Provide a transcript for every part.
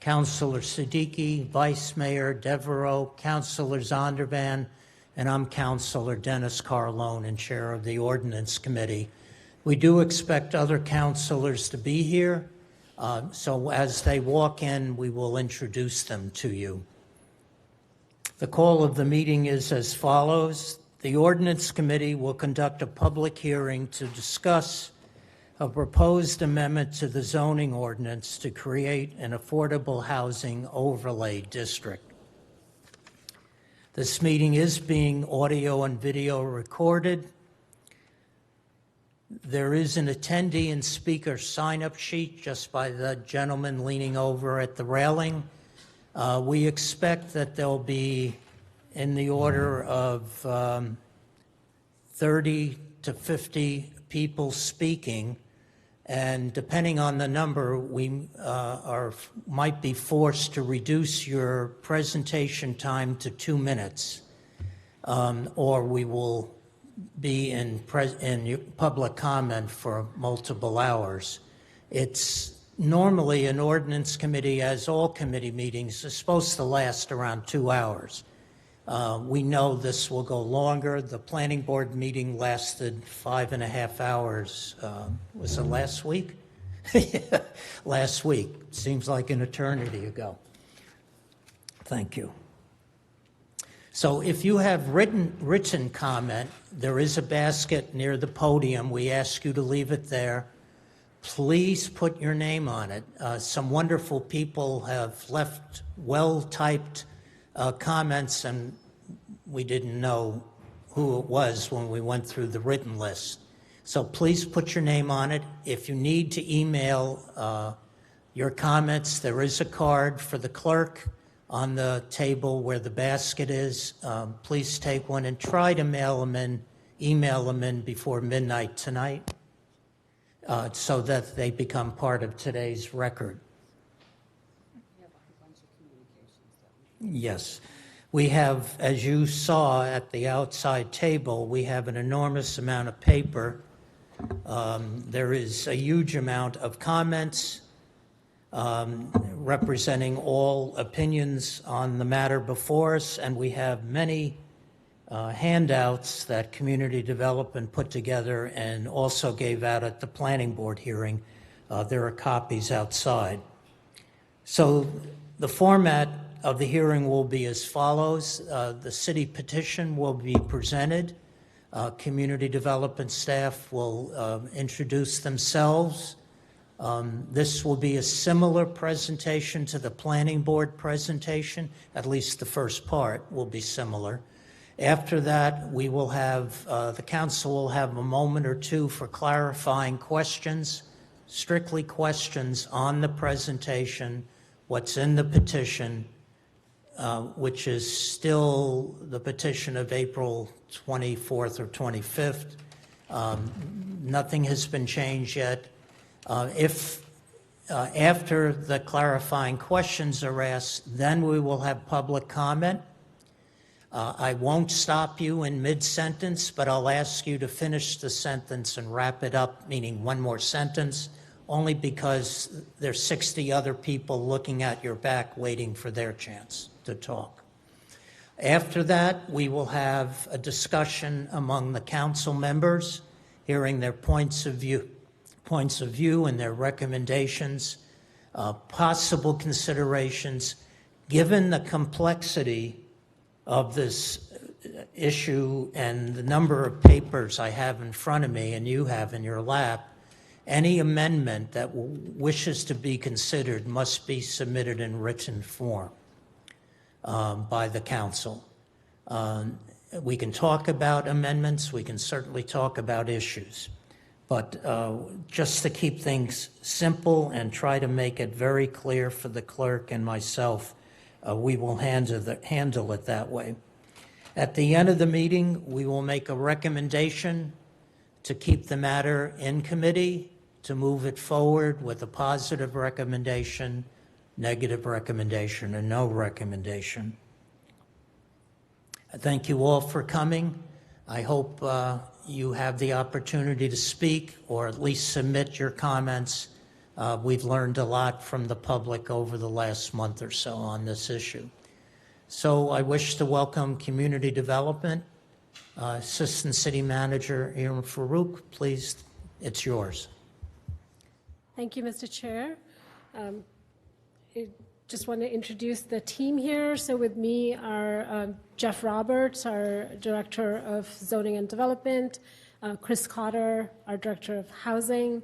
Councilor Siddiqui, Vice Mayor Devereaux, Councilor Zondervan, and I'm Councilor Dennis Carlone and Chair of the Ordinance Committee. We do expect other councilors to be here, so as they walk in, we will introduce them to you. The call of the meeting is as follows. The Ordinance Committee will conduct a public hearing to discuss a proposed amendment to the zoning ordinance to create an affordable housing overlay district. This meeting is being audio and video recorded. There is an attendee and speaker sign-up sheet just by the gentleman leaning over at the railing. We expect that there'll be in the order of 30 to 50 people speaking, and depending on the number, we might be forced to reduce your presentation time to 2 minutes, or we will be in public comment for multiple hours. It's normally an ordinance committee, as all committee meetings, is supposed to last around 2 hours. We know this will go longer. The planning board meeting lasted 5.5 hours. Was it last week? Last week. Seems like an eternity ago. Thank you. So if you have written comment, there is a basket near the podium. We ask you to leave it there. Please put your name on it. Some wonderful people have left well-typed comments, and we didn't know who it was when we went through the written list. So please put your name on it. If you need to email your comments, there is a card for the clerk on the table where the basket is. Please take one and try to email them in before midnight tonight so that they become part of today's record. Yes. We have, as you saw at the outside table, we have an enormous amount of paper. There is a huge amount of comments representing all opinions on the matter before us, and we have many handouts that community development put together and also gave out at the planning board hearing. There are copies outside. So the format of the hearing will be as follows. The city petition will be presented. Community development staff will introduce themselves. This will be a similar presentation to the planning board presentation. At least the first part will be similar. After that, we will have, the council will have a moment or two for clarifying questions, strictly questions on the presentation, what's in the petition, which is still the petition of April 24th or 25th. Nothing has been changed yet. If after the clarifying questions are asked, then we will have public comment. I won't stop you in mid-sentence, but I'll ask you to finish the sentence and wrap it up, meaning one more sentence, only because there's 60 other people looking at your back waiting for their chance to talk. After that, we will have a discussion among the council members, hearing their points of view and their recommendations, possible considerations. Given the complexity of this issue and the number of papers I have in front of me and you have in your lap, any amendment that wishes to be considered must be submitted in written form by the council. We can talk about amendments, we can certainly talk about issues, but just to keep things simple and try to make it very clear for the clerk and myself, we will handle it that way. At the end of the meeting, we will make a recommendation to keep the matter in committee, to move it forward with a positive recommendation, negative recommendation, or no recommendation. I thank you all for coming. I hope you have the opportunity to speak or at least submit your comments We've learned a lot from the public over the last month or so on this issue. So I wish to welcome Community Development, Assistant City Manager Iram Farouk. Please, it's yours. Thank you, Mr. Chair. I just want to introduce the team here. So with me are Jeff Roberts, our Director of Zoning and Development, Chris Cotter, our Director of Housing,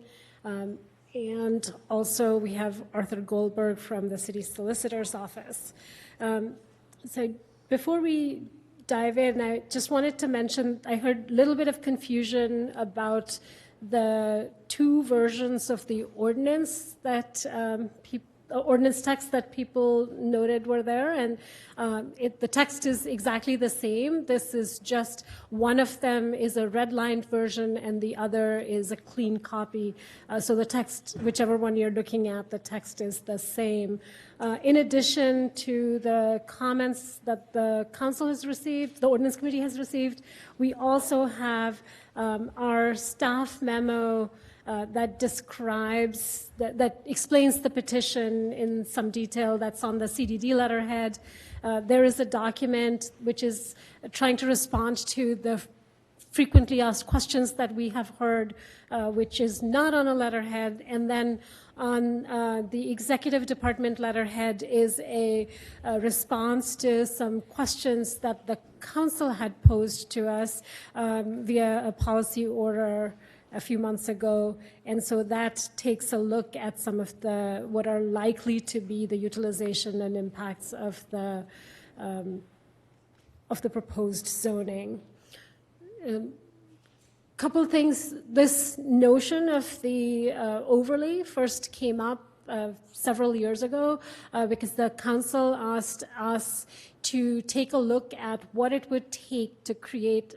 and also we have Arthur Goldberg from the City Solicitor's Office. So before we dive in, I just wanted to mention, I heard a little bit of confusion about the two versions of the ordinance that ordinance text that people noted were there, and the text is exactly the same. This is just one of them is a redlined version and the other is a clean copy. So the text, whichever one you're looking at, the text is the same. In addition to the comments that the council has received, the ordinance committee has received, we also have our staff memo that describes, that explains the petition in some detail. That's on the CDD letterhead. There is a document which is trying to respond to the frequently asked questions that we have heard, which is not on a letterhead. And then on the executive department letterhead is a response to some questions that the council had posed to us via a policy order a few months ago, and so that takes a look at some of the what are likely to be the utilization and impacts of the proposed zoning. Couple things. This notion of the overlay first came up several years ago because the council asked us to take a look at what it would take to create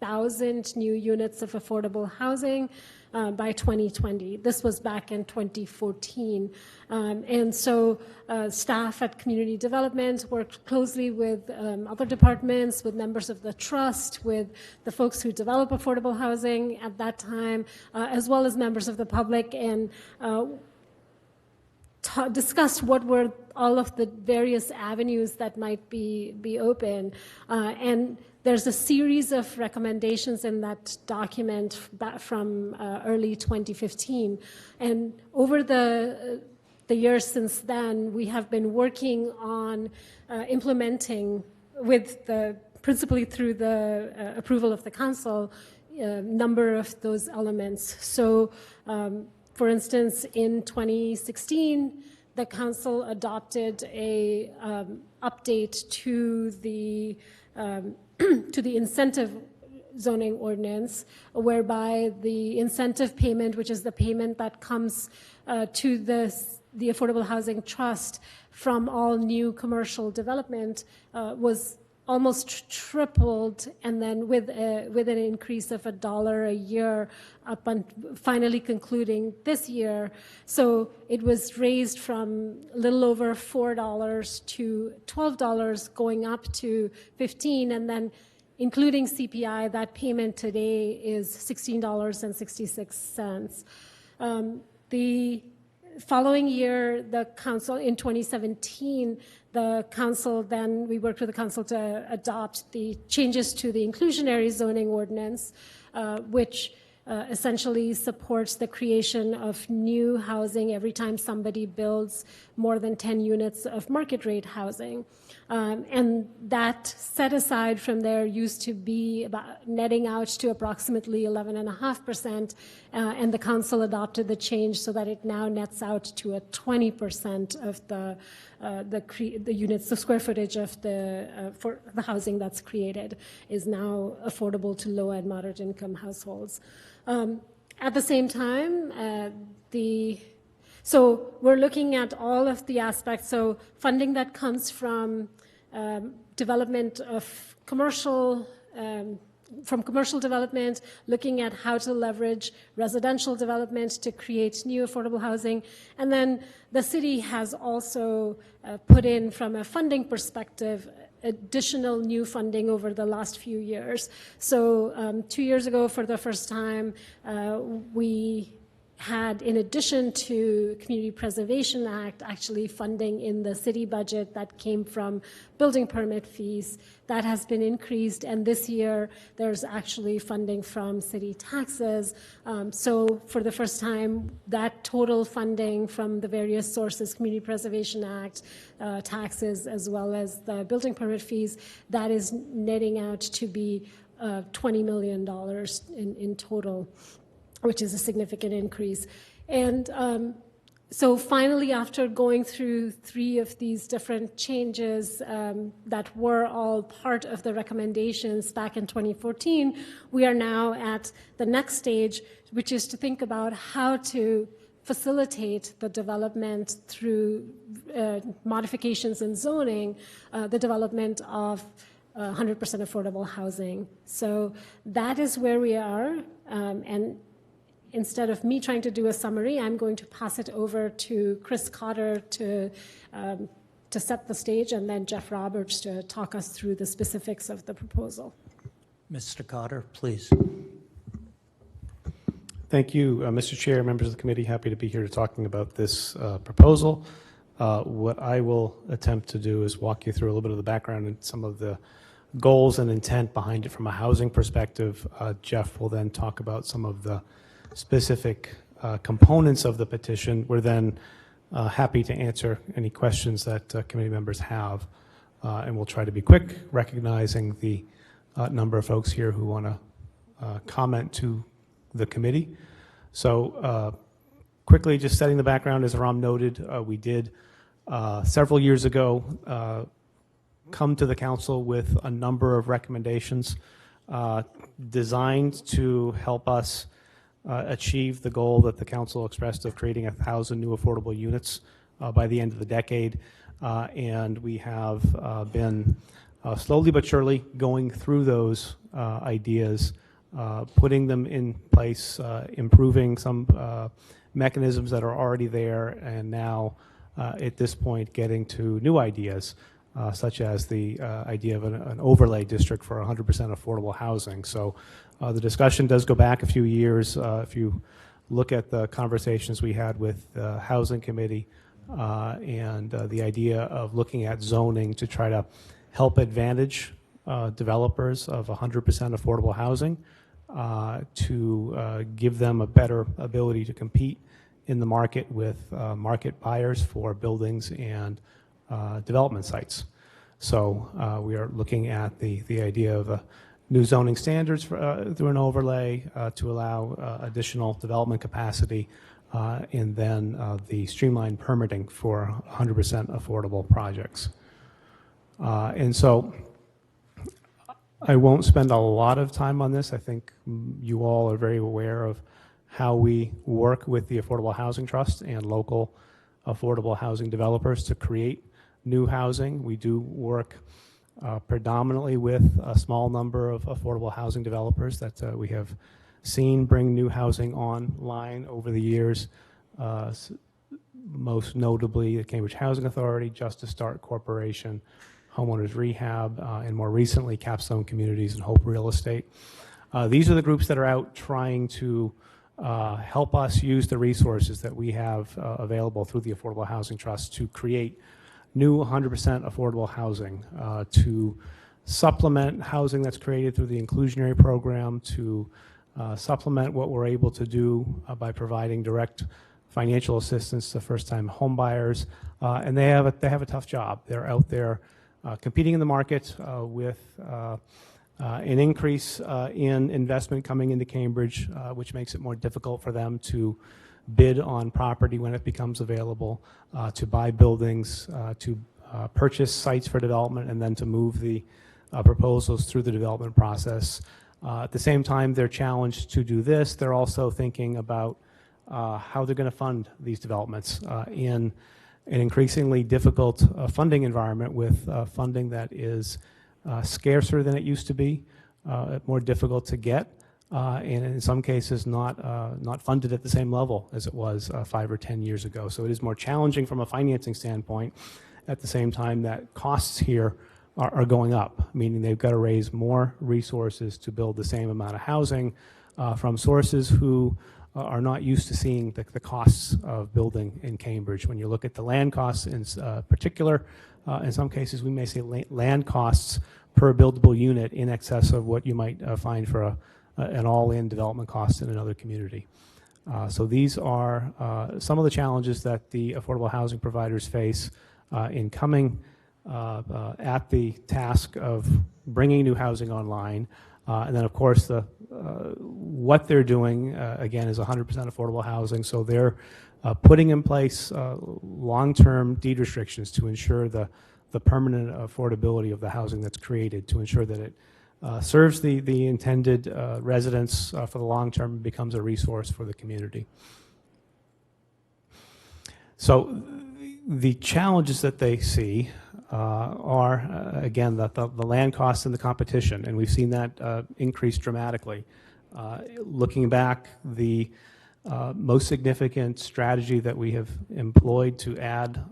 1,000 new units of affordable housing by 2020. This was back in 2014. And so staff at Community Development worked closely with other departments, with members of the trust, with the folks who develop affordable housing at that time, as well as members of the public, and discussed what were all of the various avenues that might be open. And there's a series of recommendations in that document from early 2015. And over the years since then, we have been working on implementing principally through the approval of the council, number of those elements. So, for instance, in 2016, the council adopted a update to the incentive zoning ordinance, whereby the incentive payment, which is the payment that comes to the Affordable Housing Trust from all new commercial development, was almost tripled, and then with an increase of $1 a year up and finally concluding this year. So it was raised from a little over $4 to $12, going up to $15, and then including CPI, that payment today is $16.66. The following year, the council, in 2017, we worked with the council to adopt the changes to the inclusionary zoning ordinance, which essentially supports the creation of new housing every time somebody builds more than 10 units of market rate housing. And that set aside from there used to be about netting out to approximately 11.5%, and the council adopted the change so that it now nets out to a 20% of the units, the square footage of for the housing that's created is now affordable to low and moderate income households. At the same time, so we're looking at all of the aspects. So funding that comes from development of commercial development, looking at how to leverage residential development to create new affordable housing. And then the city has also put in, from a funding perspective, additional new funding over the last few years. So 2 years ago, for the first time, we had, in addition to Community Preservation Act, actually funding in the city budget that came from building permit fees. That has been increased, and this year there's actually funding from city taxes. So for the first time, that total funding from the various sources, Community Preservation Act, taxes, as well as the building permit fees, that is netting out to be $20 million in total, which is a significant increase. And so finally, after going through 3 of these different changes that were all part of the recommendations back in 2014, we are now at the next stage, which is to think about how to facilitate the development through modifications in zoning, the development of 100% affordable housing. So that is where we are, and instead of me trying to do a summary, I'm going to pass it over to Chris Cotter to set the stage, and then Jeff Roberts to talk us through the specifics of the proposal. Mr. Cotter, please. Thank you, Mr. Chair, members of the committee. Happy to be here talking about this proposal. What I will attempt to do is walk you through a little bit of the background and some of the goals and intent behind it from a housing perspective. Jeff will then talk about some of the specific components of the petition. We're then happy to answer any questions that committee members have, and we'll try to be quick, recognizing the number of folks here who want to comment to the committee. So quickly, just setting the background, as Aram noted, we did several years ago come to the council with a number of recommendations designed to help us achieve the goal that the council expressed of creating 1,000 new affordable units by the end of the decade. And we have been slowly but surely going through those ideas, putting them in place, improving some mechanisms that are already there, and now at this point getting to new ideas, such as the idea of an overlay district for 100% affordable housing. So the discussion does go back a few years. If you look at the conversations we had with the Housing Committee and the idea of looking at zoning to try to help advantage developers of 100% affordable housing, to give them a better ability to compete in the market with market buyers for buildings and development sites. So we are looking at the idea of new zoning standards for, through an overlay to allow additional development capacity, and then the streamlined permitting for 100% affordable projects. And so I won't spend a lot of time on this. I think you all are very aware of how we work with the Affordable Housing Trust and local affordable housing developers to create new housing. We do work predominantly with a small number of affordable housing developers that we have seen bring new housing online over the years, most notably the Cambridge Housing Authority, Justice Start Corporation, Homeowners Rehab, and more recently Capstone Communities and Hope Real Estate. These are the groups that are out trying to help us use the resources that we have available through the Affordable Housing Trust to create new 100% affordable housing, to supplement housing that's created through the inclusionary program, to supplement what we're able to do by providing direct financial assistance to first-time home buyers. And they have a tough job. They're out there competing in the market with an increase in investment coming into Cambridge, which makes it more difficult for them to bid on property when it becomes available, to buy buildings, to purchase sites for development, and then to move the proposals through the development process. At the same time they're challenged to do this, they're also thinking about how they're going to fund these developments in an increasingly difficult funding environment with funding that is scarcer than it used to be, more difficult to get, and in some cases not funded at the same level as it was 5 or 10 years ago. So it is more challenging from a financing standpoint. At the same time, that costs here are going up, meaning they've got to raise more resources to build the same amount of housing from sources who are not used to seeing the costs of building in Cambridge. When you look at the land costs in particular, in some cases we may see land costs per buildable unit in excess of what you might find for an all-in development cost in another community. So these are some of the challenges that the affordable housing providers face in coming at the task of bringing new housing online. And then, of course, what they're doing, again, is 100% affordable housing. So they're putting in place long-term deed restrictions to ensure the permanent affordability of the housing that's created, to ensure that it serves the intended residents for the long term and becomes a resource for the community. So the challenges that they see are, again, the land costs and the competition, and we've seen that increase dramatically. Looking back, the most significant strategy that we have employed to add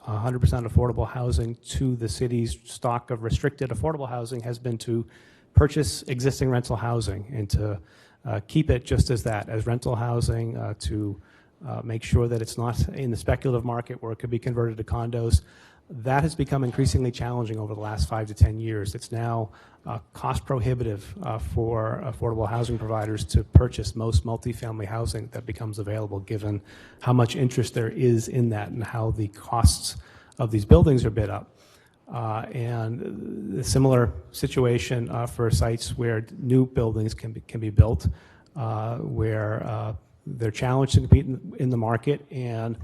100% affordable housing to the city's stock of restricted affordable housing has been to purchase existing rental housing and to keep it just as that, as rental housing, to make sure that it's not in the speculative market where it could be converted to condos. That has become increasingly challenging over the last 5 to 10 years. It's now cost prohibitive for affordable housing providers to purchase most multifamily housing that becomes available, given how much interest there is in that and how the costs of these buildings are bid up. And a similar situation for sites where new buildings can be built, where they're challenged to compete in the market, and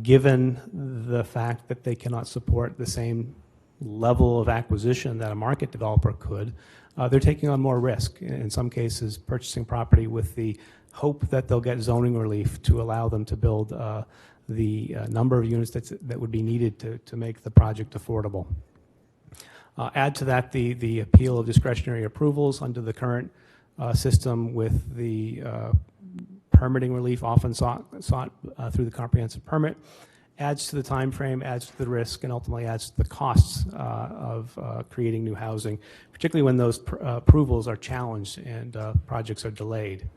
given the fact that they cannot support the same level of acquisition that a market developer could, they're taking on more risk, in some cases purchasing property with the hope that they'll get zoning relief to allow them to build the number of units that would be needed to make the project affordable. Add to that the appeal of discretionary approvals under the current system, with the permitting relief often sought through the comprehensive permit, adds to the time frame, adds to the risk, and ultimately adds to the costs of creating new housing, particularly when those approvals are challenged and projects are delayed.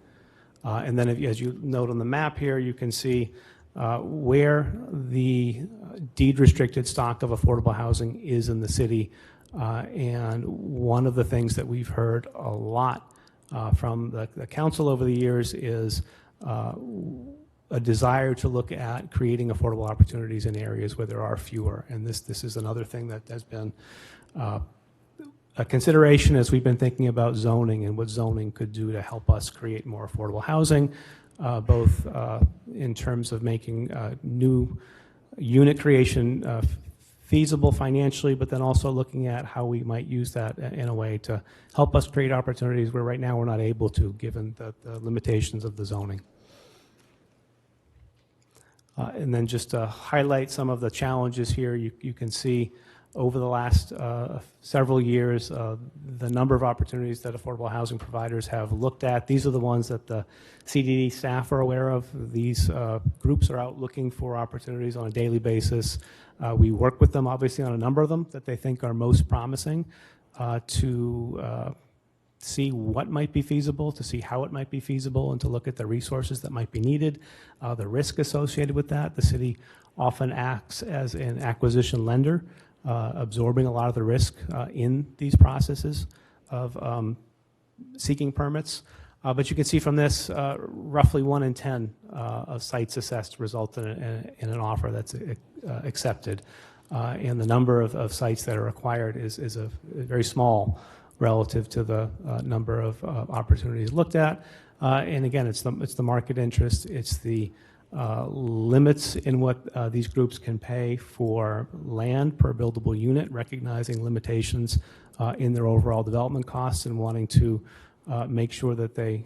And then as you note on the map here, you can see where the deed-restricted stock of affordable housing is in the city. And one of the things that we've heard a lot from the council over the years is a desire to look at creating affordable opportunities in areas where there are fewer. And this is another thing that has been a consideration as we've been thinking about zoning and what zoning could do to help us create more affordable housing, both in terms of making new unit creation feasible financially, but then also looking at how we might use that in a way to help us create opportunities where right now we're not able to, given the limitations of the zoning. And then just to highlight some of the challenges here, you can see over the last several years the number of opportunities that affordable housing providers have looked at. These are the ones that the CDD staff are aware of. These groups are out looking for opportunities on a daily basis. We work with them, obviously, on a number of them that they think are most promising to see what might be feasible, to see how it might be feasible, and to look at the resources that might be needed, the risk associated with that. The city often acts as an acquisition lender, absorbing a lot of the risk in these processes of seeking permits. But you can see from this, roughly 1 in 10 of sites assessed result in an offer that's accepted. And the number of sites that are acquired is a very small relative to the number of opportunities looked at. And again, it's the market interest, it's the limits in what these groups can pay for land per buildable unit, recognizing limitations in their overall development costs and wanting to make sure that they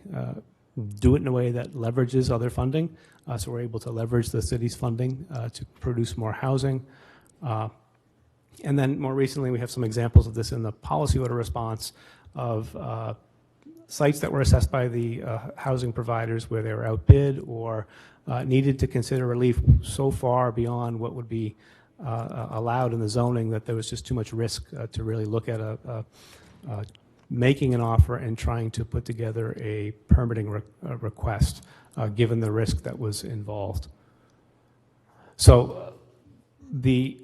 do it in a way that leverages other funding. So we're able to leverage the city's funding to produce more housing. And then more recently, we have some examples of this in the policy order response of sites that were assessed by the housing providers where they were outbid or needed to consider relief so far beyond what would be allowed in the zoning that there was just too much risk to really look at making an offer and trying to put together a permitting request. given the risk that was involved. So the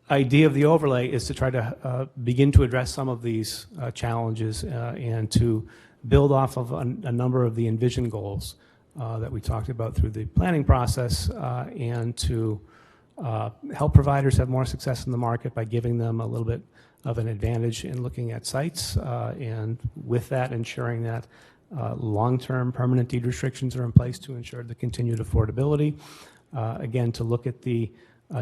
idea of the overlay is to try to begin to address some of these challenges and to build off of a number of the envisioned goals that we talked about through the planning process, and to help providers have more success in the market by giving them a little bit of an advantage in looking at sites, and with that ensuring that long-term permanent deed restrictions are in place to ensure the continued affordability. Again, to look at the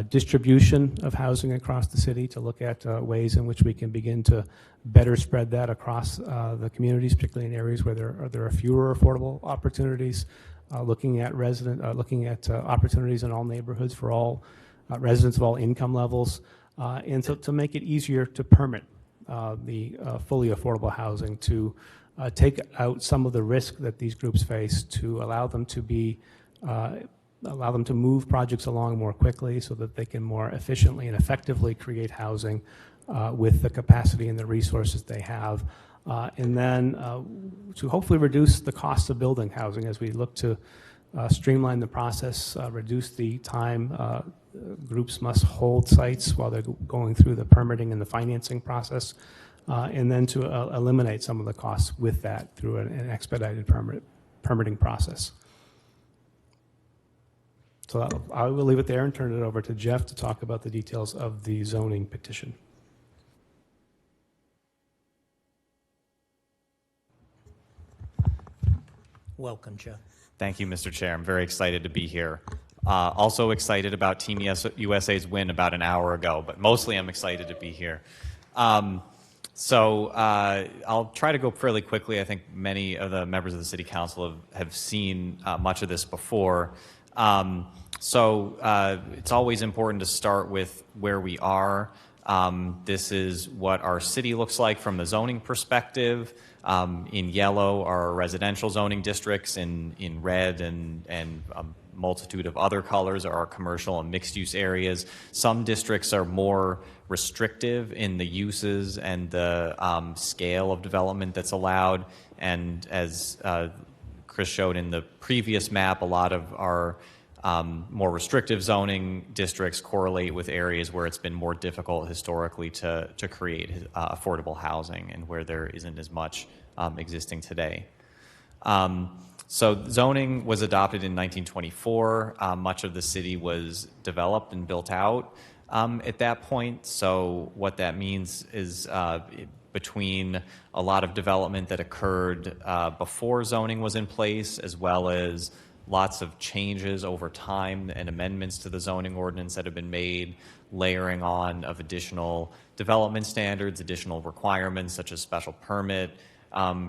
distribution of housing across the city, to look at ways in which we can begin to better spread that across the communities, particularly in areas where there are fewer affordable opportunities, looking at opportunities in all neighborhoods for all residents of all income levels, and so to make it easier to permit the fully affordable housing, to take out some of the risk that these groups face, to allow them to move projects along more quickly so that they can more efficiently and effectively create housing with the capacity and the resources they have. And then to hopefully reduce the cost of building housing as we look to streamline the process, reduce the time groups must hold sites while they're going through the permitting and the financing process, and then to eliminate some of the costs with that through an expedited permitting process. So I will leave it there and turn it over to Jeff to talk about the details of the zoning petition. Welcome, Jeff. Thank you, Mr. Chair. I'm very excited to be here. Also excited about Team USA's win about an hour ago, but mostly I'm excited to be here. So I'll try to go fairly quickly. I think many of the members of the City Council have seen much of this before. So it's always important to start with where we are. This is what our city looks like from the zoning perspective. In yellow are residential zoning districts. In red and a multitude of other colors are our commercial and mixed-use areas. Some districts are more restrictive in the uses and the scale of development that's allowed. And as Chris showed in the previous map, a lot of our more restrictive zoning districts correlate with areas where it's been more difficult historically to create affordable housing and where there isn't as much existing today. So zoning was adopted in 1924. Much of the city was developed and built out at that point. So what that means is between a lot of development that occurred before zoning was in place, as well as lots of changes over time and amendments to the zoning ordinance that have been made, layering on of additional development standards, additional requirements such as special permit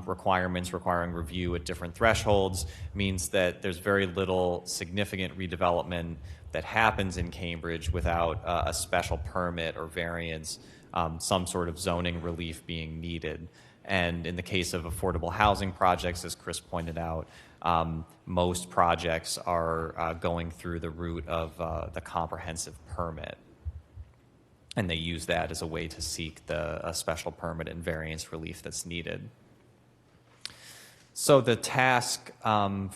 requirements requiring review at different thresholds, means that there's very little significant redevelopment that happens in Cambridge without a special permit or variance, some sort of zoning relief being needed. And in the case of affordable housing projects, as Chris pointed out, most projects are going through the route of the comprehensive permit. And they use that as a way to seek a special permit and variance relief that's needed. So the task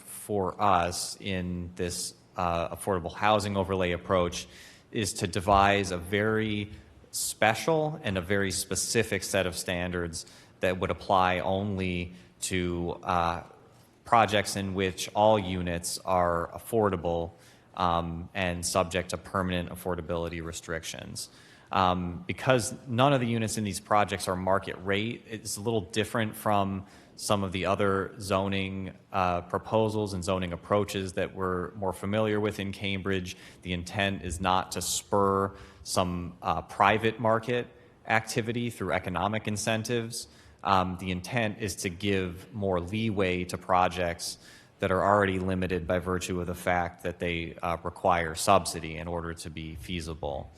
for us in this affordable housing overlay approach is to devise a very special and a very specific set of standards that would apply only to projects in which all units are affordable and subject to permanent affordability restrictions. Because none of the units in these projects are market rate, it's a little different from some of the other zoning proposals and zoning approaches that we're more familiar with in Cambridge. The intent is not to spur some private market activity through economic incentives. The intent is to give more leeway to projects that are already limited by virtue of the fact that they require subsidy in order to be feasible.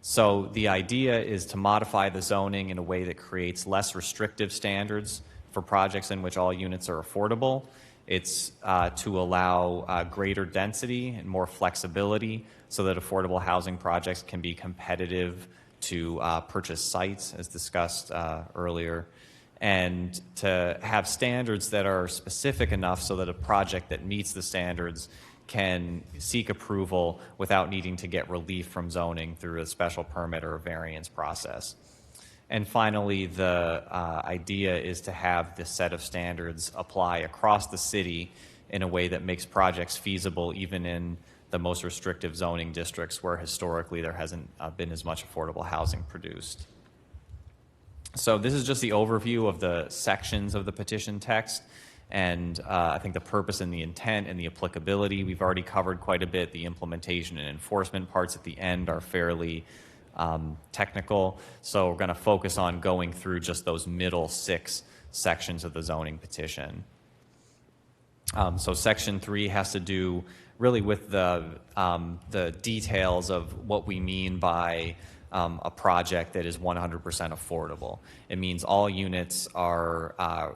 So the idea is to modify the zoning in a way that creates less restrictive standards for projects in which all units are affordable. It's to allow greater density and more flexibility so that affordable housing projects can be competitive to purchase sites, as discussed earlier. and to have standards that are specific enough so that a project that meets the standards can seek approval without needing to get relief from zoning through a special permit or a variance process. And finally, the idea is to have this set of standards apply across the city in a way that makes projects feasible even in the most restrictive zoning districts where historically there hasn't been as much affordable housing produced. So this is just the overview of the sections of the petition text, and I think the purpose and the intent and the applicability we've already covered quite a bit. The implementation and enforcement parts at the end are fairly technical, so we're going to focus on going through just those middle 6 sections of the zoning petition. So Section 3 has to do really with the details of what we mean by a project that is 100% affordable. It means all units are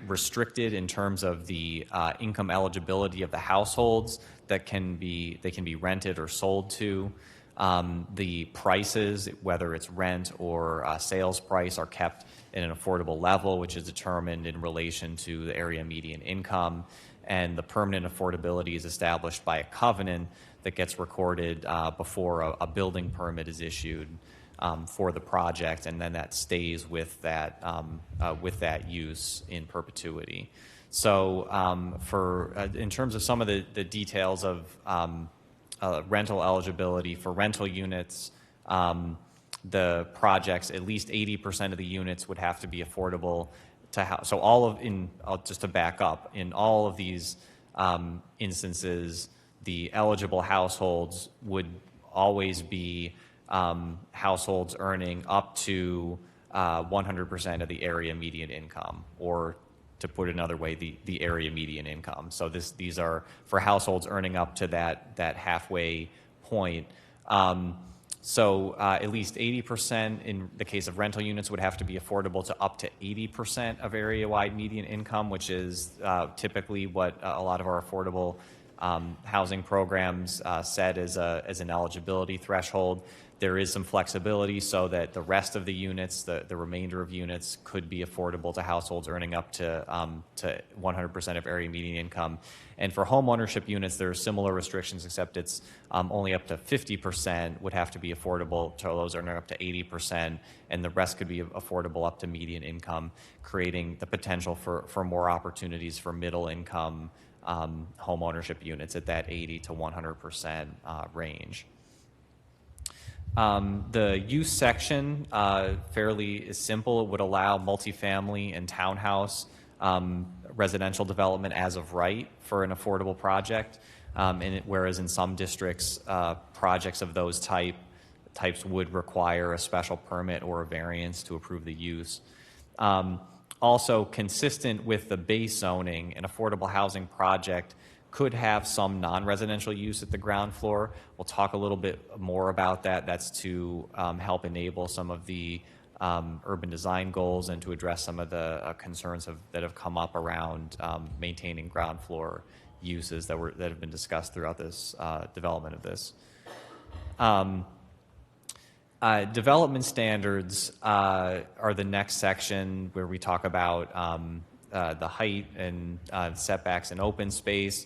restricted in terms of the income eligibility of the households that can be rented or sold to. The prices, whether it's rent or sales price, are kept in an affordable level, which is determined in relation to the area median income. And the permanent affordability is established by a covenant that gets recorded before a building permit is issued for the project, and then that stays with that use in perpetuity. So in terms of some of the details of rental eligibility for rental units, the projects, at least 80% of the units would have to be affordable to house. So just to back up, in all of these instances, the eligible households would always be households earning up to 100% of the area median income, or to put it another way, the area median income. So these are for households earning up to that halfway point. So at least 80% in the case of rental units would have to be affordable to up to 80% of area-wide median income, which is typically what a lot of our affordable housing programs set as an eligibility threshold. There is some flexibility so that the rest of the units, the remainder of units, could be affordable to households earning up to 100% of area median income. And for home ownership units, there are similar restrictions, except it's only up to 50% would have to be affordable to those earning up to 80%, and the rest could be affordable up to median income, creating the potential for more opportunities for middle income home ownership units at that 80 to 100% range. The use section, fairly simple. It would allow multifamily and townhouse residential development as of right for an affordable project, whereas in some districts, projects of those types would require a special permit or a variance to approve the use. Also, consistent with the base zoning, an affordable housing project could have some non-residential use at the ground floor. We'll talk a little bit more about that. That's to help enable some of the urban design goals and to address some of the concerns that have come up around maintaining ground floor uses that have been discussed throughout this development of this. Development standards are the next section where we talk about the height and setbacks in open space.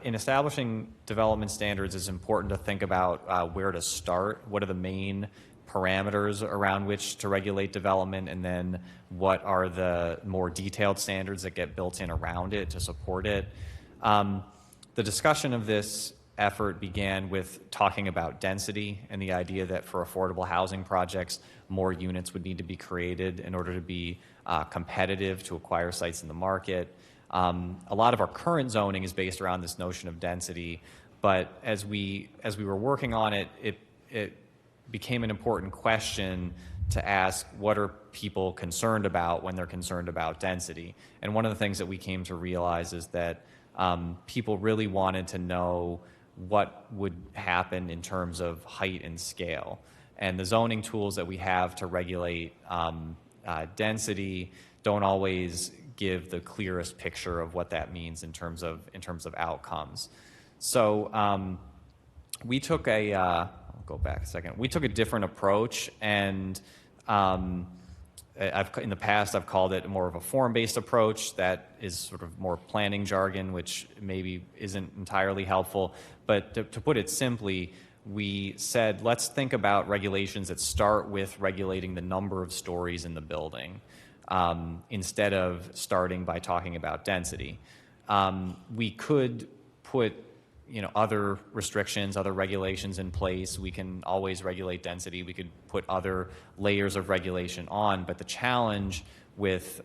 In establishing development standards, it's important to think about where to start. What are the main parameters around which to regulate development, and then what are the more detailed standards that get built in around it to support it. The discussion of this effort began with talking about density and the idea that for affordable housing projects, more units would need to be created in order to be competitive to acquire sites in the market. A lot of our current zoning is based around this notion of density, but as we were working on it, it became an important question to ask, what are people concerned about when they're concerned about density? And one of the things that we came to realize is that people really wanted to know what would happen in terms of height and scale. And the zoning tools that we have to regulate density don't always give the clearest picture of what that means in terms of outcomes. So we took I'll go back a second. We took a different approach, and in the past, I've called it more of a form-based approach. That is sort of more planning jargon, which maybe isn't entirely helpful. But to put it simply, we said, let's think about regulations that start with regulating the number of stories in the building, instead of starting by talking about density. We could put other restrictions, other regulations in place. We can always regulate density. We could put other layers of regulation on. But the challenge with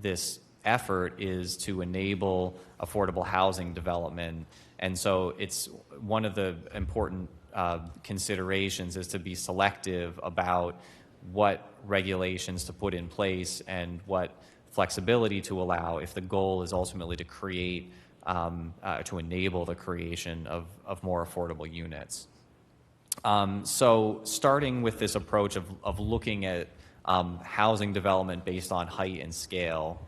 this effort is to enable affordable housing development. And so it's one of the important considerations is to be selective about what regulations to put in place and what flexibility to allow if the goal is ultimately to create to enable the creation of more affordable units. So starting with this approach of looking at housing development based on height and scale,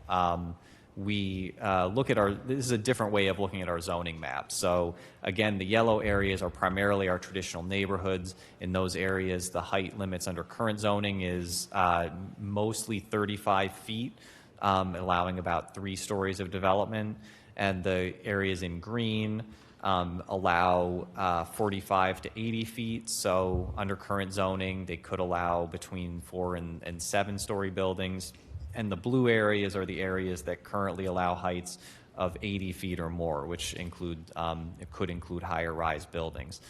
we look at this is a different way of looking at our zoning map. So again, the yellow areas are primarily our traditional neighborhoods. In those areas, the height limits under current zoning is mostly 35 feet, allowing about 3 stories of development. And the areas in green allow 45 to 80 feet. So under current zoning, they could allow between 4 and 7-story buildings. And the blue areas are the areas that currently allow heights of 80 feet or more, which it could include higher rise buildings.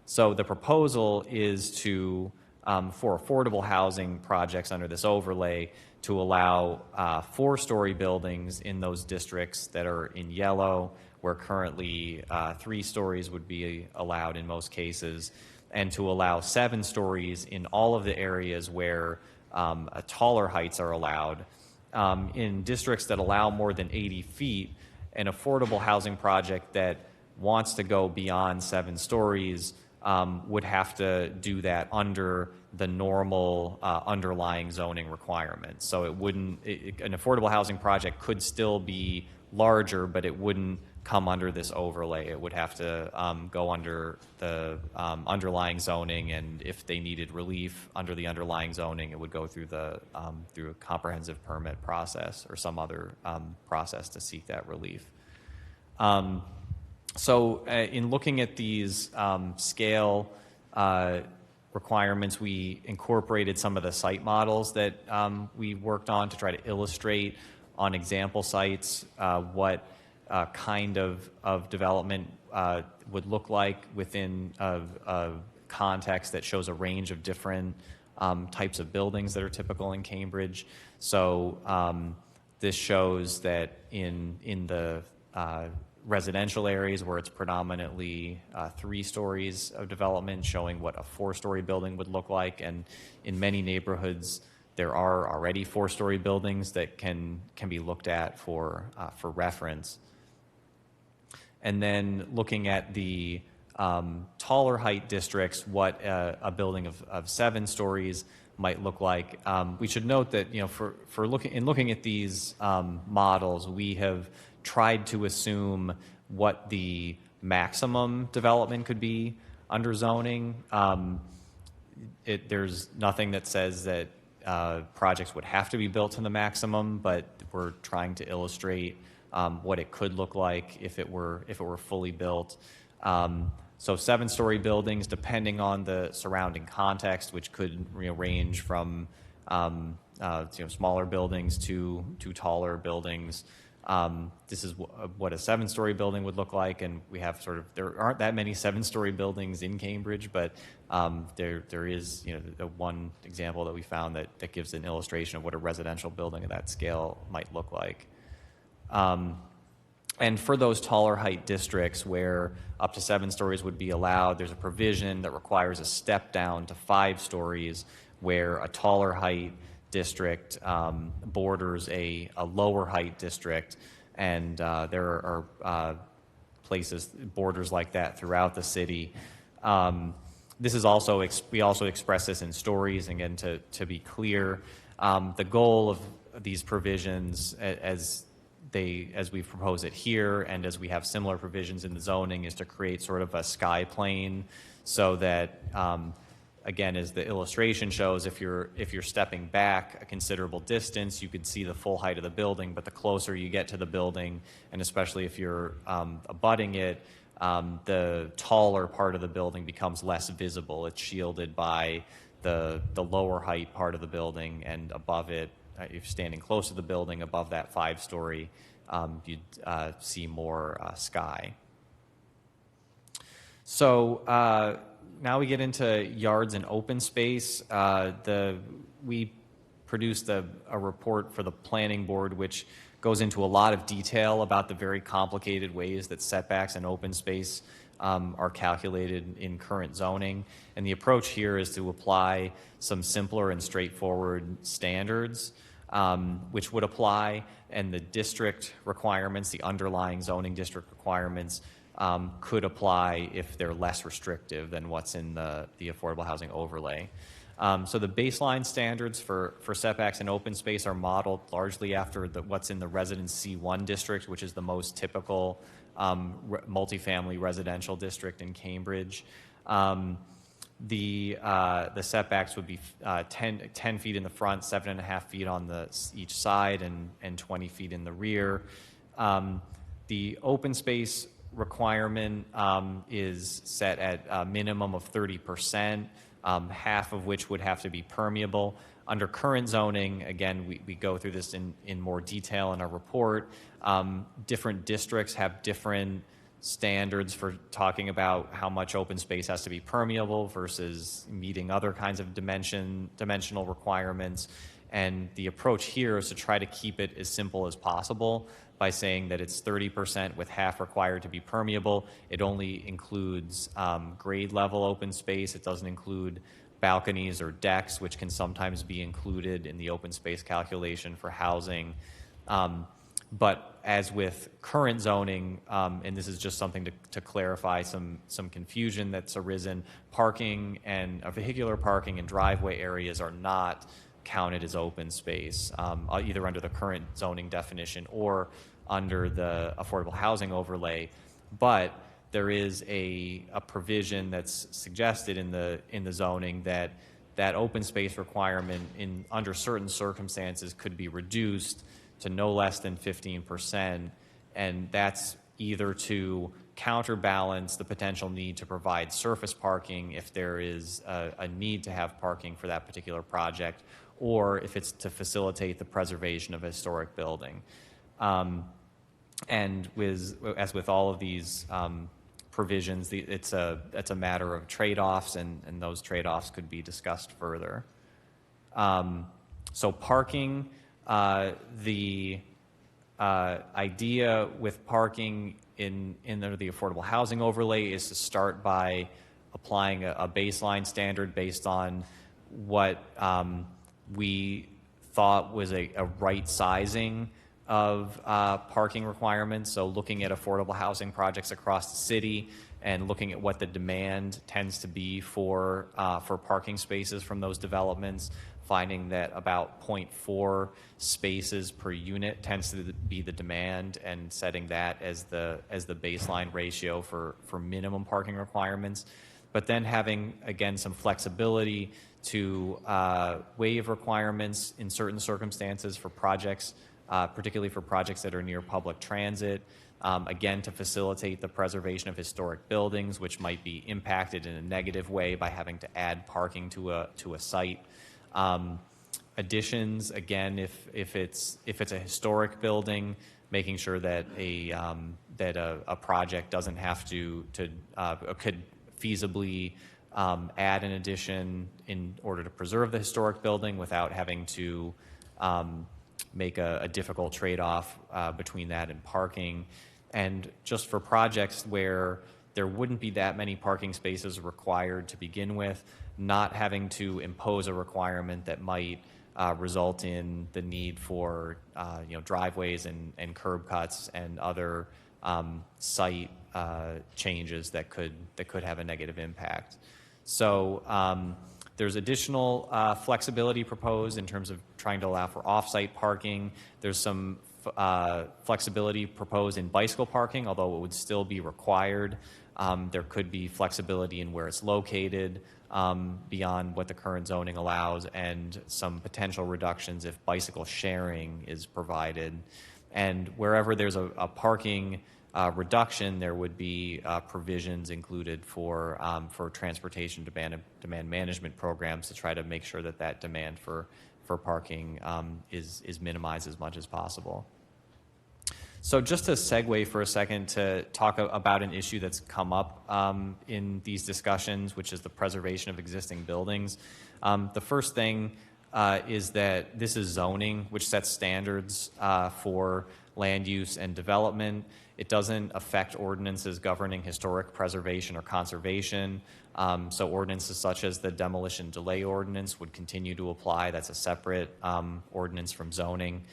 So the proposal is to, for affordable housing projects under this overlay, to allow 4-story buildings in those districts that are in yellow, where currently 3 stories would be allowed in most cases, and to allow 7 stories in all of the areas where taller heights are allowed. In districts that allow more than 80 feet, an affordable housing project that wants to go beyond 7 stories would have to do that under the normal underlying zoning requirements. So it wouldn't, an affordable housing project could still be larger, but it wouldn't come under this overlay. It would have to go under the underlying zoning, and if they needed relief under the underlying zoning, it would go through through a comprehensive permit process or some other process to seek that relief. So in looking at these scale requirements, we incorporated some of the site models that we worked on to try to illustrate on example sites what kind of development would look like within a context that shows a range of different types of buildings that are typical in Cambridge. So this shows that in the residential areas where it's predominantly 3 stories of development, showing what a 4-story building would look like. And in many neighborhoods, there are already 4-story buildings that can be looked at for reference. And then looking at the taller height districts, what a building of 7 stories might look like. We should note that looking at these models, we have tried to assume what the maximum development could be under zoning. There's nothing that says that projects would have to be built to the maximum, but we're trying to illustrate what it could look like if it were fully built. So 7-story buildings, depending on the surrounding context, which could range from smaller buildings to taller buildings. This is what a 7-story building would look like, and we have there aren't that many 7-story buildings in Cambridge, but there is one example that we found that gives an illustration of what a residential building of that scale might look like. And for those taller height districts where up to 7 stories would be allowed, there's a provision that requires a step down to 5 stories where a taller height district borders a lower height district, and there are borders like that throughout the city. This is also we also express this in stories. Again, to be clear, the goal of these provisions, as we propose it here, and as we have similar provisions in the zoning, is to create sort of a sky plane, so that again, as the illustration shows, if you're stepping back a considerable distance, you could see the full height of the building. But the closer you get to the building, and especially if you're abutting it, the taller part of the building becomes less visible. It's shielded by the lower height part of the building, and above it, if you're standing close to the building, above that 5-story, you'd see more sky. So now we get into yards and open space. We produced a report for the planning board, which goes into a lot of detail about the very complicated ways that setbacks and open space are calculated in current zoning. And the approach here is to apply some simpler and straightforward standards, which would apply, and the district requirements, the underlying zoning district requirements, could apply if they're less restrictive than what's in the affordable housing overlay. So the baseline standards for setbacks and open space are modeled largely after what's in the Residence C1 district, which is the most typical multifamily residential district in Cambridge. The setbacks would be 10 feet in the front, 7.5 feet on each side, and 20 feet in the rear. The open space requirement is set at a minimum of 30%, half of which would have to be permeable. Under current zoning, again, we go through this in more detail in our report. Different districts have different standards for talking about how much open space has to be permeable versus meeting other kinds of dimensional requirements. And the approach here is to try to keep it as simple as possible by saying that it's 30% with half required to be permeable. It only includes grade level open space. It doesn't include balconies or decks, which can sometimes be included in the open space calculation for housing. But as with current zoning, and this is just something to clarify some confusion that's arisen, parking and vehicular parking and driveway areas are not counted as open space, either under the current zoning definition or under the affordable housing overlay. But there is a provision that's suggested in the zoning that open space requirement under certain circumstances could be reduced to no less than 15%, and that's either to counterbalance the potential need to provide surface parking if there is a need to have parking for that particular project, or if it's to facilitate the preservation of a historic building. And as with all of these provisions, it's a matter of trade-offs, and those trade-offs could be discussed further. So parking, the idea with parking in the affordable housing overlay is to start by applying a baseline standard based on what we thought was a right sizing of parking requirements. So looking at affordable housing projects across the city and looking at what the demand tends to be for parking spaces from those developments, finding that about 0.4 spaces per unit tends to be the demand, and setting that as the baseline ratio for minimum parking requirements. But then having, again, some flexibility to waive requirements in certain circumstances for projects, particularly for projects that are near public transit, again, to facilitate the preservation of historic buildings, which might be impacted in a negative way by having to add parking to a site. Additions, again, if it's a historic building, making sure that a project doesn't have to could feasibly add an addition in order to preserve the historic building without having to make a difficult trade-off between that and parking. And just for projects where there wouldn't be that many parking spaces required to begin with, not having to impose a requirement that might result in the need for driveways and curb cuts and other site changes that could have a negative impact. So there's additional flexibility proposed in terms of trying to allow for off-site parking. There's some flexibility proposed in bicycle parking, although it would still be required. There could be flexibility in where it's located beyond what the current zoning allows, and some potential reductions if bicycle sharing is provided. And wherever there's a parking reduction, there would be provisions included for transportation demand management programs to try to make sure that that demand for parking is minimized as much as possible. So just to segue for a second to talk about an issue that's come up in these discussions, which is the preservation of existing buildings. The first thing is that this is zoning, which sets standards for land use and development. It doesn't affect ordinances governing historic preservation or conservation. So ordinances such as the demolition delay ordinance would continue to apply. That's a separate ordinance from zoning.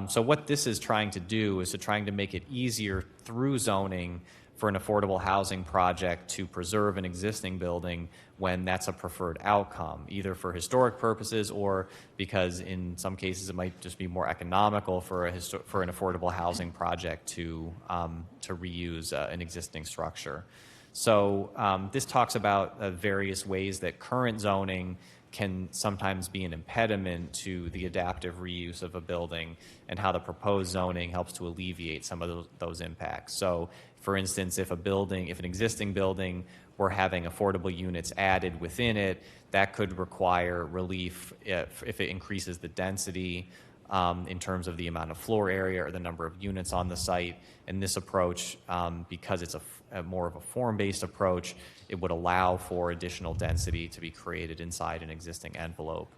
So what this is trying to do is trying to make it easier through zoning for an affordable housing project to preserve an existing building when that's a preferred outcome, either for historic purposes or because in some cases it might just be more economical for an affordable housing project to reuse an existing structure. So this talks about various ways that current zoning can sometimes be an impediment to the adaptive reuse of a building, and how the proposed zoning helps to alleviate some of those impacts. So, for instance, if an existing building were having affordable units added within it, that could require relief if it increases the density in terms of the amount of floor area or the number of units on the site. And this approach, because it's a more of a form-based approach, it would allow for additional density to be created inside an existing envelope.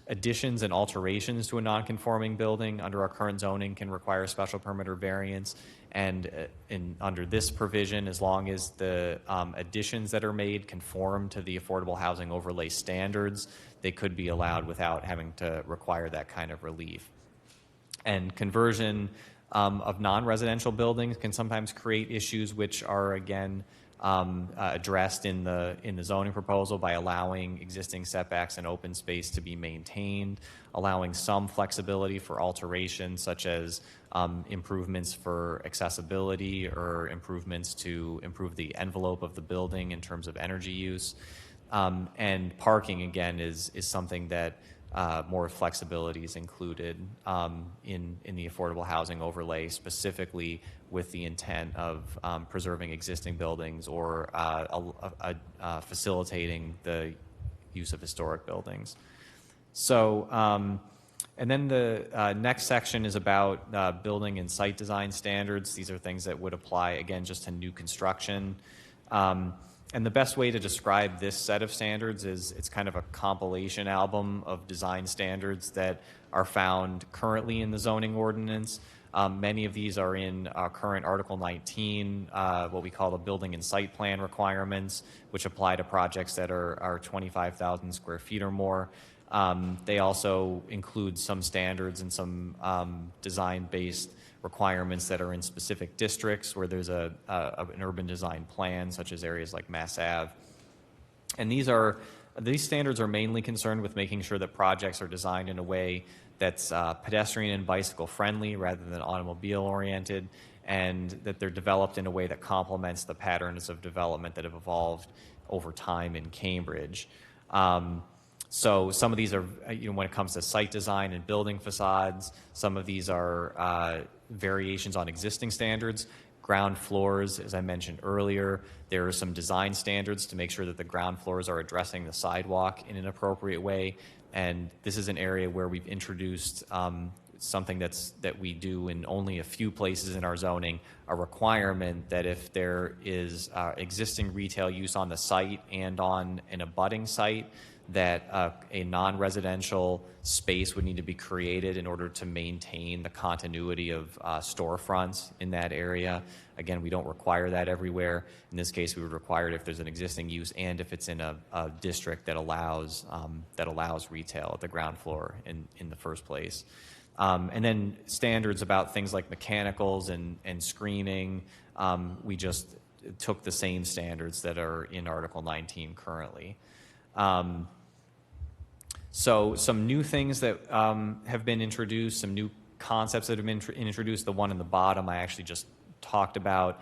Additions and alterations to a non-conforming building under our current zoning can require a special permit or variance. And under this provision, as long as the additions that are made conform to the affordable housing overlay standards, they could be allowed without having to require that kind of relief. And conversion of non-residential buildings can sometimes create issues which are, again, addressed in the zoning proposal by allowing existing setbacks and open space to be maintained, allowing some flexibility for alterations such as improvements for accessibility or improvements to improve the envelope of the building in terms of energy use. And parking, again, is something that more flexibility is included in the affordable housing overlay, specifically with the intent of preserving existing buildings or facilitating the use of historic buildings. So, and then the next section is about building and site design standards. These are things that would apply, again, just to new construction. And the best way to describe this set of standards is it's kind of a compilation album of design standards that are found currently in the zoning ordinance. Many of these are in current Article 19, what we call the building and site plan requirements, which apply to projects that are 25,000 square feet or more. They also include some standards and some design-based requirements that are in specific districts where there's an urban design plan, such as areas like Mass Ave. And these standards are mainly concerned with making sure that projects are designed in a way that's pedestrian and bicycle friendly rather than automobile oriented, and that they're developed in a way that complements the patterns of development that have evolved over time in Cambridge. So some of these are, when it comes to site design and building facades, some of these are variations on existing standards. Ground floors, as I mentioned earlier, there are some design standards to make sure that the ground floors are addressing the sidewalk in an appropriate way. And this is an area where we've introduced something that we do in only a few places in our zoning, a requirement that if there is existing retail use on the site and on an abutting site, that a non-residential space would need to be created in order to maintain the continuity of storefronts in that area. Again, we don't require that everywhere. In this case, we would require it if there's an existing use and if it's in a district that allows retail at the ground floor in the first place. And then standards about things like mechanicals and screening. We just took the same standards that are in Article 19 currently. So some new things that have been introduced, some new concepts that have been introduced. The one in the bottom I actually just talked about.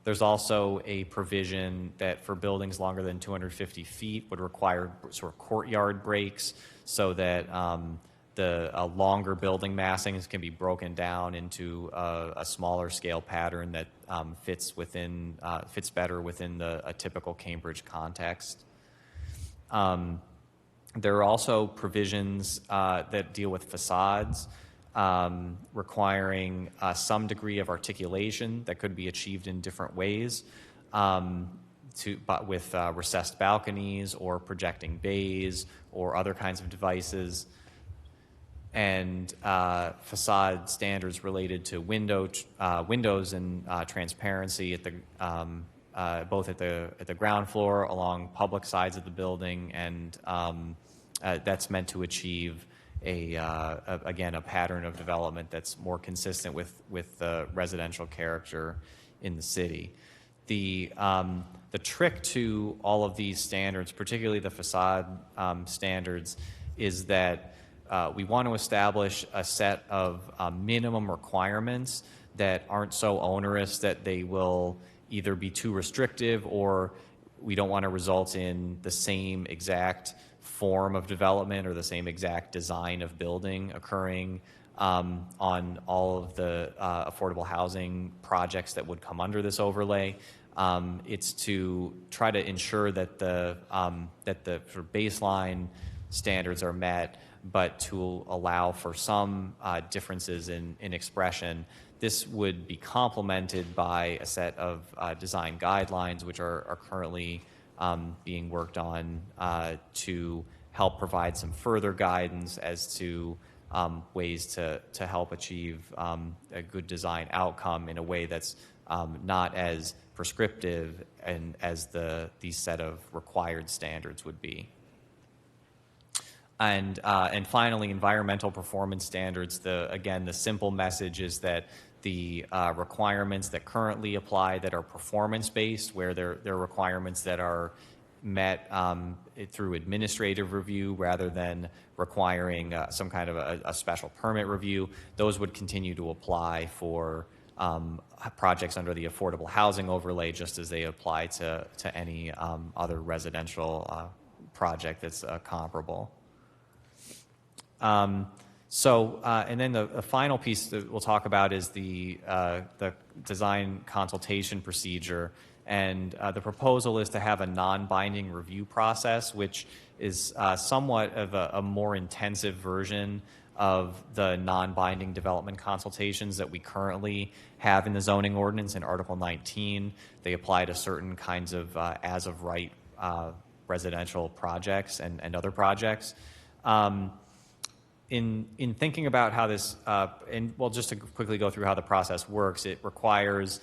There's also a provision that for buildings longer than 250 feet would require sort of courtyard breaks so that the longer building massings can be broken down into a smaller scale pattern that fits better within a typical Cambridge context. There are also provisions that deal with facades, requiring some degree of articulation that could be achieved in different ways, but with recessed balconies or projecting bays or other kinds of devices, and facade standards related to windows and transparency at the both at the ground floor, along public sides of the building, and that's meant to achieve again, a pattern of development that's more consistent with the residential character in the city. The trick to all of these standards, particularly the facade standards, is that we want to establish a set of minimum requirements that aren't so onerous that they will either be too restrictive, or we don't want to result in the same exact form of development or the same exact design of building occurring on all of the affordable housing projects that would come under this overlay. It's to try to ensure that the sort of baseline standards are met, but to allow for some differences in expression. This would be complemented by a set of design guidelines, which are currently being worked on to help provide some further guidance as to ways to help achieve a good design outcome in a way that's not as prescriptive and as these set of required standards would be. And finally, environmental performance standards. Again, the simple message is that the requirements that currently apply that are performance-based, where they're requirements that are met through administrative review rather than requiring some kind of a special permit review, those would continue to apply for projects under the affordable housing overlay, just as they apply to any other residential project that's comparable. And then the final piece that we'll talk about is the design consultation procedure. And the proposal is to have a non-binding review process, which is somewhat of a more intensive version of the non-binding development consultations that we currently have in the zoning ordinance in Article 19. They apply to certain kinds of as-of-right residential projects and other projects. In thinking about how this, just to quickly go through how the process works, it requires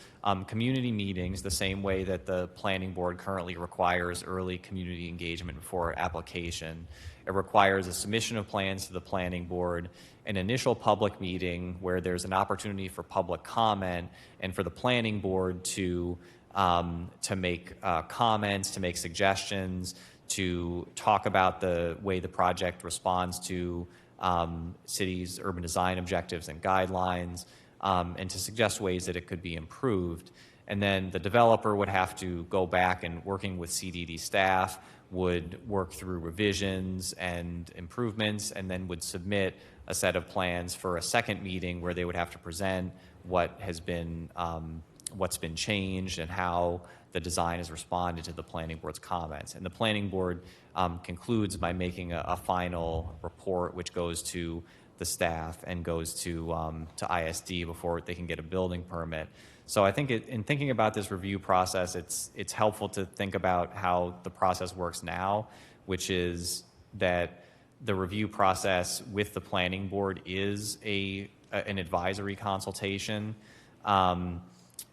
community meetings the same way that the planning board currently requires early community engagement before application. It requires a submission of plans to the planning board, an initial public meeting where there's an opportunity for public comment and for the planning board to make comments, to make suggestions, to talk about the way the project responds to cities' urban design objectives and guidelines, and to suggest ways that it could be improved. And then the developer would have to go back and, working with CDD staff, would work through revisions and improvements, and then would submit a set of plans for a second meeting where they would have to present what has been, what's been changed and how the design has responded to the planning board's comments. And the planning board concludes by making a final report, which goes to the staff and goes to ISD before they can get a building permit. So I think in thinking about this review process, it's helpful to think about how the process works now, which is that the review process with the planning board is an advisory consultation.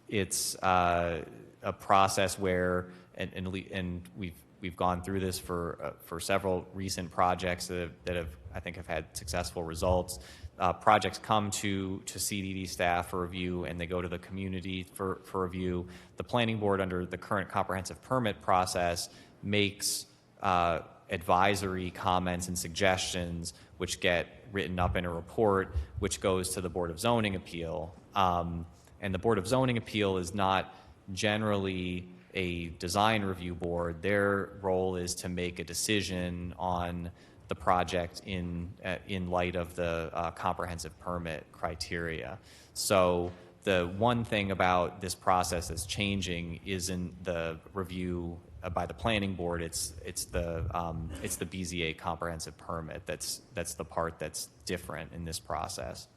It's a process where, and we've gone through this for several recent projects that have I think have had successful results. Projects come to CDD staff for review, and they go to the community for review. The planning board, under the current comprehensive permit process, makes advisory comments and suggestions, which get written up in a report, which goes to the Board of Zoning Appeal. And the Board of Zoning Appeal is not generally a design review board. Their role is to make a decision on the project in light of the comprehensive permit criteria. So the one thing about this process that's changing isn't the review by the planning board. It's the BZA comprehensive permit that's the part that's different in this process.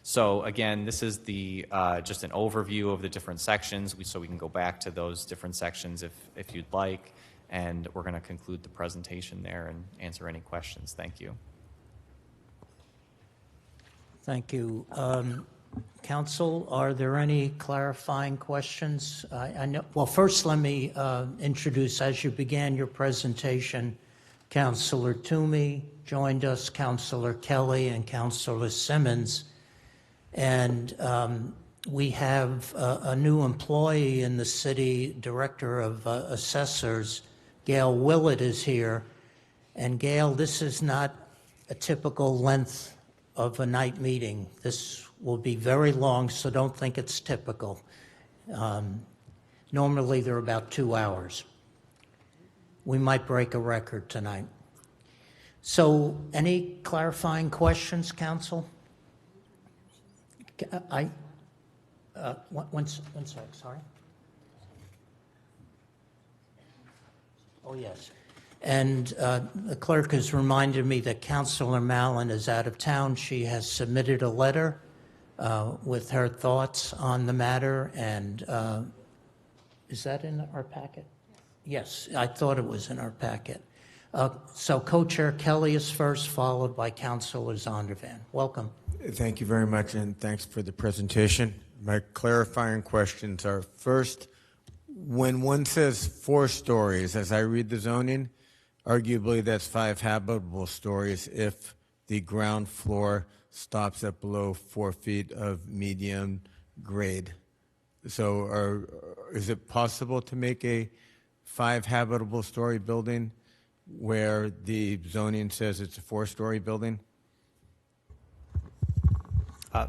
So again, this is the just an overview of the different sections. So we can go back to those different sections if you'd like, and we're going to conclude the presentation there and answer any questions. Thank you. Thank you. Council, are there any clarifying questions? I know. Well, first, let me introduce, as you began your presentation, Councilor Toomey joined us, Councilor Kelly, and Councilor Simmons. And we have a new employee in the city, Director of Assessors, Gail Willett, is here. And Gail, this is not a typical length of a night meeting. This will be very long, so don't think it's typical. Normally, they're about 2 hours. We might break a record tonight. So, any clarifying questions, Council? One sec, sorry. Oh, yes. And the clerk has reminded me that Councilor Mallon is out of town. She has submitted a letter with her thoughts on the matter, and is that in our packet? Yes, I thought it was in our packet. So Co-Chair Kelly is first, followed by Councilor Zondervan. Welcome. Thank you very much, and thanks for the presentation. My clarifying questions are, first, when one says 4 stories, as I read the zoning, arguably that's 5 habitable stories if the ground floor stops at below 4 feet of median grade. So is it possible to make a 5 habitable story building where the zoning says it's a 4-story building?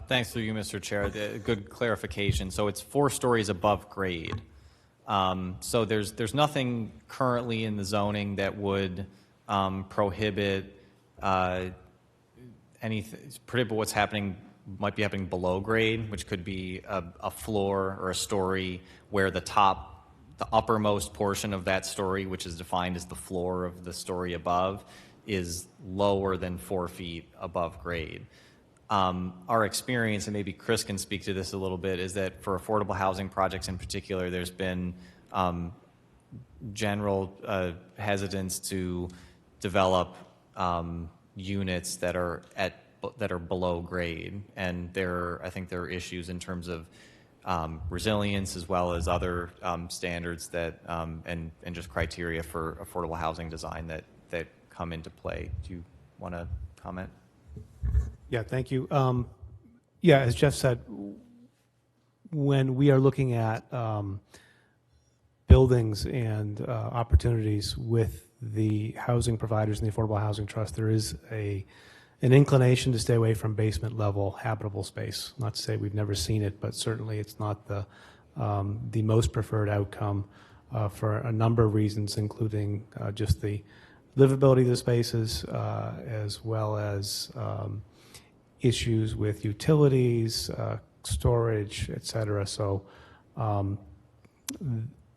Thanks to you, Mr. Chair. Good clarification. So it's 4 stories above grade. So there's nothing currently in the zoning that would prohibit what's might be happening below grade, which could be a floor or a story where the uppermost portion of that story, which is defined as the floor of the story above, is lower than 4 feet above grade. Our experience, and maybe Chris can speak to this a little bit, is that for affordable housing projects in particular, there's been general hesitance to develop units that are below grade, and I think there are issues in terms of resilience as well as other standards that and just criteria for affordable housing design that come into play. Do you want to comment? Yeah, thank you. Yeah, as Jeff said, when we are looking at buildings and opportunities with the housing providers and the Affordable Housing Trust, there is an inclination to stay away from basement level habitable space. Not to say we've never seen it, but certainly it's not the most preferred outcome for a number of reasons, including just the livability of the spaces, as well as issues with utilities, storage, et cetera. So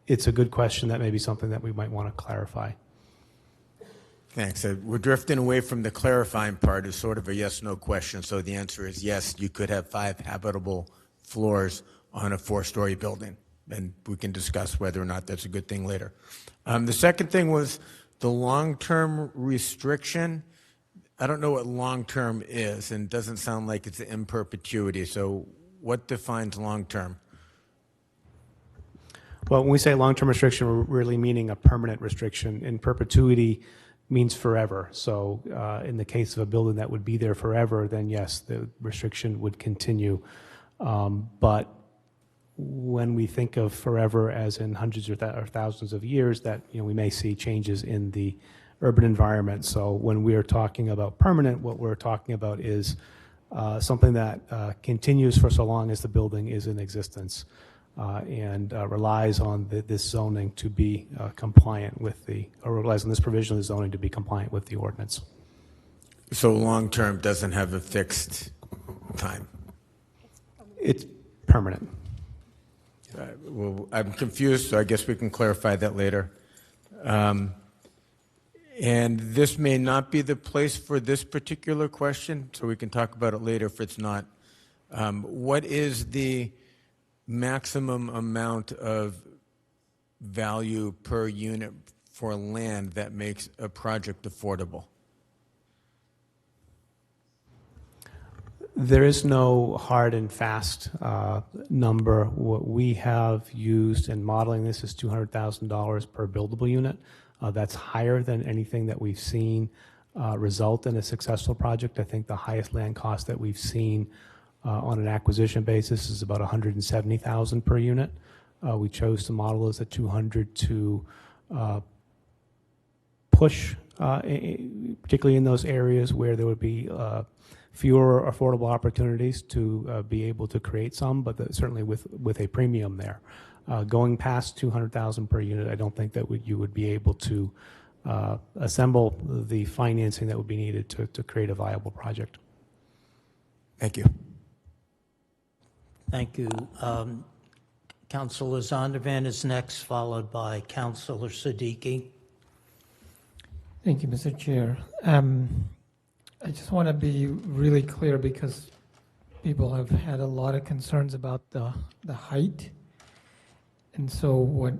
it's a good question. That may be something that we might want to clarify. Thanks. We're drifting away from the clarifying part. It's sort of a yes-no question. So the answer is yes, you could have 5 habitable floors on a 4-story building. And we can discuss whether or not that's a good thing later. The second thing was the long-term restriction. I don't know what long-term is, and it doesn't sound like it's in perpetuity. So what defines long-term? Well, when we say long-term restriction, we're really meaning a permanent restriction. In perpetuity means forever. So in the case of a building that would be there forever, then yes, the restriction would continue. But when we think of forever as in hundreds or thousands of years, that we may see changes in the urban environment. So when we are talking about permanent, what we're talking about is something that continues for so long as the building is in existence and relies on this zoning to be compliant with or relies on this provision of the zoning to be compliant with the ordinance. So long-term doesn't have a fixed time. It's permanent. Well, I'm confused, so I guess we can clarify that later. And this may not be the place for this particular question, so we can talk about it later if it's not. What is the maximum amount of value per unit for land that makes a project affordable? There is no hard and fast number. What we have used in modeling this is $200,000 per buildable unit. That's higher than anything that we've seen result in a successful project. I think the highest land cost that we've seen on an acquisition basis is about $170,000 per unit. We chose to model this at 200 to push, particularly in those areas where there would be fewer affordable opportunities to be able to create some, but certainly with a premium there. Going past 200,000 per unit, I don't think that you would be able to assemble the financing that would be needed to create a viable project. Thank you. Thank you. Councilor Zondervan is next, followed by Councilor Siddiqui. Thank you, Mr. Chair. I just want to be really clear because people have had a lot of concerns about the height. And so what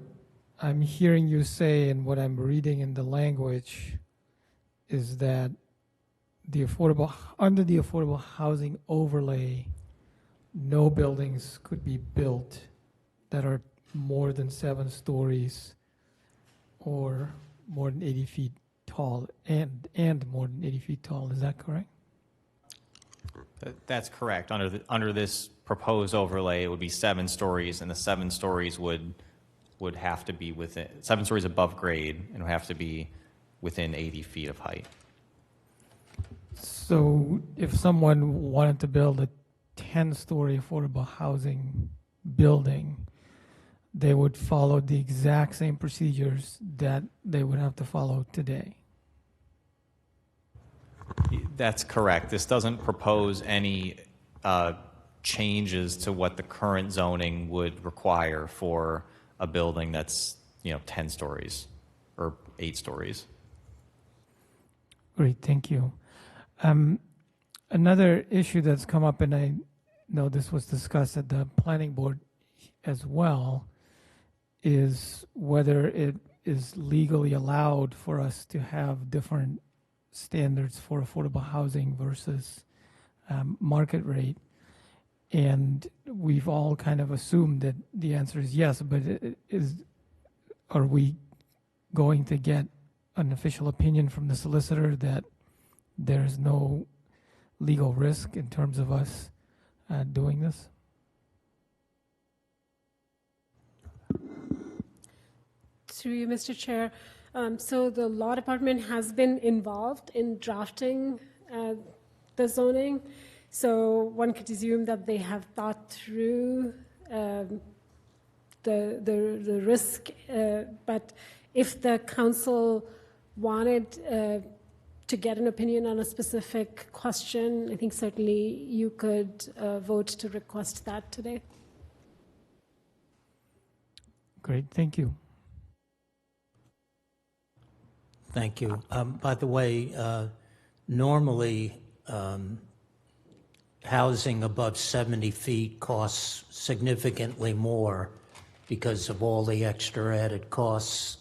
I'm hearing you say and what I'm reading in the language is that under the affordable housing overlay, no buildings could be built that are more than 7 stories or more than 80 feet tall and more than 80 feet tall. Is that correct? That's correct. Under this proposed overlay, it would be 7 stories, and the 7 stories would have to be within 7 stories above grade, and would have to be within 80 feet of height. So if someone wanted to build a 10-story affordable housing building, they would follow the exact same procedures that they would have to follow today. That's correct. This doesn't propose any changes to what the current zoning would require for a building that's 10 stories or 8 stories. Great, thank you. Another issue that's come up, and I know this was discussed at the planning board as well, is whether it is legally allowed for us to have different standards for affordable housing versus market rate. And we've all kind of assumed that the answer is yes, but are we going to get an official opinion from the solicitor that there's no legal risk in terms of us doing this? Through you, Mr. Chair. So the law department has been involved in drafting the zoning. So one could assume that they have thought through the risk. But if the council wanted to get an opinion on a specific question, I think certainly you could vote to request that today. Great, thank you. Thank you. By the way, normally housing above 70 feet costs significantly more because of all the extra added costs,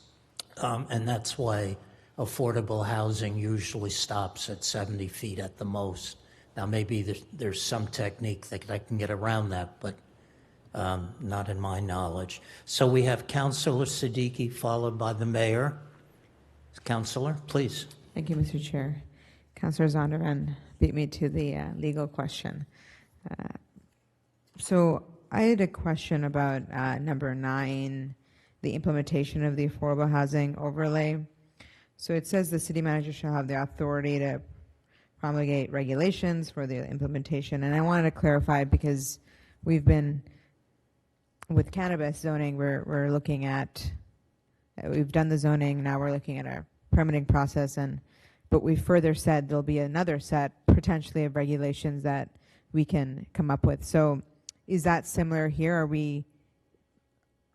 and that's why affordable housing usually stops at 70 feet at the most. Now, maybe there's some technique that I can get around that, but not in my knowledge. So we have Councilor Siddiqui followed by the mayor. Councilor, please. Thank you, Mr. Chair. Councilor Zondervan beat me to the legal question. So I had a question about number 9, the implementation of the affordable housing overlay. So it says the city manager shall have the authority to promulgate regulations for the implementation. And I wanted to clarify because we've been, with cannabis zoning, we're looking at, we've done the zoning, now we're looking at our permitting process, but we further said there'll be another set potentially of regulations that we can come up with. So is that similar here? Are we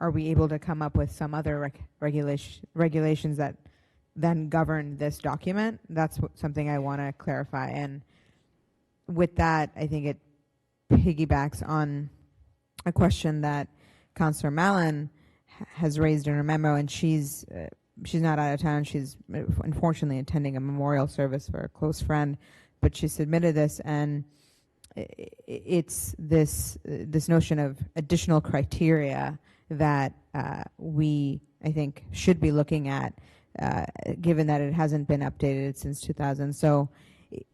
able to come up with some other regulations that then govern this document? That's something I want to clarify. And with that, I think it piggybacks on a question that Councillor Mallon has raised in her memo, and she's not out of town. She's unfortunately attending a memorial service for a close friend, but she submitted this, and it's this notion of additional criteria that we, I think, should be looking at, given that it hasn't been updated since 2000. So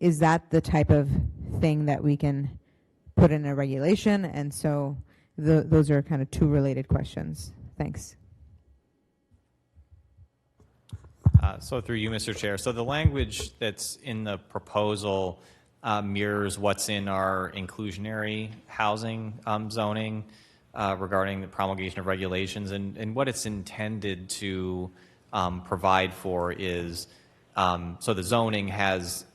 is that the type of thing that we can put in a regulation? And so those are kind of two related questions. Thanks. So through you, Mr. Chair. So the language that's in the proposal mirrors what's in our inclusionary housing zoning regarding the promulgation of regulations. And what it's intended to provide for is, so the zoning has,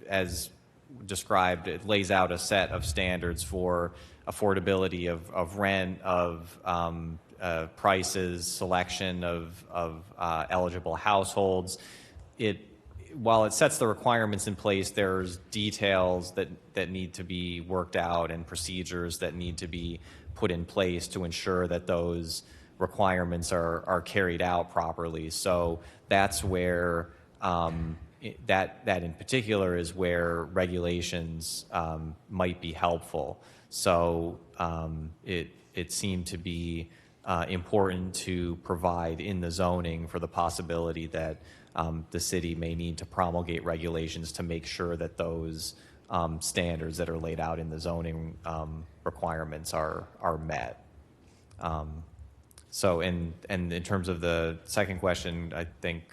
as described, it lays out a set of standards for affordability of rent, of prices, selection of eligible households. While it sets the requirements in place, there's details that need to be worked out and procedures that need to be put in place to ensure that those requirements are carried out properly. So that's where that in particular is where regulations might be helpful. So it seemed to be important to provide in the zoning for the possibility that the city may need to promulgate regulations to make sure that those standards that are laid out in the zoning requirements are met. So, and in terms of the second question, I think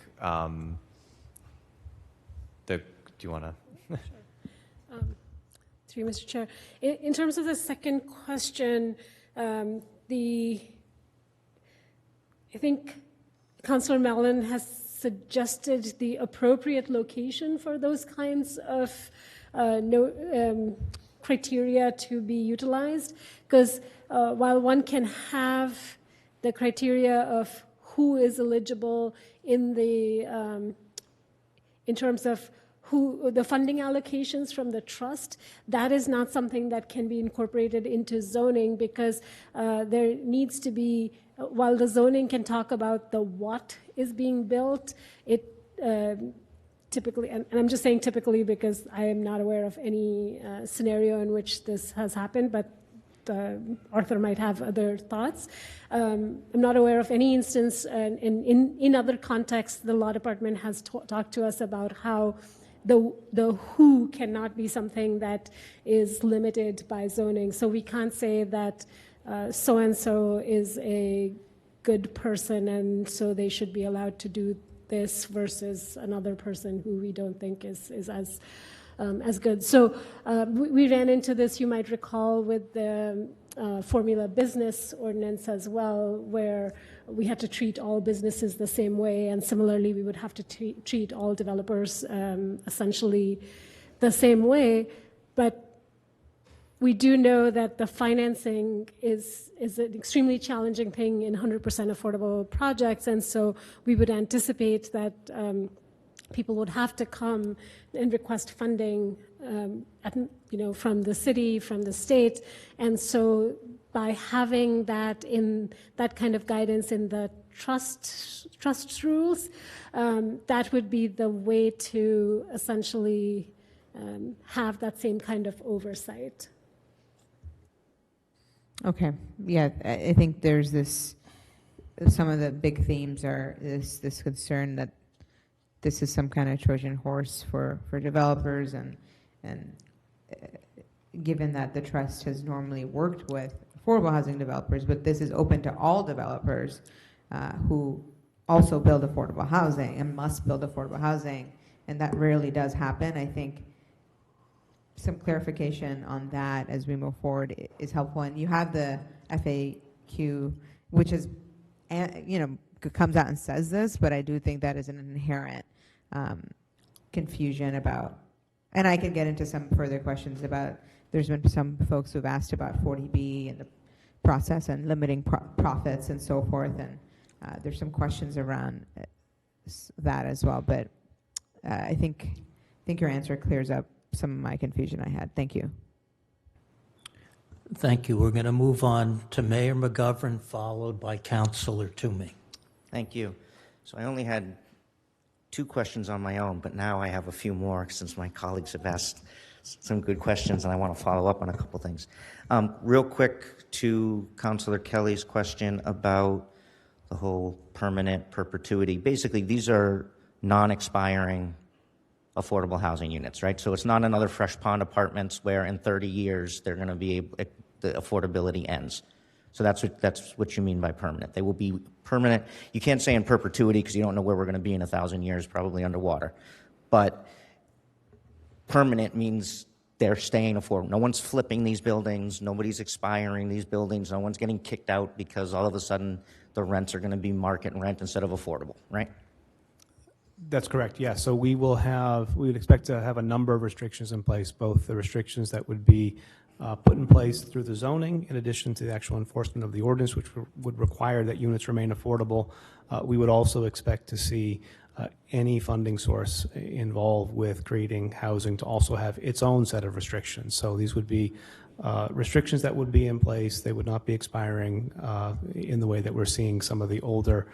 do you want to? Sure. Through you, Mr. Chair. In terms of the second question, I think Councillor Mallon has suggested the appropriate location for those kinds of criteria to be utilized, because while one can have the criteria of who is eligible in terms of who the funding allocations from the trust, that is not something that can be incorporated into zoning, because there needs to be, while the zoning can talk about the what is being built, it typically, and I'm just saying typically because I am not aware of any scenario in which this has happened, but Arthur might have other thoughts. I'm not aware of any instance, and in other contexts, the law department has talked to us about how the who cannot be something that is limited by zoning. So we can't say that so-and-so is a good person and so they should be allowed to do this versus another person who we don't think is as good. So we ran into this, you might recall, with the formula business ordinance as well, where we had to treat all businesses the same way, and similarly we would have to treat all developers essentially the same way. But we do know that the financing is an extremely challenging thing in 100% affordable projects, and so we would anticipate that people would have to come and request funding from the city, from the state. And so by having that kind of guidance in the trust rules, that would be the way to essentially have that same kind of oversight. Okay. Yeah, I think there's some of the big themes are this concern that this is some kind of Trojan horse for developers, and given that the trust has normally worked with affordable housing developers, but this is open to all developers who also build affordable housing and must build affordable housing, and that rarely does happen. I think some clarification on that as we move forward is helpful. And you have the FAQ, which is, comes out and says this, but I do think that is an inherent confusion about, and I can get into some further questions about, there's been some folks who've asked about 40B and the process and limiting profits and so forth, and there's some questions around that as well, but I think your answer clears up some of my confusion I had. Thank you. Thank you. We're going to move on to Mayor McGovern, followed by Councilor Toomey. Thank you. So I only had 2 questions on my own, but now I have a few more since my colleagues have asked some good questions, and I want to follow up on a couple things. Real quick to Councilor Kelly's question about the whole permanent perpetuity. Basically, these are non-expiring affordable housing units, right? So it's not another Fresh Pond Apartments where in 30 years they're going to be able, the affordability ends. So that's what you mean by permanent. They will be permanent. You can't say in perpetuity because you don't know where we're going to be in 1,000 years, probably underwater. But permanent means they're staying affordable. No one's flipping these buildings. Nobody's expiring these buildings. No one's getting kicked out because all of a sudden the rents are going to be market rent instead of affordable, right? That's correct, yes. So we would expect to have a number of restrictions in place, both the restrictions that would be put in place through the zoning, in addition to the actual enforcement of the ordinance, which would require that units remain affordable. We would also expect to see any funding source involved with creating housing to also have its own set of restrictions. So these would be restrictions that would be in place. They would not be expiring in the way that we're seeing some of the older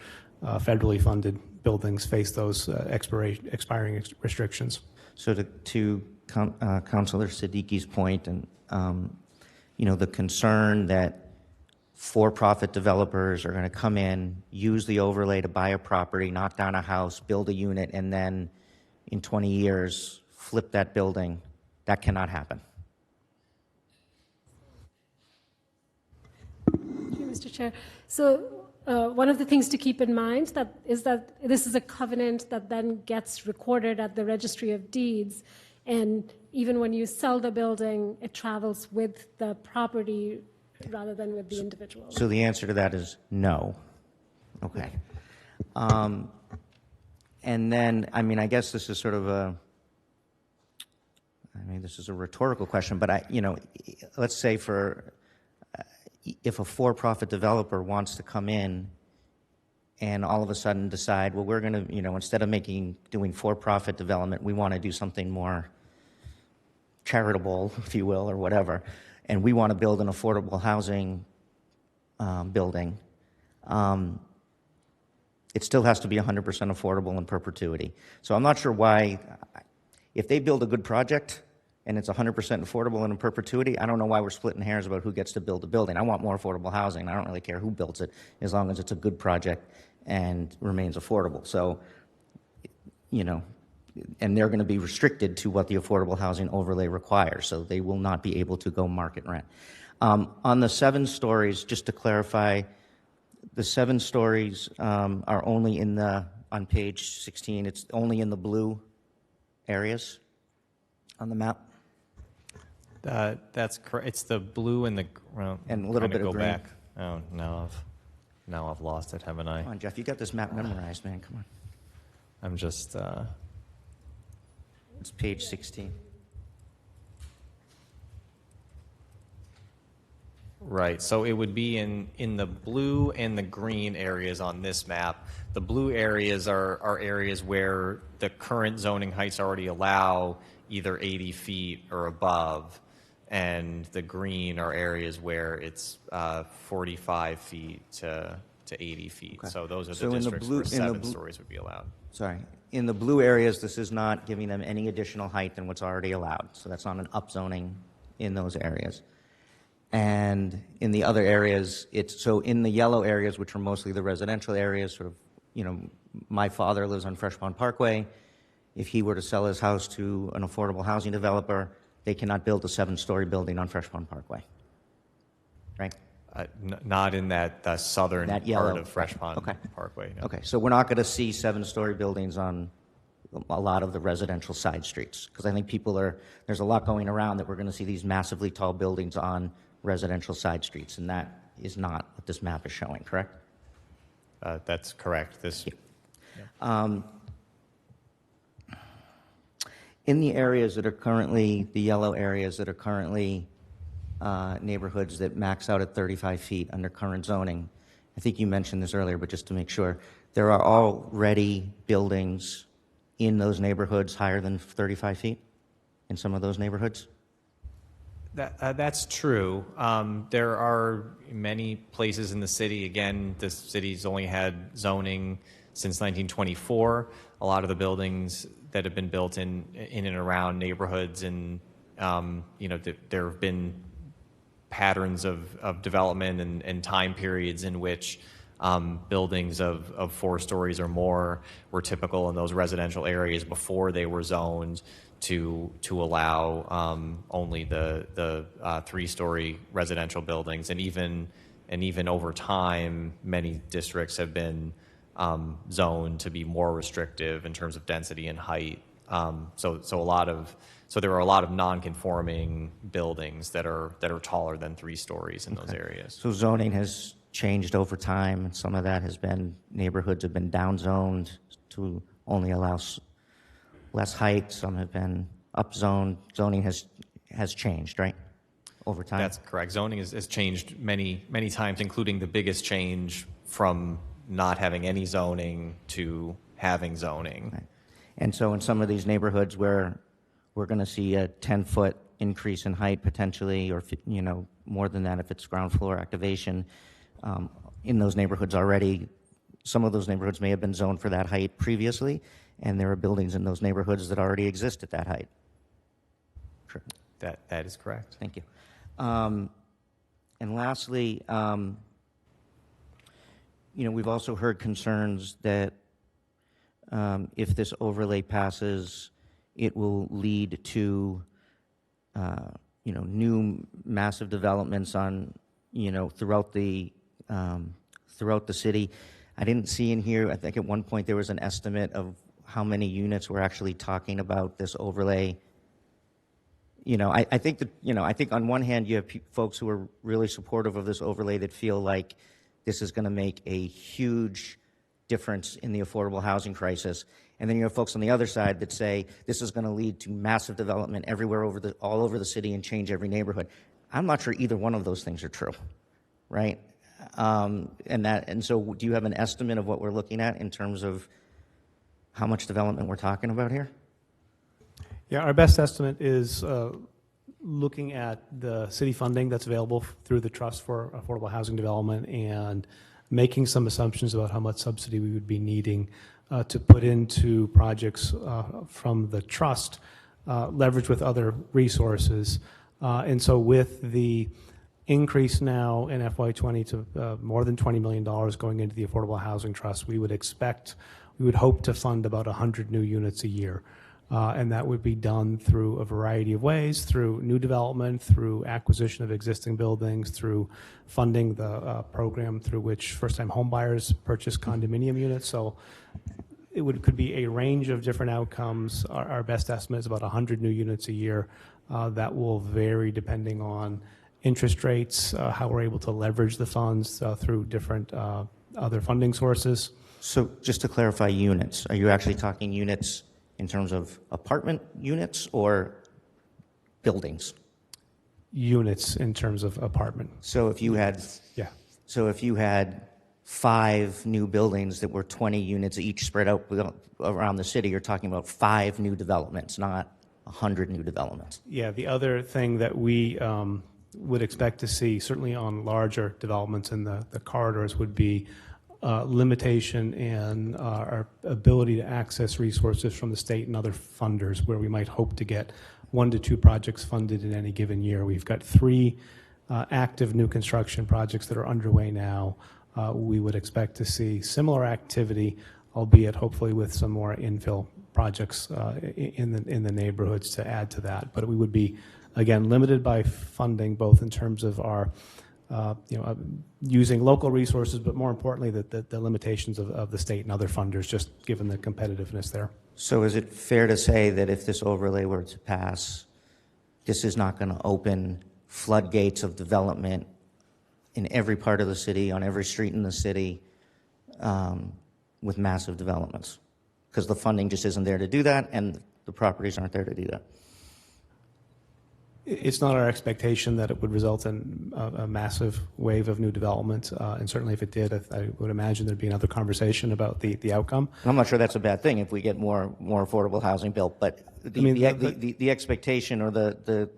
federally funded buildings face those expiring restrictions. So to Councilor Siddiqui's point, and the concern that for-profit developers are going to come in, use the overlay to buy a property, knock down a house, build a unit, and then in 20 years flip that building, that cannot happen. Thank you, Mr. Chair. So one of the things to keep in mind is that this is a covenant that then gets recorded at the Registry of Deeds, and even when you sell the building, it travels with the property rather than with the individual. So the answer to that is no. Okay. And then, I guess this is sort of this is a rhetorical question, but let's say if a for-profit developer wants to come in and all of a sudden decide, well, we're going to, instead of doing for-profit development, we want to do something more charitable, if you will, or whatever, and we want to build an affordable housing building, it still has to be 100% affordable in perpetuity. So I'm not sure why, if they build a good project and it's 100% affordable and in perpetuity, I don't know why we're splitting hairs about who gets to build the building. I want more affordable housing. I don't really care who builds it as long as it's a good project and remains affordable. So, and they're going to be restricted to what the affordable housing overlay requires, so they will not be able to go market rent. On the 7 stories, just to clarify, the 7 stories are only on page 16, it's only in the blue areas on the map? That's correct. It's the blue and the and a little bit of go green. back. Oh, now I've lost it, haven't I? Come on, Jeff, you got this map memorized, man. Come on. I'm just. It's page 16. Right. So it would be in the blue and the green areas on this map. The blue areas are areas where the current zoning heights already allow either 80 feet or above, and the green are areas where it's 45 feet to 80 feet. Okay. So those are So the in the districts blue- where in the 7 blue- stories would be allowed. Sorry. In the blue areas, this is not giving them any additional height than what's already allowed. So that's not an upzoning in those areas. And in the other areas, so in the yellow areas, which are mostly the residential areas, sort of, my father lives on Fresh Pond Parkway. If he were to sell his house to an affordable housing developer, they cannot build a 7-story building on Fresh Pond Parkway. Right? Not in that southern That yellow. part of Fresh Pond Okay. Parkway. No. Okay, so we're not going to see 7-story buildings on a lot of the residential side streets, because I think there's a lot going around that we're going to see these massively tall buildings on residential side streets, and that is not what this map is showing, correct? That's correct. In the areas that are currently, the yellow areas that are currently neighborhoods that max out at 35 feet under current zoning, I think you mentioned this earlier, but just to make sure, there are already buildings in those neighborhoods higher than 35 feet in some of those neighborhoods? That's true. There are many places in the city. Again, the city's only had zoning since 1924. A lot of the buildings that have been built in and around neighborhoods, and there have been patterns of development and time periods in which buildings of 4 stories or more were typical in those residential areas before they were zoned to allow only the 3-story residential buildings, and even over time, many districts have been zoned to be more restrictive in terms of density and height. So there are a lot of non-conforming buildings that are taller than 3 stories in those areas. So zoning has changed over time, and some of that has been, neighborhoods have been downzoned to only allow less height. Some have been upzoned. Zoning has changed, right, over time? That's correct. Zoning has changed many times, including the biggest change from not having any zoning to having zoning. Right. And so in some of these neighborhoods where we're going to see a 10-foot increase in height potentially, or more than that if it's ground floor activation, in those neighborhoods already, some of those neighborhoods may have been zoned for that height previously, and there are buildings in those neighborhoods that already exist at that height. Sure. That is correct. Thank you. And lastly, we've also heard concerns that if this overlay passes, it will lead to new massive developments on throughout the city. I didn't see in here, I think at one point there was an estimate of how many units we're actually talking about this overlay. I think on one hand you have folks who are really supportive of this overlay that feel like this is going to make a huge difference in the affordable housing crisis. And then you have folks on the other side that say this is going to lead to massive development everywhere all over the city and change every neighborhood. I'm not sure either one of those things are true, right? And so do you have an estimate of what we're looking at in terms of how much development we're talking about here? Yeah, our best estimate is looking at the city funding that's available through the Trust for Affordable Housing Development and making some assumptions about how much subsidy we would be needing to put into projects from the Trust, leveraged with other resources. And so with the increase now in FY20 to more than $20 million going into the Affordable Housing Trust, we would hope to fund about 100 new units a year. And that would be done through a variety of ways, through new development, through acquisition of existing buildings, through funding the program through which first-time homebuyers purchase condominium units. So could be a range of different outcomes. Our best estimate is about 100 new units a year. That will vary depending on interest rates, how we're able to leverage the funds through different other funding sources. So just to clarify units, are you actually talking units in terms of apartment units or buildings? Units in terms of apartment. So if you had, Yeah. So if you had 5 new buildings that were 20 units each spread out around the city, you're talking about 5 new developments, not 100 new developments. Yeah, the other thing that we would expect to see, certainly on larger developments in the corridors, would be limitation in our ability to access resources from the state and other funders, where we might hope to get 1 to 2 projects funded in any given year. We've got 3 active new construction projects that are underway now. We would expect to see similar activity, albeit hopefully with some more infill projects in the neighborhoods to add to that. But we would be, again, limited by funding, both in terms of our using local resources, but more importantly, the limitations of the state and other funders, just given the competitiveness there. So is it fair to say that if this overlay were to pass, this is not going to open floodgates of development in every part of the city, on every street in the city, with massive developments? Because the funding just isn't there to do that, and the properties aren't there to do that. It's not our expectation that it would result in a massive wave of new development, and certainly if it did, I would imagine there'd be another conversation about the outcome. And I'm not sure that's a bad thing if we get more affordable housing built, but the expectation or the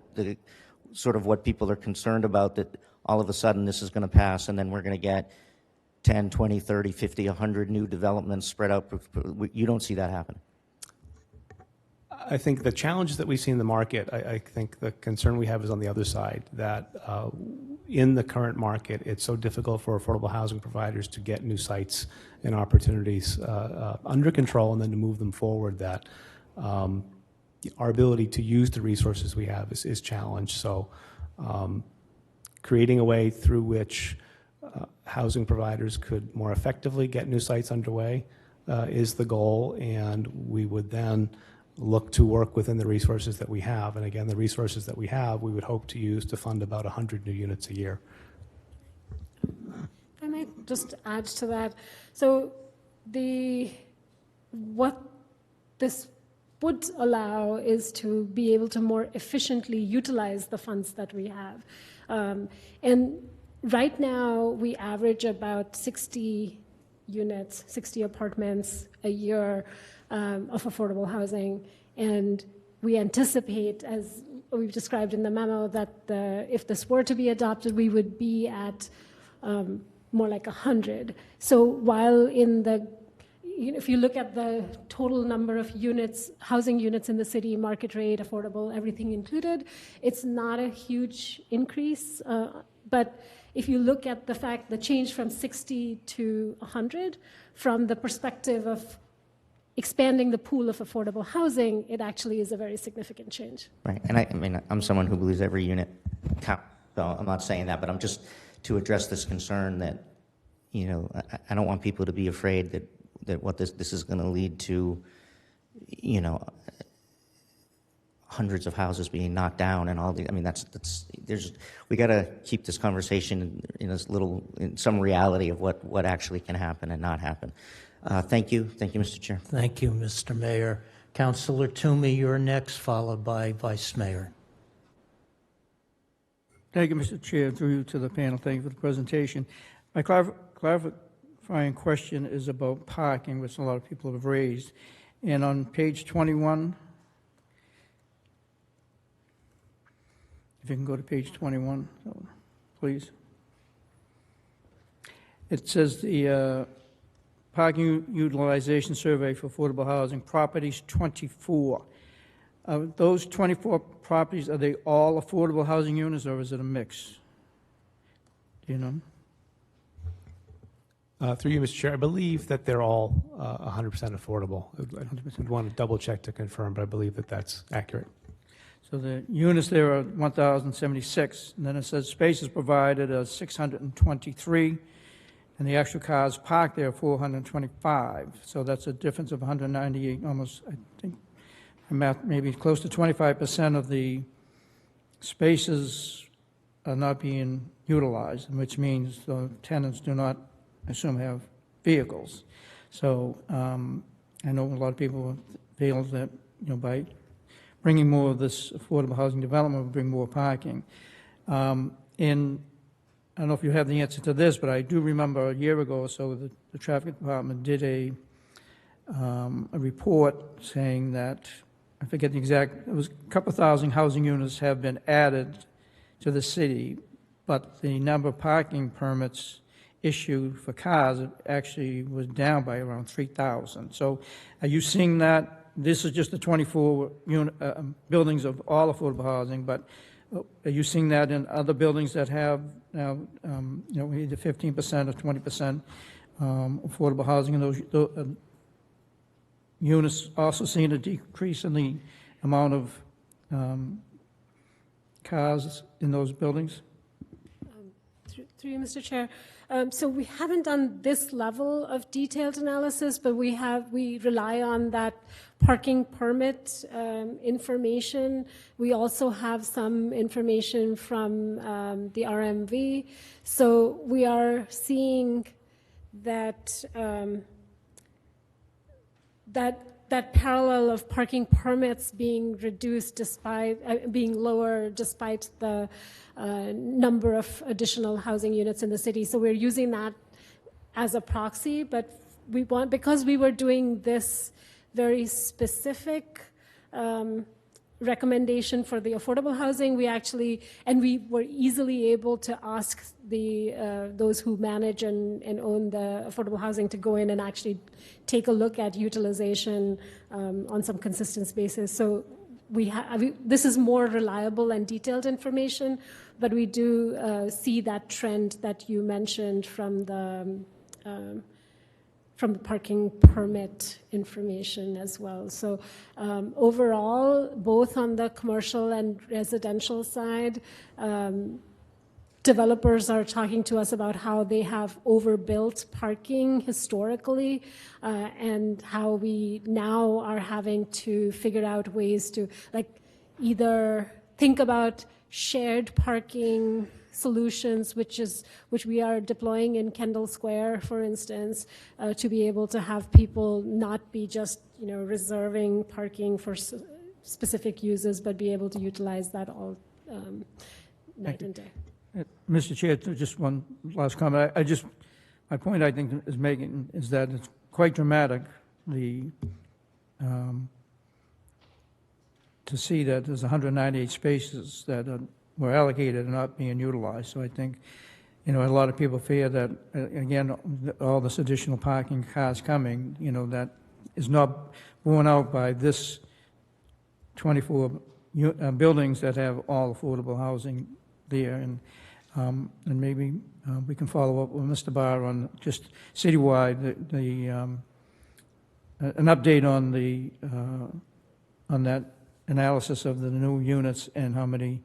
sort of what people are concerned about, that all of a sudden this is going to pass and then we're going to get 10, 20, 30, 50, 100 new developments spread out. You don't see that happen? I think the challenges that we see in the market, I think the concern we have is on the other side, that in the current market, it's so difficult for affordable housing providers to get new sites and opportunities under control and then to move them forward, that our ability to use the resources we have is challenged. So creating a way through which housing providers could more effectively get new sites underway is the goal, and we would then look to work within the resources that we have. And again, the resources that we have, we would hope to use to fund about 100 new units a year. If I might just add to that. So what this would allow is to be able to more efficiently utilize the funds that we have. And right now, we average about 60 units, 60 apartments a year of affordable housing, and we anticipate, as we've described in the memo, that if this were to be adopted, we would be at more like 100. So while if you look at the total number of units, housing units in the city, market rate, affordable, everything included, it's not a huge increase, but if you look at the change from 60 to 100, from the perspective of expanding the pool of affordable housing, it actually is a very significant change. Right, and I mean, I'm someone who believes every unit counts. So I'm not saying that, but I'm just to address this concern that, I don't want people to be afraid that what this is going to lead to, hundreds of houses being knocked down and all the. I mean, we got to keep this conversation in some reality of what actually can happen and not happen. Thank you, Mr. Chair. Thank you, Mr. Mayor. Councilor Toomey, you're next, followed by Vice Mayor. Thank you, Mr. Chair. Through you to the panel, thank you for the presentation. My clarifying question is about parking, which a lot of people have raised. And on page 21, if you can go to page 21, please. It says the parking utilization survey for affordable housing, properties 24. Those 24 properties, are they all affordable housing units, or is it a mix? Do you know? Through you, Mr. Chair, I believe that they're all 100% affordable. I'd want to double check to confirm, but I believe that that's accurate. So the units there are 1,076, and then it says spaces provided are 623, and the actual cars parked there are 425. So that's a difference of 198, almost, I think, maybe close to 25% of the spaces are not being utilized, which means the tenants do not, I assume, have vehicles. So I know a lot of people feel that, by bringing more of this affordable housing development will bring more parking. And I don't know if you have the answer to this, but I do remember a year ago or so the traffic department did a report saying that, I forget the exact, it was a couple thousand housing units have been added to the city, but the number of parking permits issued for cars actually was down by around 3,000. So are you seeing that? This is just the 24 buildings of all affordable housing, but are you seeing that in other buildings that have now, either 15% or 20% affordable housing, and those units also seeing a decrease in the amount of cars in those buildings? through you, Mr. Chair. So we haven't done this level of detailed analysis, but we rely on that parking permit information. We also have some information from the RMV. So we are seeing that that parallel of parking permits being reduced despite being lower despite the number of additional housing units in the city. So we're using that as a proxy, but because we were doing this very specific recommendation for the affordable housing, we were easily able to ask those who manage and own the affordable housing to go in and actually take a look at utilization on some consistent basis. So this is more reliable and detailed information, but we do see that trend that you mentioned from the parking permit information as well. So overall, both on the commercial and residential side, developers are talking to us about how they have overbuilt parking historically, and how we now are having to figure out ways to either think about shared parking solutions, which we are deploying in Kendall Square, for instance, to be able to have people not be just reserving parking for specific uses, but be able to utilize that all night and day. Mr. Chair, just one last comment. My point I think is making is that it's quite dramatic to see that there's 198 spaces that were allocated and not being utilized. So I think, a lot of people fear that, again, all this additional parking cars coming, that is not borne out by this 24 buildings that have all affordable housing there. And maybe we can follow up with Mr. Barr on just citywide, an update on that analysis of the new units and how many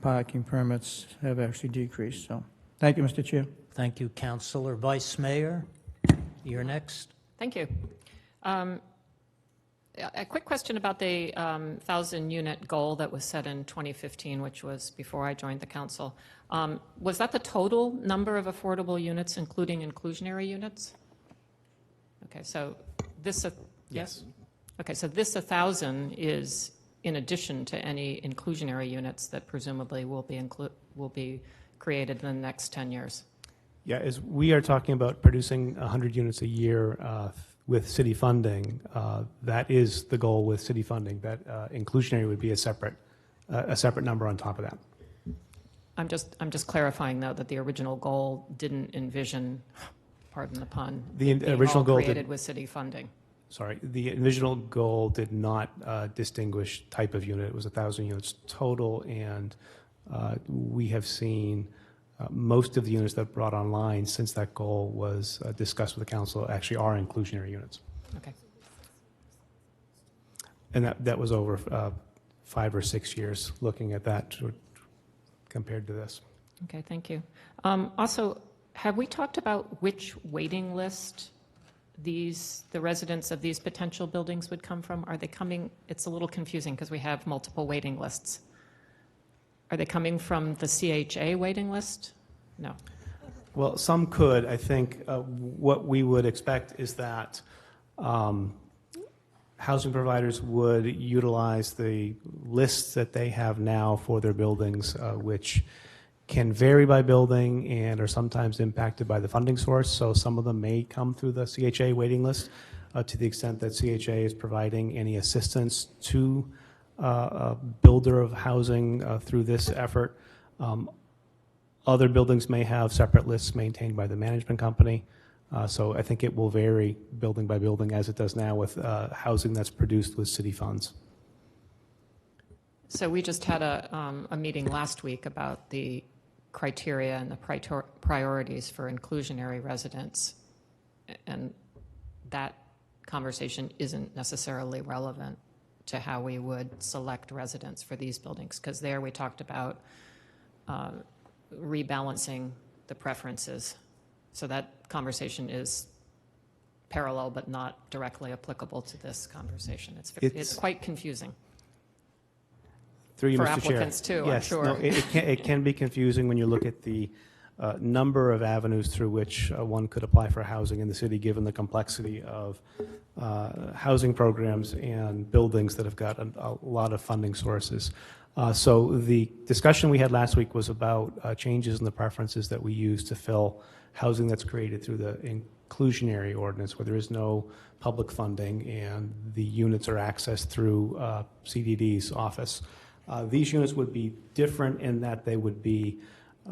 parking permits have actually decreased. So, thank you, Mr. Chair. Thank you, Councilor. Vice Mayor, you're next. Thank you. A quick question about the 1,000-unit goal that was set in 2015, which was before I joined the council. Was that the total number of affordable units, including inclusionary units? Okay, so this... Yes. Okay, so this 1,000 is in addition to any inclusionary units that presumably will be created in the next 10 years. Yeah, as we are talking about producing 100 units a year with city funding, that is the goal with city funding. That inclusionary would be a separate number on top of that. I'm just clarifying though that the original goal didn't envision, pardon the pun, the original goal created with city funding. Sorry, the original goal did not distinguish type of unit. It was 1,000 units total, and we have seen most of the units that brought online since that goal was discussed with the council actually are inclusionary units. Okay. And that was over 5 or 6 years looking at that compared to this. Okay, thank you. Also, have we talked about which waiting list the residents of these potential buildings would come from? Are they coming? It's a little confusing because we have multiple waiting lists. Are they coming from the CHA waiting list? No. Well, some could. I think what we would expect is that housing providers would utilize the lists that they have now for their buildings, which can vary by building and are sometimes impacted by the funding source. So some of them may come through the CHA waiting list to the extent that CHA is providing any assistance to a builder of housing through this effort. Other buildings may have separate lists maintained by the management company. So I think it will vary building by building as it does now with housing that's produced with city funds. So we just had a meeting last week about the criteria and the priorities for inclusionary residents, and that conversation isn't necessarily relevant to how we would select residents for these buildings, because there we talked about rebalancing the preference is. So that conversation is parallel but not directly applicable to this conversation. It's quite confusing. Through you, For Mr. Chair. applicants too, I'm Yes, sure. no, it can be confusing when you look at the number of avenues through which one could apply for housing in the city, given the complexity of housing programs and buildings that have got a lot of funding sources. So the discussion we had last week was about changes in the preferences that we use to fill housing that's created through the inclusionary ordinance, where there is no public funding and the units are accessed through CDD's office. These units would be different in that they would be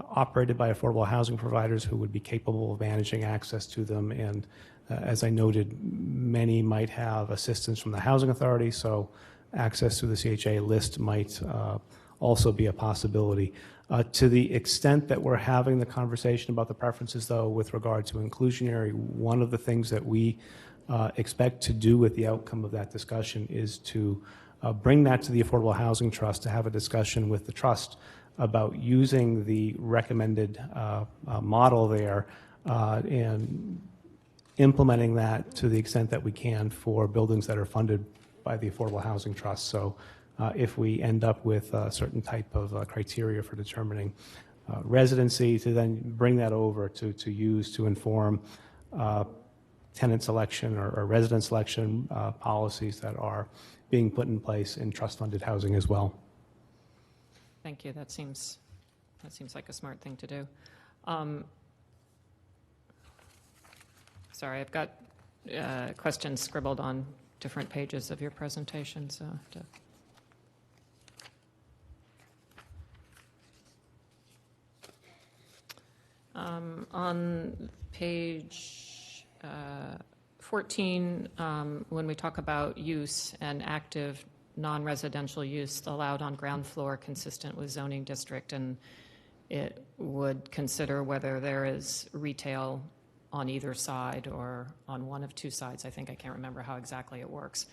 operated by affordable housing providers who would be capable of managing access to them. And as I noted, many might have assistance from the Housing Authority, so access to the CHA list might also be a possibility. To the extent that we're having the conversation about the preferences, though, with regard to inclusionary, one of the things that we expect to do with the outcome of that discussion is to bring that to the Affordable Housing Trust to have a discussion with the trust about using the recommended model there and implementing that to the extent that we can for buildings that are funded by the Affordable Housing Trust. So if we end up with a certain type of criteria for determining residency, to then bring that over to use to inform tenant selection or resident selection policies that are being put in place in trust-funded housing as well. Thank you. That seems like a smart thing to do. Sorry, I've got questions scribbled on different pages of your presentation, so on page 14, when we talk about use and active non-residential use allowed on ground floor consistent with zoning district, and it would consider whether there is retail on either side or on one of two sides. I can't remember how exactly it works.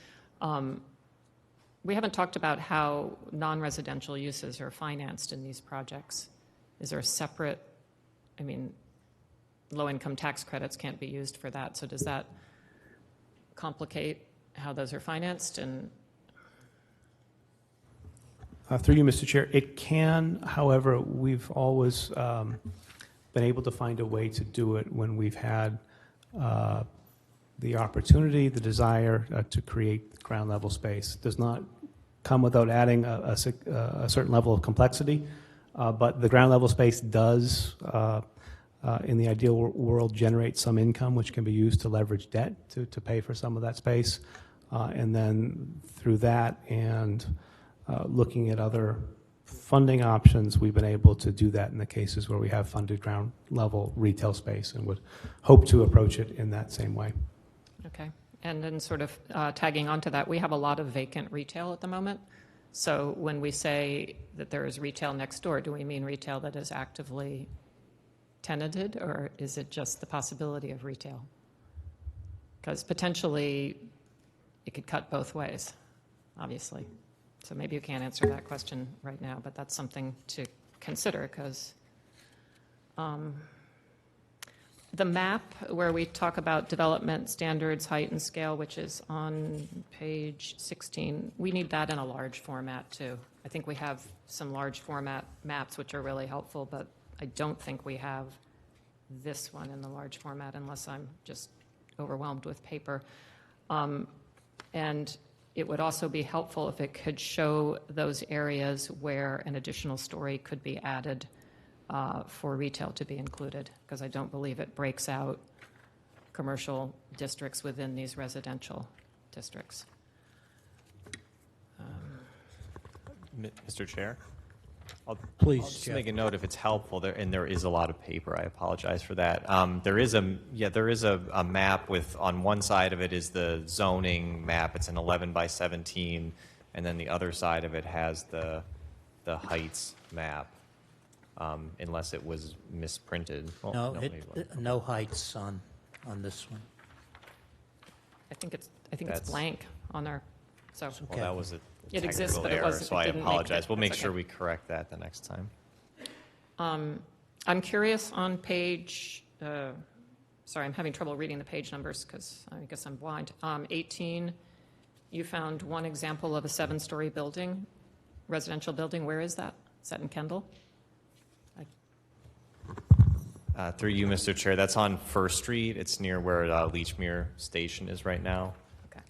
We haven't talked about how non-residential uses are financed in these projects. Is there a separate, low-income tax credits can't be used for that, so does that complicate how those are financed? And through you, Mr. Chair, it can. However, we've always been able to find a way to do it when we've had the opportunity, the desire to create ground level space. It does not come without adding a certain level of complexity, but the ground level space does, in the ideal world, generate some income which can be used to leverage debt to pay for some of that space. And then through that and looking at other funding options, we've been able to do that in the cases where we have funded ground level retail space, and would hope to approach it in that same way. okay. And then sort of tagging onto that, we have a lot of vacant retail at the moment. So when we say that there is retail next door, do we mean retail that is actively tenanted, or is it just the possibility of retail? Because potentially it could cut both ways, obviously. So maybe you can't answer that question right now, but that's something to consider, because the map where we talk about development standards, height and scale, which is on page 16, we need that in a large format too. I think we have some large format maps which are really helpful, but I don't think we have this one in the large format unless I'm just overwhelmed with paper. And it would also be helpful if it could show those areas where an additional story could be added for retail to be included, because I don't believe it breaks out commercial districts within these residential districts. Mr. Chair? Please, I'll just Jeff. make a note if it's helpful, and there is a lot of paper. I apologize for that. There is a map with, on one side of it is the zoning map. It's an 11 by 17, and then the other side of it has the heights map, unless it was misprinted. Well, No, maybe it wasn't. no heights on this one. I think it's blank on our, so. Okay. Well, that was a It exists, technical but it error, wasn't- so it I didn't make apologize. it. We'll make That's sure okay. we correct that the next time. I'm curious on page, sorry, I'm having trouble reading the page numbers because I guess I'm blind. 18, you found one example of a 7-story building, residential building. Where is that? Is that in Kendall? Through you, Mr. Chair, that's on First Street. It's near where Leechmere Station is right now. Okay.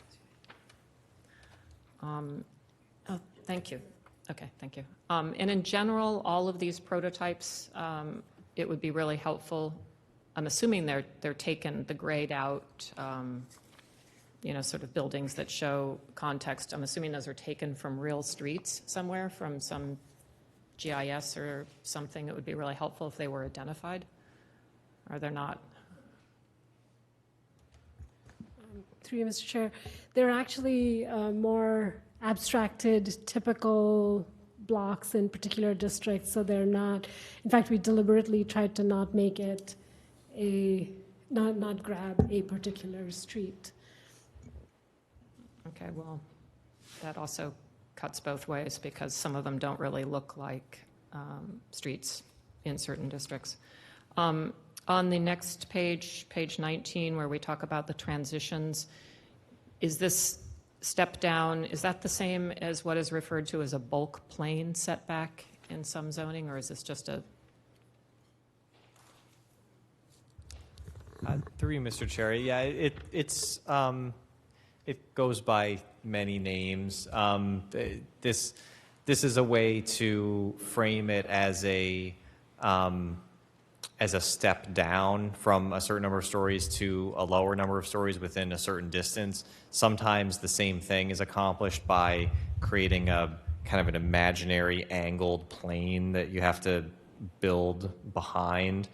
Oh, thank you. Okay, thank you. And in general, all of these prototypes, it would be really helpful. I'm assuming they're taken, the grayed out, sort of buildings that show context. I'm assuming those are taken from real streets somewhere, from some GIS or something. It would be really helpful if they were identified. Or they're not? Through you, Mr. Chair, they're actually more abstracted, typical blocks in particular districts, so they're not, in fact, we deliberately tried to not make it not grab a particular street. Okay, well, that also cuts both ways because some of them don't really look like streets in certain districts. On the next page, page 19, where we talk about the transitions, is this step down, is that the same as what is referred to as a bulk plane setback in some zoning, or is this just a... Through you, Mr. Chair, yeah, it goes by many names. This is a way to frame it as a step down from a certain number of stories to a lower number of stories within a certain distance. Sometimes the same thing is accomplished by creating a kind of an imaginary angled plane that you have to build behind.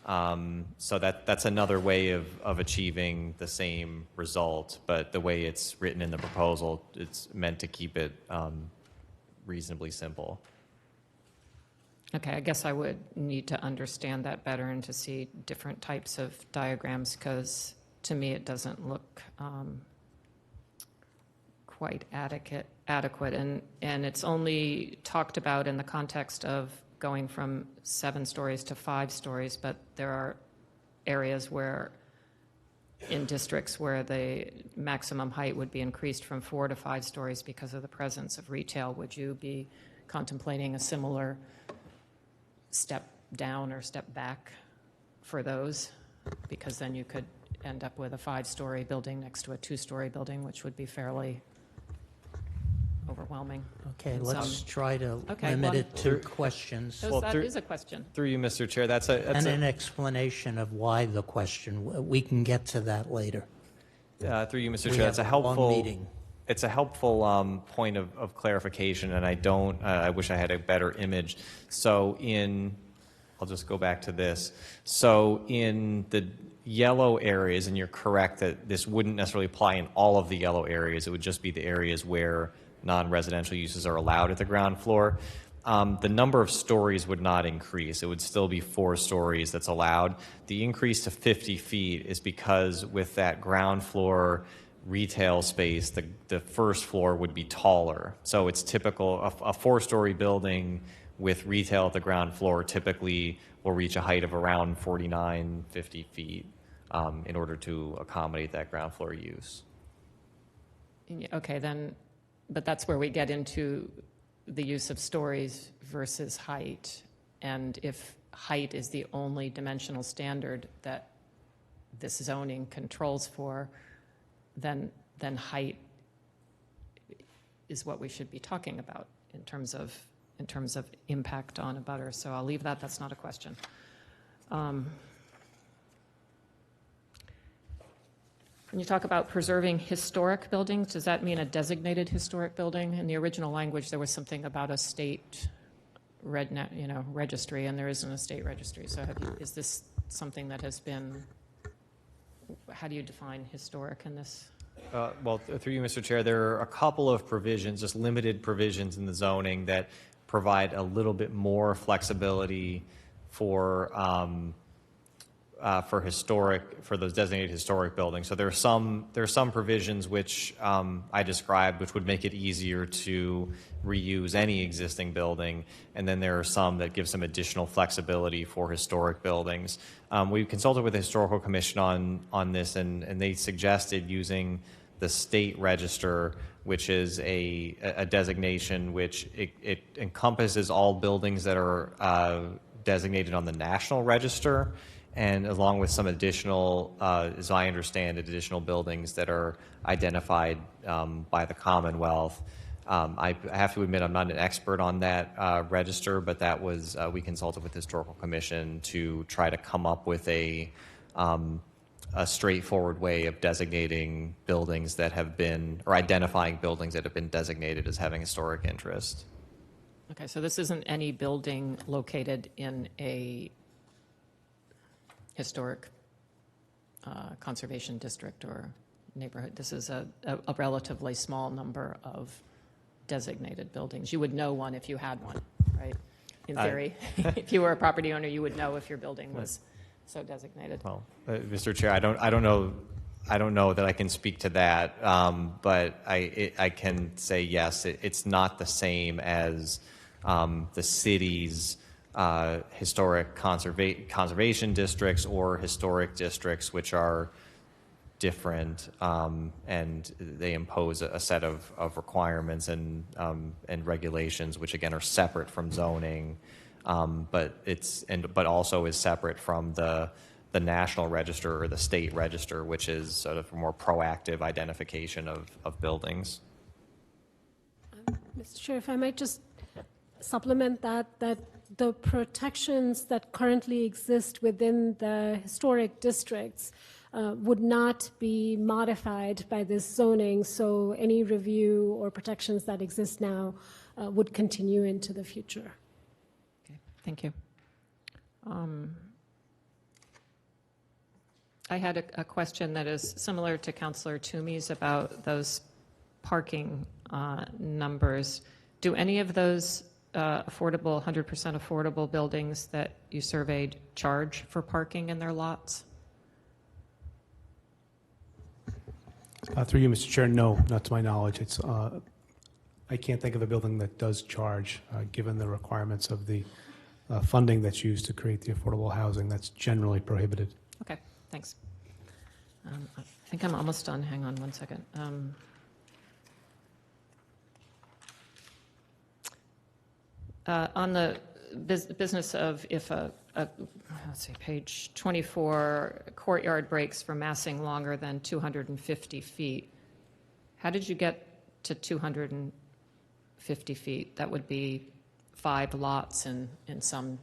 So that's another way of achieving the same result, but the way it's written in the proposal, it's meant to keep it reasonably simple. Okay, I guess I would need to understand that better and to see different types of diagrams because to me it doesn't look quite adequate. And it's only talked about in the context of going from 7 stories to 5 stories, but there are areas where in districts where the maximum height would be increased from 4 to 5 stories because of the presence of retail. Would you be contemplating a similar step down or step back for those? Because then you could end up with a 5-story building next to a 2-story building, which would be fairly overwhelming. Okay, And let's some- try to Okay, limit well- it to questions That is a question. Through you, Mr. Chair, that's and an explanation of why the question. We can get to that later. through you, Mr. We Chair, have that's a a long helpful meeting. It's a helpful point of clarification, and I wish I had a better image. So I'll just go back to this. So in the yellow areas, and you're correct that this wouldn't necessarily apply in all of the yellow areas, it would just be the areas where non-residential uses are allowed at the ground floor. The number of stories would not increase. It would still be 4 stories that's allowed. The increase to 50 feet is because with that ground floor retail space, the first floor would be taller. So it's typical, a 4-story building with retail at the ground floor typically will reach a height of around 49, 50 feet in order to accommodate that ground floor use. Okay, then, but that's where we get into the use of stories versus height. And if height is the only dimensional standard that this zoning controls for, then height is what we should be talking about in terms of impact on a butter. So I'll leave that. That's not a question. When you talk about preserving historic buildings, does that mean a designated historic building? In the original language, there was something about a state registry, and there isn't a state registry. So is this something that has been? How do you define historic in this? Well, through you, Mr. Chair, there are a couple of provisions, just limited provisions in the zoning that provide a little bit more flexibility for for those designated historic buildings. So there are some provisions which I described, which would make it easier to reuse any existing building, and then there are some that give some additional flexibility for historic buildings. We consulted with the Historical Commission on this, and they suggested using the state register, which is a designation which it encompasses all buildings that are designated on the National Register, and along with some additional, as I understand it, additional buildings that are identified by the Commonwealth. I have to admit I'm not an expert on that register, but that was, we consulted with the Historical Commission to try to come up with a straightforward way of designating buildings that have been, or identifying buildings that have been designated as having historic interest. Okay, so this isn't any building located in a historic conservation district or neighborhood. This is a relatively small number of designated buildings. You would know one if you had one, right? In theory, if you were a property owner, you would know if your building was so designated. Well, Mr. Chair, I don't know that I can speak to that, but I can say yes. It's not the same as the city's historic conservation districts or historic districts, which are different, and they impose a set of requirements and regulations, which again are separate from zoning, but also is separate from the National Register or the State Register, which is sort of a more proactive identification of buildings. Mr. Chair, if I might just supplement that the protections that currently exist within the historic districts would not be modified by this zoning, so any review or protections that exist now would continue into the future. Okay, thank you. I had a question that is similar to Councillor Toomey's about those parking numbers. Do any of those affordable, 100% affordable buildings that you surveyed charge for parking in their lots? Through you, Mr. Chair, no, not to my knowledge. It's I can't think of a building that does charge, given the requirements of the funding that's used to create the affordable housing. That's generally prohibited. Okay, thanks. I think I'm almost done. Hang on one second. On the business of if let's see, page 24, courtyard breaks for massing longer than 250 feet. How did you get to 250 feet? That would be 5 lots in some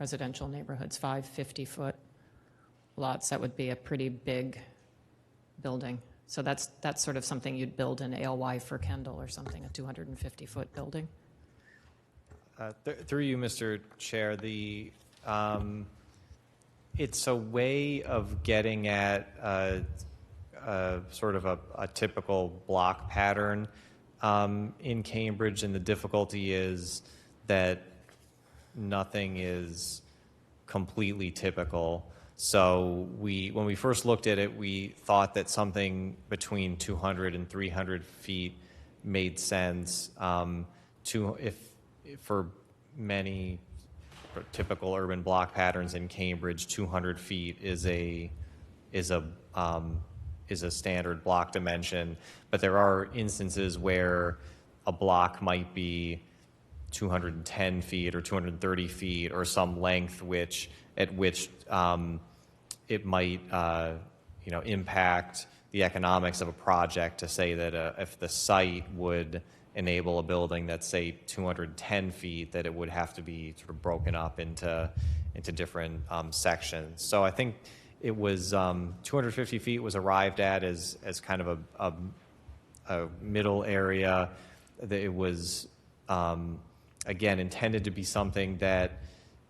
residential neighborhoods, 5 50-foot lots. That would be a pretty big building. So that's sort of something you'd build in ALY for Kendall or something, a 250-foot building. Through you, Mr. Chair, it's a way of getting at sort of a typical block pattern in Cambridge, and the difficulty is that nothing is completely typical. So when we first looked at it, we thought that something between 200 and 300 feet made sense. For many typical urban block patterns in Cambridge, 200 feet is a standard block dimension. But there are instances where a block might be 210 feet or 230 feet or some length at which it might impact the economics of a project to say that if the site would enable a building that's, say, 210 feet, that it would have to be sort of broken up into different sections. So I think it was 250 feet was arrived at as kind of a middle area. That it was, again, intended to be something that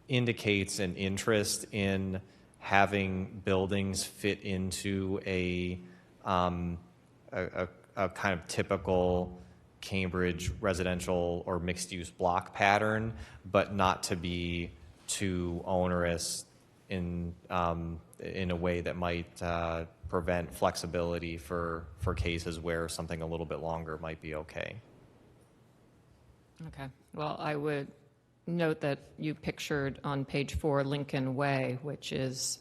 indicates an interest in having buildings fit into a kind of typical Cambridge residential or mixed-use block pattern, but not to be too onerous in a way that might prevent flexibility for cases where something a little bit longer might be okay. Okay. Well, I would note that you pictured on page 4 Lincoln Way, which is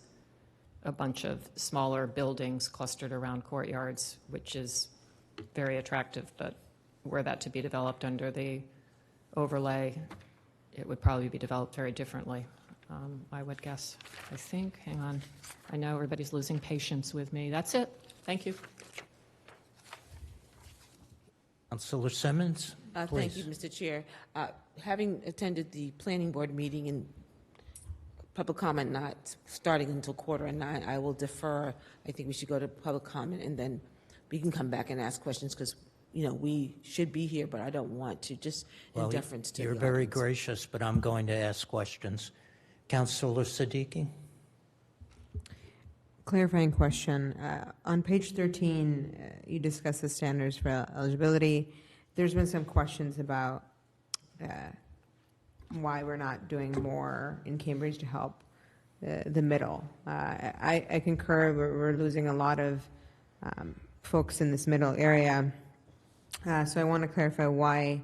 a bunch of smaller buildings clustered around courtyards, which is very attractive, but were that to be developed under the overlay, it would probably be developed very differently, I would guess. I think, hang on, I know everybody's losing patience with me. That's it. Thank you. Councilor Simmons, Thank please. you, Mr. Chair. Having attended the planning board meeting and public comment not starting until 8:45, I will defer. I think we should go to public comment and then we can come back and ask questions because, we should be here, but I don't want to, just in deference to You're the very audience. gracious, but I'm going to ask questions. Councilor Siddiqui? Clarifying question. On page 13, you discuss the standards for eligibility. There's been some questions about why we're not doing more in Cambridge to help the middle. I concur. We're losing a lot of folks in this middle area. So I want to clarify why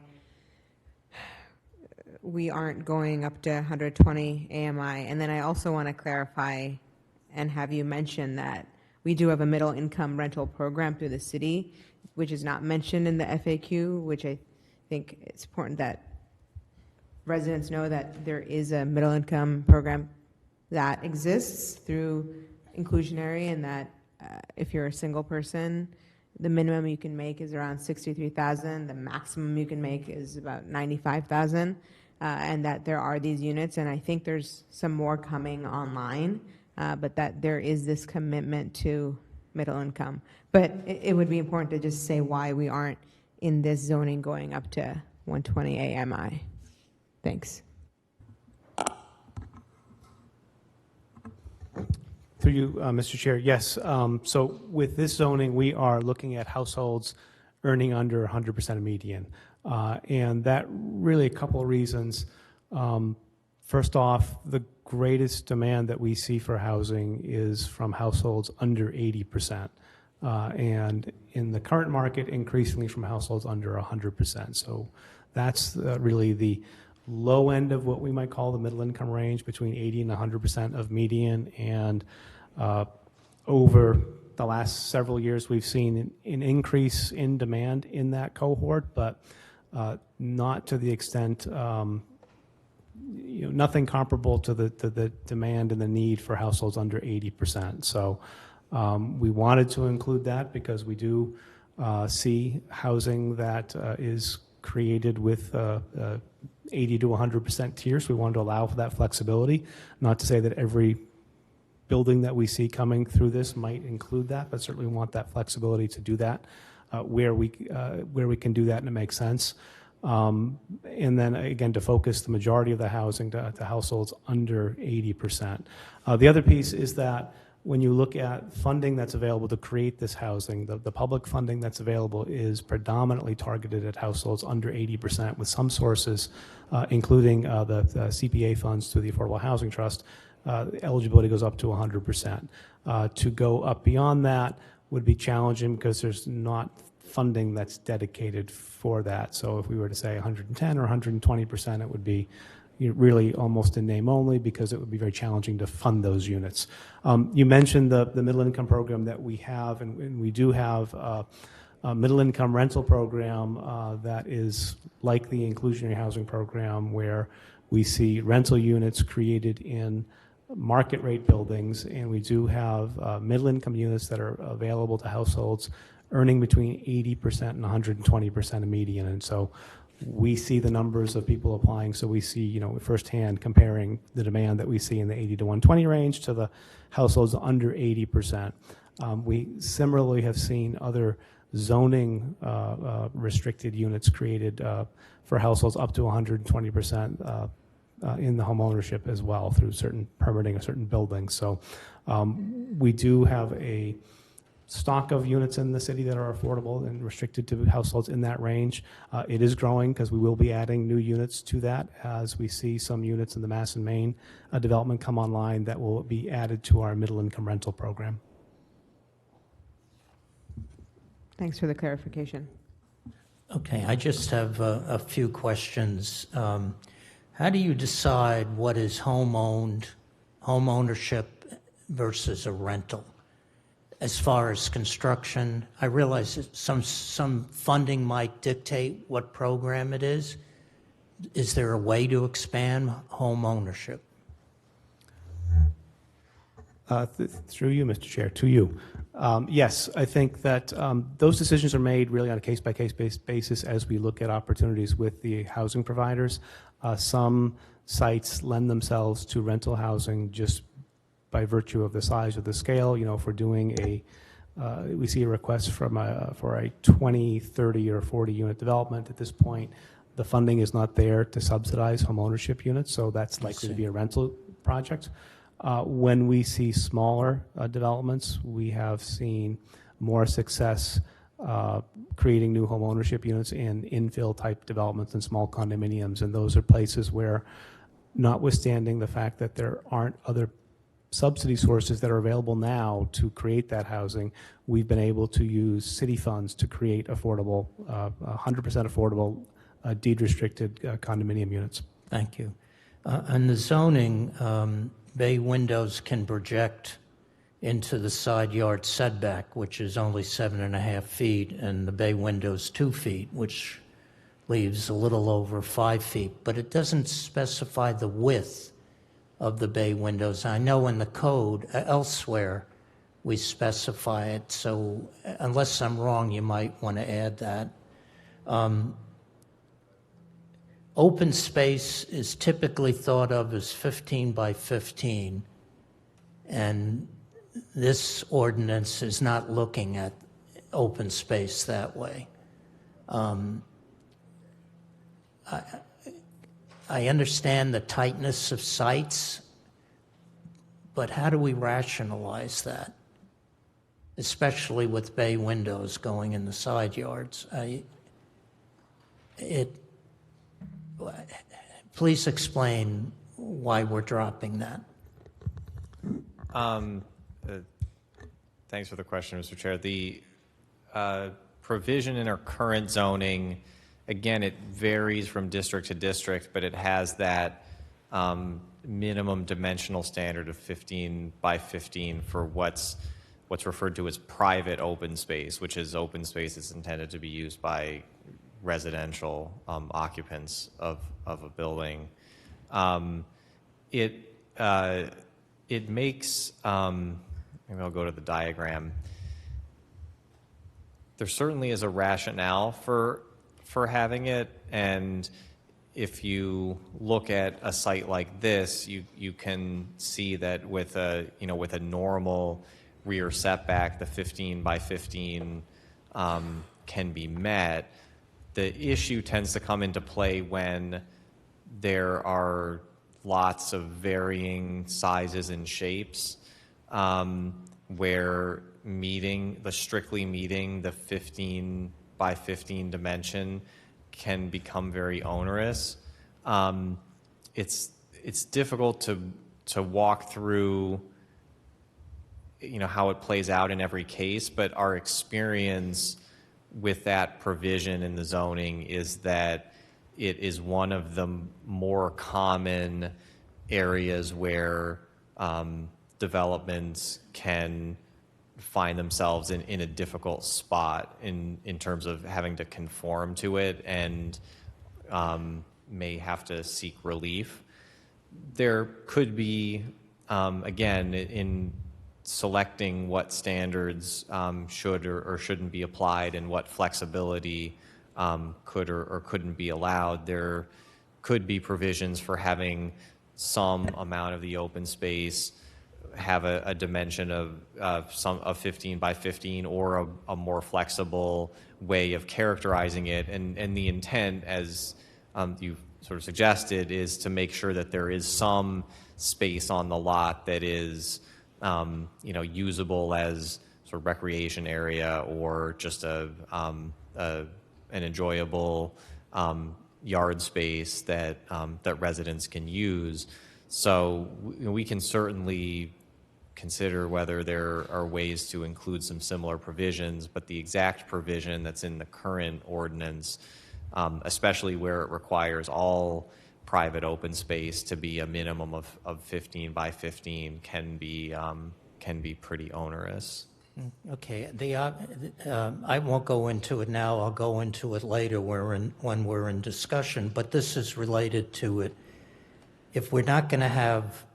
we aren't going up to 120 AMI. And then I also want to clarify and have you mention that we do have a middle income rental program through the city, which is not mentioned in the FAQ, which I think it's important that residents know that there is a middle income program that exists through inclusionary, and that if you're a single person, the minimum you can make is around $63,000. The maximum you can make is about $95,000, and that there are these units. And I think there's some more coming online, but that there is this commitment to middle income. But it would be important to just say why we aren't in this zoning going up to 120 AMI. Thanks. Through you, Mr. Chair, yes. So with this zoning, we are looking at households earning under 100% of median. And that really a couple of reasons. First off, the greatest demand that we see for housing is from households under 80%. And in the current market, increasingly from households under 100%. So that's really the low end of what we might call the middle income range, between 80 and 100% of median. And over the last several years, we've seen an increase in demand in that cohort, but not to the extent, nothing comparable to the demand and the need for households under 80%. So we wanted to include that because we do see housing that is created with 80 to 100% tiers. We wanted to allow for that flexibility. Not to say that every building that we see coming through this might include that, but certainly we want that flexibility to do that where we can do that and it makes sense. And then again, to focus the majority of the housing to households under 80%. The other piece is that when you look at funding that's available to create this housing, the public funding that's available is predominantly targeted at households under 80%, with some sources, including the CPA funds through the Affordable Housing Trust, eligibility goes up to 100%. To go up beyond that would be challenging because there's not funding that's dedicated for that. So if we were to say 110 or 120%, it would be really almost in name only, because it would be very challenging to fund those units. You mentioned the middle income program that we have, and we do have a middle income rental program that is like the inclusionary housing program, where we see rental units created in market rate buildings, and we do have middle income units that are available to households earning between 80% and 120% of median. And so we see the numbers of people applying, so we see, firsthand comparing the demand that we see in the 80 to 120 range to the households under 80%. We similarly have seen other zoning restricted units created for households up to 120% in the home ownership as well, through certain permitting of certain buildings. So we do have a stock of units in the city that are affordable and restricted to households in that range. It is growing because we will be adding new units to that as we see some units in the Mass and Main development come online that will be added to our middle income rental program. Thanks for the clarification. Okay, I just have a few questions. How do you decide what is home ownership versus a rental? As far as construction, I realize that some funding might dictate what program it is. Is there a way to expand home ownership? Through you, Mr. Chair, to you. Yes, I think that those decisions are made really on a case-by-case basis as we look at opportunities with the housing providers. Some sites lend themselves to rental housing just by virtue of the size or the scale. You know, if we're doing we see a request for a 20, 30, or 40 unit development at this point, the funding is not there to subsidize home ownership units, so that's likely to be a rental project. When we see smaller developments, we have seen more success creating new home ownership units in infill type developments and small condominiums, and those are places where, notwithstanding the fact that there aren't other subsidy sources that are available now to create that housing, we've been able to use city funds to create affordable, 100% affordable, deed-restricted condominium units. Thank you. On the zoning, bay windows can project into the side yard setback, which is only 7.5 feet, and the bay window's 2 feet, which leaves a little over 5 feet. But it doesn't specify the width of the bay windows. I know in the code elsewhere we specify it, so unless I'm wrong, you might want to add that. Open space is typically thought of as 15 by 15, and this ordinance is not looking at open space that way. I understand the tightness of sites, but how do we rationalize that, especially with bay windows going in the side yards? Please explain why we're dropping that. Thanks for the question, Mr. Chair. The provision in our current zoning, again, it varies from district to district, but it has that minimum dimensional standard of 15 by 15 for what's referred to as private open space, which is open space that's intended to be used by residential occupants of a building. It makes, maybe I'll go to the diagram. There certainly is a rationale for having it, and if you look at a site like this, you can see that with a normal rear setback, the 15 by 15 can be met. The issue tends to come into play when there are lots of varying sizes and shapes, where strictly meeting the 15 by 15 dimension can become very onerous. It's difficult to walk through how it plays out in every case, but our experience with that provision in the zoning is that it is one of the more common areas where developments can find themselves in a difficult spot in terms of having to conform to it and may have to seek relief. There could be, again, in selecting what standards should or shouldn't be applied and what flexibility could or couldn't be allowed, there could be provisions for having some amount of the open space have a dimension of 15 by 15 or a more flexible way of characterizing it. And the intent, as you sort of suggested, is to make sure that there is some space on the lot that is usable as sort of recreation area or just an enjoyable yard space that residents can use. So we can certainly consider whether there are ways to include some similar provisions, but the exact provision that's in the current ordinance, especially where it requires all private open space to be a minimum of 15 by 15, can be pretty onerous. Okay, I won't go into it now. I'll go into it later when we're in discussion, but this is related to it. If we're not going to have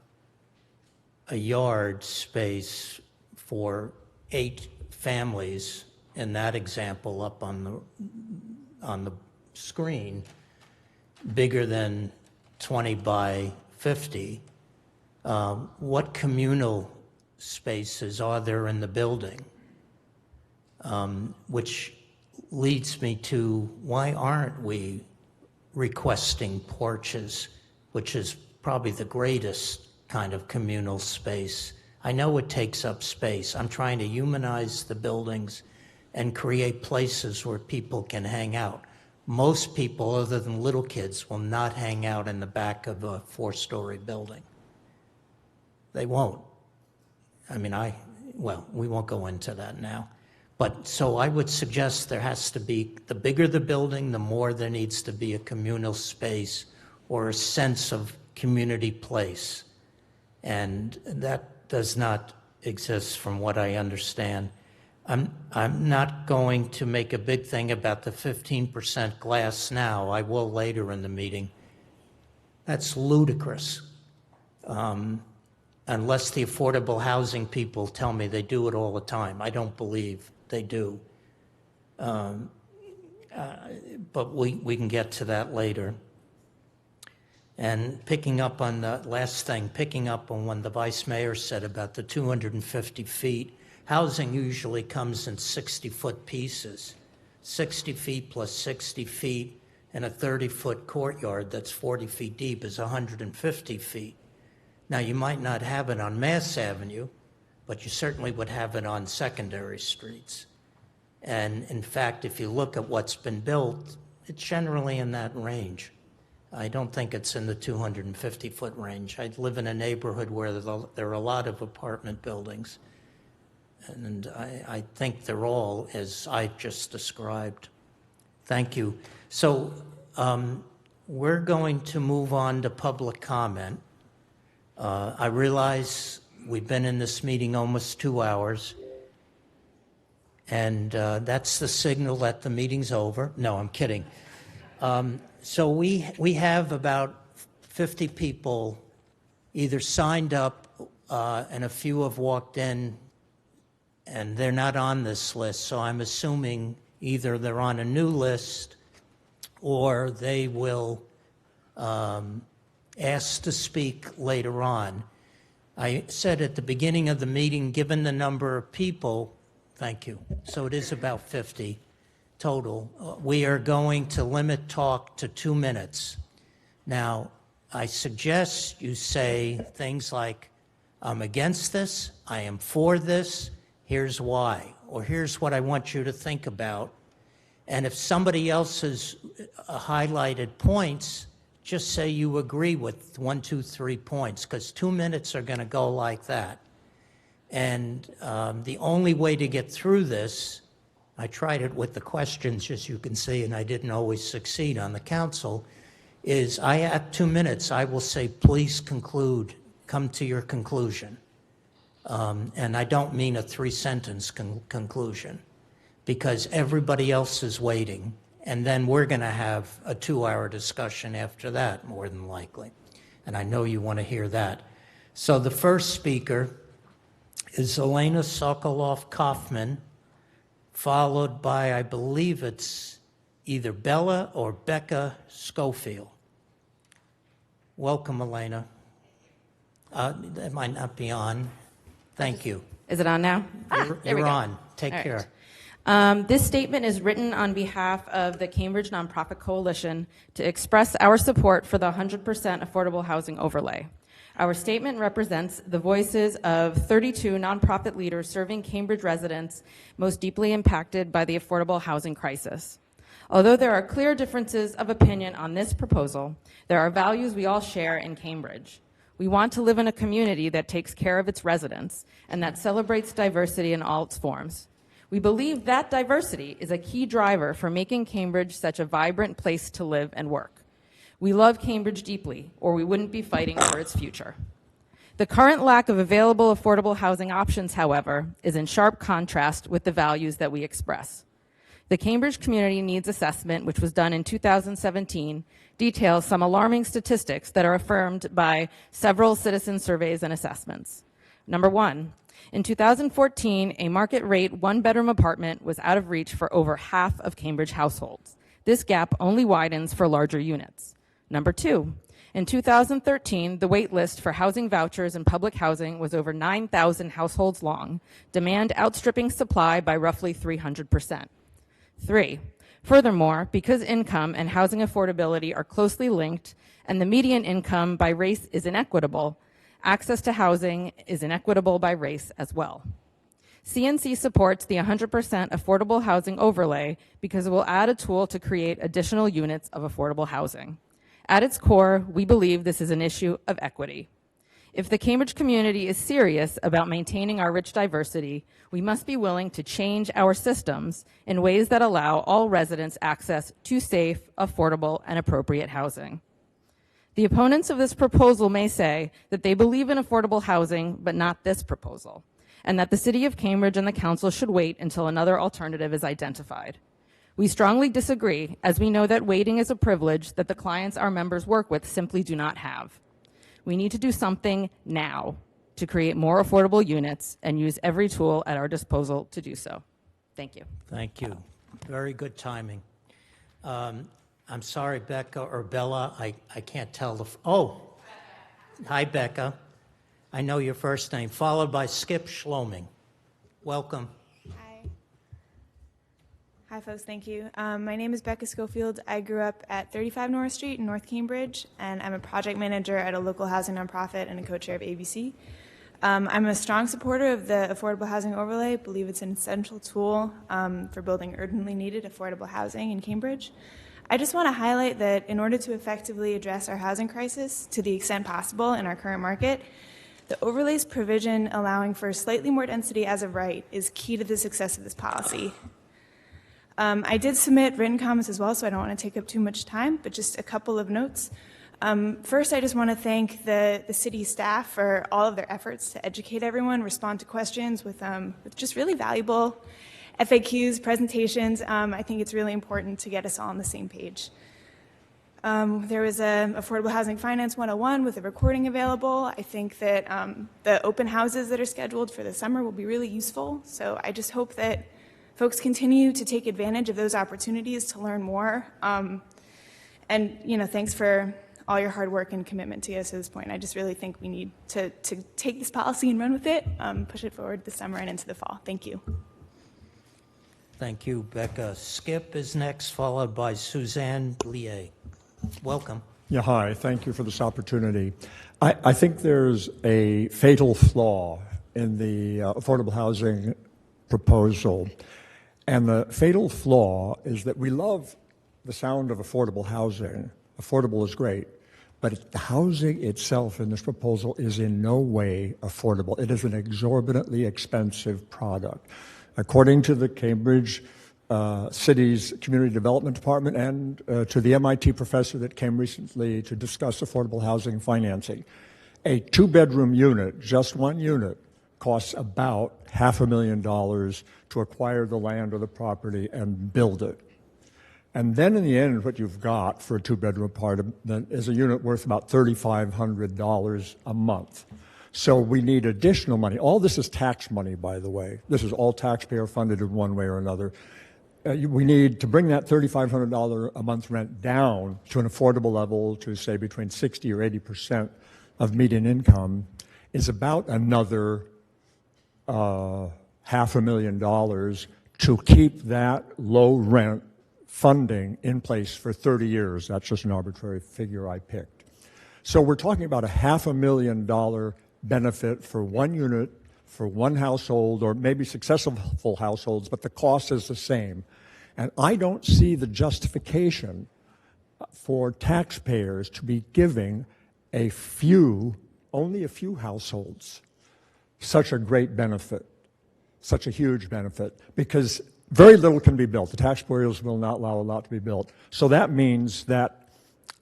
a yard space for 8 families, in that example up on the screen, bigger than 20 by 50, what communal spaces are there in the building? Which leads me to, why aren't we requesting porches, which is probably the greatest kind of communal space? I know it takes up space. I'm trying to humanize the buildings and create places where people can hang out. Most people, other than little kids, will not hang out in the back of a 4-story building. They won't. I mean, well, we won't go into that now. But so I would suggest there has to be, the bigger the building, the more there needs to be a communal space or a sense of community place. And that does not exist from what I understand. I'm not going to make a big thing about the 15% glass now. I will later in the meeting. That's ludicrous. Unless the affordable housing people tell me they do it all the time. I don't believe they do. But we can get to that later. And picking up on the last thing, picking up on what the Vice Mayor said about the 250 feet, housing usually comes in 60-foot pieces. 60 feet plus 60 feet in a 30-foot courtyard that's 40 feet deep is 150 feet. Now, you might not have it on Mass Avenue, but you certainly would have it on secondary streets. And in fact, if you look at what's been built, it's generally in that range. I don't think it's in the 250-foot range. I live in a neighborhood where there are a lot of apartment buildings, and I think they're all as I just described. Thank you. So we're going to move on to public comment. I realize we've been in this meeting almost 2 hours, and that's the signal that the meeting's over. No, I'm kidding. So we have about 50 people either signed up and a few have walked in, and they're not on this list. So I'm assuming either they're on a new list or they will ask to speak later on. I said at the beginning of the meeting, given the number of people, thank you, so it is about 50 total, we are going to limit talk to 2 minutes. Now, I suggest you say things like, I'm against this, I am for this, here's why, or here's what I want you to think about. And if somebody else has highlighted points, just say you agree with 1, 2, 3 points, because 2 minutes are going to go like that. And the only way to get through this, I tried it with the questions, as you can see, and I didn't always succeed on the council, is at 2 minutes, I will say, please conclude, come to your conclusion. And I don't mean a 3-sentence conclusion, because everybody else is waiting. And then we're going to have a 2-hour discussion after that, more than likely. And I know you want to hear that. So the first speaker is Elena Sokoloff-Kaufman, followed by, I believe it's either Bella or Becca Schofield. Welcome, Elena. That might not be on. Thank you. Is it on now? You're on. Take care. This statement is written on behalf of the Cambridge Nonprofit Coalition to express our support for the 100% affordable housing overlay. Our statement represents the voices of 32 nonprofit leaders serving Cambridge residents most deeply impacted by the affordable housing crisis. Although there are clear differences of opinion on this proposal, there are values we all share in Cambridge. We want to live in a community that takes care of its residents and that celebrates diversity in all its forms. We believe that diversity is a key driver for making Cambridge such a vibrant place to live and work. We love Cambridge deeply, or we wouldn't be fighting for its future. The current lack of available affordable housing options, however, is in sharp contrast with the values that we express. The Cambridge Community Needs Assessment, which was done in 2017, details some alarming statistics that are affirmed by several citizen surveys and assessments. Number one, in 2014, a market rate one-bedroom apartment was out of reach for over half of Cambridge households. This gap only widens for larger units. Number two, in 2013, the wait list for housing vouchers in public housing was over 9,000 households long, demand outstripping supply by roughly 300%. Three, furthermore, because income and housing affordability are closely linked and the median income by race is inequitable, access to housing is inequitable by race as well. CNC supports the 100% affordable housing overlay because it will add a tool to create additional units of affordable housing. At its core, we believe this is an issue of equity. If the Cambridge community is serious about maintaining our rich diversity, we must be willing to change our systems in ways that allow all residents access to safe, affordable, and appropriate housing. The opponents of this proposal may say that they believe in affordable housing, but not this proposal, and that the City of Cambridge and the Council should wait until another alternative is identified. We strongly disagree, as we know that waiting is a privilege that the clients our members work with simply do not have. We need to do something now to create more affordable units and use every tool at our disposal to do so. Thank you. Thank you. Very good timing. I'm sorry, Becca or Bella, I can't tell the, hi, Becca. I know your first name, followed by Skip Schloming. Welcome. Hi, folks. Thank you. My name is Becca Schofield. I grew up at 35 North Street in North Cambridge, and I'm a project manager at a local housing nonprofit and a co-chair of ABC. I'm a strong supporter of the affordable housing overlay. I believe it's an essential tool for building urgently needed affordable housing in Cambridge. I just want to highlight that in order to effectively address our housing crisis to the extent possible in our current market, the overlay's provision allowing for slightly more density as of right is key to the success of this policy. I did submit written comments as well, so I don't want to take up too much time, but just a couple of notes. First, I just want to thank the city staff for all of their efforts to educate everyone, respond to questions with just really valuable FAQs, presentations. I think it's really important to get us all on the same page. There was a Affordable Housing Finance 101 with a recording available. I think that the open houses that are scheduled for the summer will be really useful, so I just hope that folks continue to take advantage of those opportunities to learn more. And, thanks for all your hard work and commitment to get us to this point. I just really think we need to take this policy and run with it, push it forward this summer and into the fall. Thank you. Thank you, Becca. Skip is next, followed by Suzanne Lier. Welcome. Yeah, hi. Thank you for this opportunity. I think there's a fatal flaw in the affordable housing proposal. And the fatal flaw is that we love the sound of affordable housing. Affordable is great, but the housing itself in this proposal is in no way affordable. It is an exorbitantly expensive product. According to the Cambridge City's Community Development Department and to the MIT professor that came recently to discuss affordable housing financing, a two-bedroom unit, just one unit, costs about $500,000 to acquire the land or the property and build it. And then in the end, what you've got for a two-bedroom apartment is a unit worth about $3,500 a month. So we need additional money. All this is tax money, by the way. This is all taxpayer funded in one way or another. We need to bring that $3,500 a month rent down to an affordable level to, say, between 60 or 80% of median income is about another $500,000 to keep that low rent funding in place for 30 years. That's just an arbitrary figure I picked. So we're talking about a $500,000 benefit for one unit, for one household, or maybe successful households, but the cost is the same. And I don't see the justification for taxpayers to be giving only a few households such a great benefit, such a huge benefit, because very little can be built. The taxpayers will not allow a lot to be built. So that means that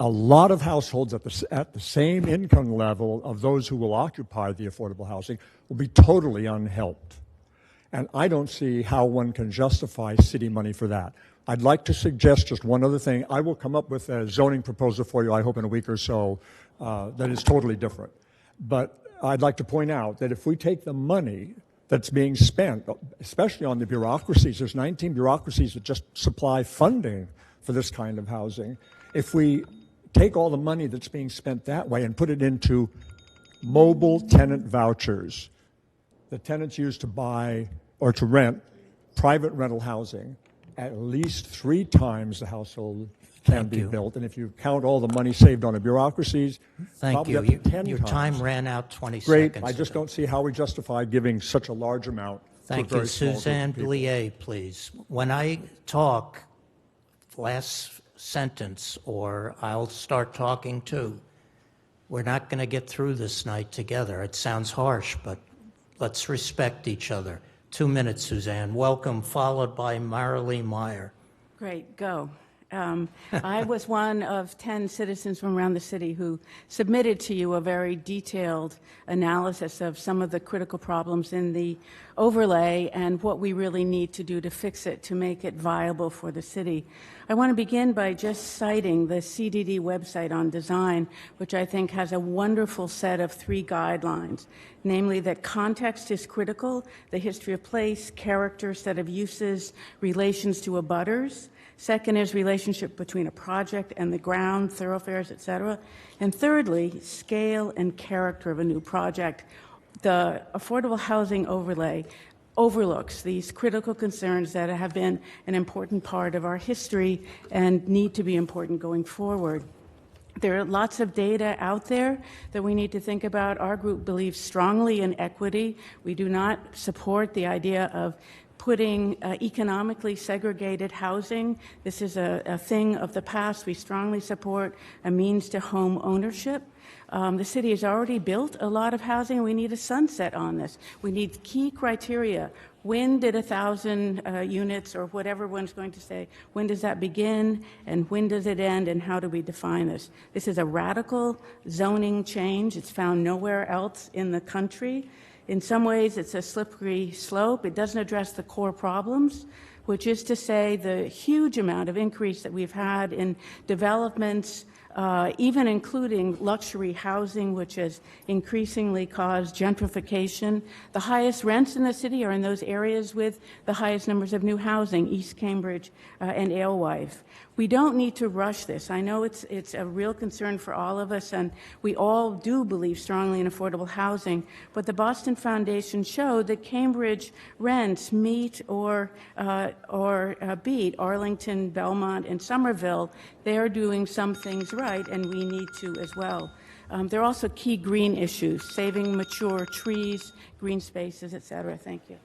a lot of households at the same income level of those who will occupy the affordable housing will be totally unhelped. And I don't see how one can justify city money for that. I'd like to suggest just one other thing. I will come up with a zoning proposal for you, I hope in a week or so, that is totally different. But I'd like to point out that if we take the money that's being spent, especially on the bureaucracies, there's 19 bureaucracies that just supply funding for this kind of housing. If we take all the money that's being spent that way and put it into mobile tenant vouchers, the tenants use to buy or to rent private rental housing, at least 3 times the household can be built. And if you count all the money saved on the bureaucracies, Thank you. probably up to 10 Your times. time ran out 20 Great. seconds I just ago. don't see how we justify giving such a large amount to a Thank very you. small group of Suzanne people. Blier, please. When I talk, last sentence, or I'll start talking too, we're not going to get through this night together. It sounds harsh, but let's respect each other. 2 minutes, Suzanne. Welcome, followed by Marilee Meyer. Great, go. I was one of 10 citizens from around the city who submitted to you a very detailed analysis of some of the critical problems in the overlay and what we really need to do to fix it, to make it viable for the city. I want to begin by just citing the CDD website on design, which I think has a wonderful set of 3 guidelines, namely that context is critical, the history of place, character, set of uses, relations to abutters. Second is relationship between a project and the ground, thoroughfares, et cetera. And thirdly, scale and character of a new project. The affordable housing overlay overlooks these critical concerns that have been an important part of our history and need to be important going forward. There are lots of data out there that we need to think about. Our group believes strongly in equity. We do not support the idea of putting economically segregated housing. This is a thing of the past. We strongly support a means to home ownership. The city has already built a lot of housing, and we need a sunset on this. We need key criteria. When did 1,000 units, or whatever one's going to say, when does that begin, and when does it end, and how do we define this? This is a radical zoning change. It's found nowhere else in the country. In some ways, it's a slippery slope. It doesn't address the core problems, which is to say the huge amount of increase that we've had in developments, even including luxury housing, which has increasingly caused gentrification. The highest rents in the city are in those areas with the highest numbers of new housing, East Cambridge and Alewife. We don't need to rush this. I know it's a real concern for all of us, and we all do believe strongly in affordable housing, but the Boston Foundation showed that Cambridge rents meet or beat Arlington, Belmont, and Somerville. They're doing some things right, and we need to as well. There are also key green issues, saving mature trees, green spaces, et cetera. Thank you.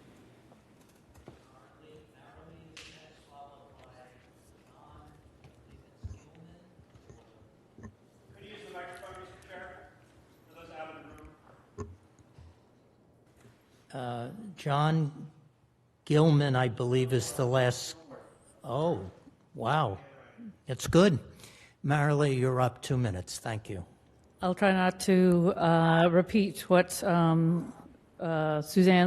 John Gilman, I believe, is the last. Oh, wow. It's good. Marilee, you're up. 2 minutes. Thank you. I'll try not to repeat what Suzanne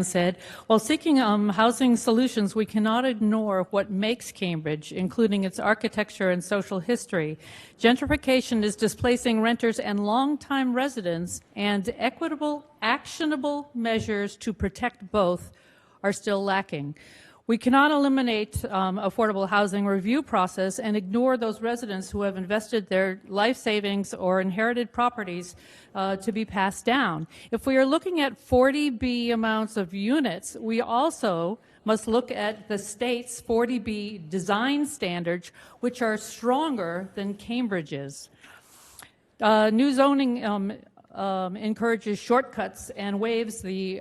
said. While seeking housing solutions, we cannot ignore what makes Cambridge, including its architecture and social history. Gentrification is displacing renters and longtime residents, and equitable, actionable measures to protect both are still lacking. We cannot eliminate affordable housing review process and ignore those residents who have invested their life savings or inherited properties to be passed down. If we are looking at 40B amounts of units, we also must look at the state's 40B design standards, which are stronger than Cambridge's. New zoning encourages shortcuts and waives the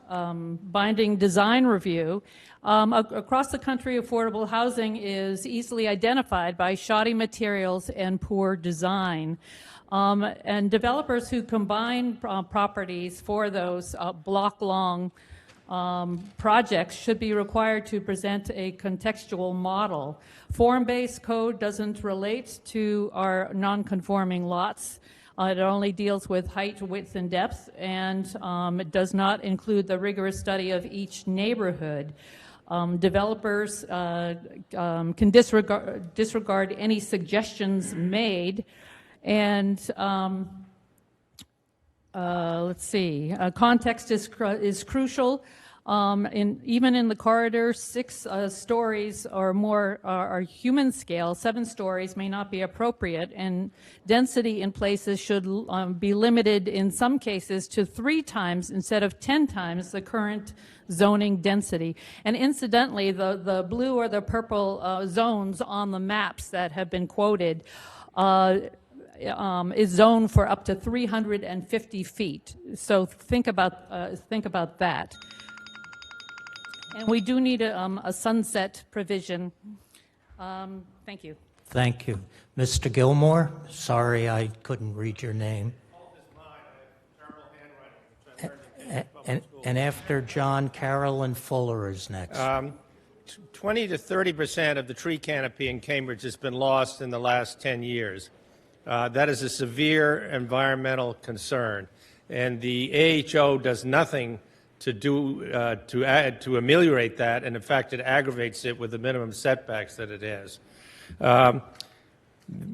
binding design review. Across the country, affordable housing is easily identified by shoddy materials and poor design. And developers who combine properties for those block-long projects should be required to present a contextual model. Form-based code doesn't relate to our non-conforming lots. It only deals with height, width, and depth, and it does not include the rigorous study of each neighborhood. Developers can disregard any suggestions made, and let's see, context is crucial. Even in the corridor, 6 stories or more are human scale. 7 stories may not be appropriate, and density in places should be limited in some cases to 3 times instead of 10 times the current zoning density. And incidentally, the blue or the purple zones on the maps that have been quoted is zoned for up to 350 feet. So think about that. And we do need a sunset provision. Thank you. Thank you. Mr. Gilmore, sorry I couldn't read your name. And after John, Carolyn Fuller is next. 20 to 30% of the tree canopy in Cambridge has been lost in the last 10 years. That is a severe environmental concern, and the AHO does nothing to ameliorate that, and in fact it aggravates it with the minimum setbacks that it has.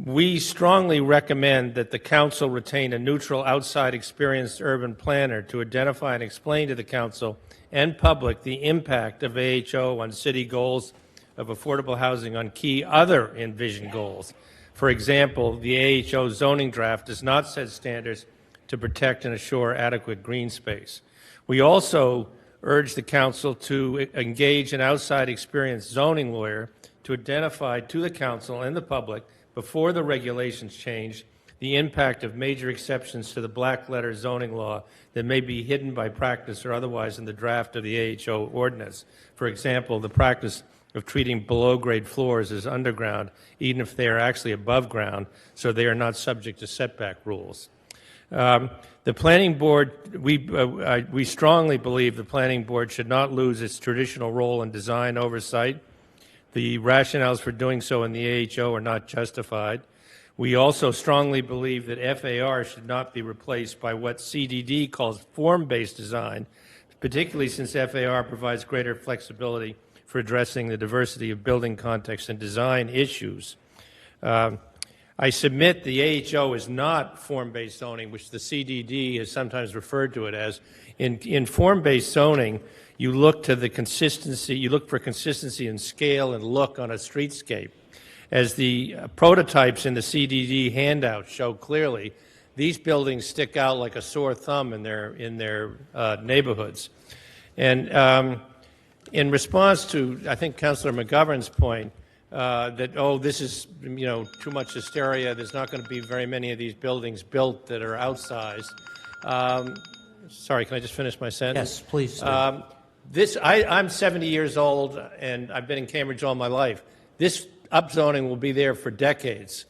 We strongly recommend that the Council retain a neutral, outside experienced urban planner to identify and explain to the Council and public the impact of AHO on city goals of affordable housing on key other envisioned goals. For example, the AHO zoning draft does not set standards to protect and assure adequate green space. We also urge the Council to engage an outside experienced zoning lawyer to identify to the Council and the public, before the regulations change, the impact of major exceptions to the black letter zoning law that may be hidden by practice or otherwise in the draft of the AHO ordinance. For example, the practice of treating below-grade floors as underground, even if they are actually above ground, so they are not subject to setback rules. The Planning Board, we strongly believe the Planning Board should not lose its traditional role in design oversight. The rationales for doing so in the AHO are not justified. We also strongly believe that FAR should not be replaced by what CDD calls form-based design, particularly since FAR provides greater flexibility for addressing the diversity of building context and design issues. I submit the AHO is not form-based zoning, which the CDD has sometimes referred to it as. In form-based zoning, you look to the consistency, you look for consistency in scale and look on a streetscape. As the prototypes in the CDD handout show clearly, these buildings stick out like a sore thumb in their neighborhoods. And in response to, I think, Councilor McGovern's point, that, oh, this is, too much hysteria, there's not going to be very many of these buildings built that are outsized. Sorry, can I just finish my sentence? Yes, please do. I'm 70 years old, and I've been in Cambridge all my life. This upzoning will be there for decades.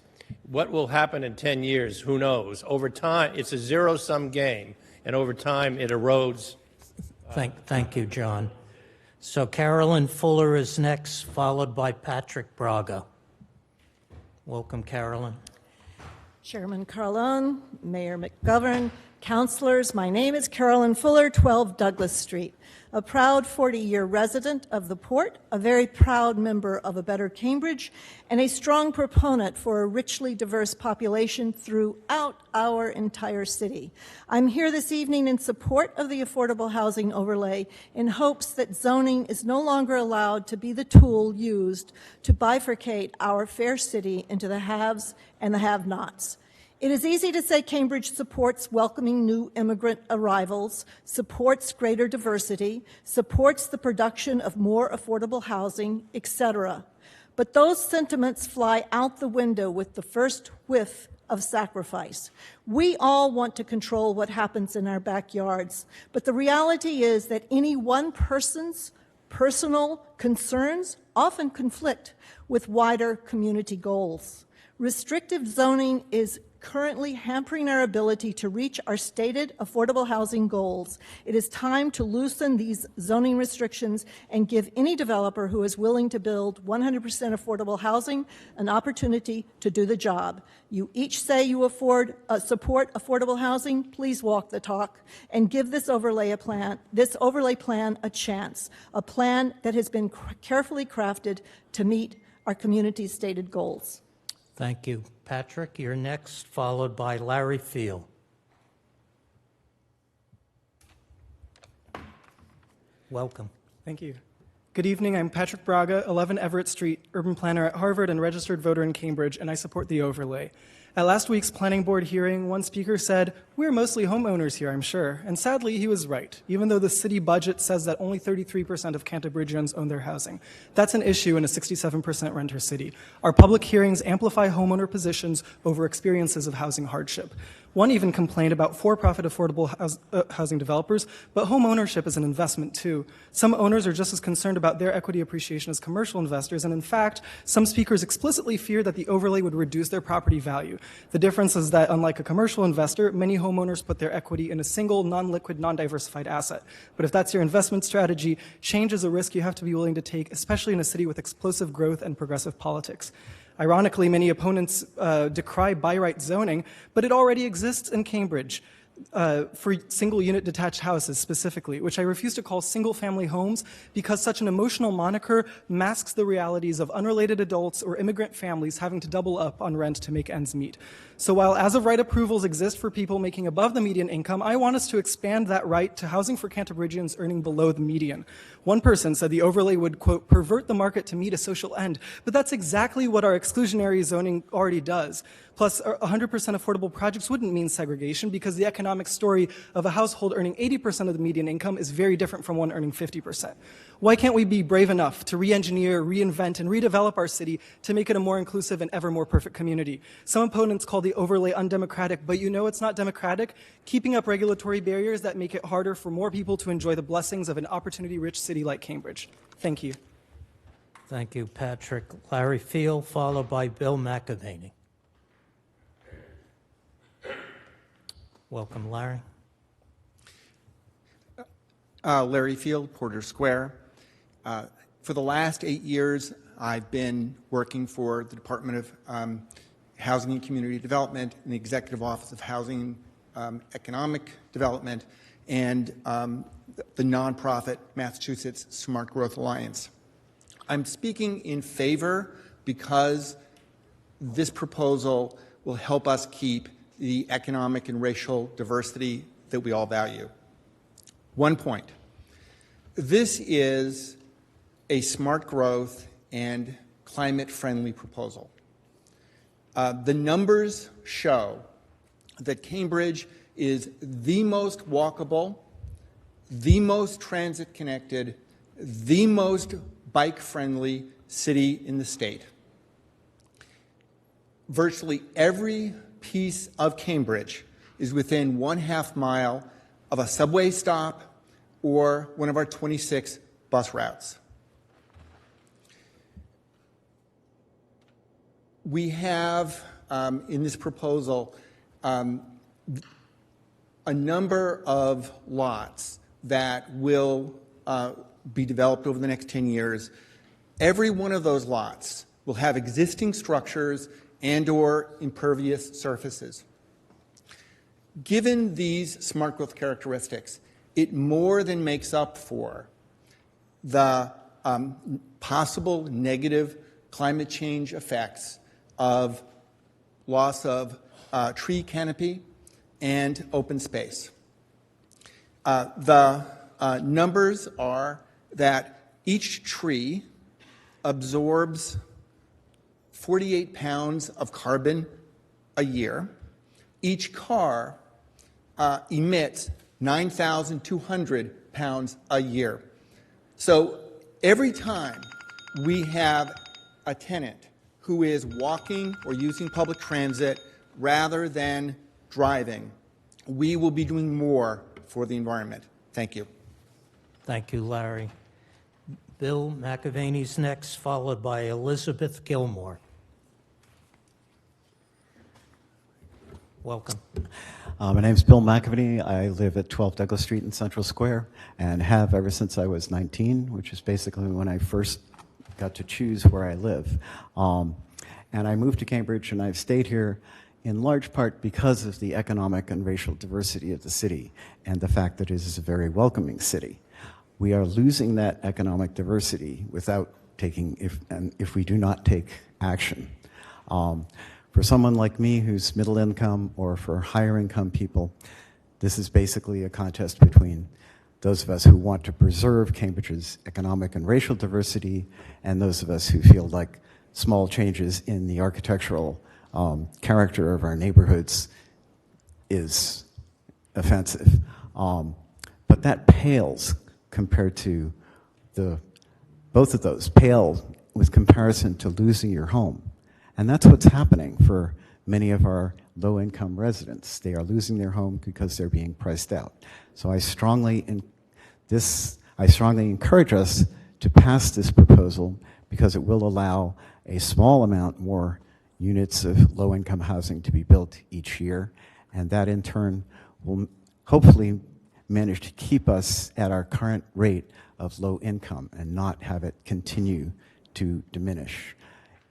What will happen in 10 years, who knows? Over time, it's a zero-sum game, and over time it erodes. Thank you, John. So Carolyn Fuller is next, followed by Patrick Braga. Welcome, Carolyn. Chairman Carlone, Mayor McGovern, councilors, my name is Carolyn Fuller, 12 Douglas Street. A proud 40-year resident of the Port, a very proud member of A Better Cambridge, and a strong proponent for a richly diverse population throughout our entire city. I'm here this evening in support of the affordable housing overlay in hopes that zoning is no longer allowed to be the tool used to bifurcate our fair city into the haves and the have-nots. It is easy to say Cambridge supports welcoming new immigrant arrivals, supports greater diversity, supports the production of more affordable housing, etc. But those sentiments fly out the window with the first whiff of sacrifice. We all want to control what happens in our backyards, but the reality is that any one person's personal concerns often conflict with wider community goals. Restrictive zoning is currently hampering our ability to reach our stated affordable housing goals. It is time to loosen these zoning restrictions and give any developer who is willing to build 100% affordable housing an opportunity to do the job. You each say you support affordable housing. Please walk the talk and give this overlay plan a chance, a plan that has been carefully crafted to meet our community's stated goals. Thank you. Patrick, you're next, followed by Larry Field. Welcome. Thank you. Good evening. I'm Patrick Braga, 11 Everett Street, urban planner at Harvard and registered voter in Cambridge, and I support the overlay. At last week's planning board hearing, one speaker said, "We're mostly homeowners here, I'm sure." And sadly, he was right, even though the city budget says that only 33% of Canterburyans own their housing. That's an issue in a 67% renter city. Our public hearings amplify homeowner positions over experiences of housing hardship. One even complained about for-profit affordable housing developers, but home ownership is an investment too. Some owners are just as concerned about their equity appreciation as commercial investors, and in fact, some speakers explicitly fear that the overlay would reduce their property value. The difference is that unlike a commercial investor, many homeowners put their equity in a single, non-liquid, non-diversified asset. But if that's your investment strategy, change is a risk you have to be willing to take, especially in a city with explosive growth and progressive politics. Ironically, many opponents decry by-right zoning, but it already exists in Cambridge for single-unit detached houses specifically, which I refuse to call single-family homes because such an emotional moniker masks the realities of unrelated adults or immigrant families having to double up on rent to make ends meet. So while as-of-right approvals exist for people making above the median income, I want us to expand that right to housing for Canterburyans earning below the median. One person said the overlay would, quote, pervert the market to meet a social end, but that's exactly what our exclusionary zoning already does. Plus, 100% affordable projects wouldn't mean segregation because the economic story of a household earning 80% of the median income is very different from one earning 50%. Why can't we be brave enough to re-engineer, reinvent, and redevelop our city to make it a more inclusive and ever more perfect community? Some opponents call the overlay undemocratic, but you know it's not democratic? Keeping up regulatory barriers that make it harder for more people to enjoy the blessings of an opportunity-rich city like Cambridge. Thank you. Thank you, Patrick. Larry Field, followed by Bill McAvaney. Welcome, Larry. Larry Field, Porter Square. For the last 8 years, I've been working for the Department of Housing and Community Development in the Executive Office of Housing Economic Development and the nonprofit Massachusetts Smart Growth Alliance. I'm speaking in favor because this proposal will help us keep the economic and racial diversity that we all value. One point. This is a smart growth and climate-friendly proposal. The numbers show that Cambridge is the most walkable, the most transit-connected, the most bike-friendly city in the state. Virtually every piece of Cambridge is within 1/2 mile of a subway stop or one of our 26 bus routes. We have, in this proposal, a number of lots that will be developed over the next 10 years. Every one of those lots will have existing structures and/or impervious surfaces. Given these smart growth characteristics, it more than makes up for the possible negative climate change effects of loss of tree canopy and open space. The numbers are that each tree absorbs 48 pounds of carbon a year. Each car emits 9,200 pounds a year. So every time we have a tenant who is walking or using public transit rather than driving, we will be doing more for the environment. Thank you. Thank you, Larry. Bill McAvaney's next, followed by Elizabeth Gilmore. Welcome. My name's Bill McAvaney. I live at 12 Douglas Street in Central Square and have ever since I was 19, which is basically when I first got to choose where I live. And I moved to Cambridge, and I've stayed here in large part because of the economic and racial diversity of the city and the fact that it is a very welcoming city. We are losing that economic diversity without taking, if we do not take action. For someone like me who's middle income, or for higher income people, this is basically a contest between those of us who want to preserve Cambridge's economic and racial diversity and those of us who feel like small changes in the architectural character of our neighborhoods is offensive. But that pales compared to both of those pale with comparison to losing your home. And that's what's happening for many of our low-income residents. They are losing their home because they're being priced out. So I strongly encourage us to pass this proposal because it will allow a small amount more units of low-income housing to be built each year, and that in turn will hopefully manage to keep us at our current rate of low income and not have it continue to diminish.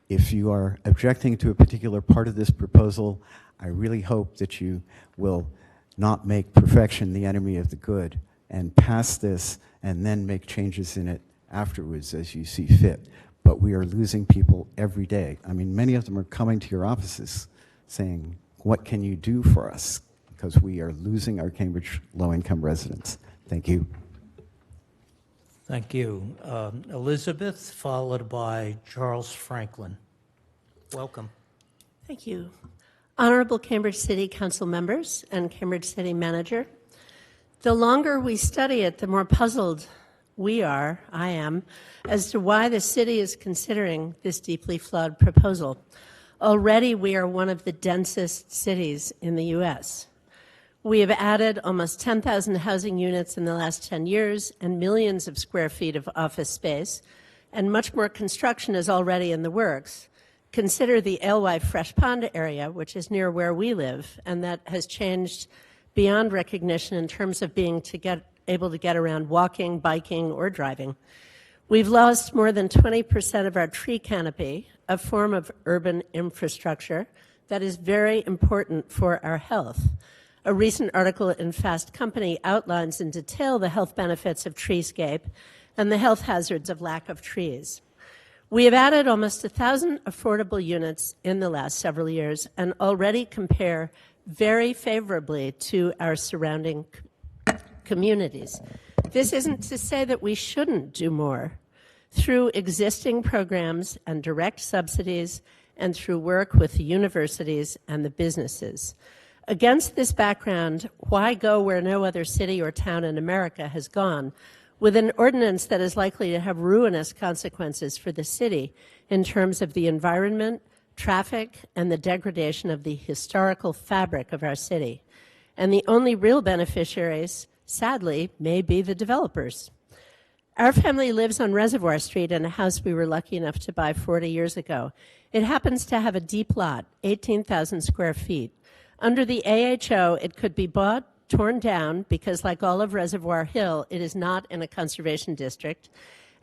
If you are objecting to a particular part of this proposal, I really hope that you will not make perfection the enemy of the good and pass this and then make changes in it afterwards as you see fit. But we are losing people every day. I mean, many of them are coming to your offices saying, what can you do for us? Because we are losing our Cambridge low-income residents. Thank you. Thank you. Elizabeth, followed by Charles Franklin. Welcome. Thank you. Honorable Cambridge City Council members and Cambridge City Manager, the longer we study it, the more puzzled I am, as to why the city is considering this deeply flawed proposal. Already we are one of the densest cities in the U.S. We have added almost 10,000 housing units in the last 10 years and millions of square feet of office space, and much more construction is already in the works. Consider the Alewife Fresh Pond area, which is near where we live, and that has changed beyond recognition in terms of being able to get around walking, biking, or driving. We've lost more than 20% of our tree canopy, a form of urban infrastructure that is very important for our health. A recent article in Fast Company outlines in detail the health benefits of treescape and the health hazards of lack of trees. We have added almost 1,000 affordable units in the last several years and already compare very favorably to our surrounding communities. This isn't to say that we shouldn't do more. Through existing programs and direct subsidies and through work with the universities and the businesses. Against this background, why go where no other city or town in America has gone with an ordinance that is likely to have ruinous consequences for the city in terms of the environment, traffic, and the degradation of the historical fabric of our city? And the only real beneficiaries, sadly, may be the developers. Our family lives on Reservoir Street in a house we were lucky enough to buy 40 years ago. It happens to have a deep lot, 18,000 square feet. Under the AHO, it could be bought, torn down, because like all of Reservoir Hill, it is not in a conservation district,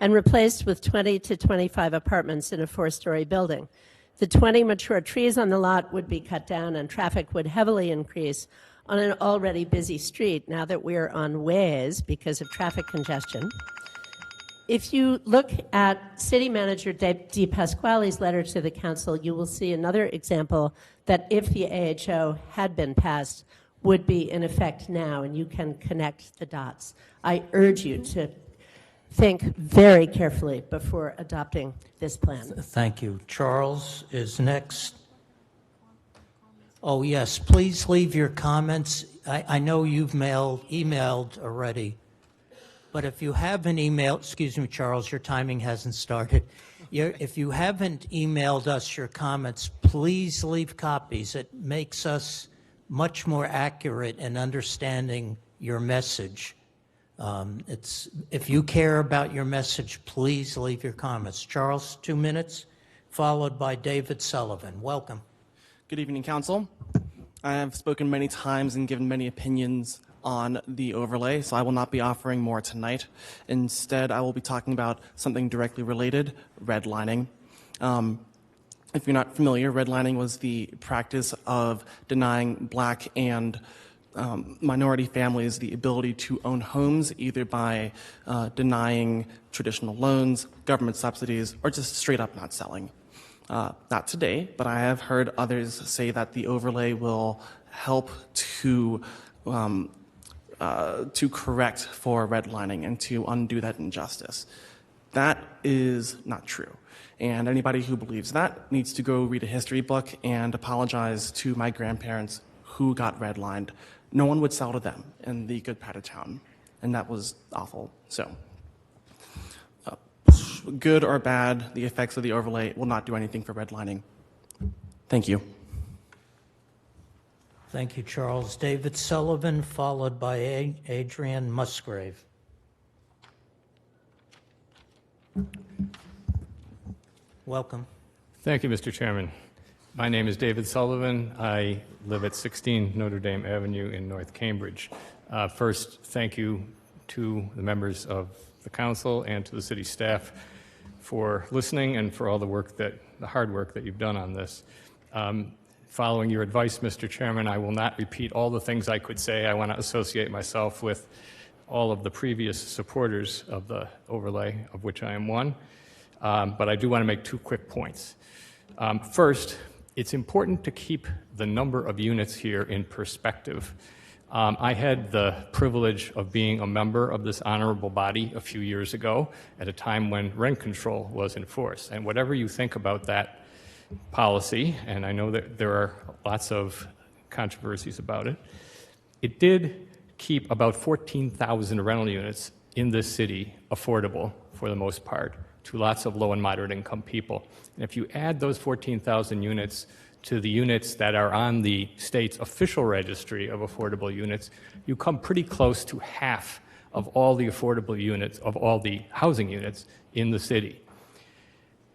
and replaced with 20 to 25 apartments in a 4-story building. The 20 mature trees on the lot would be cut down and traffic would heavily increase on an already busy street now that we're on Waze because of traffic congestion. If you look at City Manager Di Pasquale's letter to the council, you will see another example that if the AHO had been passed, would be in effect now, and you can connect the dots. I urge you to think very carefully before adopting this plan. Thank you. Charles is next. Oh, yes, please leave your comments. I know you've emailed already. But if you have an email, excuse me, Charles, your timing hasn't started. If you haven't emailed us your comments, please leave copies. It makes us much more accurate in understanding your message. If you care about your message, please leave your comments. Charles, 2 minutes, followed by David Sullivan. Welcome. Good evening, Council. I have spoken many times and given many opinions on the overlay, so I will not be offering more tonight. Instead, I will be talking about something directly related, redlining. If you're not familiar, redlining was the practice of denying black and minority families the ability to own homes, either by denying traditional loans, government subsidies, or just straight up not selling. Not today, but I have heard others say that the overlay will help to correct for redlining and to undo that injustice. That is not true. And anybody who believes that needs to go read a history book and apologize to my grandparents who got redlined. No one would sell to them in the good part of town, and that was awful. So, good or bad, the effects of the overlay will not do anything for redlining. Thank you. Thank you, Charles. David Sullivan, followed by Adrian Musgrave. Welcome. Thank you, Mr. Chairman. My name is David Sullivan. I live at 16 Notre Dame Avenue in North Cambridge. First, thank you to the members of the council and to the city staff for listening and for all the hard work that you've done on this. Following your advice, Mr. Chairman, I will not repeat all the things I could say. I want to associate myself with all of the previous supporters of the overlay, of which I am one. But I do want to make 2 quick points. First, it's important to keep the number of units here in perspective. I had the privilege of being a member of this honorable body a few years ago at a time when rent control was in force. And whatever you think about that policy, and I know that there are lots of controversies about it, it did keep about 14,000 rental units in this city affordable for the most part to lots of low and moderate income people. And if you add those 14,000 units to the units that are on the state's official registry of affordable units, you come pretty close to half of all the affordable units, of all the housing units in the city.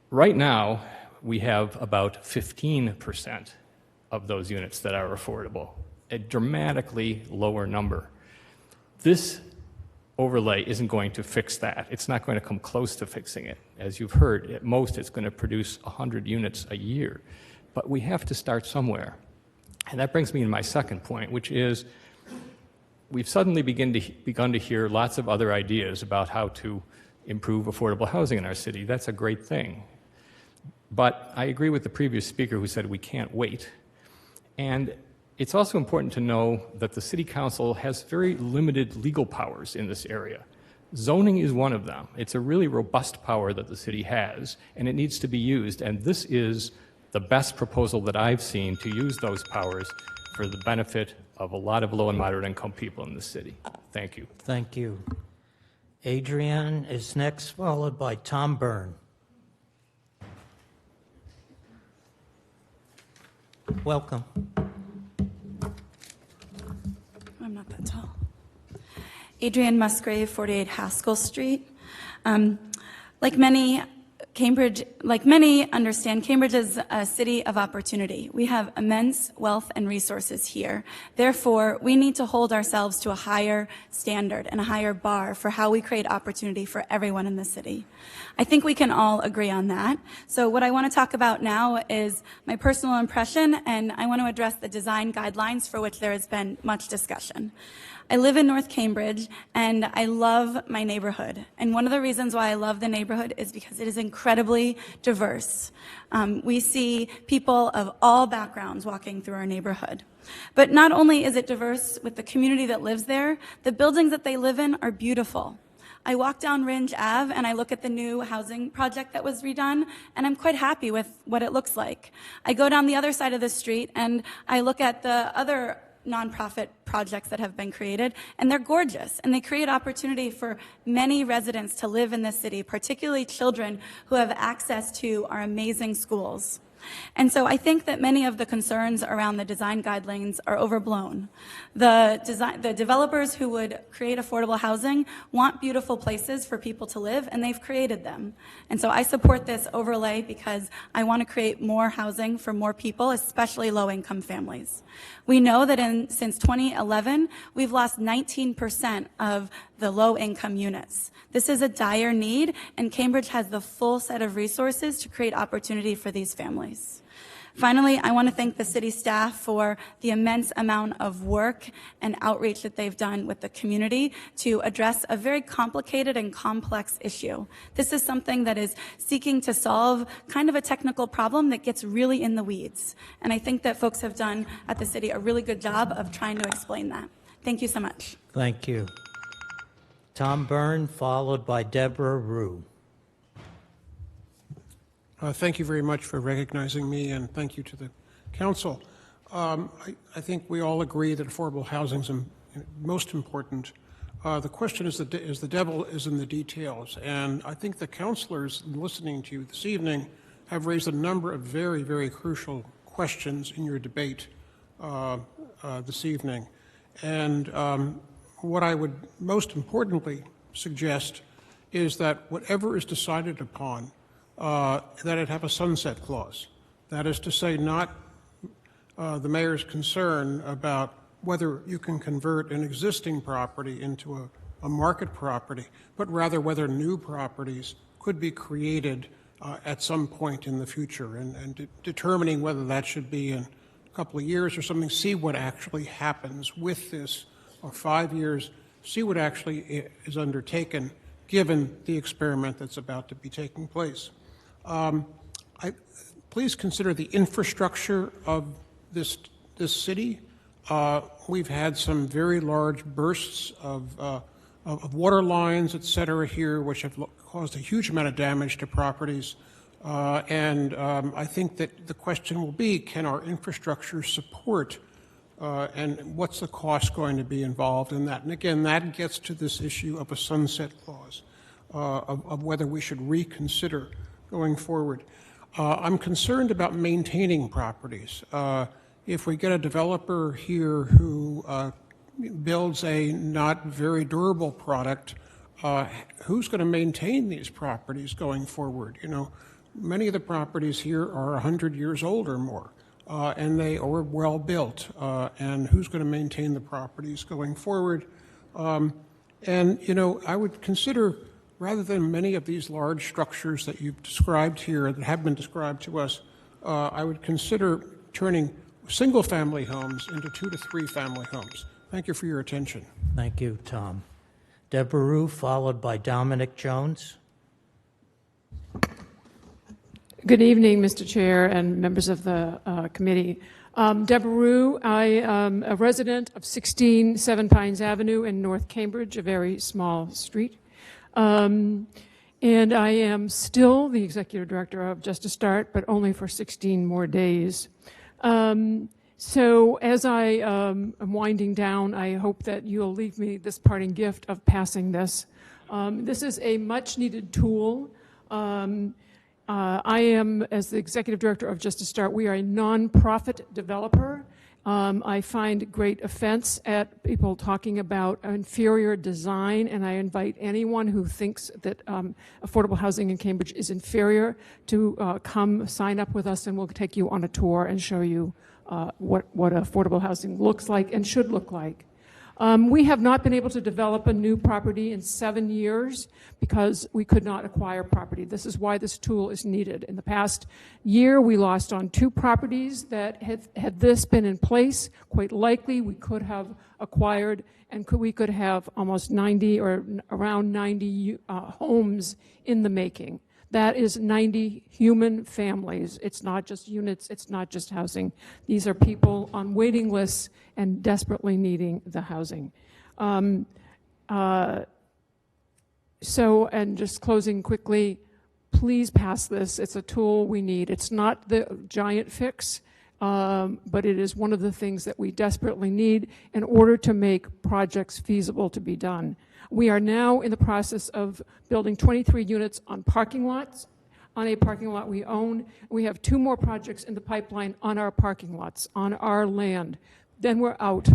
Right now, we have about 15% of those units that are affordable, a dramatically lower number. This overlay isn't going to fix that. It's not going to come close to fixing it. As you've heard, at most it's going to produce 100 units a year. But we have to start somewhere. And that brings me to my second point, which is we've suddenly begun to hear lots of other ideas about how to improve affordable housing in our city. That's a great thing. But I agree with the previous speaker who said we can't wait. And it's also important to know that the City Council has very limited legal powers in this area. Zoning is one of them. It's a really robust power that the city has, and it needs to be used. And this is the best proposal that I've seen to use those powers for the benefit of a lot of low and moderate income people in the city. Thank you. Thank you. Adrian is next, followed by Tom Byrne. Welcome. I'm not that tall. Adrienne Musgrave, 48 Haskell Street. Like many understand, Cambridge is a city of opportunity. We have immense wealth and resources here. Therefore, we need to hold ourselves to a higher standard and a higher bar for how we create opportunity for everyone in the city. I think we can all agree on that. So what I want to talk about now is my personal impression, and I want to address the design guidelines for which there has been much discussion. I live in North Cambridge, and I love my neighborhood. And one of the reasons why I love the neighborhood is because it is incredibly diverse. We see people of all backgrounds walking through our neighborhood. But not only is it diverse with the community that lives there, the buildings that they live in are beautiful. I walk down Ringe Ave and I look at the new housing project that was redone, and I'm quite happy with what it looks like. I go down the other side of the street and I look at the other nonprofit projects that have been created, and they're gorgeous, and they create opportunity for many residents to live in this city, particularly children who have access to our amazing schools. And so I think that many of the concerns around the design guidelines are overblown. The developers who would create affordable housing want beautiful places for people to live, and they've created them. And so I support this overlay because I want to create more housing for more people, especially low-income families. We know that since 2011, we've lost 19% of the low-income units. This is a dire need, and Cambridge has the full set of resources to create opportunity for these families. Finally, I want to thank the city staff for the immense amount of work and outreach that they've done with the community to address a very complicated and complex issue. This is something that is seeking to solve kind of a technical problem that gets really in the weeds. And I think that folks have done at the city a really good job of trying to explain that. Thank you so much. Thank you. Tom Byrne, followed by Deborah Rue. Thank you very much for recognizing me, and thank you to the council. I think we all agree that affordable housing is most important. The question is the devil is in the details, and I think the councilors listening to you this evening have raised a number of very, very crucial questions in your debate this evening. And what I would most importantly suggest is that whatever is decided upon, that it have a sunset clause. That is to say, not the mayor's concern about whether you can convert an existing property into a market property, but rather whether new properties could be created at some point in the future, and determining whether that should be in a couple of years or something, see what actually happens with this, or 5 years, see what actually is undertaken given the experiment that's about to be taking place. Please consider the infrastructure of this city. We've had some very large bursts of water lines, et cetera, here, which have caused a huge amount of damage to properties. And I think that the question will be, can our infrastructure support and what's the cost going to be involved in that? And again, that gets to this issue of a sunset clause, of whether we should reconsider going forward. I'm concerned about maintaining properties. If we get a developer here who builds a not very durable product, who's going to maintain these properties going forward? You know, many of the properties here are 100 years old or more. And they are well built, and who's going to maintain the properties going forward? And, you know, I would consider, rather than many of these large structures that you've described here, that have been described to us, I would consider turning single-family homes into 2 to 3 family homes. Thank you for your attention. Thank you, Tom. Deborah Rue, followed by Dominic Jones. Good evening, Mr. Chair and members of the committee. Deborah Rue, I am a resident of 16 Seven Pines Avenue in North Cambridge, a very small street. And I am still the executive director of Just to Start, but only for 16 more days. So as I am winding down, I hope that you'll leave me this parting gift of passing this. This is a much-needed tool. I am, as the executive director of Just to Start, we are a nonprofit developer. I find great offense at people talking about inferior design, and I invite anyone who thinks that affordable housing in Cambridge is inferior to come sign up with us, and we'll take you on a tour and show you what affordable housing looks like and should look like. We have not been able to develop a new property in 7 years because we could not acquire property. This is why this tool is needed. In the past year, we lost on 2 properties that had this been in place, quite likely we could have acquired, and we could have almost 90 or around 90 homes in the making. That is 90 human families. It's not just units, it's not just housing. These are people on waiting lists and desperately needing the housing. So, and just closing quickly, please pass this. It's a tool we need. It's not the giant fix. but it is one of the things that we desperately need in order to make projects feasible to be done. We are now in the process of building 23 units on parking lots, on a parking lot we own. We have 2 more projects in the pipeline on our parking lots, on our land. Then we're out.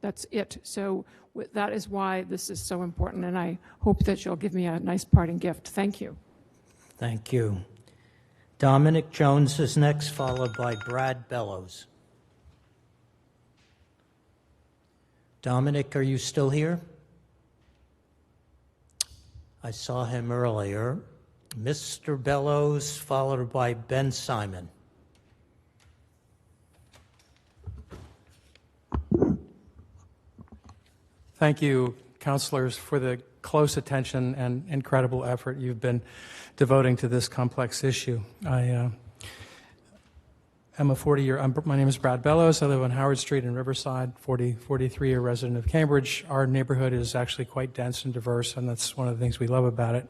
That's it. So that is why this is so important, and I hope that you'll give me a nice parting gift. Thank you. Thank you. Dominic Jones is next, followed by Brad Bellows. Dominic, are you still here? I saw him earlier. Mr. Bellows, followed by Ben Simon. Thank you, councilors, for the close attention and incredible effort you've been devoting to this complex issue. I am a 40-year, my name is Brad Bellows. I live on Howard Street in Riverside, 43-year resident of Cambridge. Our neighborhood is actually quite dense and diverse, and that's one of the things we love about it.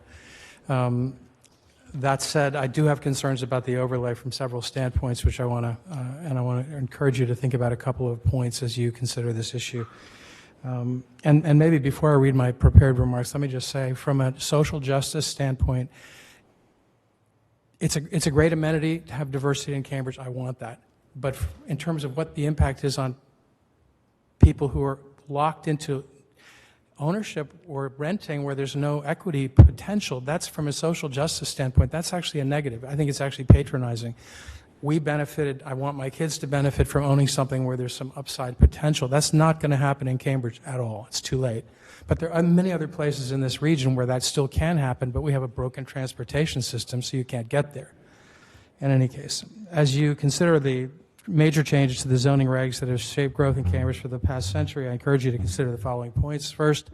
That said, I do have concerns about the overlay from several standpoints, which I want to encourage you to think about a couple of points as you consider this issue. And maybe before I read my prepared remarks, let me just say, from a social justice standpoint, it's a great amenity to have diversity in Cambridge. I want that. But in terms of what the impact is on people who are locked into ownership or renting where there's no equity potential, that's from a social justice standpoint, that's actually a negative. I think it's actually patronizing. We benefited, I want my kids to benefit from owning something where there's some upside potential. That's not going to happen in Cambridge at all. It's too late. But there are many other places in this region where that still can happen, but we have a broken transportation system, so you can't get there. In any case, as you consider the major changes to the zoning regs that have shaped growth in Cambridge for the past century, I encourage you to consider the following points. First,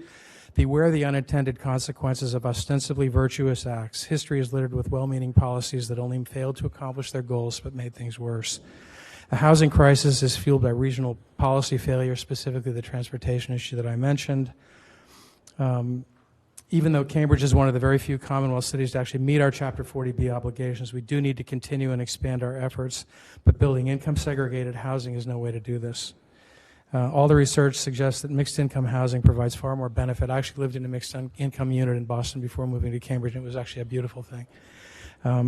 beware the unintended consequences of ostensibly virtuous acts. History is littered with well-meaning policies that only failed to accomplish their goals but made things worse. The housing crisis is fueled by regional policy failure, specifically the transportation issue that I mentioned. Even though Cambridge is one of the very few Commonwealth cities to actually meet our Chapter 40B obligations, we do need to continue and expand our efforts, but building income-segregated housing is no way to do this. All the research suggests that mixed-income housing provides far more benefit. I actually lived in a mixed-income unit in Boston before moving to Cambridge, and it was actually a beautiful thing.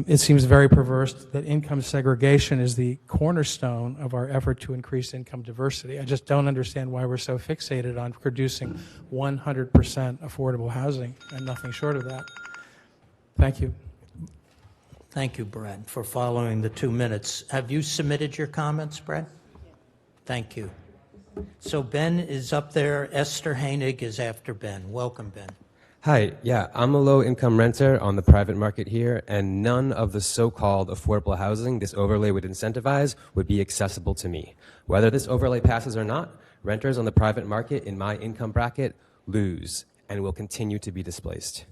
It seems very perverse that income segregation is the cornerstone of our effort to increase income diversity. I just don't understand why we're so fixated on producing 100% affordable housing and nothing short of that. Thank you. Thank you, Brad, for following the 2 minutes. Have you submitted your comments, Brad? Thank you. So Ben is up there. Esther Hainig is after Ben. Welcome, Ben. Hi, yeah, I'm a low-income renter on the private market here, and none of the so-called affordable housing this overlay would incentivize would be accessible to me. Whether this overlay passes or not, renters on the private market in my income bracket lose and will continue to be displaced.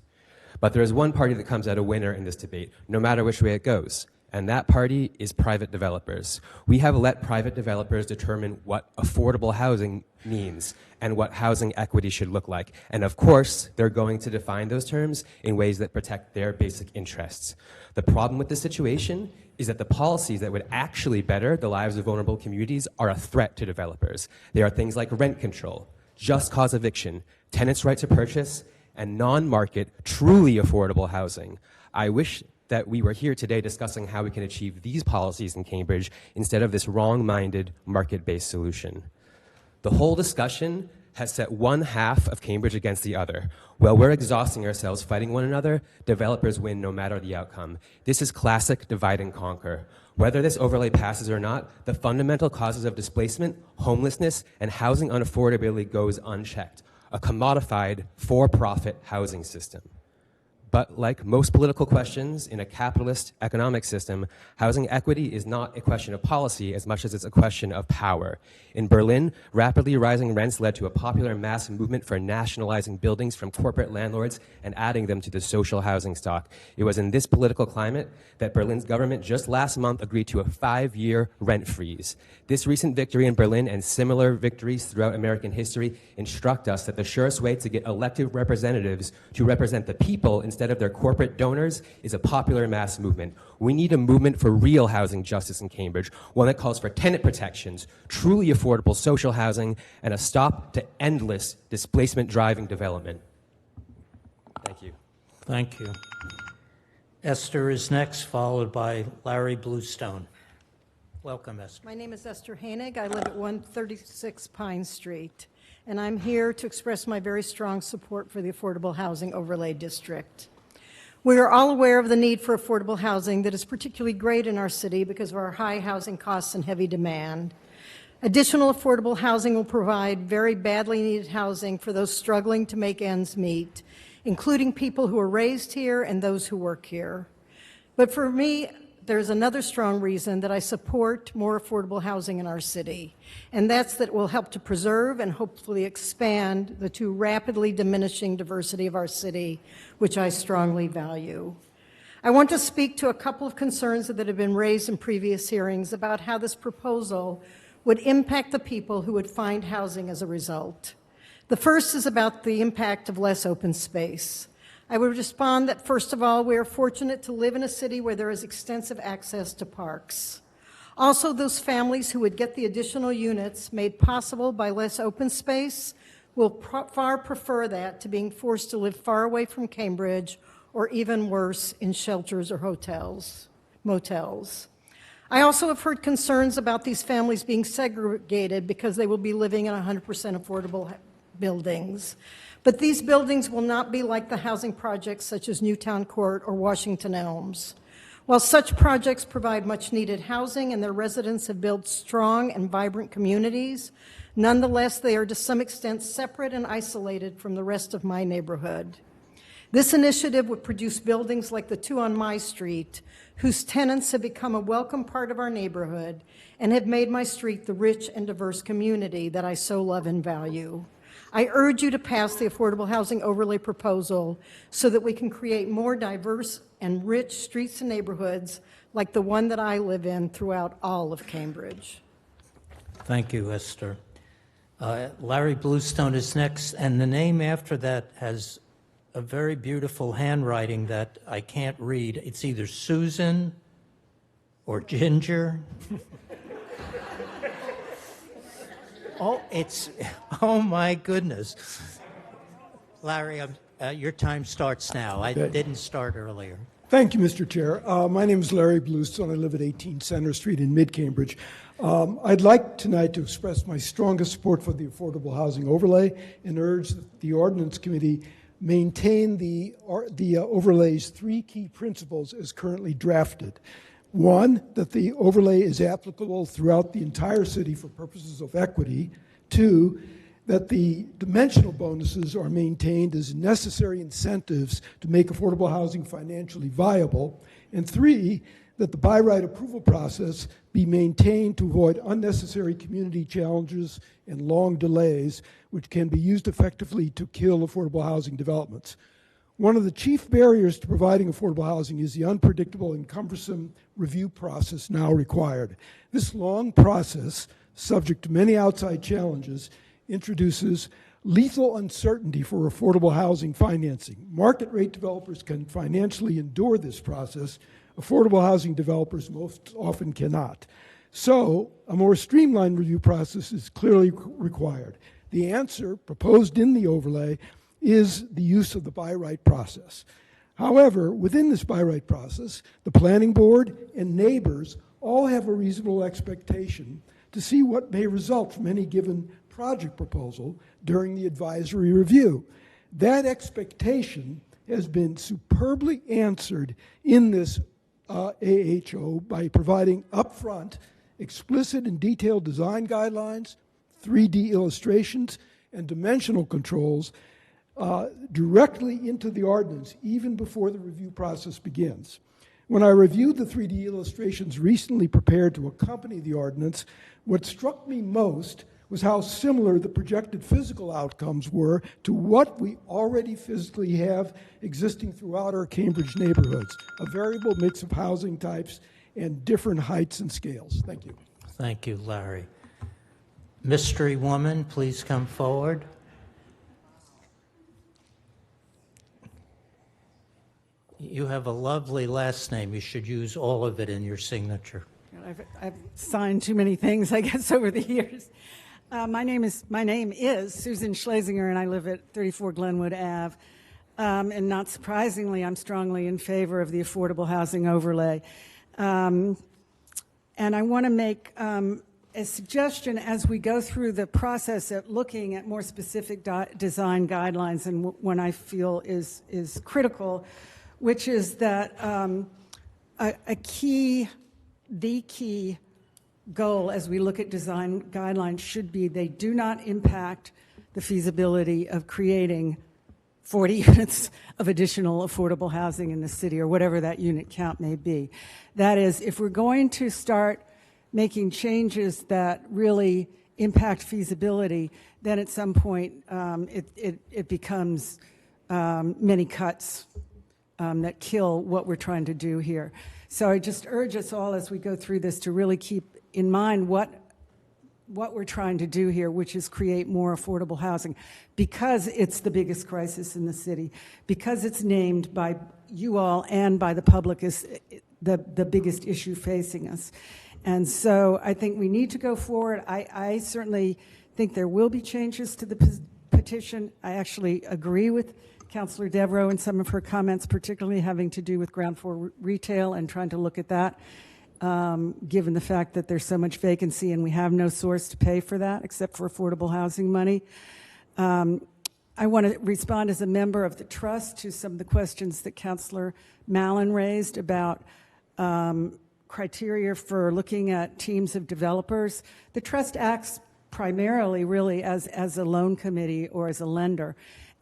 But there is one party that comes out a winner in this debate, no matter which way it goes, and that party is private developers. We have let private developers determine what affordable housing means and what housing equity should look like. And of course, they're going to define those terms in ways that protect their basic interests. The problem with this situation is that the policies that would actually better the lives of vulnerable communities are a threat to developers. They are things like rent control, just cause eviction, tenants' right to purchase, and non-market, truly affordable housing. I wish that we were here today discussing how we can achieve these policies in Cambridge instead of this wrong-minded, market-based solution. The whole discussion has set one half of Cambridge against the other. While we're exhausting ourselves fighting one another, developers win no matter the outcome. This is classic divide and conquer. Whether this overlay passes or not, the fundamental causes of displacement, homelessness, and housing unaffordability goes unchecked. A commodified, for-profit housing system. But like most political questions in a capitalist economic system, housing equity is not a question of policy as much as it's a question of power. In Berlin, rapidly rising rents led to a popular mass movement for nationalizing buildings from corporate landlords and adding them to the social housing stock. It was in this political climate that Berlin's government just last month agreed to a 5-year rent freeze. This recent victory in Berlin and similar victories throughout American history instruct us that the surest way to get elected representatives to represent the people instead instead of their corporate donors is a popular mass movement. We need a movement for real housing justice in Cambridge, one that calls for tenant protections, truly affordable social housing, and a stop to endless displacement-driving development. Thank you. Thank you. Esther is next, followed by Larry Bluestone. Welcome, Esther. My name is Esther Hainig. I live at 136 Pine Street, and I'm here to express my very strong support for the Affordable Housing Overlay District. We are all aware of the need for affordable housing that is particularly great in our city because of our high housing costs and heavy demand. Additional affordable housing will provide very badly needed housing for those struggling to make ends meet, including people who are raised here and those who work here. But for me, there's another strong reason that I support more affordable housing in our city, and that's that it will help to preserve and hopefully expand the too rapidly diminishing diversity of our city, which I strongly value. I want to speak to a couple of concerns that have been raised in previous hearings about how this proposal would impact the people who would find housing as a result. The first is about the impact of less open space. I would respond that, first of all, we are fortunate to live in a city where there is extensive access to parks. Also, those families who would get the additional units made possible by less open space will far prefer that to being forced to live far away from Cambridge, or even worse, in shelters or motels. I also have heard concerns about these families being segregated because they will be living in 100% affordable buildings. But these buildings will not be like the housing projects such as Newtown Court or Washington Elms. While such projects provide much needed housing and their residents have built strong and vibrant communities, nonetheless, they are to some extent separate and isolated from the rest of my neighborhood. This initiative would produce buildings like the two on my street, whose tenants have become a welcome part of our neighborhood and have made my street the rich and diverse community that I so love and value. I urge you to pass the Affordable Housing Overlay proposal so that we can create more diverse and rich streets and neighborhoods like the one that I live in throughout all of Cambridge. Thank you, Esther. Larry Bluestone is next, and the name after that has a very beautiful handwriting that I can't read. It's either Susan or Ginger. Oh my goodness. Larry, your time starts now. I didn't start earlier. Thank you, Mr. Chair. My name is Larry Bluestone. I live at 18 Center Street in Mid-Cambridge. I'd like tonight to express my strongest support for the Affordable Housing Overlay and urge that the Ordinance Committee maintain the overlay's three key principles as currently drafted. One, that the overlay is applicable throughout the entire city for purposes of equity. Two, that the dimensional bonuses are maintained as necessary incentives to make affordable housing financially viable. And three, that the by right approval process be maintained to avoid unnecessary community challenges and long delays, which can be used effectively to kill affordable housing developments. One of the chief barriers to providing affordable housing is the unpredictable and cumbersome review process now required. This long process, subject to many outside challenges, introduces lethal uncertainty for affordable housing financing. Market rate developers can financially endure this process. Affordable housing developers most often cannot. So, a more streamlined review process is clearly required. The answer proposed in the overlay is the use of the by right process. However, within this by right process, the planning board and neighbors all have a reasonable expectation to see what may result from any given project proposal during the advisory review. That expectation has been superbly answered in this AHO by providing upfront explicit and detailed design guidelines, 3D illustrations, and dimensional controls directly into the ordinance even before the review process begins. When I reviewed the 3D illustrations recently prepared to accompany the ordinance, what struck me most was how similar the projected physical outcomes were to what we already physically have existing throughout our Cambridge neighborhoods, a variable mix of housing types and different heights and scales. Thank you. Thank you, Larry. Mystery woman, please come forward. You have a lovely last name. You should use all of it in your signature. I've signed too many things, I guess, over the years. My name is Susan Schlesinger, and I live at 34 Glenwood Ave. And not surprisingly, I'm strongly in favor of the affordable housing overlay. And I want to make a suggestion as we go through the process of looking at more specific design guidelines and one I feel is critical, which is that the key goal as we look at design guidelines should be they do not impact the feasibility of creating 40 units of additional affordable housing in the city, or whatever that unit count may be. That is, if we're going to start making changes that really impact feasibility, then at some point it becomes many cuts that kill what we're trying to do here. So I just urge us all as we go through this to really keep in mind what we're trying to do here, which is create more affordable housing, because it's the biggest crisis in the city, because it's named by you all and by the public as the biggest issue facing us. And so I think we need to go forward. I certainly think there will be changes to the petition. I actually agree with Councilor Devereaux and some of her comments, particularly having to do with ground floor retail and trying to look at that, given the fact that there's so much vacancy and we have no source to pay for that except for affordable housing money. I want to respond as a member of the trust to some of the questions that Councilor Mallon raised about criteria for looking at teams of developers. The trust acts primarily really as a loan committee or as a lender,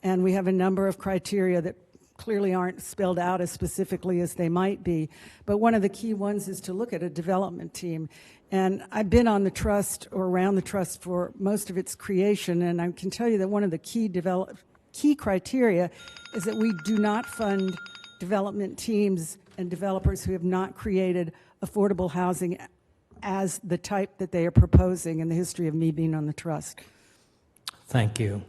and we have a number of criteria that clearly aren't spelled out as specifically as they might be, but one of the key ones is to look at a development team. And I've been on the trust or around the trust for most of its creation, and I can tell you that one of the key criteria is that we do not fund development teams and developers who have not created affordable housing as the type that they are proposing in the history of me being on the trust. Thank you.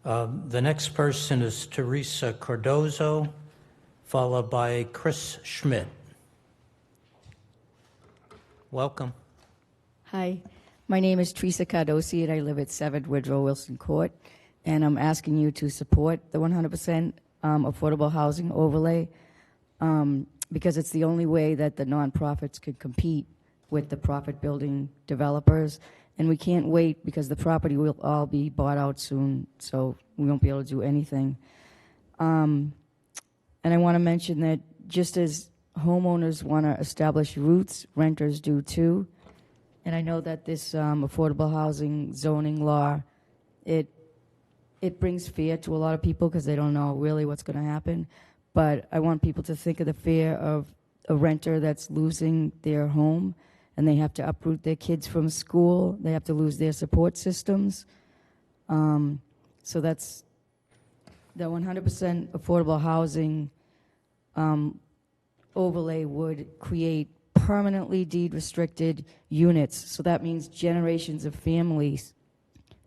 The next person is Teresa Cardozo, followed by Chris Schmidt. Welcome. Hi, my name is Teresa Cardosi, and I live at 7 Woodrow Wilson Court, and I'm asking you to support the 100% affordable housing overlay because it's the only way that the nonprofits can compete with the profit-building developers. And we can't wait because the property will all be bought out soon, so we won't be able to do anything. And I want to mention that just as homeowners want to establish roots, renters do too. And I know that this affordable housing zoning law, it brings fear to a lot of people because they don't know really what's going to happen. But I want people to think of the fear of a renter that's losing their home, and they have to uproot their kids from school. They have to lose their support systems. So that's the 100% affordable housing overlay would create permanently deed-restricted units. So that means generations of families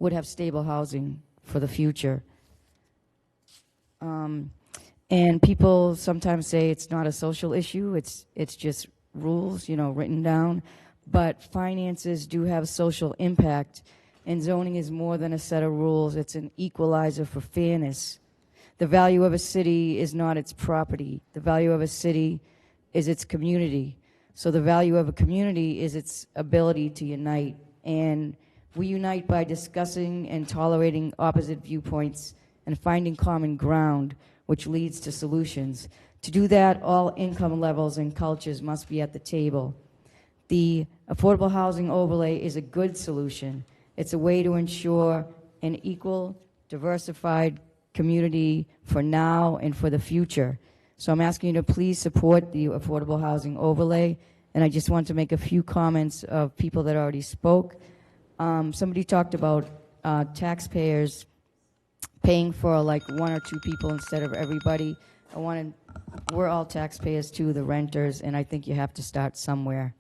would have stable housing for the future. And people sometimes say it's not a social issue, it's just rules, written down, but finances do have social impact, and zoning is more than a set of rules. It's an equalizer for fairness. The value of a city is not its property. The value of a city is its community. So the value of a community is its ability to unite, and we unite by discussing and tolerating opposite viewpoints and finding common ground, which leads to solutions. To do that, all income levels and cultures must be at the table. The affordable housing overlay is a good solution. It's a way to ensure an equal, diversified community for now and for the future. So I'm asking you to please support the affordable housing overlay. And I just want to make a few comments of people that already spoke. Somebody talked about taxpayers paying for like 1 or 2 people instead of everybody. We're all taxpayers too, the renters, and I think you have to start somewhere.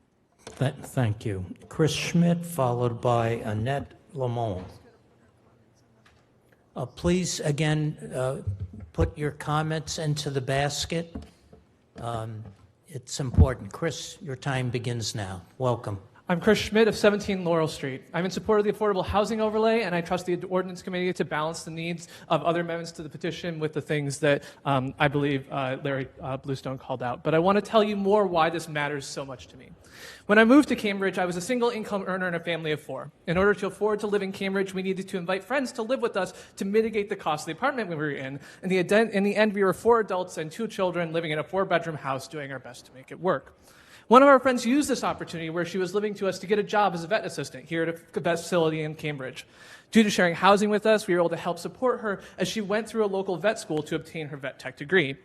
Thank you. Chris Schmidt, followed by Annette Lamont. Please, again, put your comments into the basket. It's important. Chris, your time begins now. Welcome. I'm Chris Schmidt of 17 Laurel Street. I'm in support of the Affordable Housing Overlay, and I trust the Ordinance Committee to balance the needs of other amendments to the petition with the things that I believe Larry Bluestone called out. But I want to tell you more why this matters so much to me. When I moved to Cambridge, I was a single income earner in a family of 4. In order to afford to live in Cambridge, we needed to invite friends to live with us to mitigate the cost of the apartment we were in. In the end, we were 4 adults and 2 children living in a 4-bedroom house doing our best to make it work. One of our friends used this opportunity where she was living to us to get a job as a vet assistant here at a vet facility in Cambridge. Due to sharing housing with us, we were able to help support her as she went through a local vet school to obtain her vet tech degree.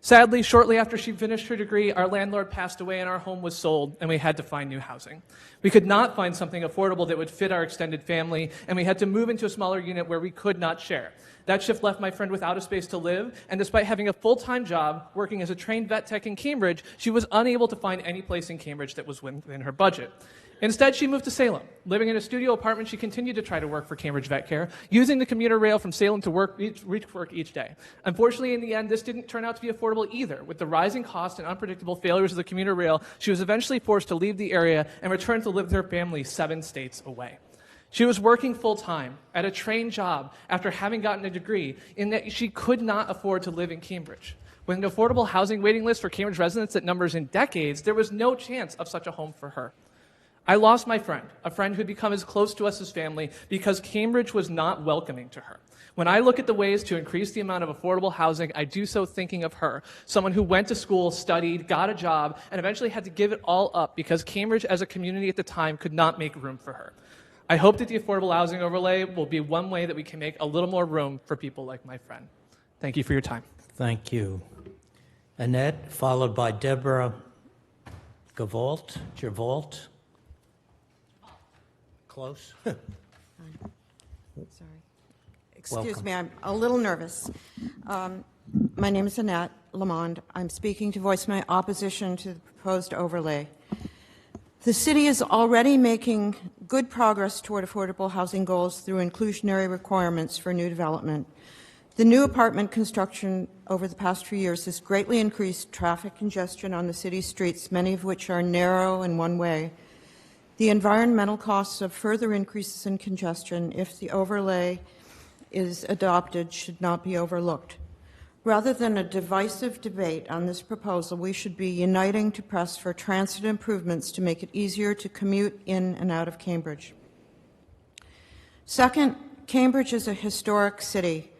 Sadly, shortly after she finished her degree, our landlord passed away and our home was sold, and we had to find new housing. We could not find something affordable that would fit our extended family, and we had to move into a smaller unit where we could not share. That shift left my friend without a space to live, and despite having a full-time job working as a trained vet tech in Cambridge, she was unable to find any place in Cambridge that was within her budget. Instead, she moved to Salem. Living in a studio apartment, she continued to try to work for Cambridge Vet Care, using the commuter rail from Salem to reach work each day. Unfortunately, in the end, this didn't turn out to be affordable either. With the rising cost and unpredictable failures of the commuter rail, she was eventually forced to leave the area and return to live with her family 7 states away. She was working full-time at a trained job after having gotten a degree, in that she could not afford to live in Cambridge. With an affordable housing waiting list for Cambridge residents that numbers in decades, there was no chance of such a home for her. I lost my friend, a friend who had become as close to us as family, because Cambridge was not welcoming to her. When I look at the ways to increase the amount of affordable housing, I do so thinking of her, someone who went to school, studied, got a job, and eventually had to give it all up because Cambridge as a community at the time could not make room for her. I hope that the Affordable Housing Overlay will be one way that we can make a little more room for people like my friend. Thank you for your time. Thank you. Annette, followed by Deborah Gervault. Close. Sorry. Excuse Welcome. me, I'm a little nervous. My name is Annette Lamond. I'm speaking to voice my opposition to the proposed overlay. The city is already making good progress toward affordable housing goals through inclusionary requirements for new development. The new apartment construction over the past few years has greatly increased traffic congestion on the city's streets, many of which are narrow and one-way. The environmental costs of further increases in congestion, if the overlay is adopted, should not be overlooked. Rather than a divisive debate on this proposal, we should be uniting to press for transit improvements to make it easier to commute in and out of Cambridge. Second, Cambridge is a historic city.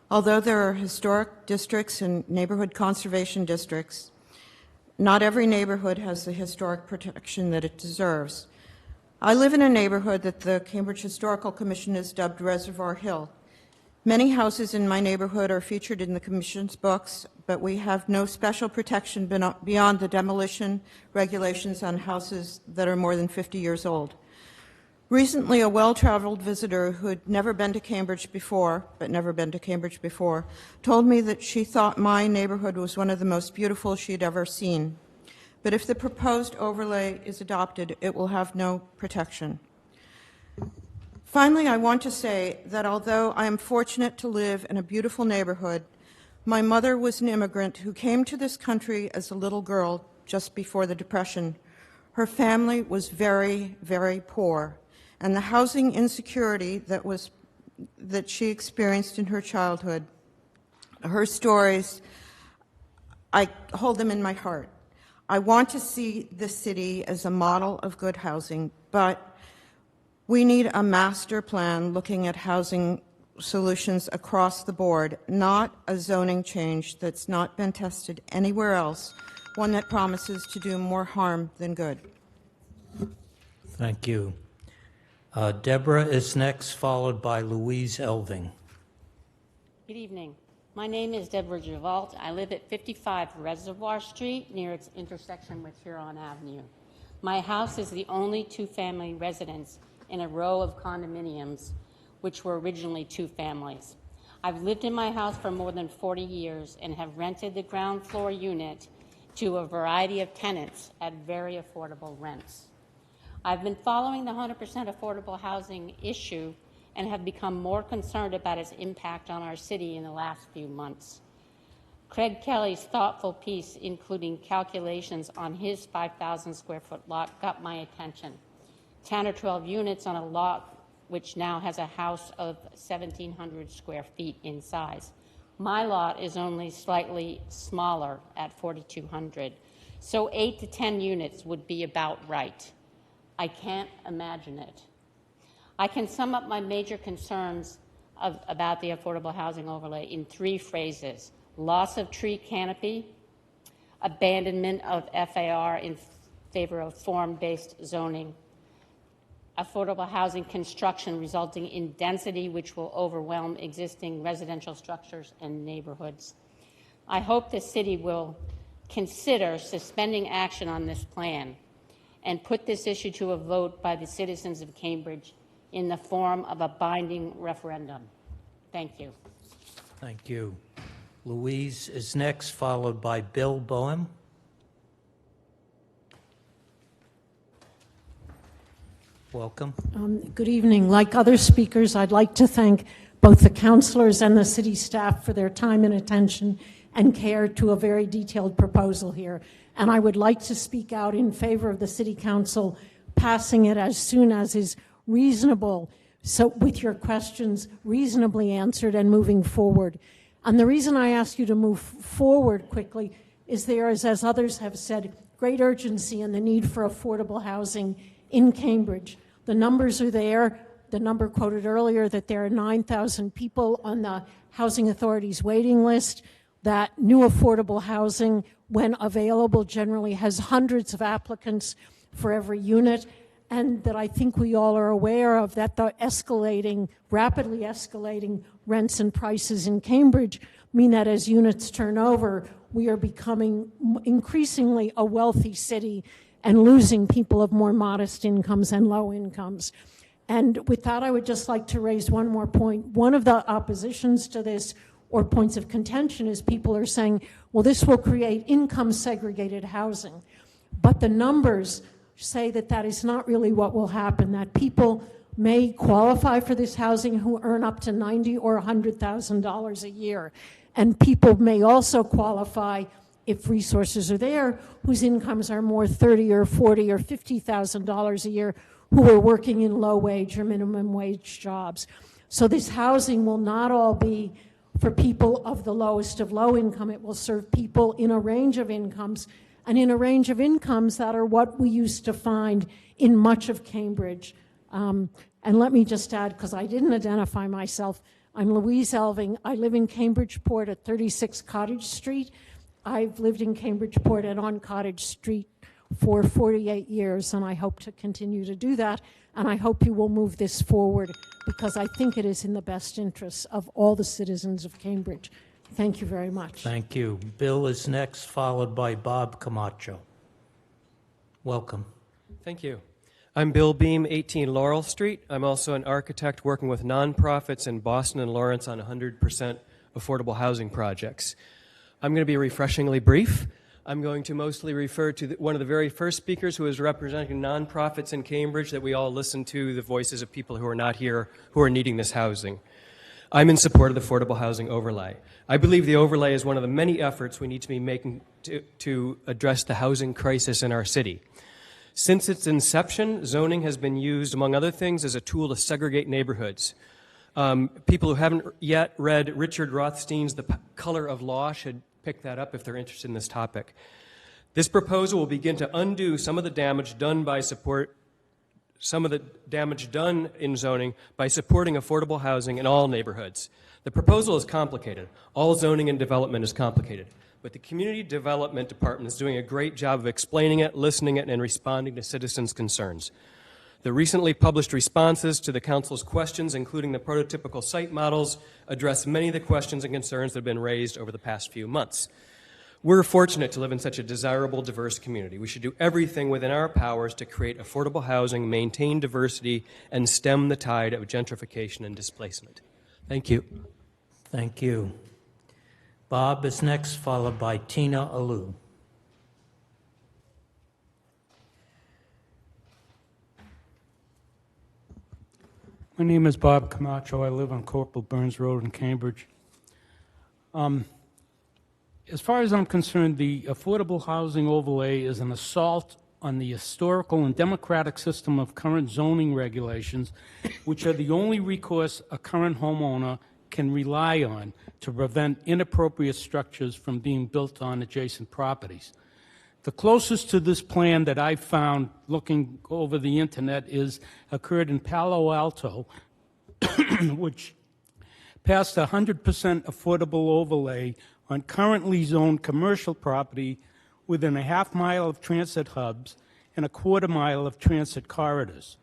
Although there are historic districts and neighborhood conservation districts, not every neighborhood has the historic protection that it deserves. I live in a neighborhood that the Cambridge Historical Commission has dubbed Reservoir Hill. Many houses in my neighborhood are featured in the Commission's books, but we have no special protection beyond the demolition regulations on houses that are more than 50 years old. Recently, a well-traveled visitor who had never been to Cambridge before, told me that she thought my neighborhood was one of the most beautiful she'd ever seen. But if the proposed overlay is adopted, it will have no protection. Finally, I want to say that although I am fortunate to live in a beautiful neighborhood, my mother was an immigrant who came to this country as a little girl just before the Depression. Her family was very, very poor, and the housing insecurity that she experienced in her childhood, her stories, I hold them in my heart. I want to see the city as a model of good housing, but we need a master plan looking at housing solutions across the board, not a zoning change that's not been tested anywhere else, one that promises to do more harm than good. Thank you. Deborah is next, followed by Louise Elving. Good evening. My name is Deborah Gervault. I live at 55 Reservoir Street near its intersection with Huron Avenue. My house is the only 2-family residence in a row of condominiums, which were originally 2 families. I've lived in my house for more than 40 years and have rented the ground floor unit to a variety of tenants at very affordable rents. I've been following the 100% affordable housing issue and have become more concerned about its impact on our city in the last few months. Craig Kelly's thoughtful piece, including calculations on his 5,000 square foot lot, got my attention. 10 or 12 units on a lot which now has a house of 1,700 square feet in size. My lot is only slightly smaller at 4,200, so 8 to 10 units would be about right. I can't imagine it. I can sum up my major concerns about the affordable housing overlay in 3 phrases: loss of tree canopy, abandonment of FAR in favor of form-based zoning, affordable housing construction resulting in density which will overwhelm existing residential structures and neighborhoods. I hope the city will consider suspending action on this plan and put this issue to a vote by the citizens of Cambridge in the form of a binding referendum. Thank you. Thank you. Louise is next, followed by Bill Boehm. Welcome. Good evening. Like other speakers, I'd like to thank both the councilors and the city staff for their time and attention and care to a very detailed proposal here. And I would like to speak out in favor of the city council passing it as soon as is reasonable, so with your questions reasonably answered and moving forward. And the reason I ask you to move forward quickly is there is, as others have said, great urgency in the need for affordable housing in Cambridge. The numbers are there. The number quoted earlier that there are 9,000 people on the Housing Authority's waiting list, that new affordable housing, when available, generally has hundreds of applicants for every unit, and that I think we all are aware of, that the rapidly escalating rents and prices in Cambridge mean that as units turn over, we are becoming increasingly a wealthy city and losing people of more modest incomes and low incomes. And with that, I would just like to raise one more point. One of the oppositions to this, or points of contention, is people are saying, well, this will create income segregated housing. But the numbers say that that is not really what will happen, that people may qualify for this housing who earn up to $90,000 or $100,000 a year. And people may also qualify, if resources are there, whose incomes are more $30,000 or $40,000 or $50,000 a year, who are working in low wage or minimum wage jobs. So this housing will not all be for people of the lowest of low income. It will serve people in a range of incomes, and in a range of incomes that are what we used to find in much of Cambridge. And let me just add, because I didn't identify myself, I'm Louise Elving. I live in Cambridgeport at 36 Cottage Street. I've lived in Cambridgeport and on Cottage Street for 48 years, and I hope to continue to do that. And I hope you will move this forward, because I think it is in the best interests of all the citizens of Cambridge. Thank you very much. Thank you. Bill is next, followed by Bob Camacho. Welcome. Thank you. I'm Bill Beam, 18 Laurel Street. I'm also an architect working with nonprofits in Boston and Lawrence on 100% affordable housing projects. I'm going to be refreshingly brief. I'm going to mostly refer to one of the very first speakers who is representing nonprofits in Cambridge, that we all listen to the voices of people who are not here, who are needing this housing. I'm in support of the affordable housing overlay. I believe the overlay is one of the many efforts we need to be making to address the housing crisis in our city. Since its inception, zoning has been used, among other things, as a tool to segregate neighborhoods. People who haven't yet read Richard Rothstein's The Color of Law should pick that up if they're interested in this topic. This proposal will begin to undo some of the damage done in zoning by supporting affordable housing in all neighborhoods. The proposal is complicated. All zoning and development is complicated. But the Community Development Department is doing a great job of explaining it, listening it, and responding to citizens' concerns. The recently published responses to the Council's questions, including the prototypical site models, address many of the questions and concerns that have been raised over the past few months. We're fortunate to live in such a desirable, diverse community. We should do everything within our powers to create affordable housing, maintain diversity, and stem the tide of gentrification and displacement. Thank you. Thank you. Bob is next, followed by Tina Alou. My name is Bob Camacho. I live on Corporal Burns Road in Cambridge. as far as I'm concerned, the affordable housing overlay is an assault on the historical and democratic system of current zoning regulations, which are the only recourse a current homeowner can rely on to prevent inappropriate structures from being built on adjacent properties. The closest to this plan that I found looking over the internet occurred in Palo Alto, which passed a 100% affordable overlay on currently zoned commercial property within a half mile of transit hubs and a quarter mile of transit corridors.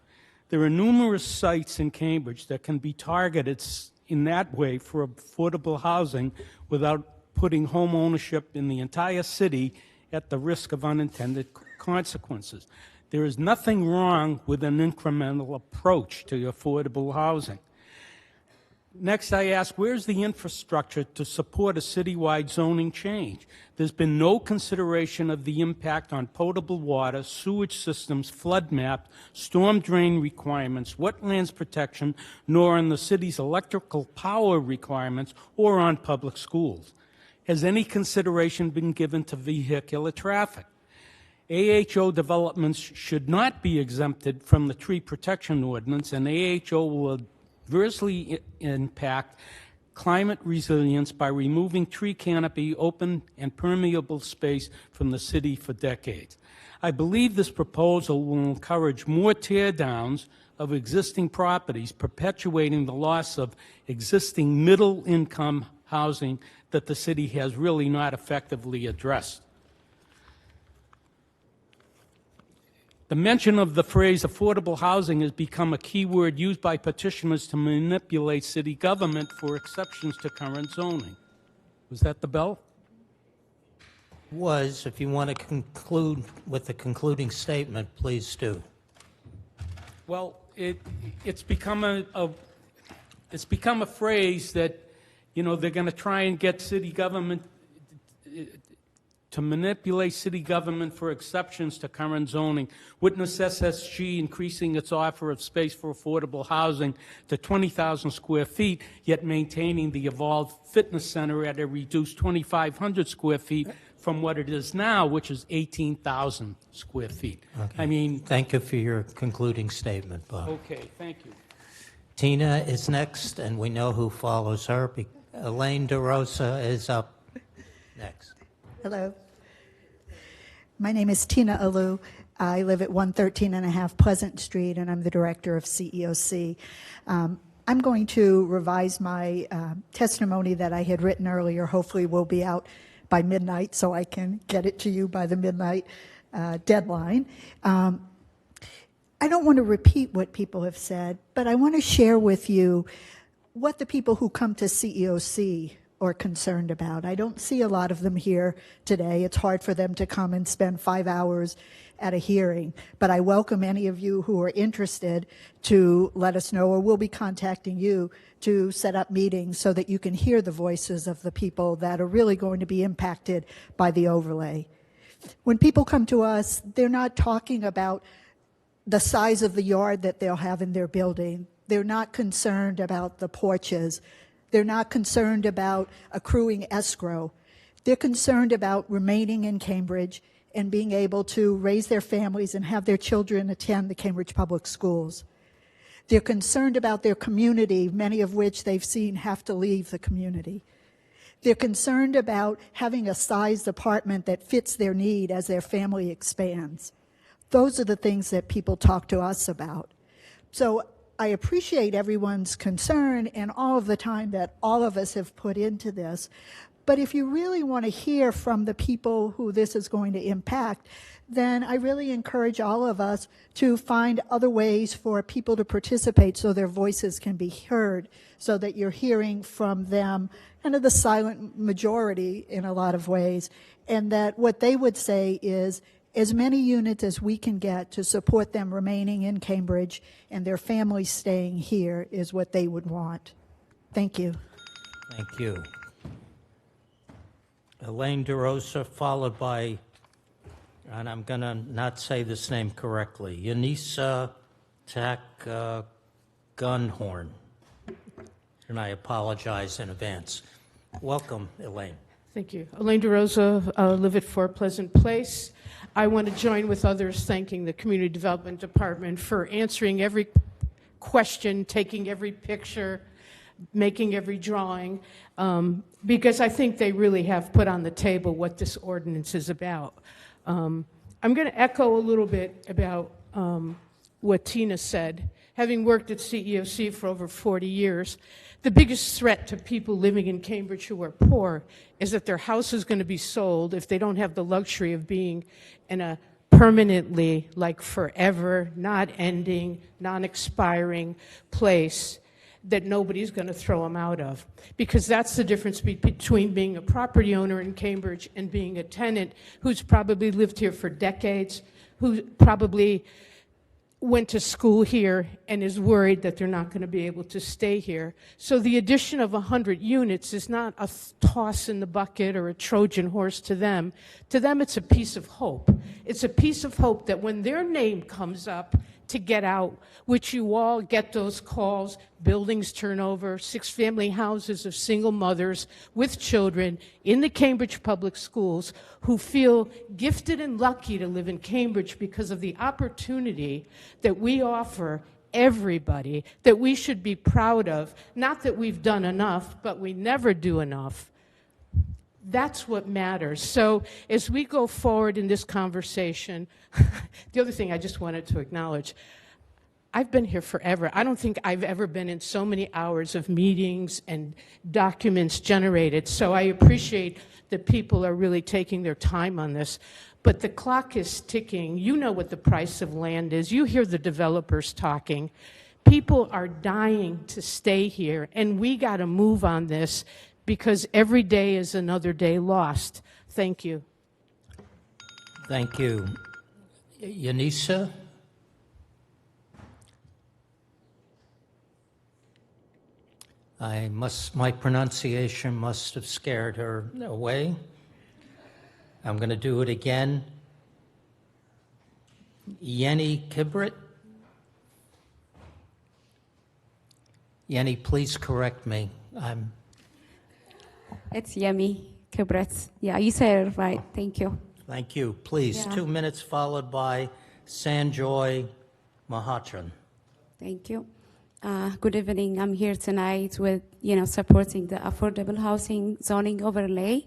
There are numerous sites in Cambridge that can be targeted in that way for affordable housing without putting home ownership in the entire city at the risk of unintended consequences. There is nothing wrong with an incremental approach to affordable housing. Next, I ask, where's the infrastructure to support a citywide zoning change? There's been no consideration of the impact on potable water, sewage systems, flood map, storm drain requirements, wetlands protection, nor on the city's electrical power requirements or on public schools. Has any consideration been given to vehicular traffic? AHO developments should not be exempted from the tree protection ordinance, and AHO will adversely impact climate resilience by removing tree canopy, open and permeable space from the city for decades. I believe this proposal will encourage more tear-downs of existing properties, perpetuating the loss of existing middle-income housing that the city has really not effectively addressed. The mention of the phrase affordable housing has become a key word used by petitioners to manipulate city government for exceptions to current zoning. Was that the bell? Was, if you want to conclude with the concluding statement, please do. Well, it's become a phrase that, you know, they're going to try and get city government to manipulate city government for exceptions to current zoning. Witness SSG increasing its offer of space for affordable housing to 20,000 square feet, yet maintaining the Evolve Fitness Center at a reduced 2,500 square feet from what it is now, which is 18,000 square feet. Okay. I mean... Thank you for your concluding statement, Bob. Okay, thank you. Tina is next, and we know who follows her. Elaine DeRosa is up next. Hello. My name is Tina Alou. I live at 113.5 Pleasant Street, and I'm the director of CEOC. I'm going to revise my testimony that I had written earlier. Hopefully will be out by midnight so I can get it to you by the midnight deadline. I don't want to repeat what people have said, but I want to share with you what the people who come to CEOC are concerned about. I don't see a lot of them here today. It's hard for them to come and spend 5 hours at a hearing, but I welcome any of you who are interested to let us know, or we'll be contacting you to set up meetings so that you can hear the voices of the people that are really going to be impacted by the overlay. When people come to us, they're not talking about the size of the yard that they'll have in their building. They're not concerned about the porches. They're not concerned about accruing escrow. They're concerned about remaining in Cambridge and being able to raise their families and have their children attend the Cambridge Public Schools. They're concerned about their community, many of which they've seen have to leave the community. They're concerned about having a sized apartment that fits their need as their family expands. Those are the things that people talk to us about. So I appreciate everyone's concern and all of the time that all of us have put into this. But if you really want to hear from the people who this is going to impact, then I really encourage all of us to find other ways for people to participate so their voices can be heard, so that you're hearing from them, kind of the silent majority in a lot of ways, and that what they would say is, as many units as we can get to support them remaining in Cambridge and their families staying here is what they would want. Thank you. Thank you. Elaine DeRosa, followed by, and I'm going to not say this name correctly, Yanisa Gunhorn. And I apologize in advance. Welcome, Elaine. Thank you. Elaine DeRosa, live at 4 Pleasant Place. I want to join with others thanking the Community Development Department for answering every question, taking every picture, making every drawing, because I think they really have put on the table what this ordinance is about. I'm going to echo a little bit about what Tina said. Having worked at CEOC for over 40 years, the biggest threat to people living in Cambridge who are poor is that their house is going to be sold if they don't have the luxury of being in a permanently, like forever, not ending, non-expiring place that nobody's going to throw them out of. Because that's the difference between being a property owner in Cambridge and being a tenant who's probably lived here for decades, who probably went to school here and is worried that they're not going to be able to stay here. So the addition of 100 units is not a toss in the bucket or a Trojan horse to them. To them, it's a piece of hope. It's a piece of hope that when their name comes up to get out, which you all get those calls, buildings turn over, 6-family houses of single mothers with children in the Cambridge public schools who feel gifted and lucky to live in Cambridge because of the opportunity that we offer everybody, that we should be proud of. Not that we've done enough, but we never do enough. That's what matters. So as we go forward in this conversation, the other thing I just wanted to acknowledge, I've been here forever. I don't think I've ever been in so many hours of meetings and documents generated. So I appreciate that people are really taking their time on this. But the clock is ticking. You know what the price of land is. You hear the developers talking. People are dying to stay here, and we got to move on this because every day is another day lost. Thank you. Thank you. Yanisa? My pronunciation must have scared her away. I'm going to do it again. Yenny Kibrit? Yenny, please correct me. It's Yemi Kibret. Yeah, you said it right. Thank you. Thank you. Please, Yeah. 2 minutes followed by Sanjoy Mahatran. Thank you. Good evening. I'm here tonight with, supporting the affordable housing zoning overlay.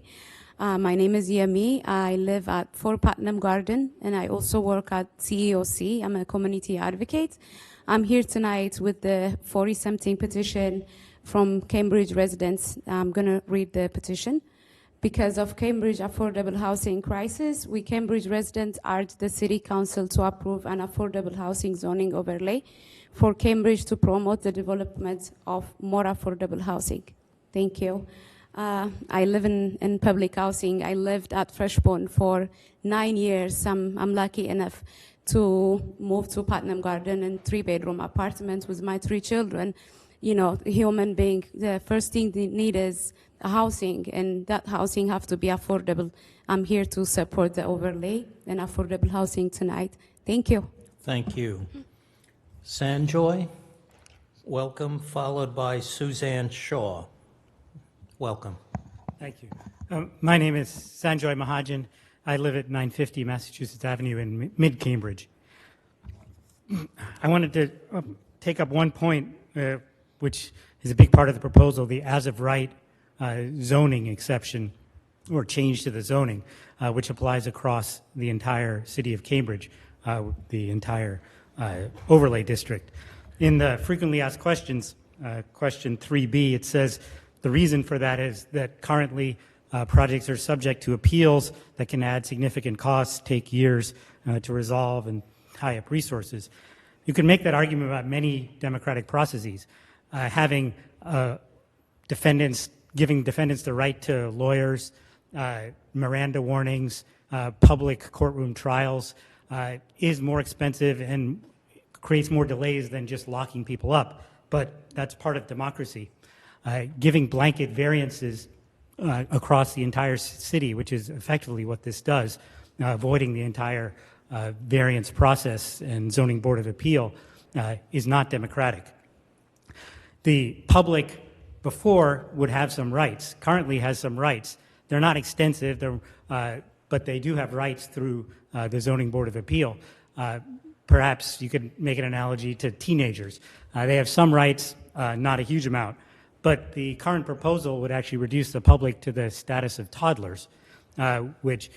My name is Yemi. I live at 4 Putnam Garden, and I also work at CEOC. I'm a community advocate. I'm here tonight with the 40-something petition from Cambridge residents. I'm going to read the petition. Because of Cambridge affordable housing crisis, we Cambridge residents urge the City Council to approve an affordable housing zoning overlay for Cambridge to promote the development of more affordable housing. Thank you. I live in public housing. I lived at Freshbone for 9 years. I'm lucky enough to move to Putnam Garden in 3-bedroom apartment with my 3 children. Human being, the first thing they need is housing, and that housing have to be affordable. I'm here to support the overlay and affordable housing tonight. Thank you. Thank you. Sanjoy, welcome, followed by Suzanne Shaw. Welcome. Thank you. My name is Sanjoy Mahajan. I live at 950 Massachusetts Avenue in mid-Cambridge. I wanted to take up one point, which is a big part of the proposal, the as-of-right zoning exception or change to the zoning, which applies across the entire city of Cambridge, the entire overlay district. In the frequently asked questions, question 3B, it says the reason for that is that currently projects are subject to appeals that can add significant costs, take years to resolve, and tie up resources. You can make that argument about many democratic processes. Having giving defendants the right to lawyers, Miranda warnings, public courtroom trials is more expensive and creates more delays than just locking people up. But that's part of democracy. Giving blanket variances across the entire city, which is effectively what this does, avoiding the entire variance process and zoning board of appeal is not democratic. The public before would have some rights, currently has some rights. They're not extensive, but they do have rights through the Zoning Board of Appeal. Perhaps you could make an analogy to teenagers. They have some rights, not a huge amount, but the current proposal would actually reduce the public to the status of toddlers, which,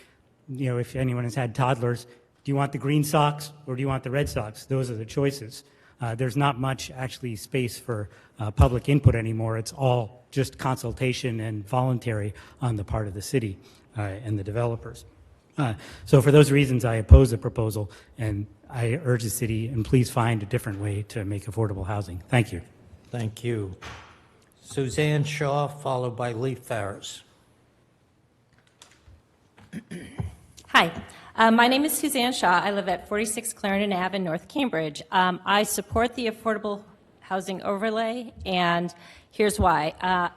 you know, if anyone has had toddlers, do you want the Green Sox or do you want the Red Sox? Those are the choices. There's not much actually space for public input anymore. It's all just consultation and voluntary on the part of the city and the developers. So for those reasons, I oppose the proposal, and I urge the city, and please find a different way to make affordable housing. Thank you. Thank you. Suzanne Shaw, followed by Lee Farris. Hi, my name is Suzanne Shaw. I live at 46 Clarendon Ave in North Cambridge. I support the affordable housing overlay, and here's why.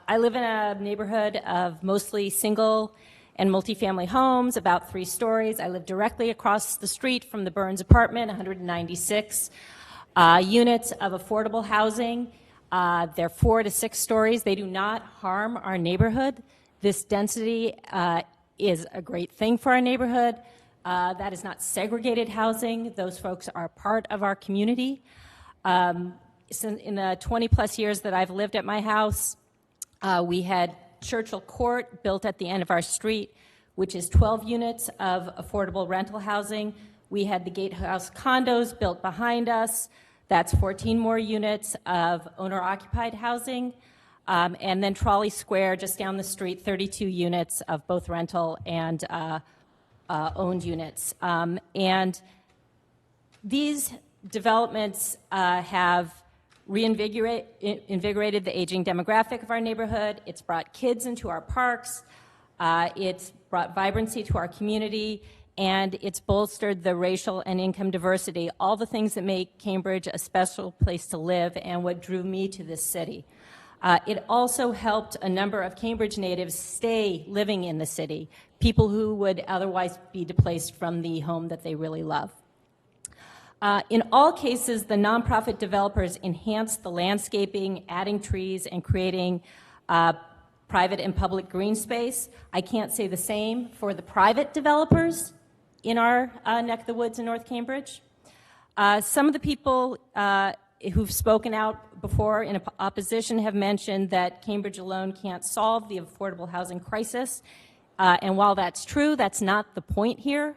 I live in a neighborhood of mostly single and multifamily homes, about 3 stories. I live directly across the street from the Burns apartment, 196 units of affordable housing. They're 4 to 6 stories. They do not harm our neighborhood. This density is a great thing for our neighborhood. That is not segregated housing. Those folks are part of our community. In the 20-plus years that I've lived at my house, we had Churchill Court built at the end of our street, which is 12 units of affordable rental housing. We had the Gatehouse condos built behind us. That's 14 more units of owner-occupied housing. And then Trolley Square, just down the street, 32 units of both rental and owned units. And these developments have reinvigorated the aging demographic of our neighborhood. It's brought kids into our parks. It's brought vibrancy to our community. And it's bolstered the racial and income diversity, all the things that make Cambridge a special place to live and what drew me to this city. It also helped a number of Cambridge natives stay living in the city, people who would otherwise be displaced from the home that they really love. In all cases, the nonprofit developers enhanced the landscaping, adding trees, and creating private and public green space. I can't say the same for the private developers in our neck of the woods in North Cambridge. Some of the people who've spoken out before in opposition have mentioned that Cambridge alone can't solve the affordable housing crisis. And while that's true, that's not the point here.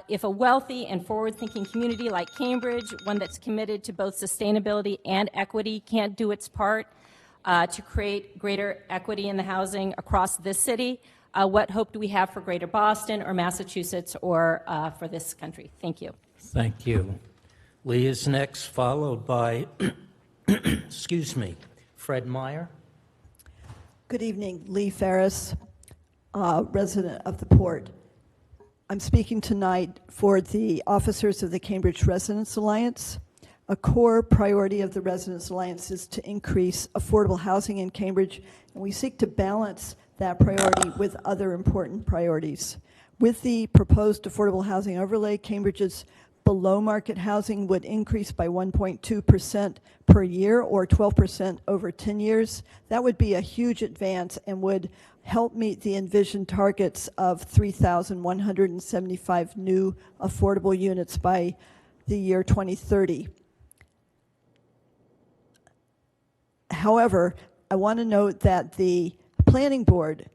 If a wealthy and forward-thinking community like Cambridge, one that's committed to both sustainability and equity, can't do its part to create greater equity in the housing across this city, what hope do we have for Greater Boston or Massachusetts or for this country? Thank you. Thank you. Lee is next, followed by, excuse me, Fred Meyer. Good evening, Lee Farris, resident of the Port. I'm speaking tonight for the officers of the Cambridge Residents Alliance. A core priority of the Residents Alliance is to increase affordable housing in Cambridge, and we seek to balance that priority with other important priorities. With the proposed affordable housing overlay, Cambridge's below-market housing would increase by 1.2% per year, or 12% over 10 years. That would be a huge advance and would help meet the envisioned targets of 3,175 new affordable units by the year 2030. However, I want to note that the Planning Board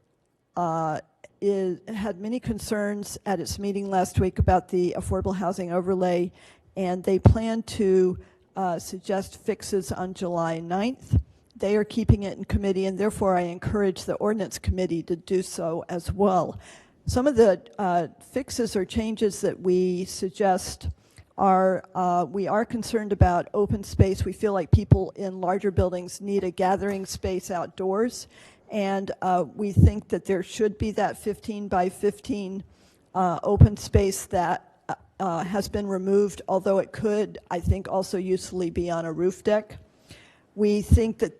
had many concerns at its meeting last week about the affordable housing overlay, and they plan to suggest fixes on July 9th. They are keeping it in committee, and therefore I encourage the Ordinance Committee to do so as well. Some of the fixes or changes that we suggest are, we are concerned about open space. We feel like people in larger buildings need a gathering space outdoors, and we think that there should be that 15 by 15 open space that has been removed, although it could, I think, also usefully be on a roof deck. We think that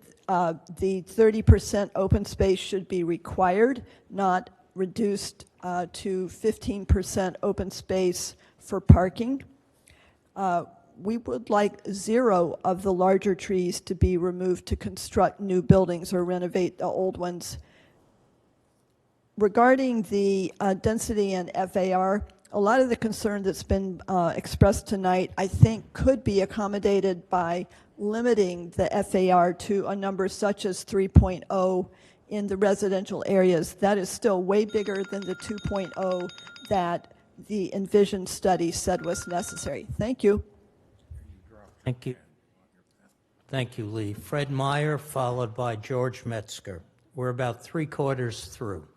the 30% open space should be required, not reduced to 15% open space for parking. We would like 0 of the larger trees to be removed to construct new buildings or renovate the old ones. regarding the density and FAR, a lot of the concern that's been expressed tonight, I think, could be accommodated by limiting the FAR to a number such as 3.0 in the residential areas. That is still way bigger than the 2.0 that the envisioned study said was necessary. Thank you. Thank you. Thank you, Lee. Fred Meyer, followed by George Metzger. We're about 3/4 through.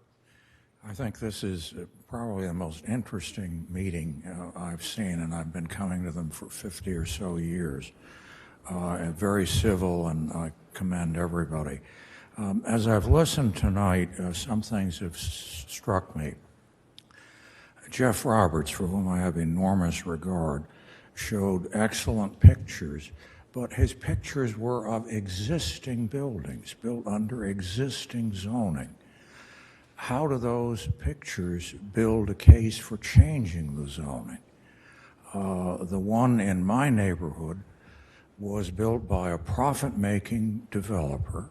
I think this is probably the most interesting meeting I've seen, and I've been coming to them for 50 or so years. Very civil, and I commend everybody. As I've listened tonight, some things have struck me. Jeff Roberts, for whom I have enormous regard, showed excellent pictures, but his pictures were of existing buildings built under existing zoning. How do those pictures build a case for changing the zoning? The one in my neighborhood was built by a profit-making developer,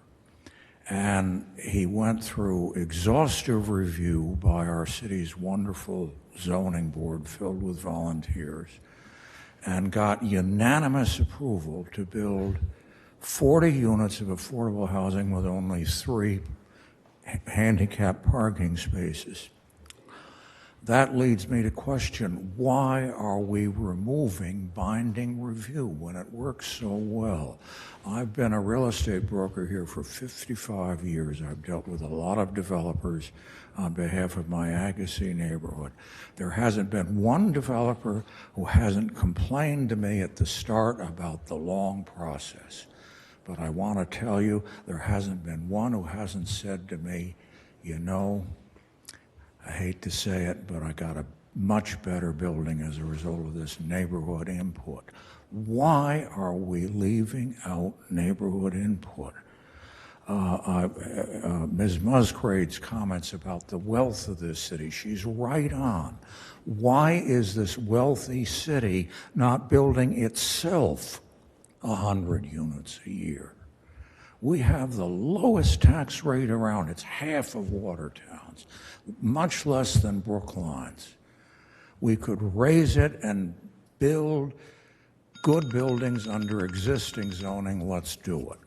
and he went through exhaustive review by our city's wonderful zoning board filled with volunteers and got unanimous approval to build 40 units of affordable housing with only 3 handicap parking spaces. That leads me to question, why are we removing binding review when it works so well? I've been a real estate broker here for 55 years. I've dealt with a lot of developers on behalf of my Agassiz neighborhood. There hasn't been one developer who hasn't complained to me at the start about the long process. But I want to tell you, there hasn't been one who hasn't said to me, you know, I hate to say it, but I got a much better building as a result of this neighborhood input. Why are we leaving out neighborhood input? Ms. Musgrave's comments about the wealth of this city, she's right on. Why is this wealthy city not building itself 100 units a year? We have the lowest tax rate around. It's half of Watertown's, much less than Brookline's. We could raise it and build good buildings under existing zoning. Let's do it.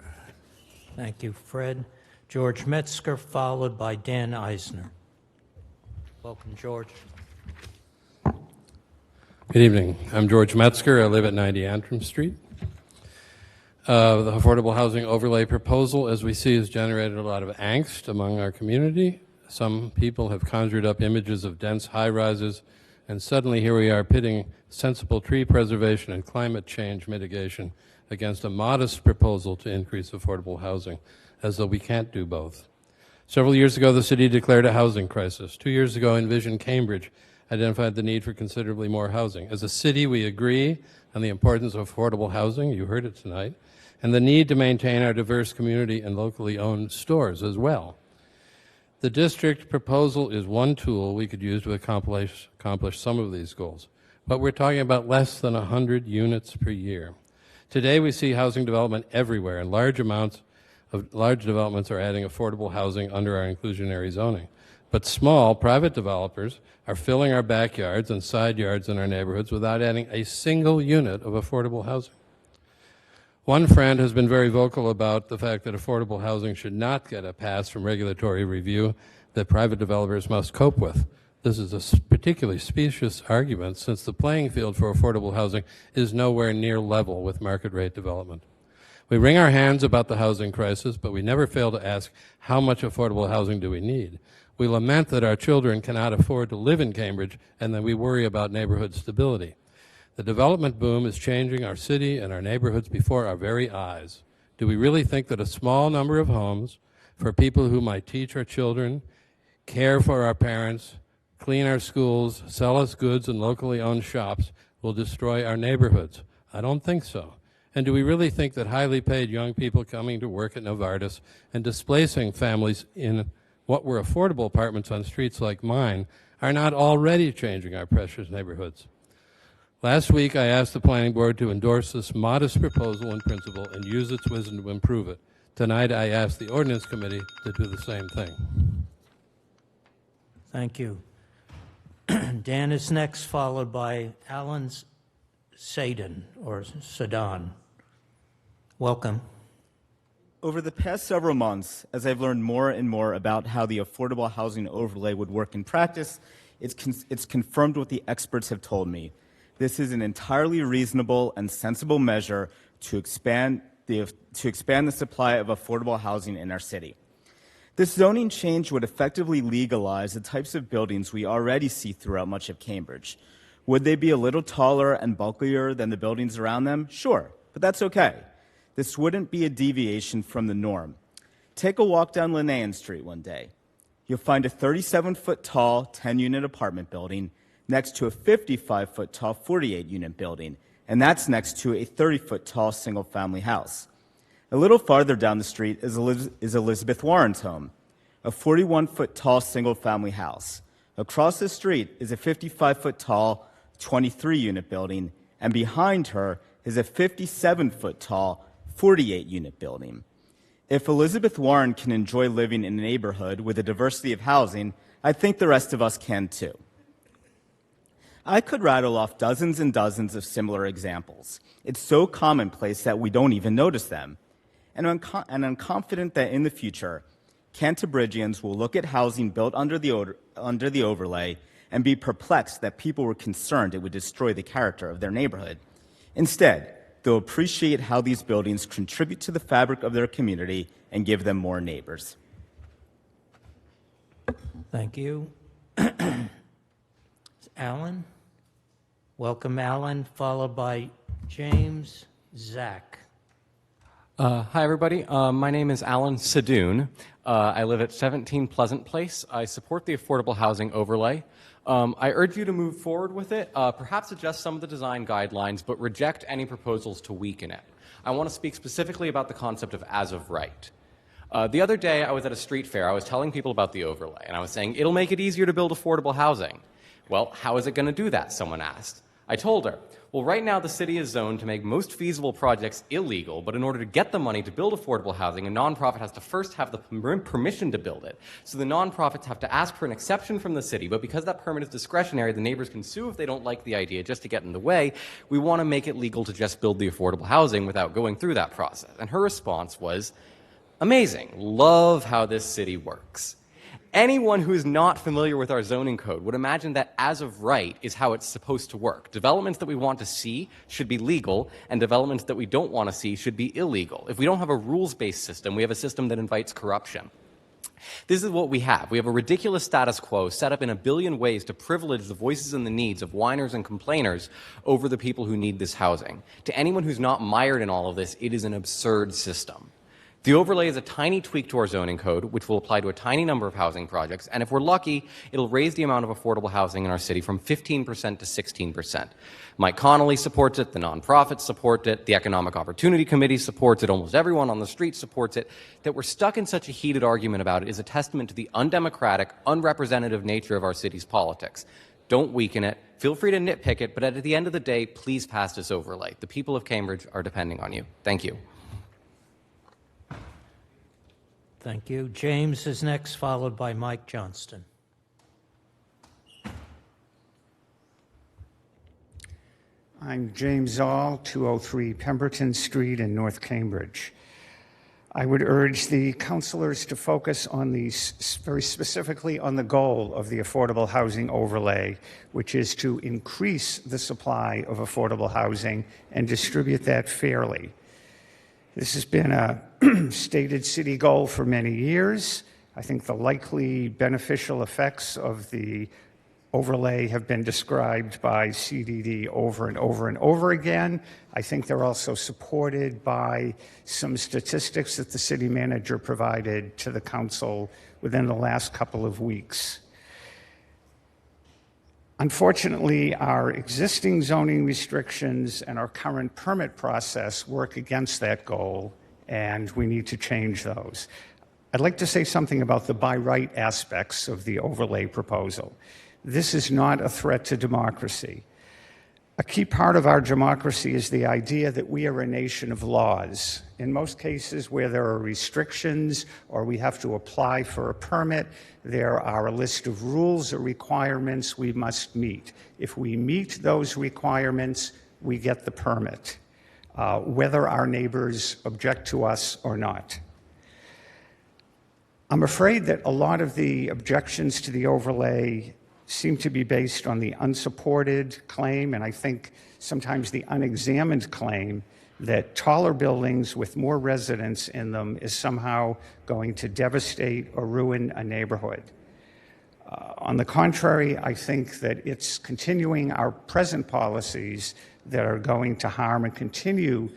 Thank you, Fred. George Metzger, followed by Dan Eisner. Welcome, George. Good evening. I'm George Metzger. I live at 90 Antrim Street. The affordable housing overlay proposal, as we see, has generated a lot of angst among our community. Some people have conjured up images of dense high-rises, and suddenly here we are pitting sensible tree preservation and climate change mitigation against a modest proposal to increase affordable housing, as though we can't do both. Several years ago, the city declared a housing crisis. 2 years ago, Envision Cambridge identified the need for considerably more housing. As a city, we agree on the importance of affordable housing, you heard it tonight, and the need to maintain our diverse community and locally owned stores as well. The district proposal is one tool we could use to accomplish some of these goals, but we're talking about less than 100 units per year. Today we see housing development everywhere, and large developments are adding affordable housing under our inclusionary zoning. But small private developers are filling our backyards and side yards in our neighborhoods without adding a single unit of affordable housing. One friend has been very vocal about the fact that affordable housing should not get a pass from regulatory review that private developers must cope with. This is a particularly specious argument, since the playing field for affordable housing is nowhere near level with market rate development. We wring our hands about the housing crisis, but we never fail to ask, how much affordable housing do we need? We lament that our children cannot afford to live in Cambridge, and then we worry about neighborhood stability. The development boom is changing our city and our neighborhoods before our very eyes. Do we really think that a small number of homes for people who might teach our children, care for our parents, clean our schools, sell us goods in locally owned shops will destroy our neighborhoods? I don't think so. And do we really think that highly paid young people coming to work at Novartis and displacing families in what were affordable apartments on streets like mine are not already changing our precious neighborhoods? Last week, I asked the Planning Board to endorse this modest proposal in principle and use its wisdom to improve it. Tonight, I ask the Ordinance Committee to do the same thing. Thank you. Dan is next, followed by Alan Sadin, or Sadan. Welcome. Over the past several months, as I've learned more and more about how the affordable housing overlay would work in practice, it's confirmed what the experts have told me. This is an entirely reasonable and sensible measure to expand the supply of affordable housing in our city. This zoning change would effectively legalize the types of buildings we already see throughout much of Cambridge. Would they be a little taller and bulkier than the buildings around them? Sure, but that's okay. This wouldn't be a deviation from the norm. Take a walk down Linnaean Street one day. You'll find a 37-foot tall 10-unit apartment building next to a 55-foot tall 48-unit building, and that's next to a 30-foot tall single-family house. A little farther down the street is Elizabeth Warren's home, a 41-foot tall single-family house. Across the street is a 55-foot tall 23-unit building, and behind her is a 57-foot tall 48-unit building. If Elizabeth Warren can enjoy living in a neighborhood with a diversity of housing, I think the rest of us can too. I could rattle off dozens and dozens of similar examples. It's so commonplace that we don't even notice them. And I'm confident that in the future, Cantabrigians will look at housing built under the overlay and be perplexed that people were concerned it would destroy the character of their neighborhood. Instead, they'll appreciate how these buildings contribute to the fabric of their community and give them more neighbors. Thank you. Alan? Welcome, Alan, followed by James Zach. Hi, everybody. My name is Alan Sadoon. I live at 17 Pleasant Place. I support the affordable housing overlay. I urge you to move forward with it, perhaps adjust some of the design guidelines, but reject any proposals to weaken it. I want to speak specifically about the concept of as of right. The other day, I was at a street fair. I was telling people about the overlay, and I was saying, it'll make it easier to build affordable housing. Well, how is it going to do that, someone asked. I told her, well, right now the city is zoned to make most feasible projects illegal, but in order to get the money to build affordable housing, a nonprofit has to first have the permission to build it. So the nonprofits have to ask for an exception from the city, but because that permit is discretionary, the neighbors can sue if they don't like the idea just to get in the way. We want to make it legal to just build the affordable housing without going through that process. And her response was, amazing, love how this city works. Anyone who is not familiar with our zoning code would imagine that as of right is how it's supposed to work. Developments that we want to see should be legal, and developments that we don't want to see should be illegal. If we don't have a rules-based system, we have a system that invites corruption. This is what we have. We have a ridiculous status quo set up in a billion ways to privilege the voices and the needs of whiners and complainers over the people who need this housing. To anyone who's not mired in all of this, it is an absurd system. The overlay is a tiny tweak to our zoning code, which will apply to a tiny number of housing projects, and if we're lucky, it'll raise the amount of affordable housing in our city from 15% to 16%. Mike Connolly supports it, the nonprofits support it, the Economic Opportunity Committee supports it, almost everyone on the street supports it. That we're stuck in such a heated argument about it is a testament to the undemocratic, unrepresentative nature of our city's politics. Don't weaken it. Feel free to nitpick it, but at the end of the day, please pass this overlay. The people of Cambridge are depending on you. Thank you. Thank you. James is next, followed by Mike Johnston. I'm James Zoll, 203 Pemberton Street in North Cambridge. I would urge the councilors to focus on very specifically on the goal of the affordable housing overlay, which is to increase the supply of affordable housing and distribute that fairly. This has been a stated city goal for many years. I think the likely beneficial effects of the overlay have been described by CDD over and over and over again. I think they're also supported by some statistics that the city manager provided to the council within the last couple of weeks. Unfortunately, our existing zoning restrictions and our current permit process work against that goal, and we need to change those. I'd like to say something about the by right aspects of the overlay proposal. This is not a threat to democracy. A key part of our democracy is the idea that we are a nation of laws. In most cases where there are restrictions or we have to apply for a permit, there are a list of rules or requirements we must meet. If we meet those requirements, we get the permit, whether our neighbors object to us or not. I'm afraid that a lot of the objections to the overlay seem to be based on the unsupported claim, and I think sometimes the unexamined claim that taller buildings with more residents in them is somehow going to devastate or ruin a neighborhood. On the contrary, I think that it's continuing our present policies that are going to harm and continue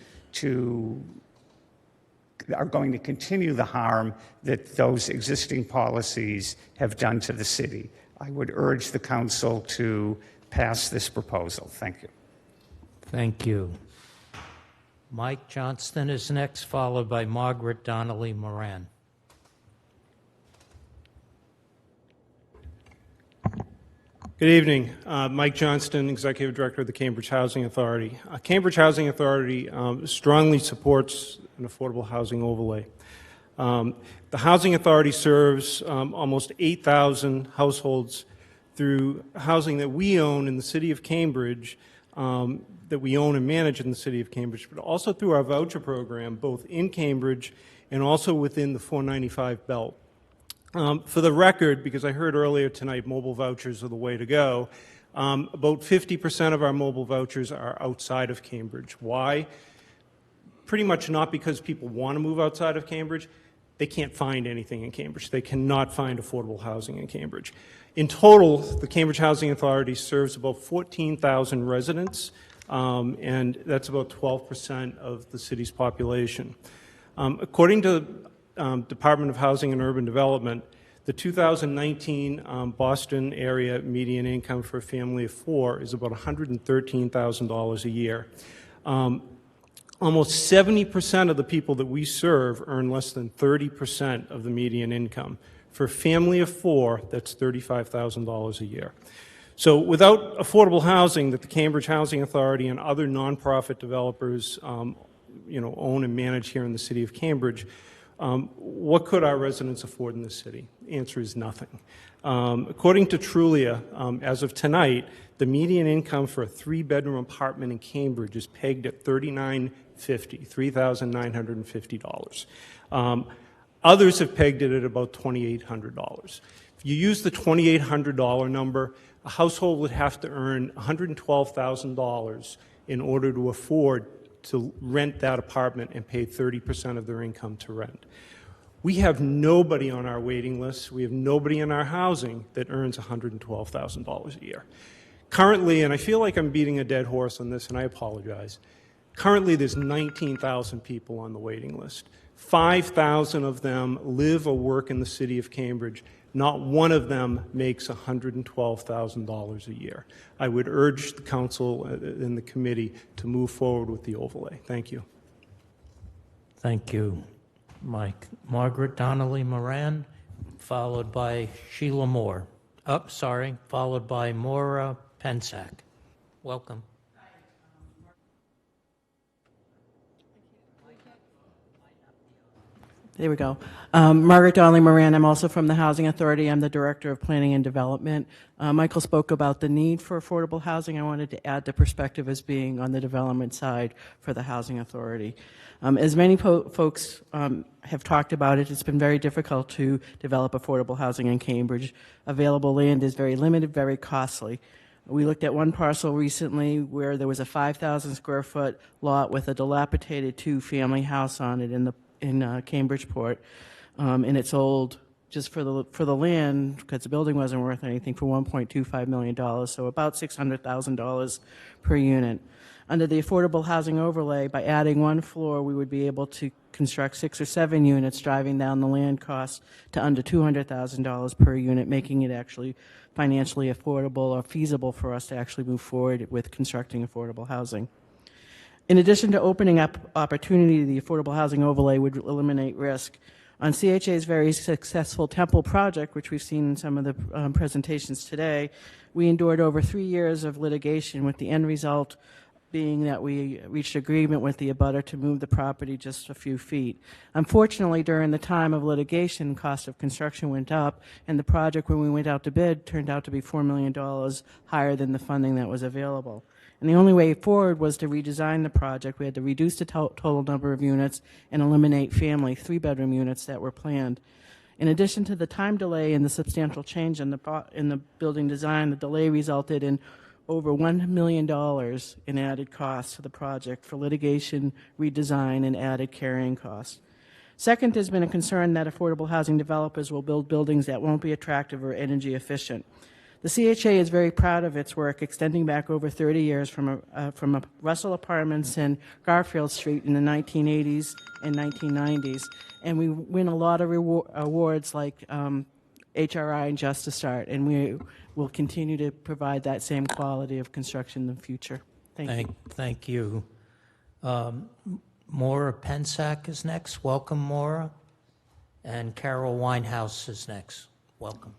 the harm that those existing policies have done to the city. I would urge the council to pass this proposal. Thank you. Thank you. Mike Johnston is next, followed by Margaret Donnelly Moran. Good evening. Mike Johnston, Executive Director of the Cambridge Housing Authority. Cambridge Housing Authority strongly supports an affordable housing overlay. The Housing Authority serves almost 8,000 households through housing that we own in the city of Cambridge, that we own and manage in the city of Cambridge, but also through our voucher program, both in Cambridge and also within the 495 belt. For the record, because I heard earlier tonight mobile vouchers are the way to go, about 50% of our mobile vouchers are outside of Cambridge. Why? Pretty much not because people want to move outside of Cambridge. They can't find anything in Cambridge. They cannot find affordable housing in Cambridge. In total, the Cambridge Housing Authority serves about 14,000 residents, and that's about 12% of the city's population. According to the Department of Housing and Urban Development, the 2019 Boston area median income for a family of four is about $113,000 a year. Almost 70% of the people that we serve earn less than 30% of the median income. For a family of four, that's $35,000 a year. So without affordable housing that the Cambridge Housing Authority and other nonprofit developers own and manage here in the city of Cambridge, what could our residents afford in this city? The answer is nothing. According to Trulia, as of tonight, the median income for a three-bedroom apartment in Cambridge is pegged at $3,950. Others have pegged it at about $2,800. If you use the $2,800 number, a household would have to earn $112,000 in order to afford to rent that apartment and pay 30% of their income to rent. We have nobody on our waiting list. We have nobody in our housing that earns $112,000 a year. Currently, and I feel like I'm beating a dead horse on this, and I apologize, currently there's 19,000 people on the waiting list. 5,000 of them live or work in the city of Cambridge. Not one of them makes $112,000 a year. I would urge the council and the committee to move forward with the overlay. Thank you. Thank you, Mike. Margaret Donnelly Moran, followed by Sheila Moore. Followed by Maura Pensack. Welcome. There we go. Margaret Donnelly Moran. I'm also from the Housing Authority. I'm the Director of Planning and Development. Michael spoke about the need for affordable housing. I wanted to add the perspective as being on the development side for the Housing Authority. As many folks have talked about it, it's been very difficult to develop affordable housing in Cambridge. Available land is very limited, very costly. We looked at one parcel recently where there was a 5,000 square foot lot with a dilapidated two-family house on it in Cambridgeport, and it sold just for the land, because the building wasn't worth anything, for $1.25 million, so about $600,000 per unit. Under the affordable housing overlay, by adding one floor, we would be able to construct 6 or 7 units, driving down the land cost to under $200,000 per unit, making it actually financially affordable or feasible for us to actually move forward with constructing affordable housing. In addition to opening up opportunity, the affordable housing overlay would eliminate risk. On CHA's very successful Temple project, which we've seen in some of the presentations today, we endured over 3 years of litigation, with the end result being that we reached agreement with the abutter to move the property just a few feet. Unfortunately, during the time of litigation, cost of construction went up, and the project, when we went out to bid, turned out to be $4 million higher than the funding that was available. And the only way forward was to redesign the project. We had to reduce the total number of units and eliminate family 3-bedroom units that were planned. In addition to the time delay and the substantial change in the building design, the delay resulted in over $1 million in added costs to the project for litigation, redesign, and added carrying costs. Second, there's been a concern that affordable housing developers will build buildings that won't be attractive or energy efficient. The CHA is very proud of its work, extending back over 30 years from Russell Apartments in Garfield Street in the 1980s and 1990s, and we win a lot of awards like HRI and Just to Start, and we will continue to provide that same quality of construction in the future. Thank you. Thank you. Maura Pensack is next. Welcome, Maura. And Carol Winehouse is next. Welcome.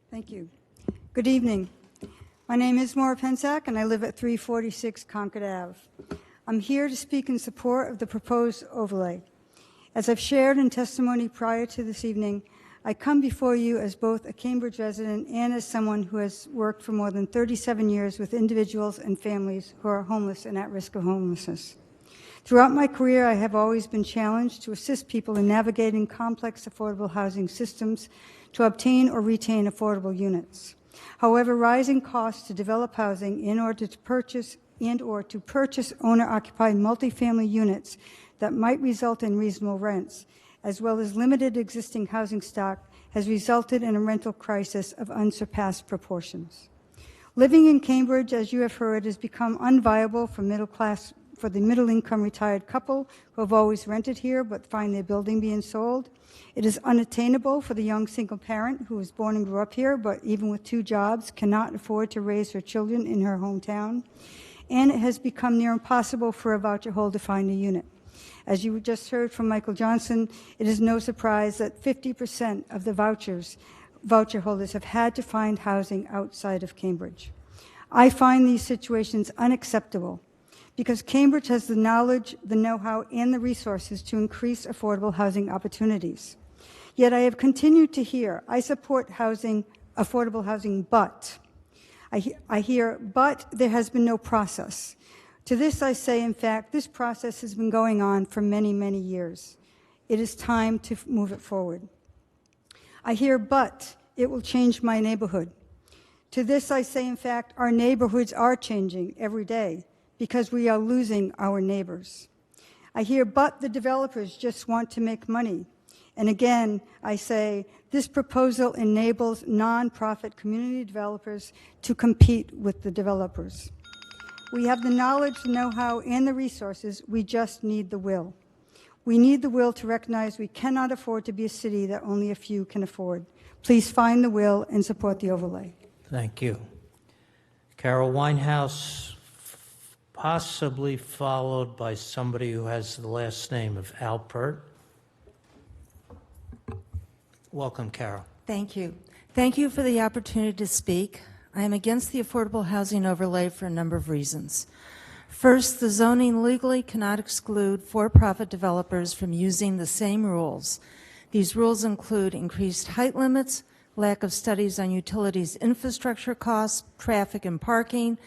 Thank you. Good evening. My name is Maura Pensack, and I live at 346 Concord Ave. I'm here to speak in support of the proposed overlay. As I've shared in testimony prior to this evening, I come before you as both a Cambridge resident and as someone who has worked for more than 37 years with individuals and families who are homeless and at risk of homelessness. Throughout my career, I have always been challenged to assist people in navigating complex affordable housing systems to obtain or retain affordable units. However, rising costs to develop housing in order to purchase owner-occupied multifamily units that might result in reasonable rents, as well as limited existing housing stock, has resulted in a rental crisis of unsurpassed proportions. Living in Cambridge, as you have heard, has become unviable for the middle-income retired couple who have always rented here but find their building being sold. It is unattainable for the young single parent who was born and grew up here, but even with 2 jobs, cannot afford to raise her children in her hometown. And it has become near impossible for a voucher holder to find a unit. As you just heard from Michael Johnson, it is no surprise that 50% of the voucher holders have had to find housing outside of Cambridge. I find these situations unacceptable because Cambridge has the knowledge, the know-how, and the resources to increase affordable housing opportunities. Yet I have continued to hear, I support affordable housing, but I hear, but there has been no process. To this I say, in fact, this process has been going on for many, many years. It is time to move it forward. I hear, but it will change my neighborhood. To this I say, in fact, our neighborhoods are changing every day because we are losing our neighbors. I hear, but the developers just want to make money. And again, I say, this proposal enables nonprofit community developers to compete with the developers. We have the knowledge, the know-how, and the resources. We just need the will. We need the will to recognize we cannot afford to be a city that only a few can afford. Please find the will and support the overlay. Thank you. Carol Winehouse, possibly followed by somebody who has the last name of Alpert. Welcome, Carol. Thank you. Thank you for the opportunity to speak. I am against the affordable housing overlay for a number of reasons. First, the zoning legally cannot exclude for-profit developers from using the same rules. These rules include increased height limits, lack of studies on utilities infrastructure costs, traffic and parking,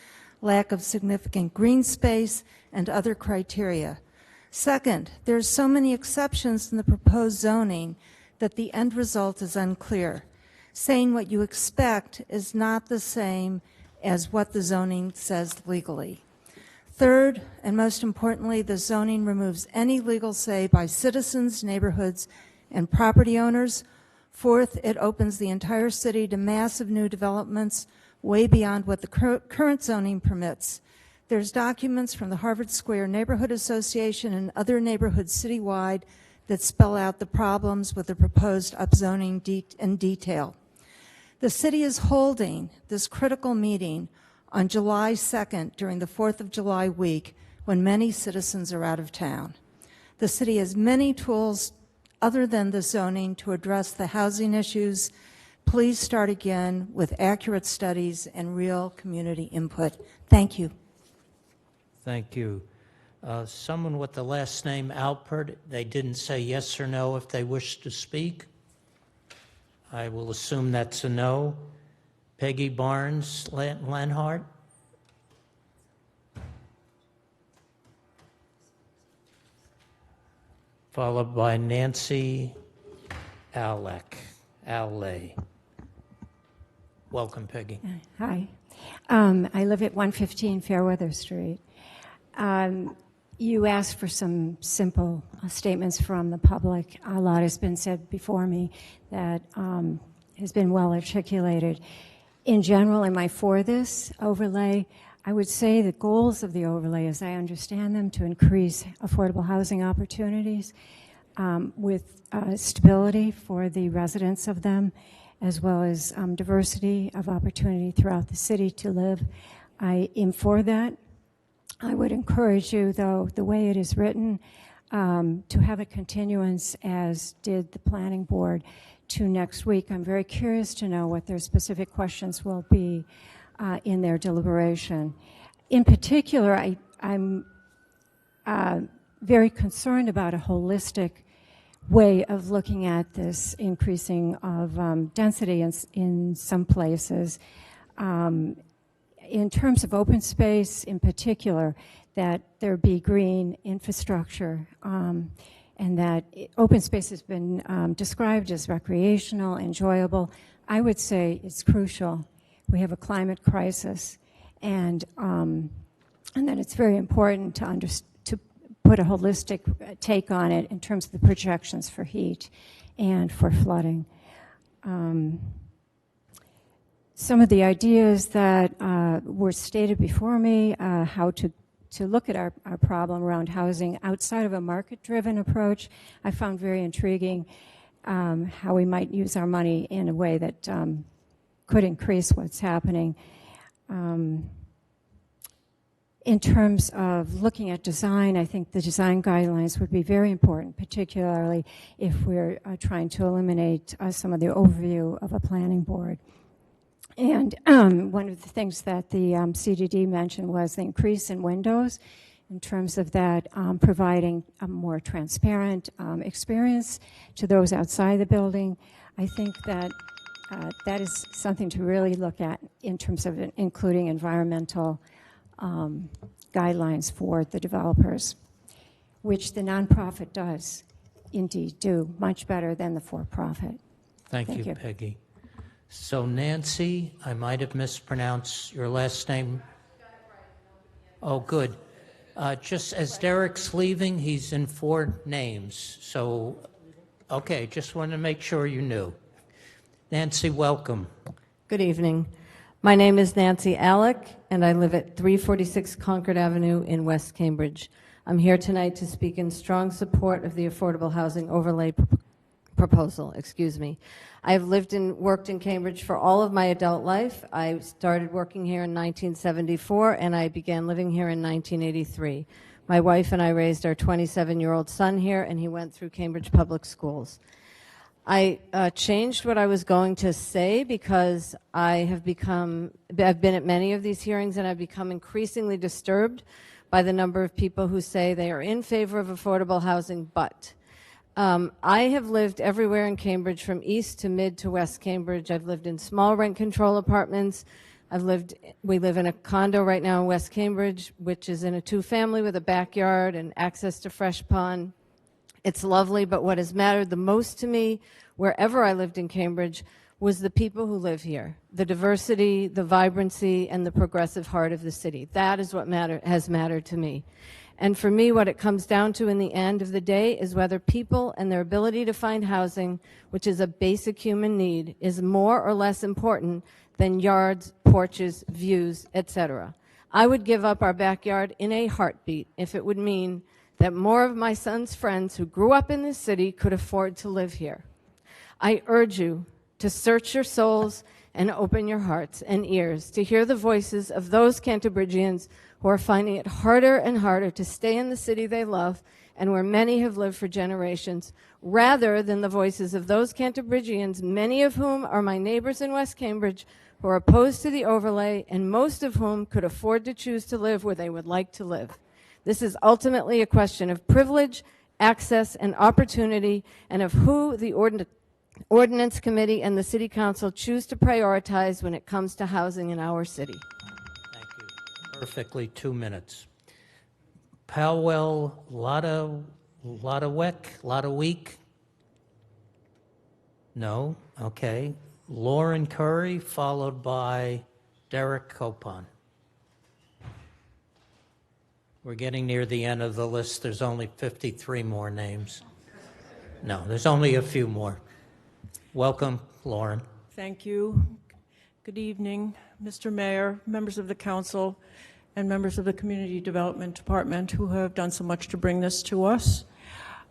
lack of significant green space, and other criteria. Second, there are so many exceptions in the proposed zoning that the end result is unclear. Saying what you expect is not the same as what the zoning says legally. Third, and most importantly, the zoning removes any legal say by citizens, neighborhoods, and property owners. Fourth, it opens the entire city to massive new developments way beyond what the current zoning permits. There's documents from the Harvard Square Neighborhood Association and other neighborhoods citywide that spell out the problems with the proposed upzoning in detail. The city is holding this critical meeting on July 2nd during the 4th of July week when many citizens are out of town. The city has many tools other than the zoning to address the housing issues, please start again with accurate studies and real community input. Thank you. Thank you. Someone with the last name Alpert, they didn't say yes or no if they wish to speak. I will assume that's a no. Peggy Barnes Lanhart. Followed by Nancy Alley. Welcome, Peggy. Hi. I live at 115 Fairweather Street. You asked for some simple statements from the public. A lot has been said before me that has been well articulated. In general, am I for this overlay? I would say the goals of the overlay, as I understand them, to increase affordable housing opportunities with stability for the residents of them, as well as diversity of opportunity throughout the city to live. I am for that. I would encourage you, though, the way it is written, to have a continuance, as did the planning board, to next week. I'm very curious to know what their specific questions will be in their deliberation. In particular, I'm very concerned about a holistic way of looking at this increasing of density in some places. In terms of open space in particular, that there be green infrastructure, and that open space has been described as recreational, enjoyable. I would say it's crucial. We have a climate crisis, and that it's very important to put a holistic take on it in terms of the projections for heat and for flooding. Some of the ideas that were stated before me, how to look at our problem around housing outside of a market-driven approach, I found very intriguing. How we might use our money in a way that could increase what's happening. In terms of looking at design, I think the design guidelines would be very important, particularly if we're trying to eliminate some of the overview of a planning board. And one of the things that the CDD mentioned was the increase in windows, in terms of that providing a more transparent experience to those outside the building. I think that that is something to really look at in terms of including environmental guidelines for the developers, which the nonprofit does indeed do much better than the for-profit. Thank you, Peggy. So Nancy, I might have mispronounced your last name. Oh, good. Just as Derek's leaving, he's in 4 names. So, okay, just wanted to make sure you knew. Nancy, welcome. Good evening. My name is Nancy Alec, and I live at 346 Concord Avenue in West Cambridge. I'm here tonight to speak in strong support of the Affordable Housing Overlay proposal. I've lived and worked in Cambridge for all of my adult life. I started working here in 1974, and I began living here in 1983. My wife and I raised our 27-year-old son here, and he went through Cambridge Public Schools. I changed what I was going to say because I've been at many of these hearings, and I've become increasingly disturbed by the number of people who say they are in favor of affordable housing, but I have lived everywhere in Cambridge, from east to mid to west Cambridge. I've lived in small rent control apartments. We live in a condo right now in West Cambridge, which is in a 2-family with a backyard and access to fresh pond. It's lovely, but what has mattered the most to me, wherever I lived in Cambridge, was the people who live here, the diversity, the vibrancy, and the progressive heart of the city. That is what has mattered to me. And for me, what it comes down to in the end of the day is whether people and their ability to find housing, which is a basic human need, is more or less important than yards, porches, views, etc. I would give up our backyard in a heartbeat if it would mean that more of my son's friends who grew up in this city could afford to live here. I urge you to search your souls and open your hearts and ears to hear the voices of those Cantabrigians who are finding it harder and harder to stay in the city they love and where many have lived for generations, rather than the voices of those Canterbridgians, many of whom are my neighbors in West Cambridge, who are opposed to the overlay, and most of whom could afford to choose to live where they would like to live. This is ultimately a question of privilege, access, and opportunity, and of who the Ordinance Committee and the City Council choose to prioritize when it comes to housing in our city. Thank you. Perfectly 2 minutes. Powell, Week? No? Okay. Lauren Curry, followed by Derek Copon. We're getting near the end of the list. There's only 53 more names. No, there's only a few more. Welcome, Lauren. Thank you. Good evening, Mr. Mayor, members of the council, and members of the Community Development Department who have done so much to bring this to us.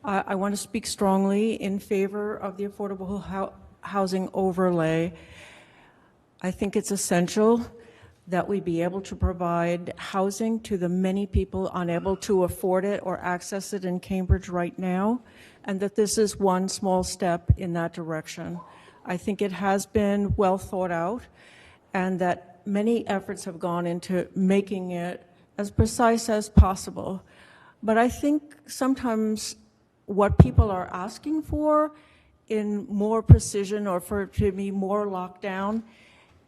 I want to speak strongly in favor of the affordable housing overlay. I think it's essential that we be able to provide housing to the many people unable to afford it or access it in Cambridge right now, and that this is one small step in that direction. I think it has been well thought out, and that many efforts have gone into making it as precise as possible. But I think sometimes what people are asking for in more precision or for it to be more locked down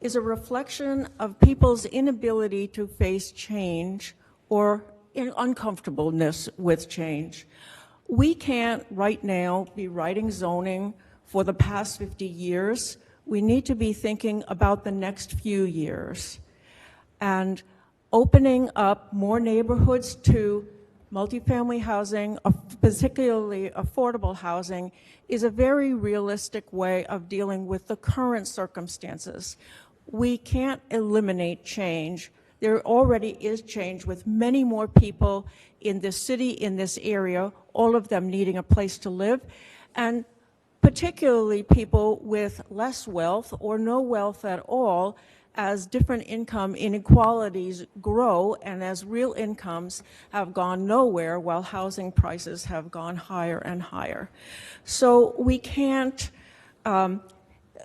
is a reflection of people's inability to face change or uncomfortableness with change. We can't right now be writing zoning for the past 50 years. We need to be thinking about the next few years. And opening up more neighborhoods to multifamily housing, particularly affordable housing, is a very realistic way of dealing with the current circumstances. We can't eliminate change. There already is change with many more people in this city, in this area, all of them needing a place to live, and particularly people with less wealth or no wealth at all, as different income inequalities grow and as real incomes have gone nowhere while housing prices have gone higher and higher. So we can't,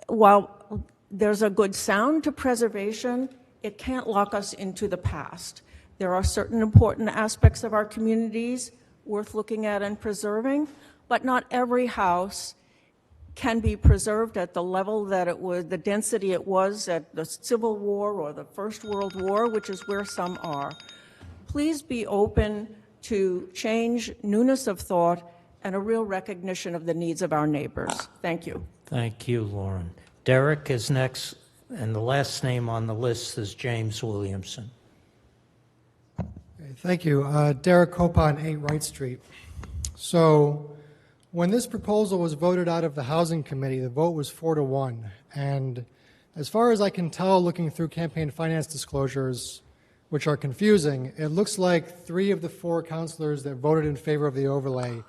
while there's a good sound to preservation, it can't lock us into the past. There are certain important aspects of our communities worth looking at and preserving, but not every house can be preserved at the level that it was, the density it was at the Civil War or the First World War, which is where some are. Please be open to change, newness of thought, and a real recognition of the needs of our neighbors. Thank you. Thank you, Lauren. Derek is next, and the last name on the list is James Williamson. Thank you. Derek Copon, 8 Wright Street. So, when this proposal was voted out of the Housing Committee, the vote was 4-1. And as far as I can tell, looking through campaign finance disclosures, which are confusing, it looks like 3 of the 4 councilors that voted in favor of the overlay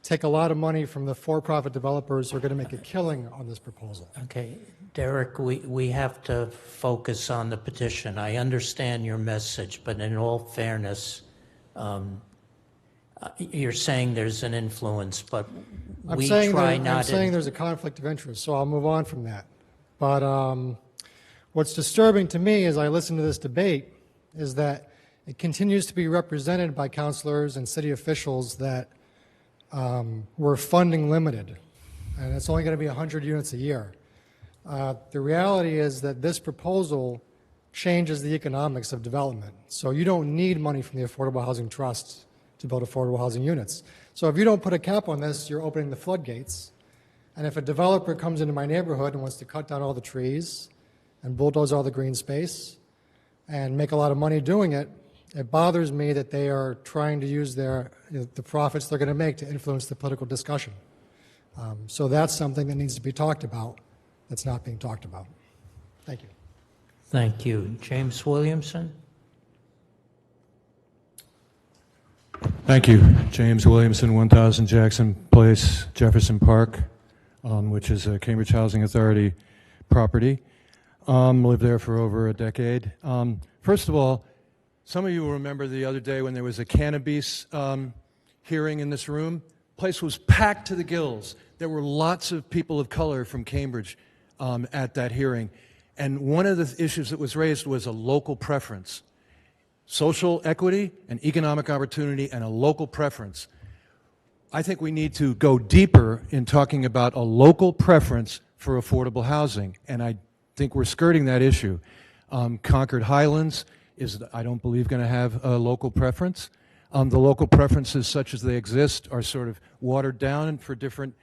take a lot of money from the for-profit developers who are going to make a killing on this proposal. Okay, Derek, we have to focus on the petition. I understand your message, but in all fairness, you're saying there's an influence, but I'm we saying try not to. I'm saying there's a conflict of interest, so I'll move on from that. But what's disturbing to me as I listen to this debate is that it continues to be represented by councilors and city officials that we're funding limited, and it's only going to be 100 units a year. The reality is that this proposal changes the economics of development. So you don't need money from the Affordable Housing Trust to build affordable housing units. So if you don't put a cap on this, you're opening the floodgates. And if a developer comes into my neighborhood and wants to cut down all the trees and bulldoze all the green space and make a lot of money doing it, it bothers me that they are trying to use the profits they're going to make to influence the political discussion. So that's something that needs to be talked about that's not being talked about. Thank you. Thank you. James Williamson? Thank you. James Williamson, 1000 Jackson Place, Jefferson Park, which is a Cambridge Housing Authority property. Lived there for over a decade. First of all, some of you will remember the other day when there was a cannabis hearing in this room. Place was packed to the gills. There were lots of people of color from Cambridge at that hearing. And one of the issues that was raised was a local preference. Social equity and economic opportunity and a local preference. I think we need to go deeper in talking about a local preference for affordable housing, and I think we're skirting that issue. Concord Highlands is, I don't believe, going to have a local preference. The local preferences such as they exist are sort of watered down for different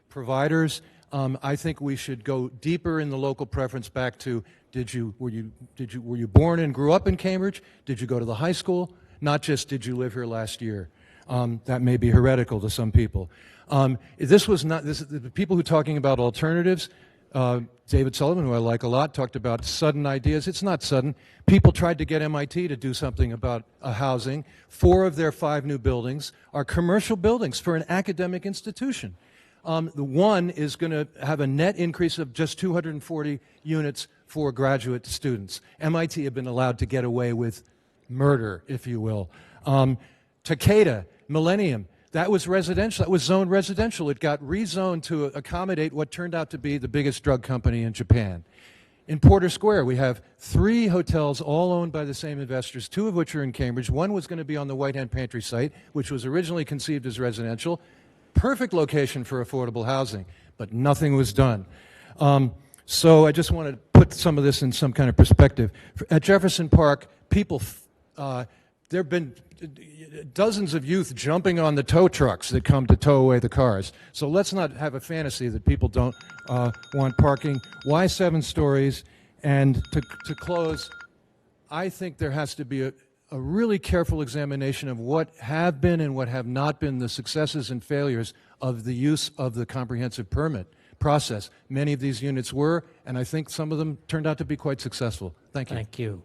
providers. I think we should go deeper in the local preference back to were you born and grew up in Cambridge? Did you go to the high school? Not just did you live here last year. That may be heretical to some people. The people who are talking about alternatives, David Sullivan, who I like a lot, talked about sudden ideas. It's not sudden. People tried to get MIT to do something about housing. 4 of their 5 new buildings are commercial buildings for an academic institution. The one is going to have a net increase of just 240 units for graduate students. MIT have been allowed to get away with murder, if you will. Takeda, Millennium, that was residential. That was zoned residential. It got rezoned to accommodate what turned out to be the biggest drug company in Japan. In Porter Square, we have 3 hotels all owned by the same investors, 2 of which are in Cambridge. One was going to be on the White Hand Pantry site, which was originally conceived as residential. Perfect location for affordable housing, but nothing was done. So I just want to put some of this in some kind of perspective. At Jefferson Park, there have been dozens of youth jumping on the tow trucks that come to tow away the cars. So let's not have a fantasy that people don't want parking. Why 7 stories? And to close, I think there has to be a really careful examination of what have been and what have not been the successes and failures of the use of the comprehensive permit process. Many of these units were, and I think some of them turned out to be quite successful. Thank you. Thank you.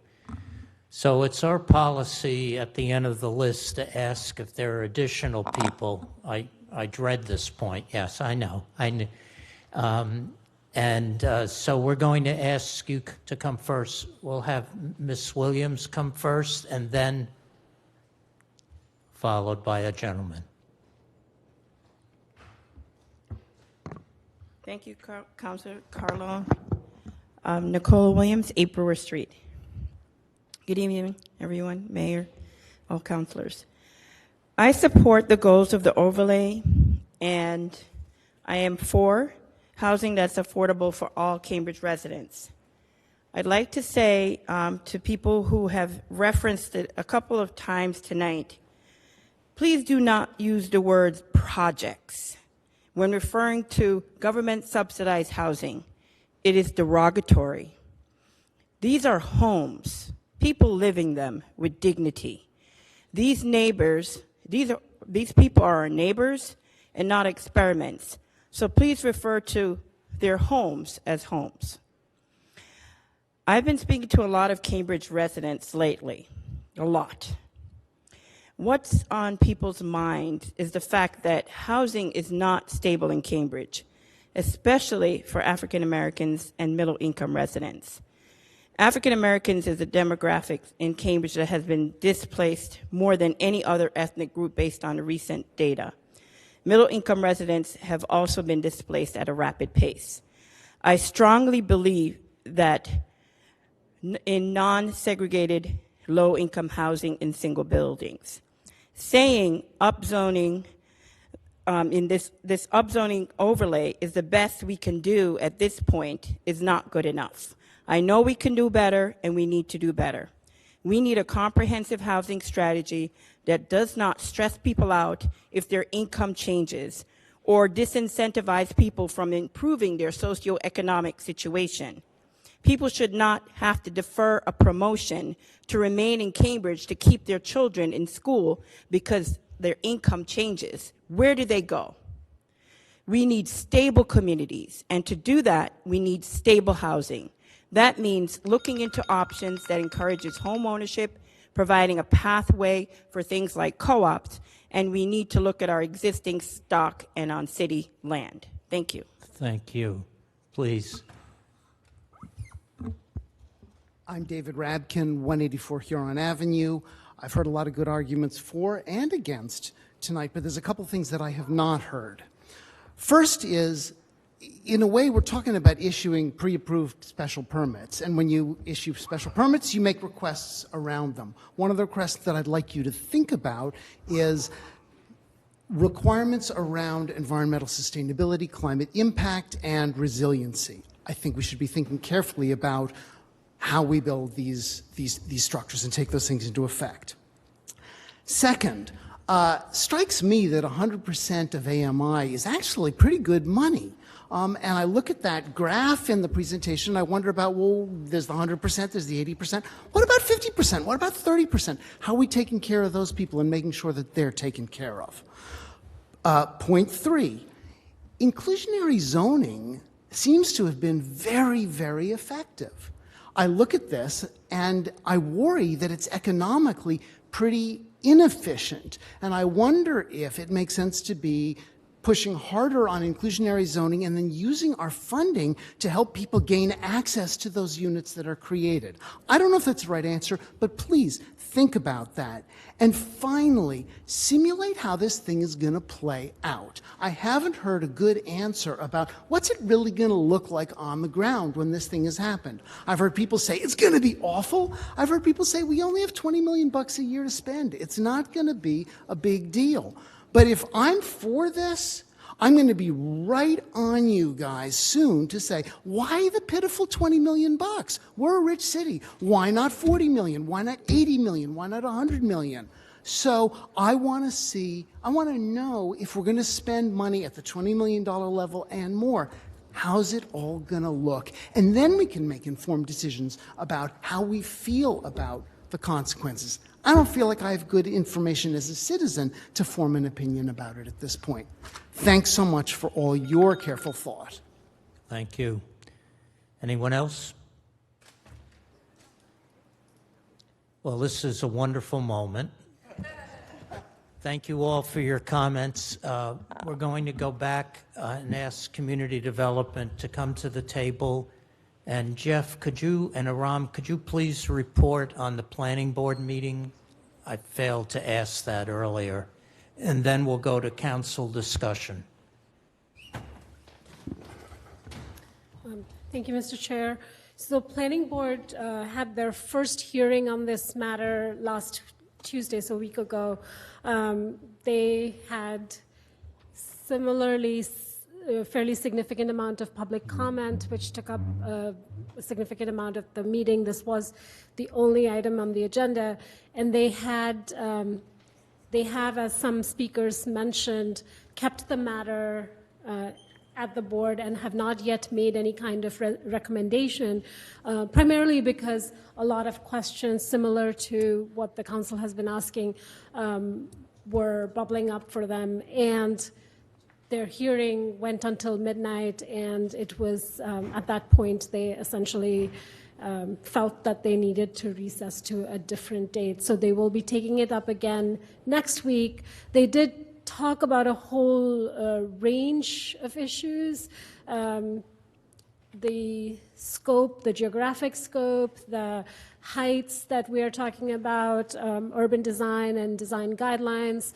So it's our policy at the end of the list to ask if there are additional people. I dread this point. Yes, I know. So we're going to ask you to come first. We'll have Ms. Williams come first and then followed by a gentleman. Thank you, Councilor Carlo. Nicola Williams, 8 Brewer Street. Good evening, everyone, Mayor, all councilors. I support the goals of the overlay, and I am for housing that's affordable for all Cambridge residents. I'd like to say to people who have referenced it a couple of times tonight, please do not use the words projects when referring to government subsidized housing. It is derogatory. These are homes, people living them with dignity. These neighbors, these people are our neighbors and not experiments. So please refer to their homes as homes. I've been speaking to a lot of Cambridge residents lately, a lot. What's on people's mind is the fact that housing is not stable in Cambridge, especially for African Americans and middle income residents. African Americans is a demographic in Cambridge that has been displaced more than any other ethnic group based on recent data. Middle-income residents have also been displaced at a rapid pace. I strongly believe that in non-segregated low-income housing in single buildings, saying upzoning in this upzoning overlay is the best we can do at this point is not good enough. I know we can do better, and we need to do better. We need a comprehensive housing strategy that does not stress people out if their income changes or disincentivize people from improving their socioeconomic situation. People should not have to defer a promotion to remain in Cambridge to keep their children in school because their income changes. Where do they go? We need stable communities, and to do that, we need stable housing. That means looking into options that encourages home ownership, providing a pathway for things like co-ops, and we need to look at our existing stock and on city land. Thank you. Thank you. Please. I'm David Rabkin, 184 Huron Avenue. I've heard a lot of good arguments for and against tonight, but there's a couple things that I have not heard. First is, in a way, we're talking about issuing pre-approved special permits. And when you issue special permits, you make requests around them. One of the requests that I'd like you to think about is requirements around environmental sustainability, climate impact, and resiliency. I think we should be thinking carefully about how we build these structures and take those things into effect. Second, strikes me that 100% of AMI is actually pretty good money. And I look at that graph in the presentation, I wonder about, well, there's the 100%, there's the 80%. What about 50%? What about 30%? How are we taking care of those people and making sure that they're taken care of? Point 3, inclusionary zoning seems to have been very, very effective. I look at this and I worry that it's economically pretty inefficient. And I wonder if it makes sense to be pushing harder on inclusionary zoning and then using our funding to help people gain access to those units that are created. I don't know if that's the right answer, but please think about that. And finally, simulate how this thing is going to play out. I haven't heard a good answer about what's it really going to look like on the ground when this thing has happened. I've heard people say it's going to be awful. I've heard people say we only have $20 million a year to spend. It's not going to be a big deal. But if I'm for this, I'm going to be right on you guys soon to say, why the pitiful $20 million? We're a rich city. Why not 40 million? Why not 80 million? Why not 100 million? So I want to know if we're going to spend money at the $20 million level and more, how's it all going to look? And then we can make informed decisions about how we feel about the consequences. I don't feel like I have good information as a citizen to form an opinion about it at this point. Thanks so much for all your careful thought. Thank you. Anyone else? Well, this is a wonderful moment. Thank you all for your comments. We're going to go back and ask Community Development to come to the table. And Jeff, and Aram, could you please report on the Planning Board meeting? I failed to ask that earlier. And then we'll go to council discussion. Thank you, Mr. Chair. So Planning Board had their first hearing on this matter last Tuesday, so a week ago. They had similarly a fairly significant amount of public comment, which took up a significant amount of the meeting. This was the only item on the agenda, and they have, as some speakers mentioned, kept the matter at the board and have not yet made any kind of recommendation, primarily because a lot of questions similar to what the council has been asking were bubbling up for them. And their hearing went until midnight, and it was at that point they essentially felt that they needed to recess to a different date. So they will be taking it up again next week. They did talk about a whole range of issues, the scope, the geographic scope, the heights that we are talking about, urban design and design guidelines.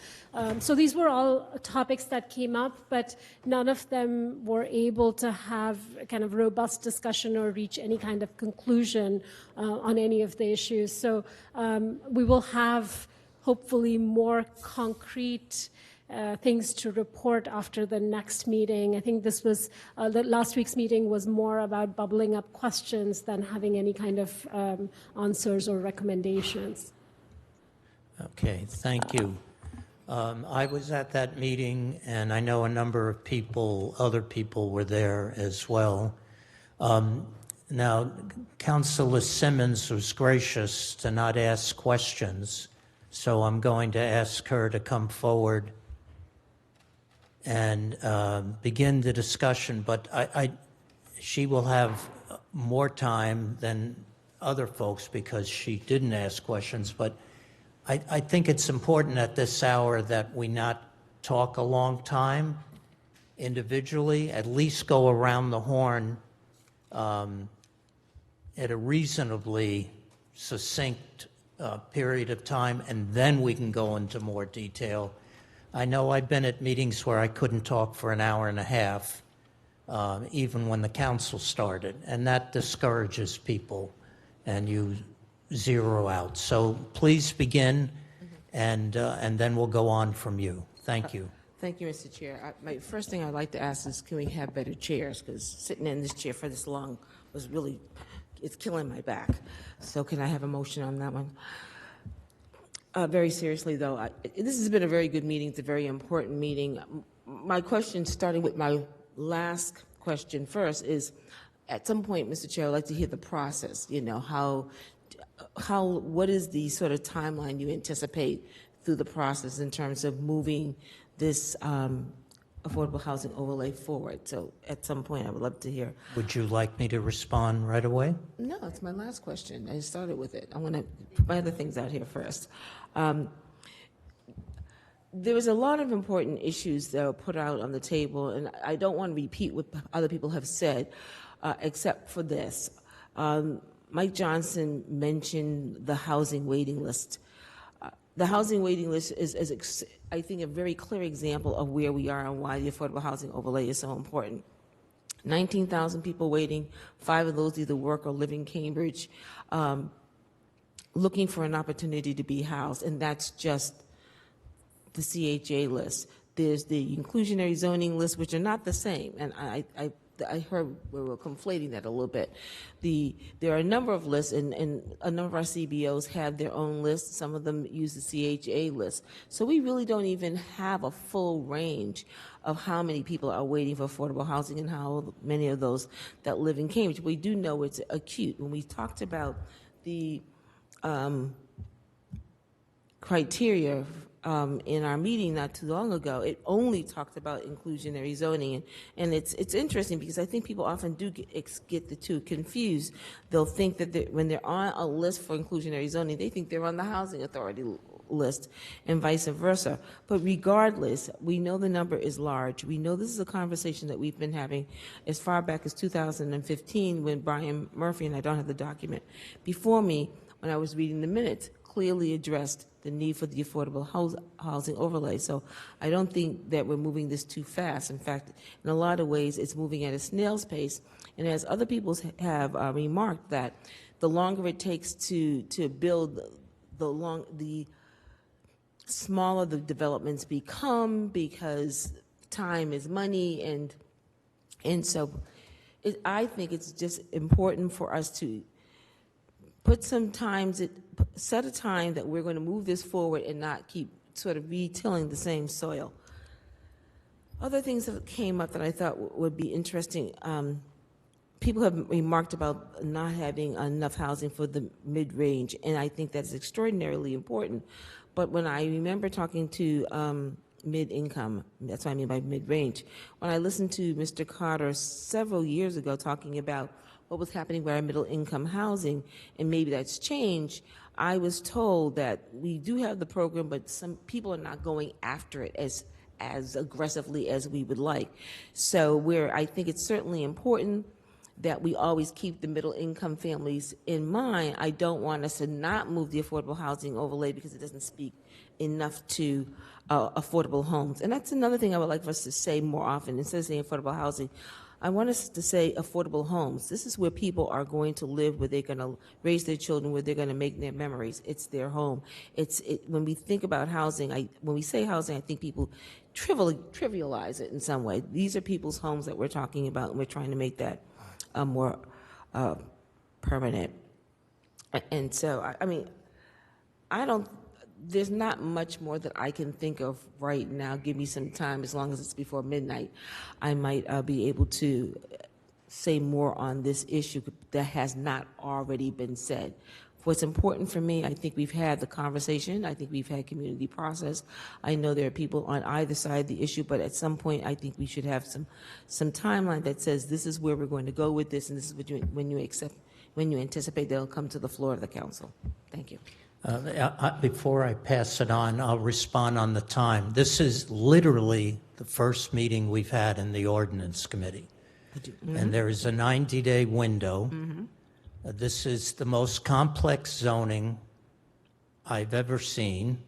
So these were all topics that came up, but none of them were able to have a kind of robust discussion or reach any kind of conclusion on any of the issues. So we will have hopefully more concrete things to report after the next meeting. I think this was, the last week's meeting was more about bubbling up questions than having any kind of answers or recommendations. Okay, thank you. I was at that meeting, and I know a number of people, other people were there as well. Now, Councilor Simmons was gracious to not ask questions, so I'm going to ask her to come forward and begin the discussion, but she will have more time than other folks because she didn't ask questions, but I think it's important at this hour that we not talk a long time individually, at least go around the horn at a reasonably succinct period of time, and then we can go into more detail. I know I've been at meetings where I couldn't talk for an hour and a half, even when the council started, and that discourages people, and you zero out. So please begin, and then we'll go on from you. Thank you. Thank you, Mr. Chair. My first thing I'd like to ask is, can we have better chairs? Because sitting in this chair for this long was really, it's killing my back. So can I have a motion on that one? Very seriously, though, this has been a very good meeting. It's a very important meeting. My question, starting with my last question first, is at some point, Mr. Chair, I'd like to hear the process. You know, what is the sort of timeline you anticipate through the process in terms of moving this affordable housing overlay forward? So at some point, I would love to hear. Would you like me to respond right away? No, it's my last question. I started with it. I want to put my other things out here first. There was a lot of important issues that were put out on the table, and I don't want to repeat what other people have said, except for this. Mike Johnson mentioned the housing waiting list. The housing waiting list is, I think, a very clear example of where we are and why the affordable housing overlay is so important. 19,000 people waiting, 5 of those either work or live in Cambridge, looking for an opportunity to be housed, and that's just the CHA list. There's the inclusionary zoning list, which are not the same, and I heard we were conflating that a little bit. There are a number of lists, and a number of our CBOs have their own lists. Some of them use the CHA list. So we really don't even have a full range of how many people are waiting for affordable housing and how many of those that live in Cambridge. We do know it's acute. When we talked about the criteria in our meeting not too long ago, it only talked about inclusionary zoning, and it's interesting because I think people often do get the two confused. They'll think that when they're on a list for inclusionary zoning, they think they're on the housing authority list, and vice versa. But regardless, we know the number is large. We know this is a conversation that we've been having as far back as 2015 when Brian Murphy, and I don't have the document before me, when I was reading the minutes, clearly addressed the need for the affordable housing overlay. So I don't think that we're moving this too fast. In fact, in a lot of ways, it's moving at a snail's pace. And as other people have remarked, that the longer it takes to build, the smaller the developments become, because time is money, and so I think it's just important for us to set a time that we're going to move this forward and not keep sort of retilling the same soil. Other things that came up that I thought would be interesting, people have remarked about not having enough housing for the mid-range, and I think that's extraordinarily important. But when I remember talking to mid-income, that's what I mean by mid-range, when I listened to Mr. Carter several years ago talking about what was happening with our middle-income housing, and maybe that's changed, I was told that we do have the program, but some people are not going after it as aggressively as we would like. So I think it's certainly important that we always keep the middle-income families in mind. I don't want us to not move the affordable housing overlay because it doesn't speak enough to affordable homes. And that's another thing I would like for us to say more often. Instead of saying affordable housing, I want us to say affordable homes. This is where people are going to live, where they're going to raise their children, where they're going to make their memories. It's their home. When we think about housing, when we say housing, I think people trivialize it in some way. These are people's homes that we're talking about, and we're trying to make that more permanent. And so, there's not much more that I can think of right now. Give me some time, as long as it's before midnight. I might be able to say more on this issue that has not already been said. What's important for me, I think we've had the conversation. I think we've had community process. I know there are people on either side of the issue, but at some point, I think we should have some timeline that says this is where we're going to go with this, and this is when you anticipate they'll come to the floor of the council. Thank you. Before I pass it on, I'll respond on the time. This is literally the first meeting we've had in the Ordinance Committee. Mm-hmm. And there is a 90-day window. Mm-hmm. This is the most complex zoning I've ever seen.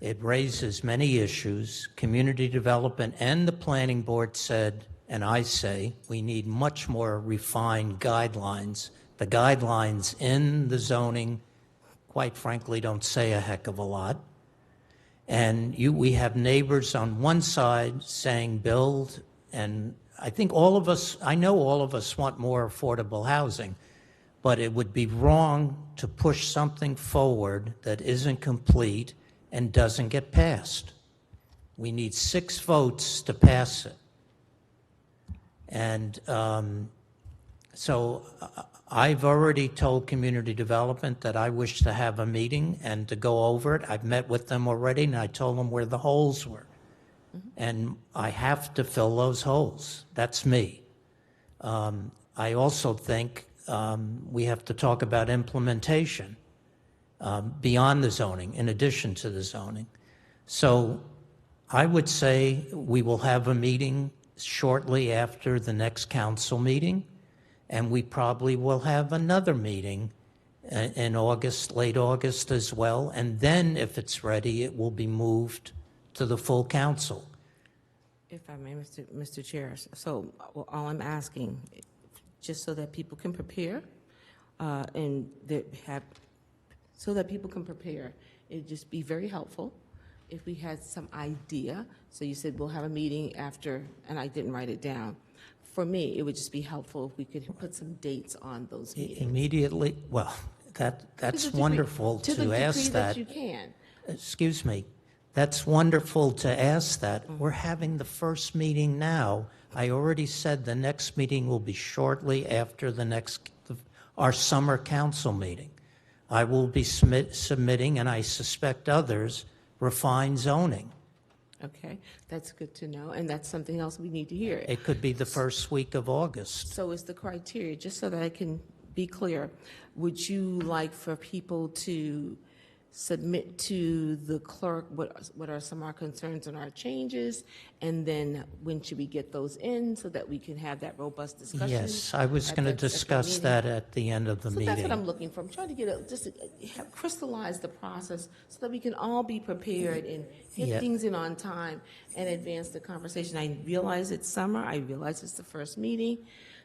It raises many issues. Community development and the planning board said, and I say, we need much more refined guidelines. The guidelines in the zoning, quite frankly, don't say a heck of a lot. And we have neighbors on one side saying build, and I think I know all of us want more affordable housing, but it would be wrong to push something forward that isn't complete and doesn't get passed. We need 6 votes to pass it. And so I've already told community development that I wish to have a meeting and to go over it. I've met with them already, and I told them where the holes were. And I have to fill those holes. That's me. I also think we have to talk about implementation beyond the zoning, in addition to the zoning. So I would say we will have a meeting shortly after the next council meeting, and we probably will have another meeting in August, late August as well, and then if it's ready, it will be moved to the full council. If I may, Mr. Chair, so all I'm asking, just so that people can prepare, so that people can prepare, it'd just be very helpful if we had some idea. So you said we'll have a meeting after, and I didn't write it down. For me, it would just be helpful if we could put some dates on those meetings. Immediately, well, that's wonderful to ask that. You can. Excuse me. That's wonderful to ask that. We're having the first meeting now. I already said the next meeting will be shortly after our summer council meeting. I will be submitting, and I suspect others, refined zoning. Okay, that's good to know, and that's something else we need to hear. It could be the first week of August. So is the criteria, just so that I can be clear, would you like for people to submit to the clerk what are some of our concerns and our changes, and then when should we get those in so that we can have that robust discussion? Yes, I was going to discuss that at the end of the meeting. That's what I'm looking for. I'm trying to get crystallize the process so that we can all be prepared and get things in on time and advance the conversation. I realize it's summer. I realize it's the first meeting.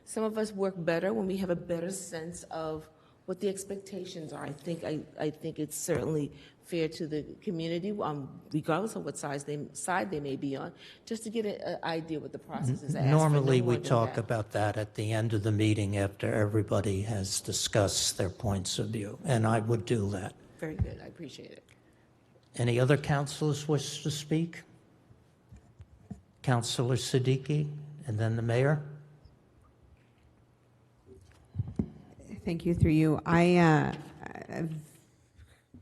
Some of us work better when we have a better sense of what the expectations are. I think it's certainly fair to the community, regardless of what side they may be on, just to get an idea what the process is. Normally, we talk about that at the end of the meeting after everybody has discussed their points of view, and I would do that. Very good. I appreciate it. Any other councilors wish to speak? Councilor Siddiqui, and then the mayor. Thank you. Through you, I've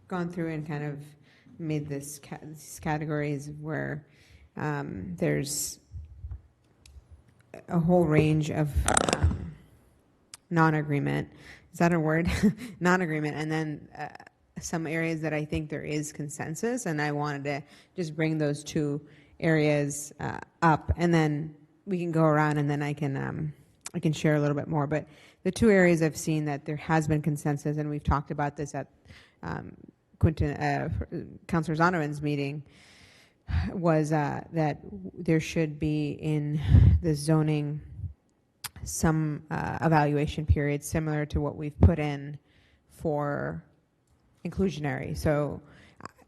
gone through and kind of made these categories where there's a whole range of non-agreement. Is that a word? Non-agreement, and then some areas that I think there is consensus, and I wanted to just bring those 2 areas up, and then we can go around, and then I can share a little bit more. But the 2 areas I've seen that there has been consensus, and we've talked about this at Councilor Zondervan's meeting, was that there should be in the zoning some evaluation period similar to what we've put in for inclusionary. So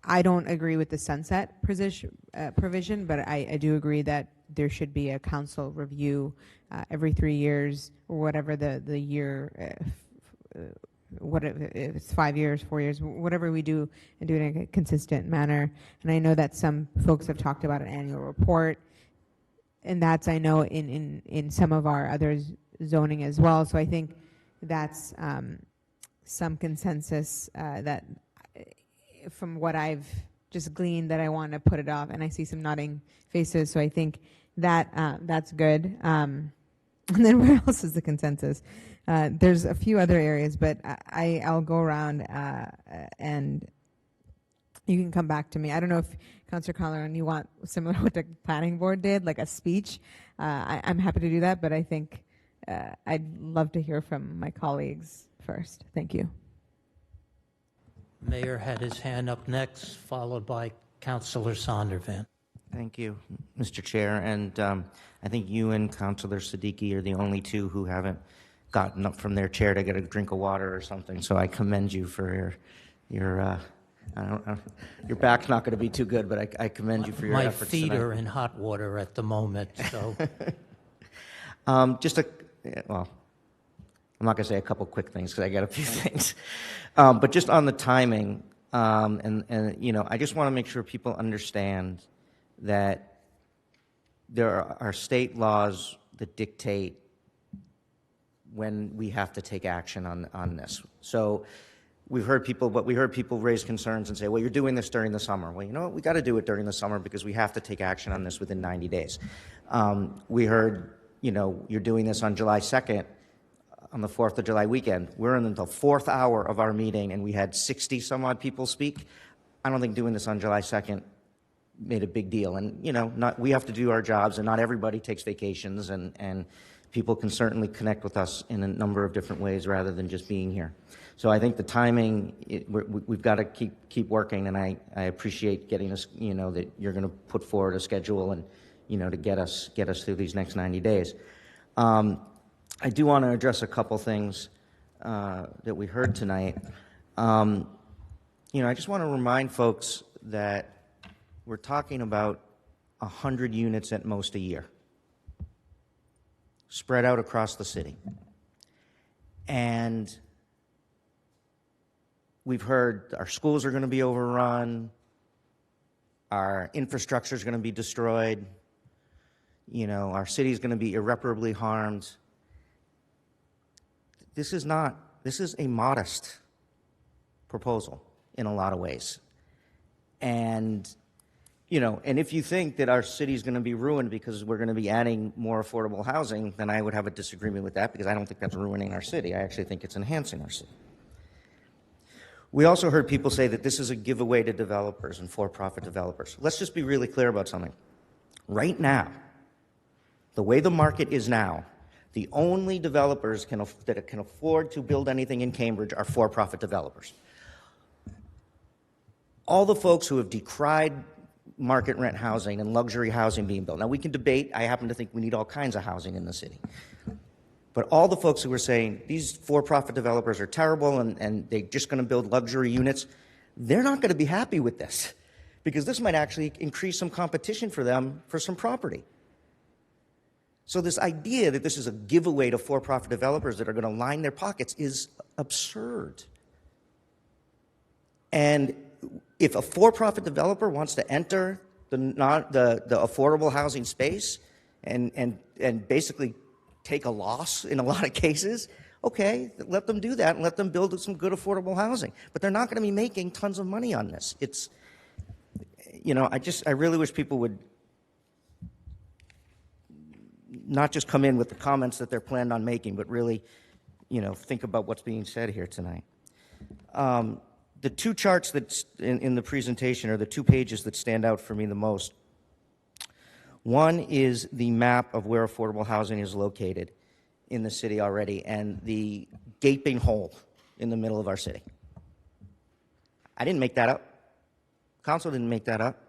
I don't agree with the sunset provision, but I do agree that there should be a council review every 3 years, or whatever the year, what if it's 5 years, 4 years, whatever we do, and do it in a consistent manner. And I know that some folks have talked about an annual report, and that's, I know, in some of our other zoning as well. So I think that's some consensus that from what I've just gleaned, that I want to put it off, and I see some nodding faces, so I think that that's good. And then where else is the consensus? There's a few other areas, but I'll go around and you can come back to me. I don't know if Councilor Conlon, you want similar to what the planning board did, like a speech. I'm happy to do that, but I think I'd love to hear from my colleagues first. Thank you. Mayor had his hand up next, followed by Councilor Sondervan. Thank you, Mr. Chair. And I think you and Councilor Siddiqui are the only two who haven't gotten up from their chair to get a drink of water or something. So I commend you for your your back's not going to be too good, but I commend you for your efforts. My feet tonight. are in hot water at the moment, so. Well, I'm not going to say a couple quick things because I got a few things. But just on the timing, and you know, I just want to make sure people understand that there are state laws that dictate when we have to take action on this. So we heard people raise concerns and say, well, you're doing this during the summer. Well, you know what? We got to do it during the summer because we have to take action on this within 90 days. We heard, you know, you're doing this on July 2nd, on the 4th of July weekend. We're in the 4th hour of our meeting and we had 60 some odd people speak. I don't think doing this on July 2nd made a big deal. And, you know, we have to do our jobs, and not everybody takes vacations, and people can certainly connect with us in a number of different ways rather than just being here. So I think the timing, we've got to keep working, and I appreciate getting us, you know, that you're going to put forward a schedule and, you know, to get us through these next 90 days. I do want to address a couple things that we heard tonight. You know, I just want to remind folks that we're talking about 100 units at most a year, spread out across the city. And we've heard our schools are going to be overrun, our infrastructure is going to be destroyed, you know, our city is going to be irreparably harmed. This is a modest proposal in a lot of ways. And, you know, and if you think that our city is going to be ruined because we're going to be adding more affordable housing, then I would have a disagreement with that, because I don't think that's ruining our city. I actually think it's enhancing our city. We also heard people say that this is a giveaway to developers and for-profit developers. Let's just be really clear about something. Right now, the way the market is now, the only developers that can afford to build anything in Cambridge are for-profit developers. All the folks who have decried market rent housing and luxury housing being built. Now, we can debate. I happen to think we need all kinds of housing in the city. But all the folks who were saying these for-profit developers are terrible and they're just going to build luxury units, they're not going to be happy with this, because this might actually increase some competition for them for some property. So this idea that this is a giveaway to for-profit developers that are going to line their pockets is absurd. And if a for-profit developer wants to enter the affordable housing space and basically take a loss in a lot of cases, okay, let them do that and let them build some good affordable housing. But they're not going to be making tons of money on this. It's, you know, I really wish people would not just come in with the comments that they're planned on making, but really, you know, think about what's being said here tonight. The two charts that's in the presentation are the 2 pages that stand out for me the most. One is the map of where affordable housing is located in the city already, and the gaping hole in the middle of our city. I didn't make that up. Council didn't make that up.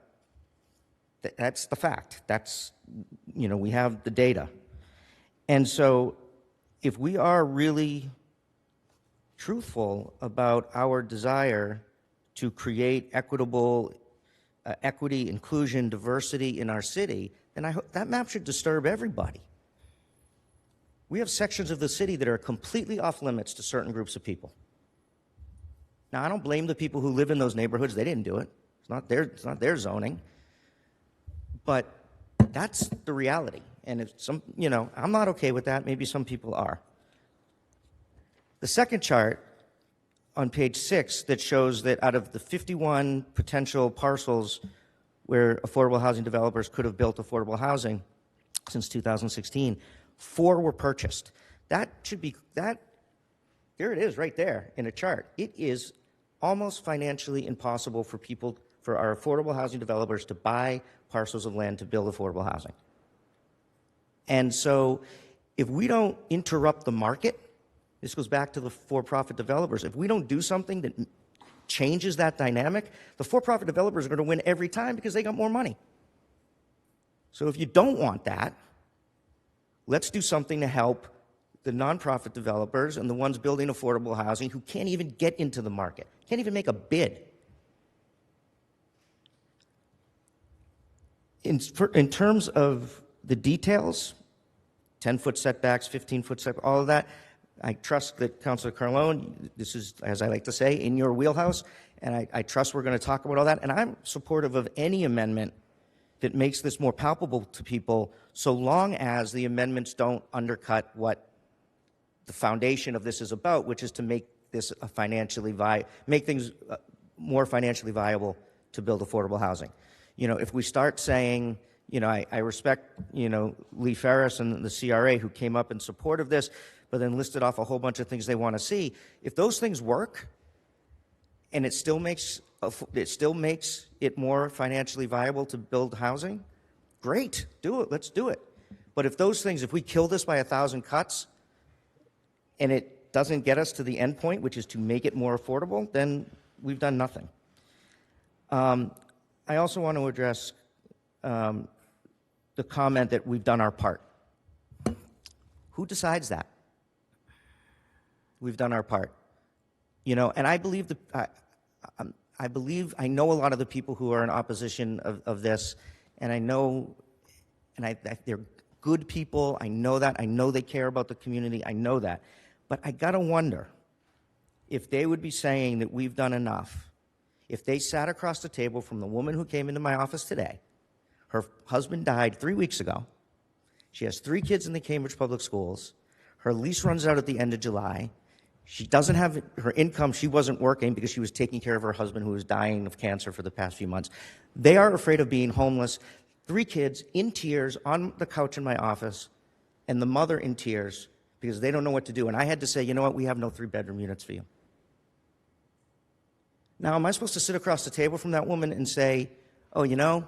That's the fact. That's, you know, we have the data. And so if we are really truthful about our desire to create equitable equity, inclusion, diversity in our city, then that map should disturb everybody. We have sections of the city that are completely off limits to certain groups of people. Now, I don't blame the people who live in those neighborhoods. They didn't do it. It's not their zoning. But that's the reality. And if you know, I'm not okay with that. Maybe some people are. The second chart on page 6 that shows that out of the 51 potential parcels where affordable housing developers could have built affordable housing since 2016, 4 were purchased. That should be, there it is right there in a chart. It is almost financially impossible for our affordable housing developers to buy parcels of land to build affordable housing. And so if we don't interrupt the market, this goes back to the for-profit developers, if we don't do something that changes that dynamic, the for-profit developers are going to win every time because they got more money. So if you don't want that, let's do something to help the nonprofit developers and the ones building affordable housing who can't even get into the market, can't even make a bid. In terms of the details, 10-foot setbacks, 15-foot setbacks, all of that, I trust that Councilor Carlone, this is, as I like to say, in your wheelhouse, and I trust we're going to talk about all that, and I'm supportive of any amendment that makes this more palpable to people, so long as the amendments don't undercut what the foundation of this is about, which is to make this make things more financially viable to build affordable housing. You know, if we start saying, you know, I respect, you know, Lee Ferris and the CRA who came up in support of this, but then listed off a whole bunch of things they want to see. If those things work, and it still makes it more financially viable to build housing, great, do it. Let's do it. But if those things, if we kill this by 1,000 cuts, and it doesn't get us to the end point, which is to make it more affordable, then we've done nothing. I also want to address the comment that we've done our part. Who decides that? We've done our part. You know, and I believe I know a lot of the people who are in opposition of this, and I know, and they're good people. I know that. I know they care about the community. I know that. But I gotta wonder if they would be saying that we've done enough if they sat across the table from the woman who came into my office today. Her husband died 3 weeks ago. She has 3 kids in the Cambridge Public Schools. Her lease runs out at the end of July. She doesn't have her income. She wasn't working because she was taking care of her husband who was dying of cancer for the past few months. They are afraid of being homeless. 3 kids in tears on the couch in my office, and the mother in tears because they don't know what to do. And I had to say, you know what, we have no 3-bedroom units for you. Now, am I supposed to sit across the table from that woman and say, oh, you know,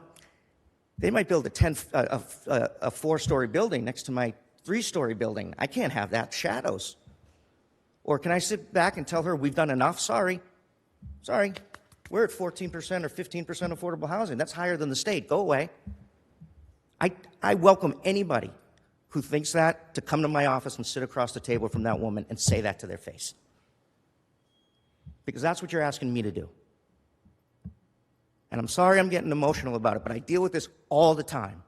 they might build a 4-story building next to my 3-story building. I can't have that. Shadows. Or can I sit back and tell her we've done enough? Sorry. We're at 14% or 15% affordable housing. That's higher than the state. Go away. I welcome anybody who thinks that to come to my office and sit across the table from that woman and say that to their face. Because that's what you're asking me to do. And I'm sorry I'm getting emotional about it, but I deal with this all the time.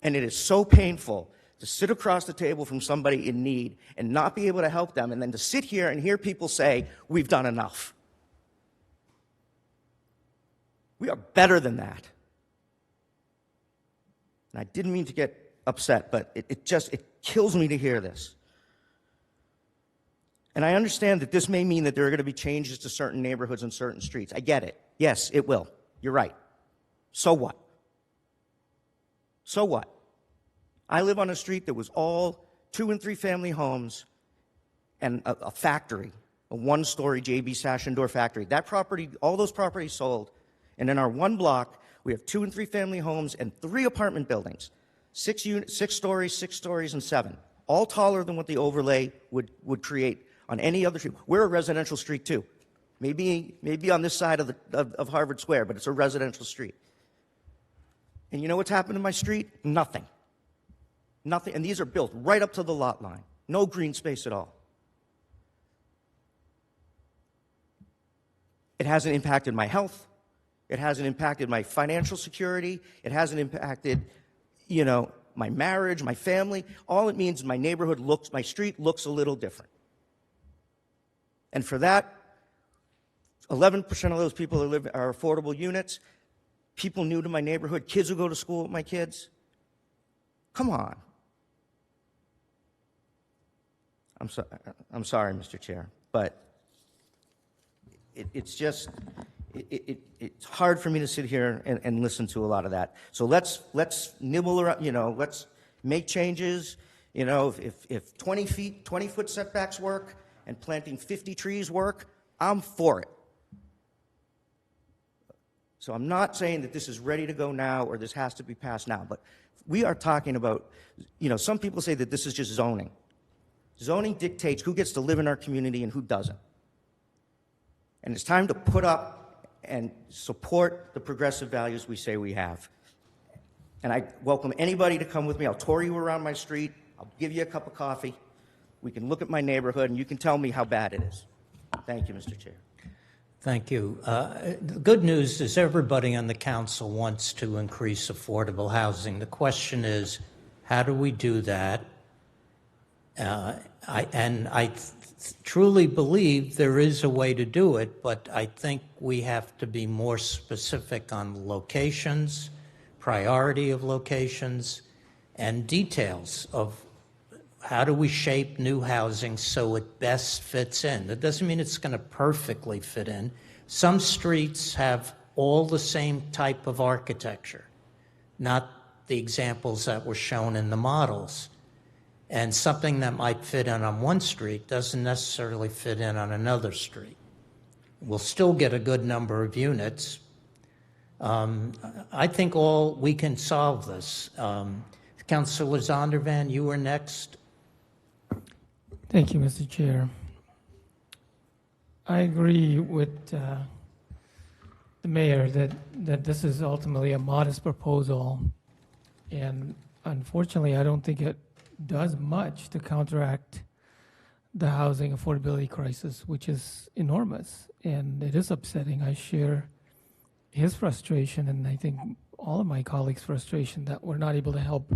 And it is so painful to sit across the table from somebody in need and not be able to help them, and then to sit here and hear people say, we've done enough. We are better than that. And I didn't mean to get upset, but it kills me to hear this. And I understand that this may mean that there are going to be changes to certain neighborhoods and certain streets. I get it. Yes, it will. You're right. So what? So what? I live on a street that was all 2- and 3-family homes and a factory, a 1-story JB Sash and Door factory. That property, all those properties sold. And in our 1 block, we have 2- and 3-family homes and 3 apartment buildings, 6 stories, 6 stories, and 7, all taller than what the overlay would create on any other street. We're a residential street too. Maybe on this side of Harvard Square, but it's a residential street. And you know what's happened in my street? Nothing. Nothing. And these are built right up to the lot line. No green space at all. It hasn't impacted my health. It hasn't impacted my financial security. It hasn't impacted, you know, my marriage, my family. All it means is my street looks a little different. And for that, 11% of those people that are affordable units, people new to my neighborhood, kids who go to school with my kids. Come on. I'm sorry, Mr. Chair, but it's hard for me to sit here and listen to a lot of that. So let's nibble around, you know, let's make changes. You know, if 20-foot setbacks work and planting 50 trees work, I'm for it. So I'm not saying that this is ready to go now or this has to be passed now, but we are talking about, you know, some people say that this is just zoning. Zoning dictates who gets to live in our community and who doesn't. And it's time to put up and support the progressive values we say we have. And I welcome anybody to come with me. I'll tour you around my street. I'll give you a cup of coffee. We can look at my neighborhood, and you can tell me how bad it is. Thank you, Mr. Chair. Thank you. The good news is everybody on the council wants to increase affordable housing. The question is, how do we do that? I truly believe there is a way to do it, but I think we have to be more specific on locations, priority of locations, and details of how do we shape new housing so it best fits in. That doesn't mean it's going to perfectly fit in. Some streets have all the same type of architecture, not the examples that were shown in the models. And something that might fit in on one street doesn't necessarily fit in on another street. We'll still get a good number of units. I think we can solve this. Councilor Zondervan, you were next. Thank you, Mr. Chair. I agree with the mayor that this is ultimately a modest proposal, and unfortunately, I don't think it does much to counteract the housing affordability crisis, which is enormous, and it is upsetting. I share his frustration, and I think all of my colleagues' frustration that we're not able to help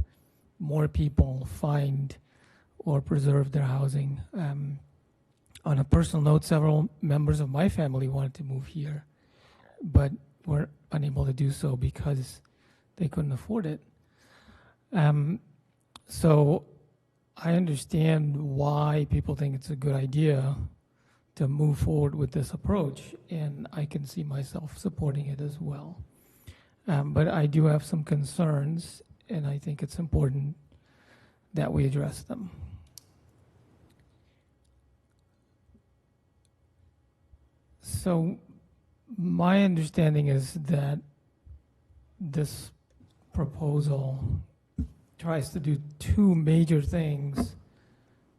more people find or preserve their housing. On a personal note, several members of my family wanted to move here, but were unable to do so because they couldn't afford it. So I understand why people think it's a good idea to move forward with this approach, and I can see myself supporting it as well. But I do have some concerns, and I think it's important that we address them. So my understanding is that this proposal tries to do two major things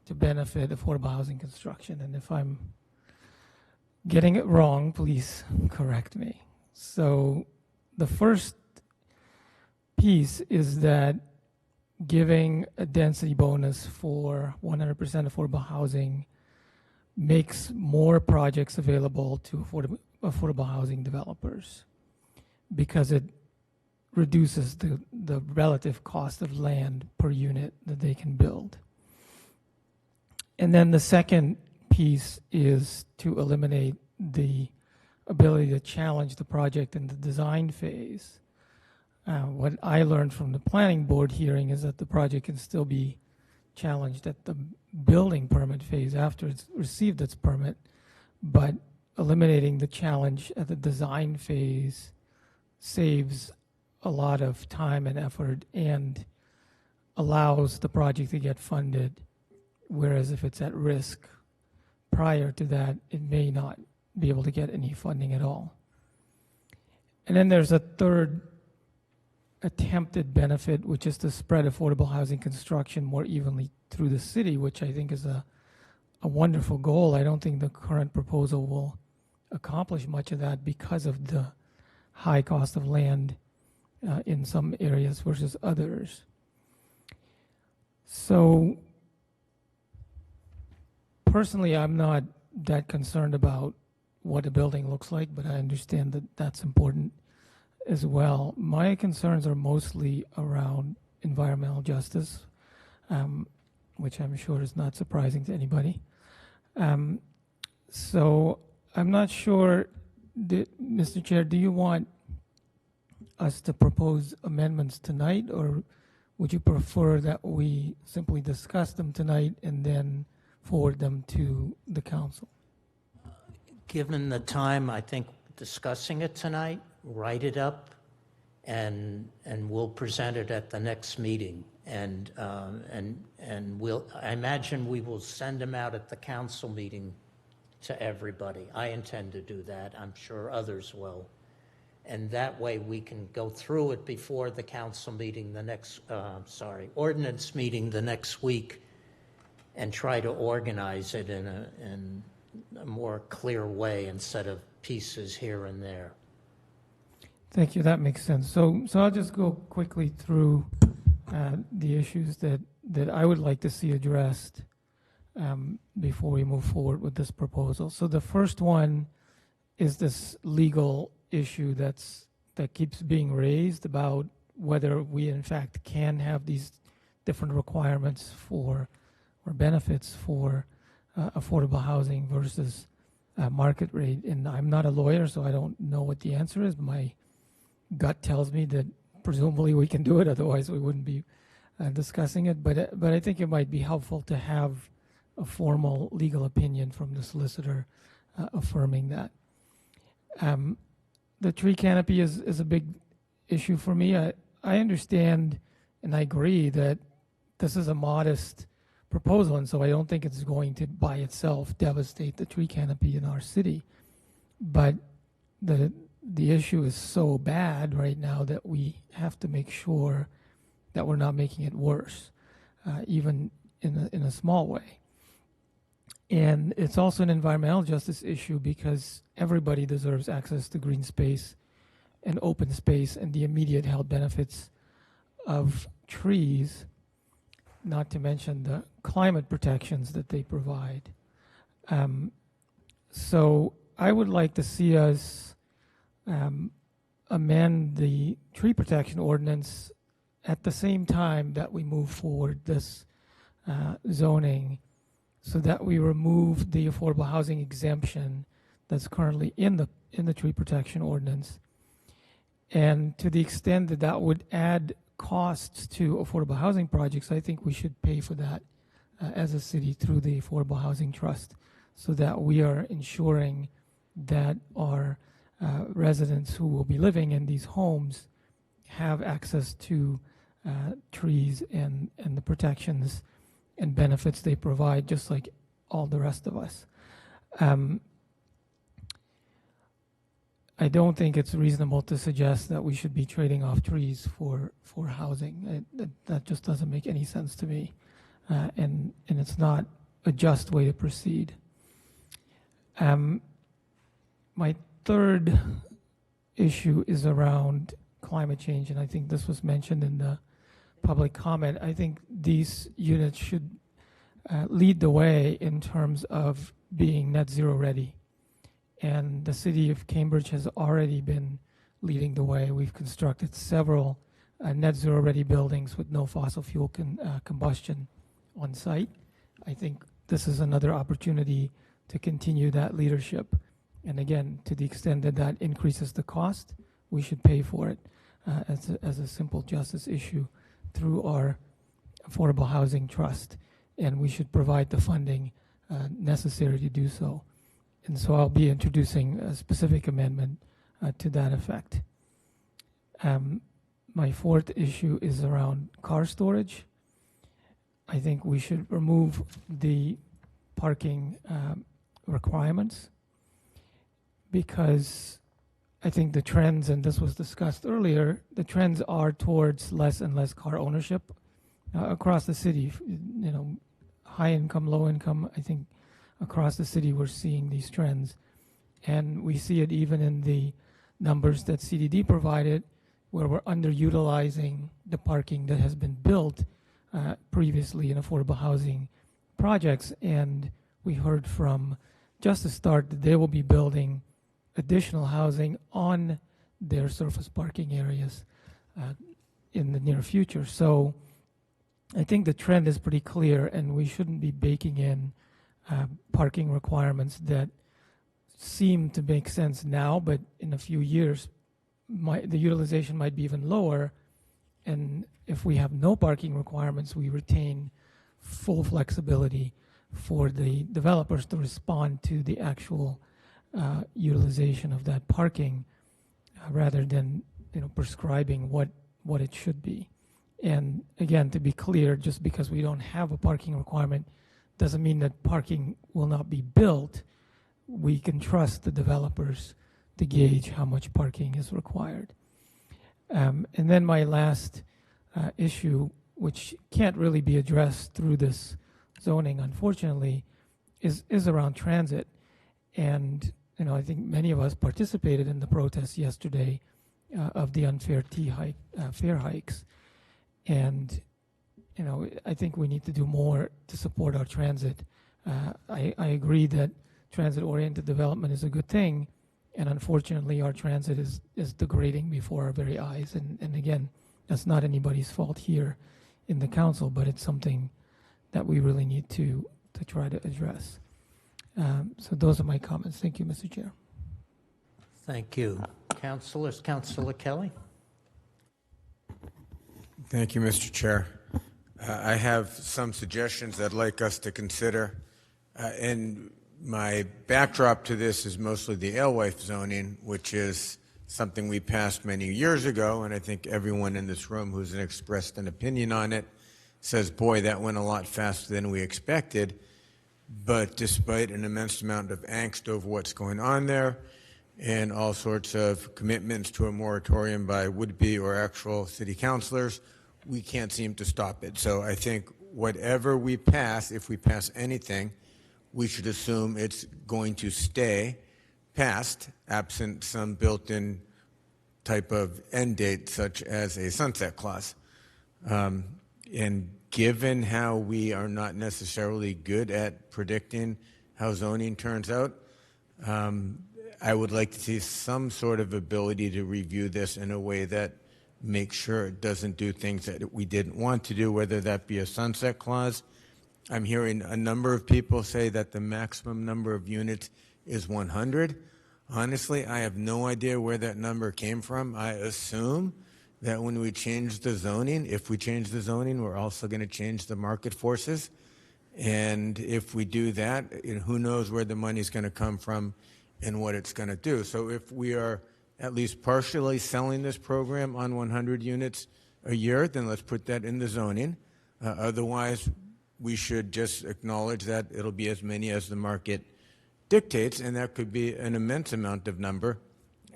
to benefit affordable housing construction. And if I'm getting it wrong, please correct me. So the first piece is that giving a density bonus for 100% affordable housing makes more projects available to affordable housing developers because it reduces the relative cost of land per unit that they can build. And then the second piece is to eliminate the ability to challenge the project in the design phase. What I learned from the planning board hearing is that the project can still be challenged at the building permit phase after it's received its permit, but eliminating the challenge at the design phase saves a lot of time and effort and allows the project to get funded, whereas if it's at risk prior to that, it may not be able to get any funding at all. And then there's a third attempted benefit, which is to spread affordable housing construction more evenly through the city, which I think is a wonderful goal. I don't think the current proposal will accomplish much of that because of the high cost of land in some areas versus others. So personally, I'm not that concerned about what a building looks like, but I understand that that's important as well. My concerns are mostly around environmental justice, which I'm sure is not surprising to anybody. So I'm not sure, Mr. Chair, do you want us to propose amendments tonight, or would you prefer that we simply discuss them tonight and then forward them to the council? Given the time, I think discussing it tonight, write it up, and we'll present it at the next meeting. And I imagine we will send them out at the council meeting to everybody. I intend to do that. I'm sure others will. And that way we can go through it before the council meeting the next, ordinance meeting the next week, and try to organize it in a more clear way instead of pieces here and there. Thank you. That makes sense. So I'll just go quickly through the issues that I would like to see addressed before we move forward with this proposal. So the first one is this legal issue that keeps being raised about whether we in fact can have these different requirements for or benefits for affordable housing versus market rate. And I'm not a lawyer, so I don't know what the answer is. My gut tells me that presumably we can do it, otherwise we wouldn't be discussing it. But I think it might be helpful to have a formal legal opinion from the solicitor affirming that. The tree canopy is a big issue for me. I understand and I agree that this is a modest proposal, and so I don't think it's going to by itself devastate the tree canopy in our city. But the issue is so bad right now that we have to make sure that we're not making it worse, even in a small way. And it's also an environmental justice issue because everybody deserves access to green space and open space and the immediate health benefits of trees, not to mention the climate protections that they provide. So I would like to see us amend the tree protection ordinance at the same time that we move forward this zoning, so that we remove the affordable housing exemption that's currently in the tree protection ordinance. And to the extent that that would add costs to affordable housing projects, I think we should pay for that as a city through the Affordable Housing Trust, so that we are ensuring that our residents who will be living in these homes have access to trees and the protections and benefits they provide, just like all the rest of us. I don't think it's reasonable to suggest that we should be trading off trees for housing. That just doesn't make any sense to me, and it's not a just way to proceed. My third issue is around climate change, and I think this was mentioned in the public comment. I think these units should lead the way in terms of being net zero ready. And the city of Cambridge has already been leading the way. We've constructed several net zero ready buildings with no fossil fuel combustion on site. I think this is another opportunity to continue that leadership. And again, to the extent that that increases the cost, we should pay for it as a simple justice issue through our Affordable Housing Trust. And we should provide the funding necessary to do so. And so I'll be introducing a specific amendment to that effect. My fourth issue is around car storage. I think we should remove the parking requirements, because I think the trends, and this was discussed earlier, the trends are towards less and less car ownership across the city. You know, high income, low income, I think across the city we're seeing these trends. And we see it even in the numbers that CDD provided, where we're underutilizing the parking that has been built previously in affordable housing projects. And we heard from Justice Start that they will be building additional housing on their surface parking areas in the near future. So I think the trend is pretty clear, and we shouldn't be baking in parking requirements that seem to make sense now, but in a few years the utilization might be even lower. And if we have no parking requirements, we retain full flexibility for the developers to respond to the actual utilization of that parking, rather than prescribing what it should be. And again, to be clear, just because we don't have a parking requirement doesn't mean that parking will not be built. We can trust the developers to gauge how much parking is required. And then my last issue, which can't really be addressed through this zoning, unfortunately, is around transit. And, I think many of us participated in the protest yesterday of the unfair fare hikes. And, I think we need to do more to support our transit. I agree that transit-oriented development is a good thing, and unfortunately our transit is degrading before our very eyes. And again, that's not anybody's fault here in the council, but it's something that we really need to try to address. So those are my comments. Thank you, Mr. Chair. Thank you. Councilors, Councilor Kelly. Thank you, Mr. Chair. I have some suggestions I'd like us to consider. And my backdrop to this is mostly the alewife zoning, which is something we passed many years ago, and I think everyone in this room who's expressed an opinion on it says, boy, that went a lot faster than we expected. But despite an immense amount of angst over what's going on there and all sorts of commitments to a moratorium by would-be or actual city councilors, we can't seem to stop it. So I think whatever we pass, if we pass anything, we should assume it's going to stay passed, absent some built-in type of end date, such as a sunset clause. And given how we are not necessarily good at predicting how zoning turns out, I would like to see some sort of ability to review this in a way that makes sure it doesn't do things that we didn't want to do, whether that be a sunset clause. I'm hearing a number of people say that the maximum number of units is 100. Honestly, I have no idea where that number came from. I assume that when we change the zoning, if we change the zoning, we're also going to change the market forces. And if we do that, who knows where the money's going to come from and what it's going to do. So if we are at least partially selling this program on 100 units a year, then let's put that in the zoning. Otherwise, we should just acknowledge that it'll be as many as the market dictates, and that could be an immense amount of number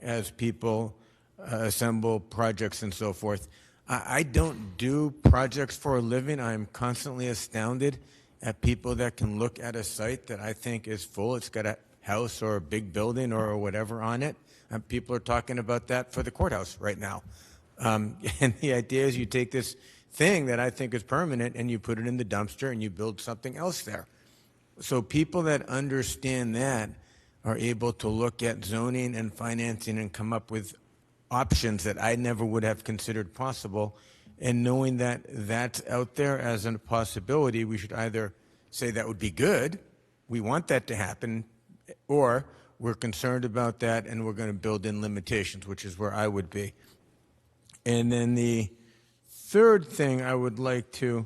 as people assemble projects and so forth. I don't do projects for a living. I'm constantly astounded at people that can look at a site that I think is full. It's got a house or a big building or whatever on it. People are talking about that for the courthouse right now. And the idea is you take this thing that I think is permanent and you put it in the dumpster and you build something else there. So people that understand that are able to look at zoning and financing and come up with options that I never would have considered possible. And knowing that that's out there as a possibility, we should either say that would be good, we want that to happen, or we're concerned about that and we're going to build in limitations, which is where I would be. And then the third thing I would like to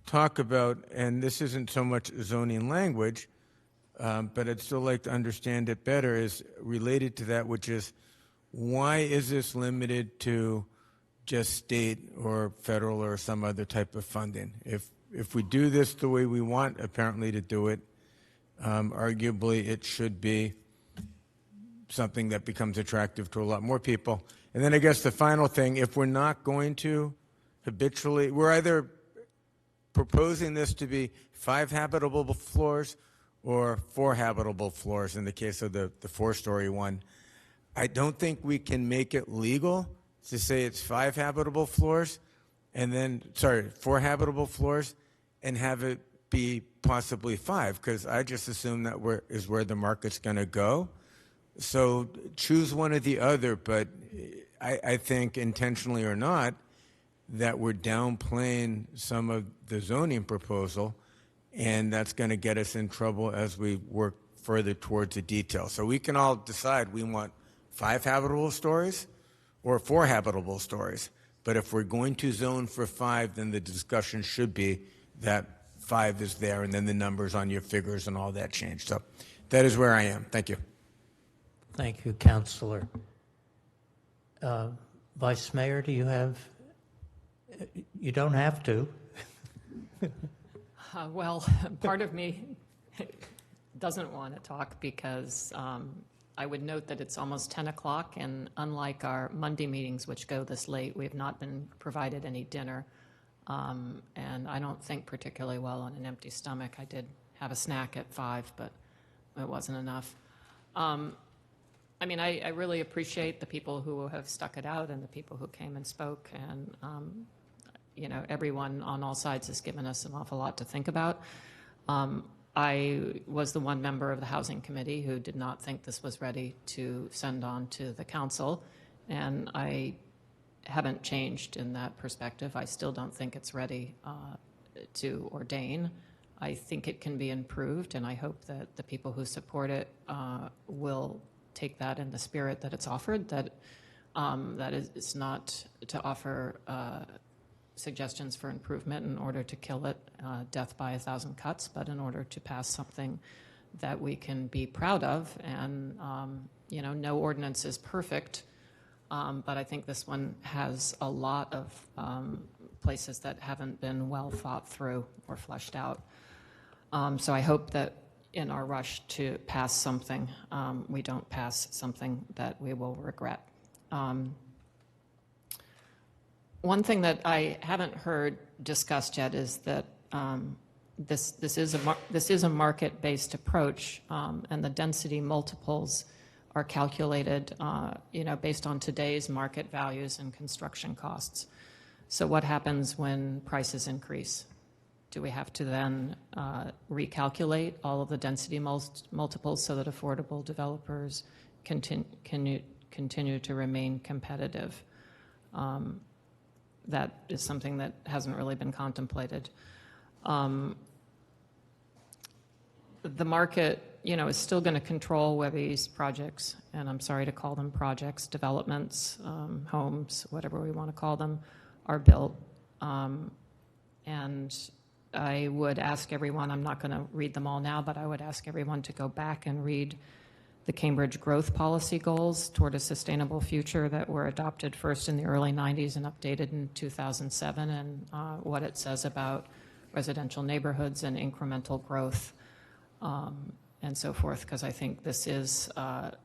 talk about, and this isn't so much zoning language, but I'd still like to understand it better, is related to that, which is why is this limited to just state or federal or some other type of funding? If we do this the way we want apparently to do it, arguably it should be something that becomes attractive to a lot more people. And then I guess the final thing, if we're not going to habitually, we're either proposing this to be 5 habitable floors or 4 habitable floors in the case of the 4-story one. I don't think we can make it legal to say it's 5 habitable floors and then, 4 habitable floors and have it be possibly 5, because I just assume that is where the market's going to go. So choose one or the other, but I think intentionally or not, that we're downplaying some of the zoning proposal, and that's going to get us in trouble as we work further towards the detail. So we can all decide we want 5 habitable stories or 4 habitable stories. But if we're going to zone for 5, then the discussion should be that 5 is there, and then the numbers on your figures and all that change. So that is where I am. Thank you. Thank you, Councilor. Vice Mayor, do you have? You don't have to. Well, part of me doesn't want to talk because I would note that it's almost 10 o'clock, and unlike our Monday meetings, which go this late, we have not been provided any dinner. And I don't think particularly well on an empty stomach. I did have a snack at 5, but it wasn't enough. I mean, I really appreciate the people who have stuck it out and the people who came and spoke, and you know, everyone on all sides has given us an awful lot to think about. I was the one member of the Housing Committee who did not think this was ready to send on to the council, and I haven't changed in that perspective. I still don't think it's ready to ordain. I think it can be improved, and I hope that the people who support it will take that in the spirit that it's offered, that it's not to offer suggestions for improvement in order to kill it, death by 1,000 cuts, but in order to pass something that we can be proud of. And, you know, no ordinance is perfect, but I think this one has a lot of places that haven't been well thought through or fleshed out. So I hope that in our rush to pass something, we don't pass something that we will regret. One thing that I haven't heard discussed yet is that this is a market-based approach, and the density multiples are calculated, you know, based on today's market values and construction costs. So what happens when prices increase? Do we have to then recalculate all of the density multiples so that affordable developers continue to remain competitive? That is something that hasn't really been contemplated. The market, you know, is still going to control whether these projects, and I'm sorry to call them projects, developments, homes, whatever we want to call them, are built. And I would ask everyone, I'm not going to read them all now, but I would ask everyone to go back and read the Cambridge Growth Policy Goals toward a Sustainable Future that were adopted first in the early 90s and updated in 2007, and what it says about residential neighborhoods and incremental growth and so forth, because I think this is a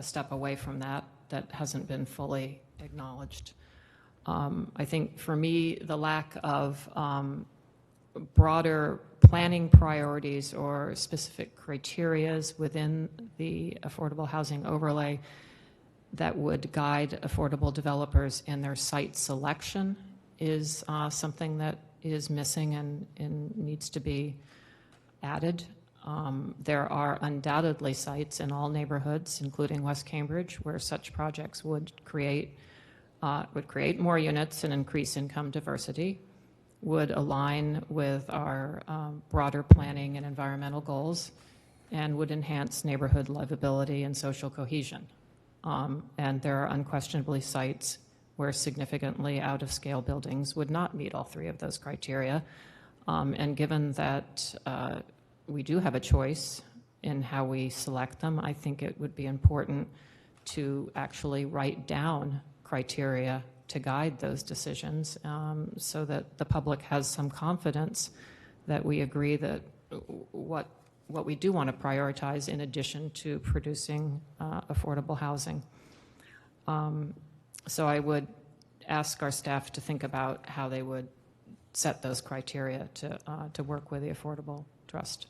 step away from that hasn't been fully acknowledged. I think for me, the lack of broader planning priorities or specific criterias within the affordable housing overlay that would guide affordable developers in their site selection is something that is missing and needs to be added. There are undoubtedly sites in all neighborhoods, including West Cambridge, where such projects would create more units and increase income diversity, would align with our broader planning and environmental goals, and would enhance neighborhood livability and social cohesion. And there are unquestionably sites where significantly out-of-scale buildings would not meet all three of those criteria. And given that we do have a choice in how we select them, I think it would be important to actually write down criteria to guide those decisions, so that the public has some confidence that we agree that what we do want to prioritize in addition to producing affordable housing. So I would ask our staff to think about how they would set those criteria to work with the Affordable Trust.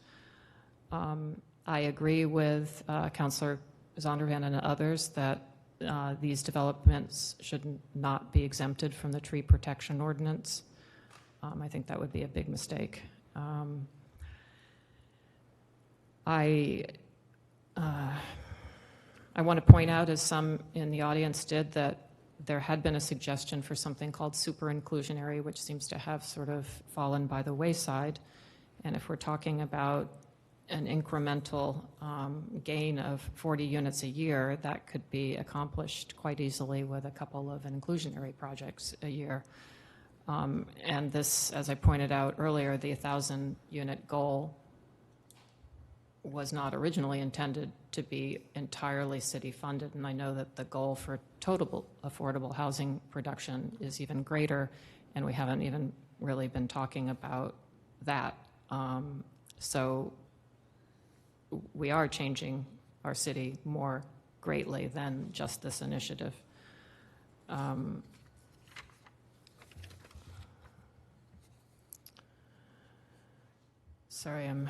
I agree with Councillor Zondervan and others that these developments should not be exempted from the tree protection ordinance. I think that would be a big mistake. I want to point out, as some in the audience did, that there had been a suggestion for something called super inclusionary, which seems to have sort of fallen by the wayside. And if we're talking about an incremental gain of 40 units a year, that could be accomplished quite easily with a couple of inclusionary projects a year. And this, as I pointed out earlier, the 1,000-unit goal was not originally intended to be entirely city-funded, and I know that the goal for total affordable housing production is even greater, and we haven't even really been talking about that. So we are changing our city more greatly than just this initiative. Sorry, I'm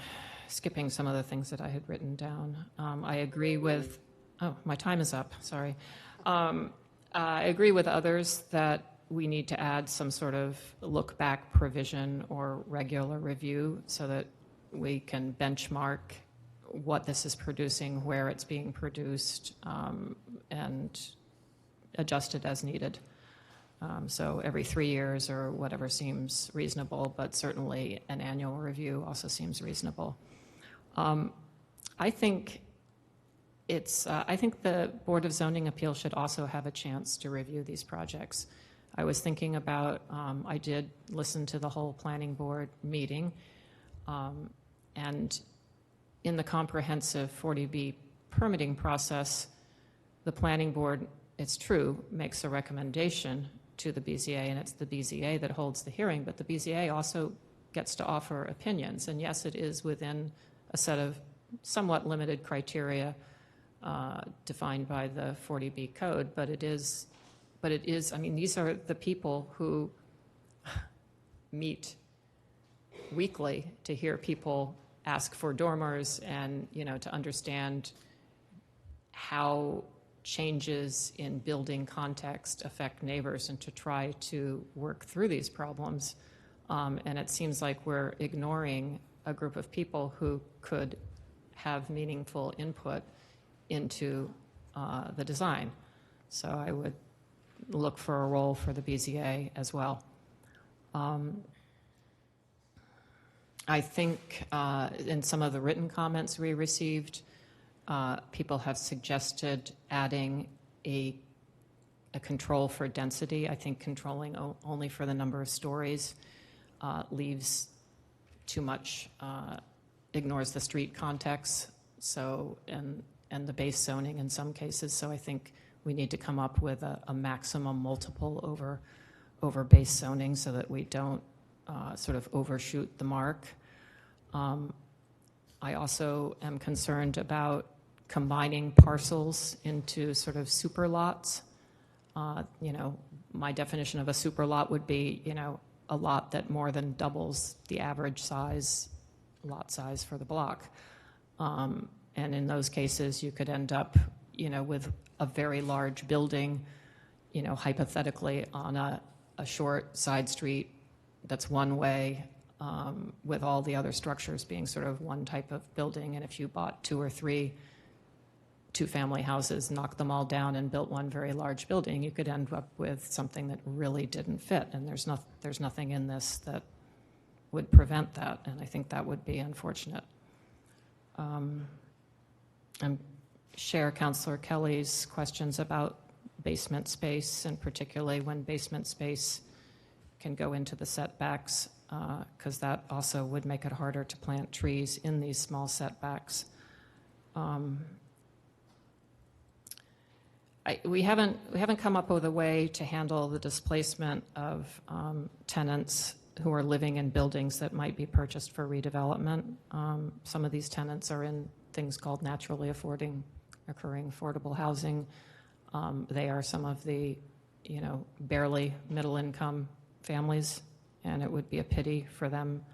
skipping some of the things that I had written down. I agree with, oh, my time is up, sorry. I agree with others that we need to add some sort of look-back provision or regular review so that we can benchmark what this is producing, where it's being produced, and adjust it as needed. So every 3 years or whatever seems reasonable, but certainly an annual review also seems reasonable. I think I think the Board of Zoning Appeals should also have a chance to review these projects. I was thinking about, I did listen to the whole planning board meeting, and in the comprehensive 40B permitting process, the planning board, it's true, makes a recommendation to the BZA, and it's the BZA that holds the hearing, but the BZA also gets to offer opinions. And yes, it is within a set of somewhat limited criteria defined by the 40B code, but it is, I mean, these are the people who meet weekly to hear people ask for dormers and, you know, to understand how changes in building context affect neighbors and to try to work through these problems. And it seems like we're ignoring a group of people who could have meaningful input into the design. So I would look for a role for the BZA as well. I think in some of the written comments we received, people have suggested adding a control for density. I think controlling only for the number of stories leaves too much, ignores the street context, so, and the base zoning in some cases. So I think we need to come up with a maximum multiple over base zoning so that we don't sort of overshoot the mark. I also am concerned about combining parcels into sort of super lots. You know, my definition of a super lot would be, you know, a lot that more than doubles the average size, lot size for the block. And in those cases, you could end up, you know, with a very large building, you know, hypothetically on a short side street that's one way, with all the other structures being sort of one type of building. And if you bought 2 or 3 two-family houses, knocked them all down and built one very large building, you could end up with something that really didn't fit. And there's nothing in this that would prevent that. And I think that would be unfortunate. I share Councillor Kelly's questions about basement space, and particularly when basement space can go into the setbacks, because that also would make it harder to plant trees in these small setbacks. We haven't come up with a way to handle the displacement of tenants who are living in buildings that might be purchased for redevelopment. Some of these tenants are in things called naturally occurring affordable housing. They are some of the, you know, barely middle income families, and it would be a pity for them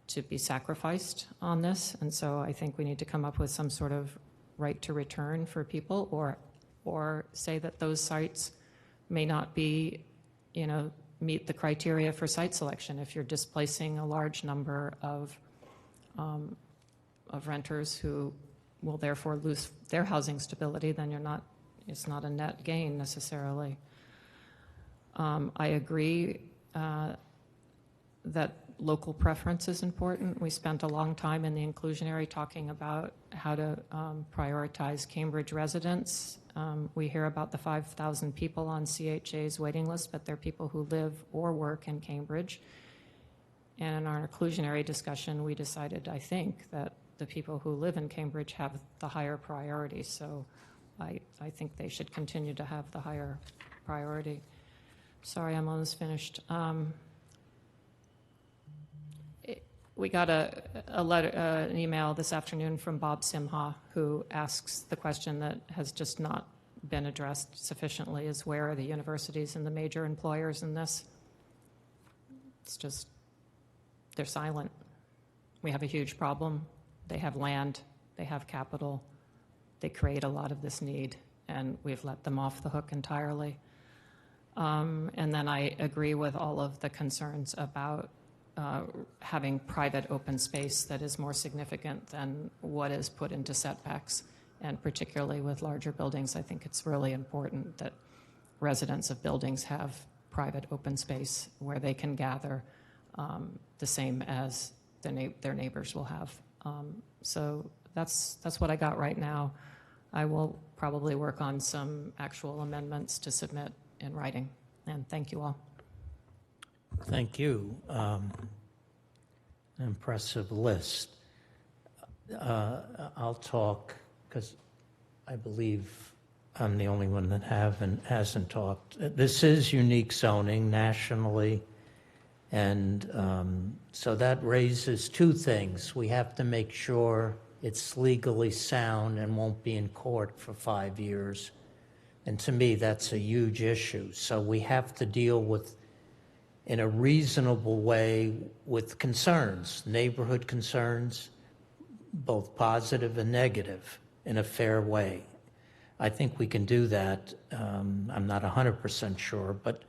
to be sacrificed on this. And so I think we need to come up with some sort of right to return for people, or say that those sites may not be, you know, meet the criteria for site selection. If you're displacing a large number of renters who will therefore lose their housing stability, then it's not a net gain necessarily. I agree that local preference is important. We spent a long time in the inclusionary talking about how to prioritize Cambridge residents. We hear about the 5,000 people on CHA's waiting list, but they're people who live or work in Cambridge. And in our inclusionary discussion, we decided, I think, that the people who live in Cambridge have the higher priority. So I think they should continue to have the higher priority. Sorry, I'm almost finished. We got a letter, an email this afternoon from Bob Simha, who asks the question that has just not been addressed sufficiently, is where are the universities and the major employers in this? It's just, they're silent. we have a huge problem. They have land, they have capital, they create a lot of this need, and we've let them off the hook entirely. And then I agree with all of the concerns about having private open space that is more significant than what is put into setbacks. And particularly with larger buildings, I think it's really important that residents of buildings have private open space where they can gather the same as their neighbors will have. So that's what I got right now. I will probably work on some actual amendments to submit in writing. And thank you all. Thank you. Impressive list. I'll talk because I believe I'm the only one that hasn't talked. This is unique zoning nationally, and so that raises two things. We have to make sure it's legally sound and won't be in court for 5 years. And to me, that's a huge issue. So we have to deal with, in a reasonable way, with concerns, neighborhood concerns, both positive and negative, in a fair way. I think we can do that. I'm not 100% sure, but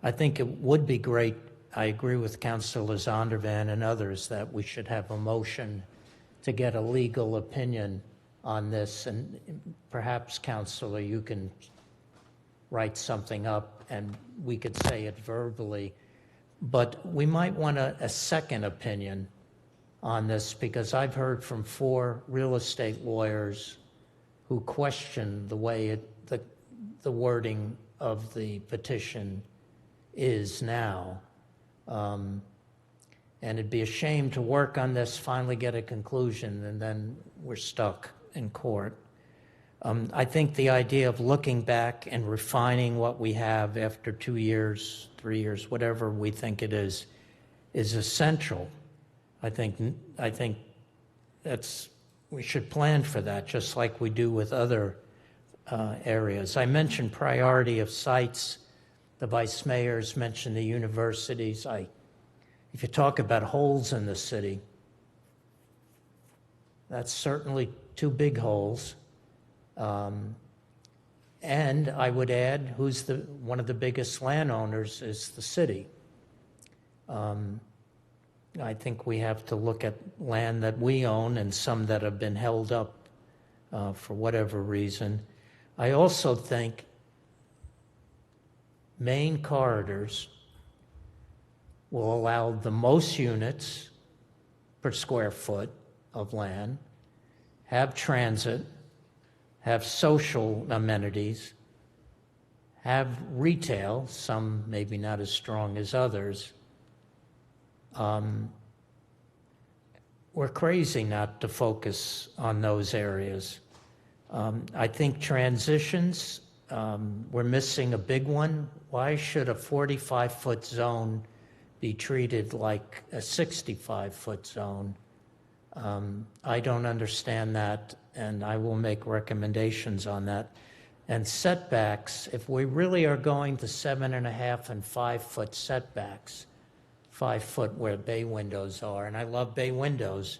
I think it would be great. I agree with Councilor Zondervan and others that we should have a motion to get a legal opinion on this. And perhaps, Councilor, you can write something up and we could say it verbally. But we might want a second opinion on this, because I've heard from 4 real estate lawyers who question the way the wording of the petition is now. And it'd be a shame to work on this, finally get a conclusion, and then we're stuck in court. I think the idea of looking back and refining what we have after 2 years, 3 years, whatever we think it is essential. I think we should plan for that, just like we do with other areas. I mentioned priority of sites. The vice mayors mentioned the universities. If you talk about holes in the city, that's certainly 2 big holes. And I would add, one of the biggest landowners is the city. I think we have to look at land that we own and some that have been held up for whatever reason. I also think main corridors will allow the most units per square foot of land, have transit, have social amenities, have retail, some maybe not as strong as others. We're crazy not to focus on those areas. I think transitions, we're missing a big one. Why should a 45-foot zone be treated like a 65-foot zone? I don't understand that, and I will make recommendations on that. And setbacks, if we really are going to 7.5 and 5-foot setbacks, 5 foot where bay windows are, and I love bay windows,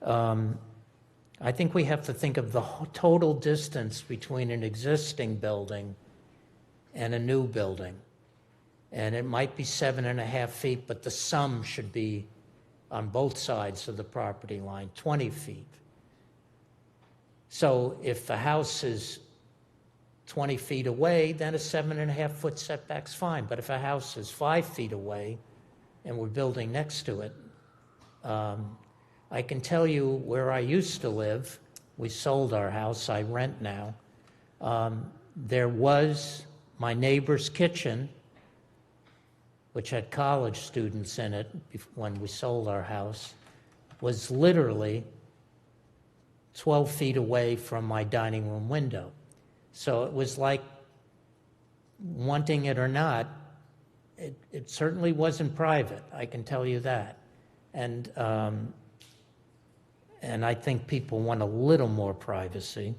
I think we have to think of the total distance between an existing building and a new building. And it might be 7.5 feet, but the sum should be on both sides of the property line, 20 feet. So if the house is 20 feet away, then a 7.5 foot setback's fine. But if a house is 5 feet away and we're building next to it, I can tell you where I used to live. We sold our house. I rent now. There was my neighbor's kitchen, which had college students in it when we sold our house, was literally 12 feet away from my dining room window. So it was like, wanting it or not, it certainly wasn't private, I can tell you that. And I think people want a little more privacy.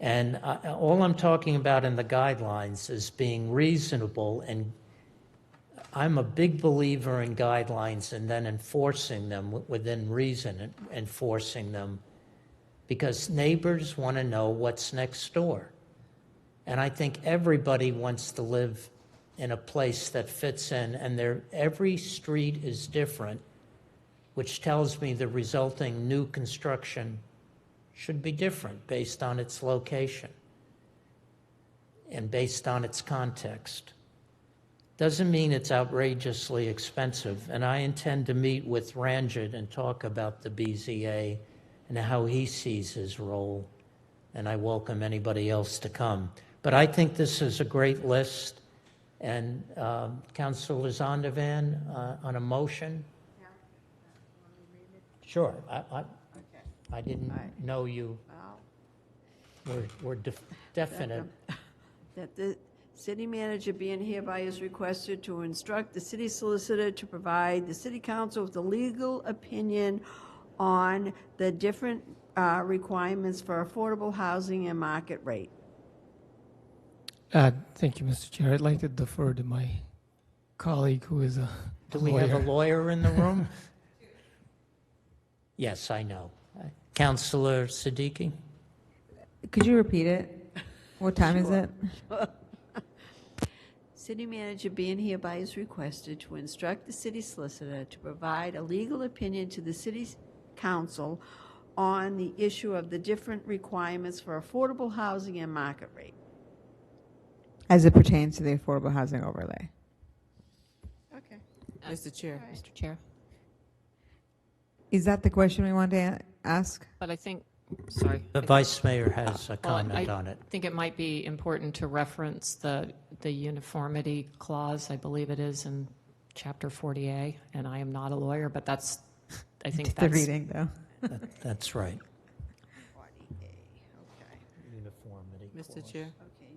And all I'm talking about in the guidelines is being reasonable, and I'm a big believer in guidelines and then enforcing them within reason, and enforcing them, because neighbors want to know what's next door. And I think everybody wants to live in a place that fits in, and every street is different, which tells me the resulting new construction should be different based on its location and based on its context. Doesn't mean it's outrageously expensive, and I intend to meet with Ranjit and talk about the BZA and how he sees his role, and I welcome anybody else to come. But I think this is a great list, and Councilor Zondervan, on a motion? Sure, I didn't know you were definite. That the city manager be and hereby is requested to instruct the city solicitor to provide the city council with a legal opinion on the different requirements for affordable housing and market rate. Thank you, Mr. Chair. I'd like to defer to my colleague who is a Do we have a lawyer in the room? Yes, I know. Councilor Siddiqui? Could you repeat it? What time is it? City manager be and hereby is requested to instruct the city solicitor to provide a legal opinion to the city council on the issue of the different requirements for affordable housing and market rate. As it pertains to the affordable housing overlay. Okay. Mr. Chair. Mr. Chair. Is that the question we want to ask? But I think, sorry. The Vice Mayor has a comment on it. I think it might be important to reference the uniformity clause, I believe it is in Chapter 40A, and I am not a lawyer, but that's, I think that's... The reading, though. That's right. 40A, okay. Uniformity. Mr. Chair. Okay.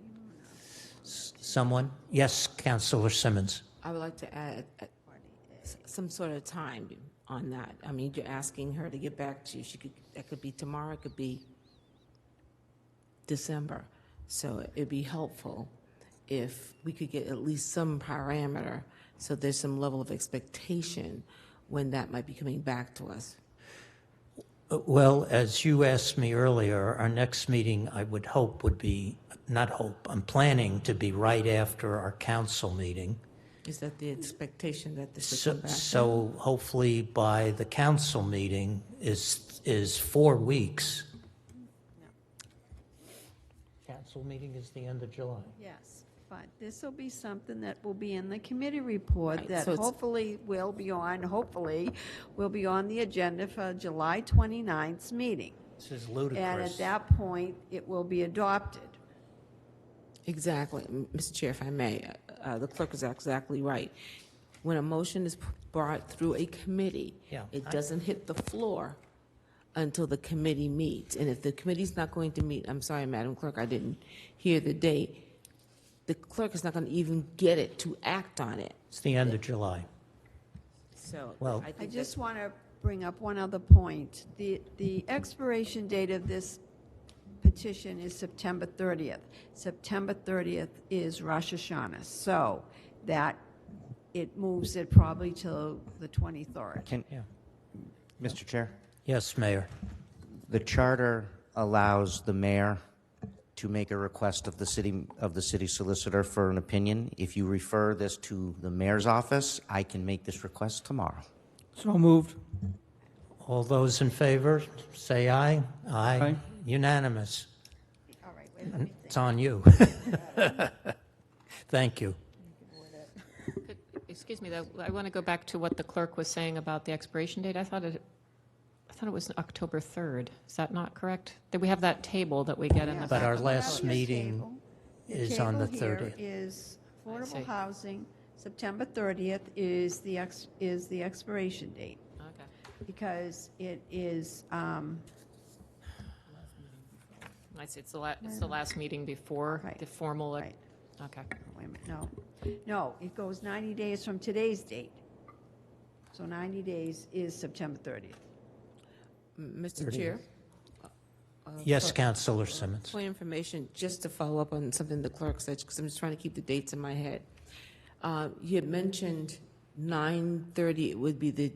Someone? Yes, Councilor Simmons. I would like to add some sort of time on that. I mean, you're asking her to get back to you. That could be tomorrow, it could be December. So it'd be helpful if we could get at least some parameter so there's some level of expectation when that might be coming back to us. Well, as you asked me earlier, our next meeting, I would hope, would be, not hope, I'm planning to be right after our council meeting. Is that the expectation that this should come back? So hopefully by the council meeting is 4 weeks. Council meeting is the end of July. Yes, but this will be something that will be in the committee report Right, that so it's- hopefully will be on the agenda for July 29th's meeting. This is ludicrous. And at that point, it will be adopted. Exactly. Mr. Chair, if I may, the clerk is exactly right. When a motion is brought through a committee, it doesn't hit the floor until the committee meets. And if the committee's not going to meet, I'm sorry, Madam Clerk, I didn't hear the date, the clerk is not going to even get it to act on it. It's the end of July. So Well, I just want to bring up one other point. The expiration date of this petition is September 30th. September 30th is Rosh Hashanah, so that it moves it probably till the 23rd. Mr. Chair? Yes, Mayor. The charter allows the mayor to make a request of the city solicitor for an opinion. If you refer this to the mayor's office, I can make this request tomorrow. So moved. All those in favor, say aye. Aye. Unanimous. All right, wait a minute. It's on you. Thank you. Excuse me, though, I want to go back to what the clerk was saying about the expiration date. I thought it was October 3rd. Is that not correct? Did we have that table that we get in the But back our of the last clerk? meeting is on the table here 30th. is see. affordable housing. September 30th is the expiration date. Okay. Because it is, I see, it's the last meeting before the formal. Right. Okay. wait a minute, no, it goes 90 days from today's date. So 90 days is September 30th. Mr. Chair? Yes, for- Councilor Simmons. Point of information, just to follow up on something the clerk said, because I'm just trying to keep the dates in my head. You had mentioned 9:30 would be the, 7:29.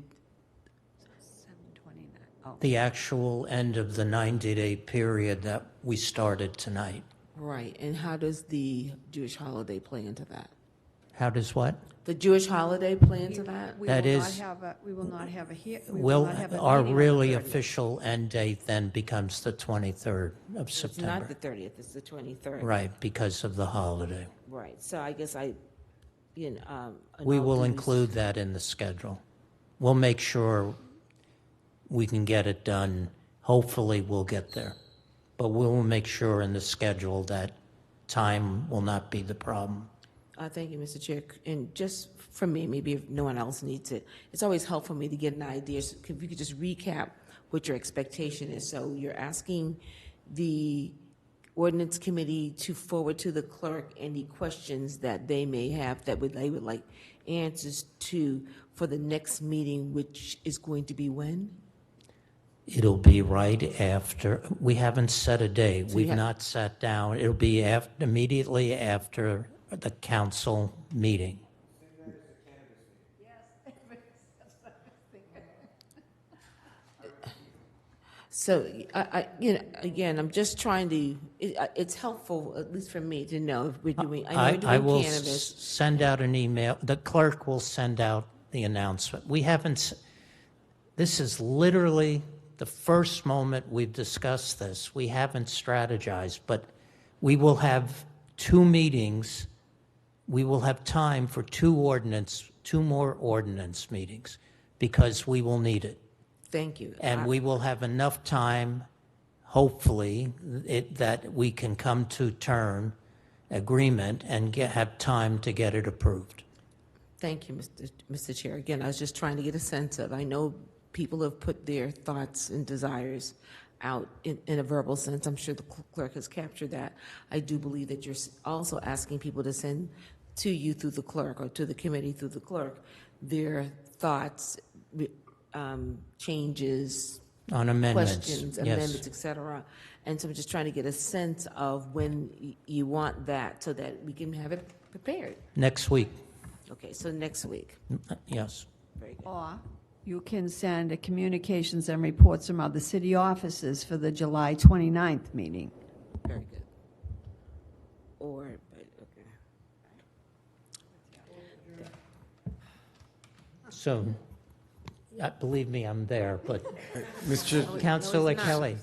Oh, The actual end of the 90-day period that we started tonight. right, and how does the Jewish holiday play into that? How does what? The Jewish holiday play into that? we That will is- not have a, we will not have a here, we will Will, not have a our meeting on the really 30th. official end date then becomes the 23rd of It's not September. the 30th, it's the 23rd. Right, because of the holiday. Right, so I guess you know. We and will I'll do- include that in the schedule. We'll make sure we can get it done. Hopefully, we'll get there. But we will make sure in the schedule that time will not be the problem. Thank you, Mr. Chair. And just for me, maybe if no one else needs it, it's always helpful for me to get an idea. So if you could just recap what your expectation is. So you're asking the ordinance committee to forward to the clerk any questions that they may have that they would like answers to for the next meeting, which is going to be when? It'll be right after, we haven't set a day. So We've you have- not sat down. It'll be immediately after the council meeting. So, you know, again, I'm just trying to, it's helpful, at least for me, to know if we're doing, I know I we're will doing cannabis. send out an email. The clerk will send out the announcement. We haven't, this is literally the first moment we've discussed this. We haven't strategized, but we will have 2 meetings. We will have time for 2 more ordinance meetings, because we will need it. Thank you. And we will have enough time, hopefully, that we can come to agreement and have time to get it approved. Thank you, Mr. Chair. Again, I was just trying to get a sense of, I know people have put their thoughts and desires out in a verbal sense. I'm sure the clerk has captured that. I do believe that you're also asking people to send to you through the clerk, or to the committee through the clerk, their thoughts, changes, On amendments, questions, yes. amendments, et cetera. And so I'm just trying to get a sense of when you want that so that we can have it prepared. Next week, Okay, so next week. yes. Very good. Or you can send a communications and reports from other city offices for the July 29th meeting. Very good. Or, but, okay. So, believe me, I'm there, but Mr. Councilor Kelly.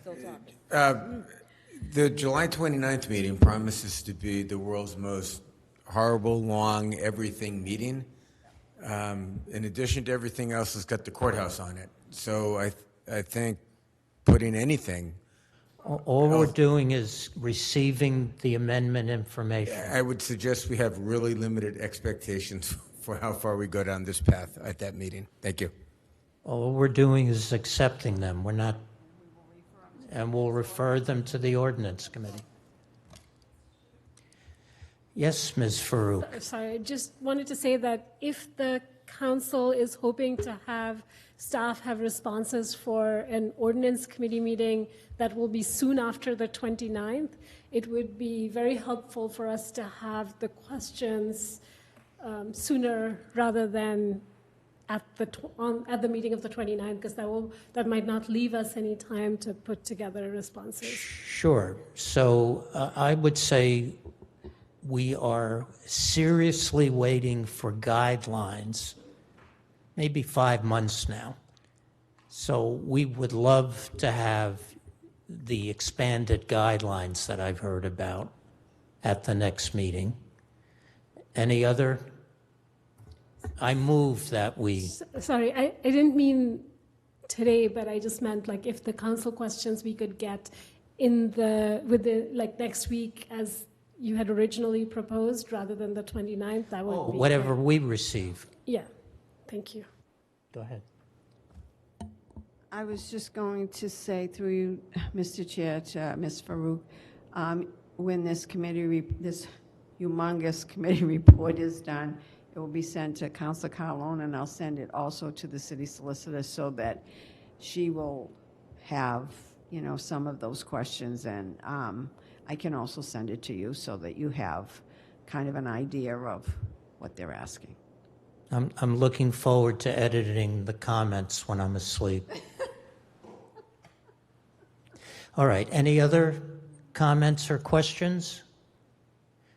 The July 29th meeting promises to be the world's most horrible, long, everything meeting. In addition to everything else, it's got the courthouse on it. So I think putting anything. All we're doing is receiving the amendment information. I would suggest we have really limited expectations for how far we go down this path at that meeting. Thank you. All we're doing is accepting them. We're not, and we'll refer them to the ordinance committee. Yes, Ms. Farouk. Sorry, I just wanted to say that if the council is hoping to have staff have responses for an ordinance committee meeting that will be soon after the 29th, it would be very helpful for us to have the questions sooner rather than at the meeting of the 29th, because that might not leave us any time to put together responses. Sure. So I would say we are seriously waiting for guidelines, maybe 5 months now. So we would love to have the expanded guidelines that I've heard about at the next meeting. Any other? I move that we. Sorry, I didn't mean today, but I just meant like if the council questions we could get like next week as you had originally proposed rather than the 29th, that would be Whatever great. we receive. Yeah, thank you. Go ahead. I was just going to say through you, Mr. Chair, to Ms. Farouk, when this this humongous committee report is done, it will be sent to Councilor Carlone, and I'll send it also to the city solicitor so that she will have, some of those questions, and I can also send it to you so that you have kind of an idea of what they're asking. I'm looking forward to editing the comments when I'm asleep. All right, any other comments or questions?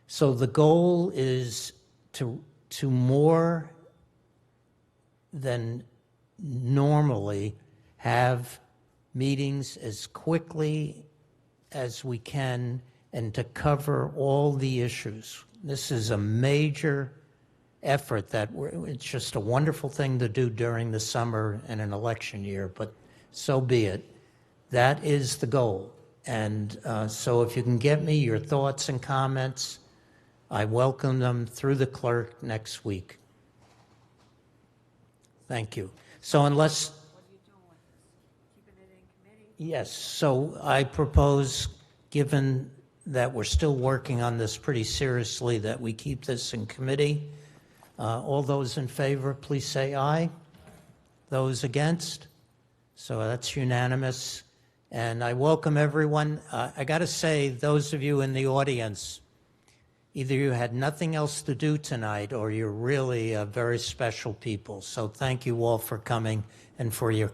So the goal is to more than normally have meetings as quickly as we can and to cover all the issues. This is a major effort that it's just a wonderful thing to do during the summer and an election year, but so be it. That is the goal. And so if you can get me your thoughts and comments, I welcome them through the clerk next week. Thank you. So unless... Yes, so I propose, given that we're still working on this pretty seriously, that we keep this in committee. All those in favor, please say aye. Those against? So that's unanimous. And I welcome everyone. I got to say, those of you in the audience, either you had nothing else to do tonight or you're really very special people. So thank you all for coming and for your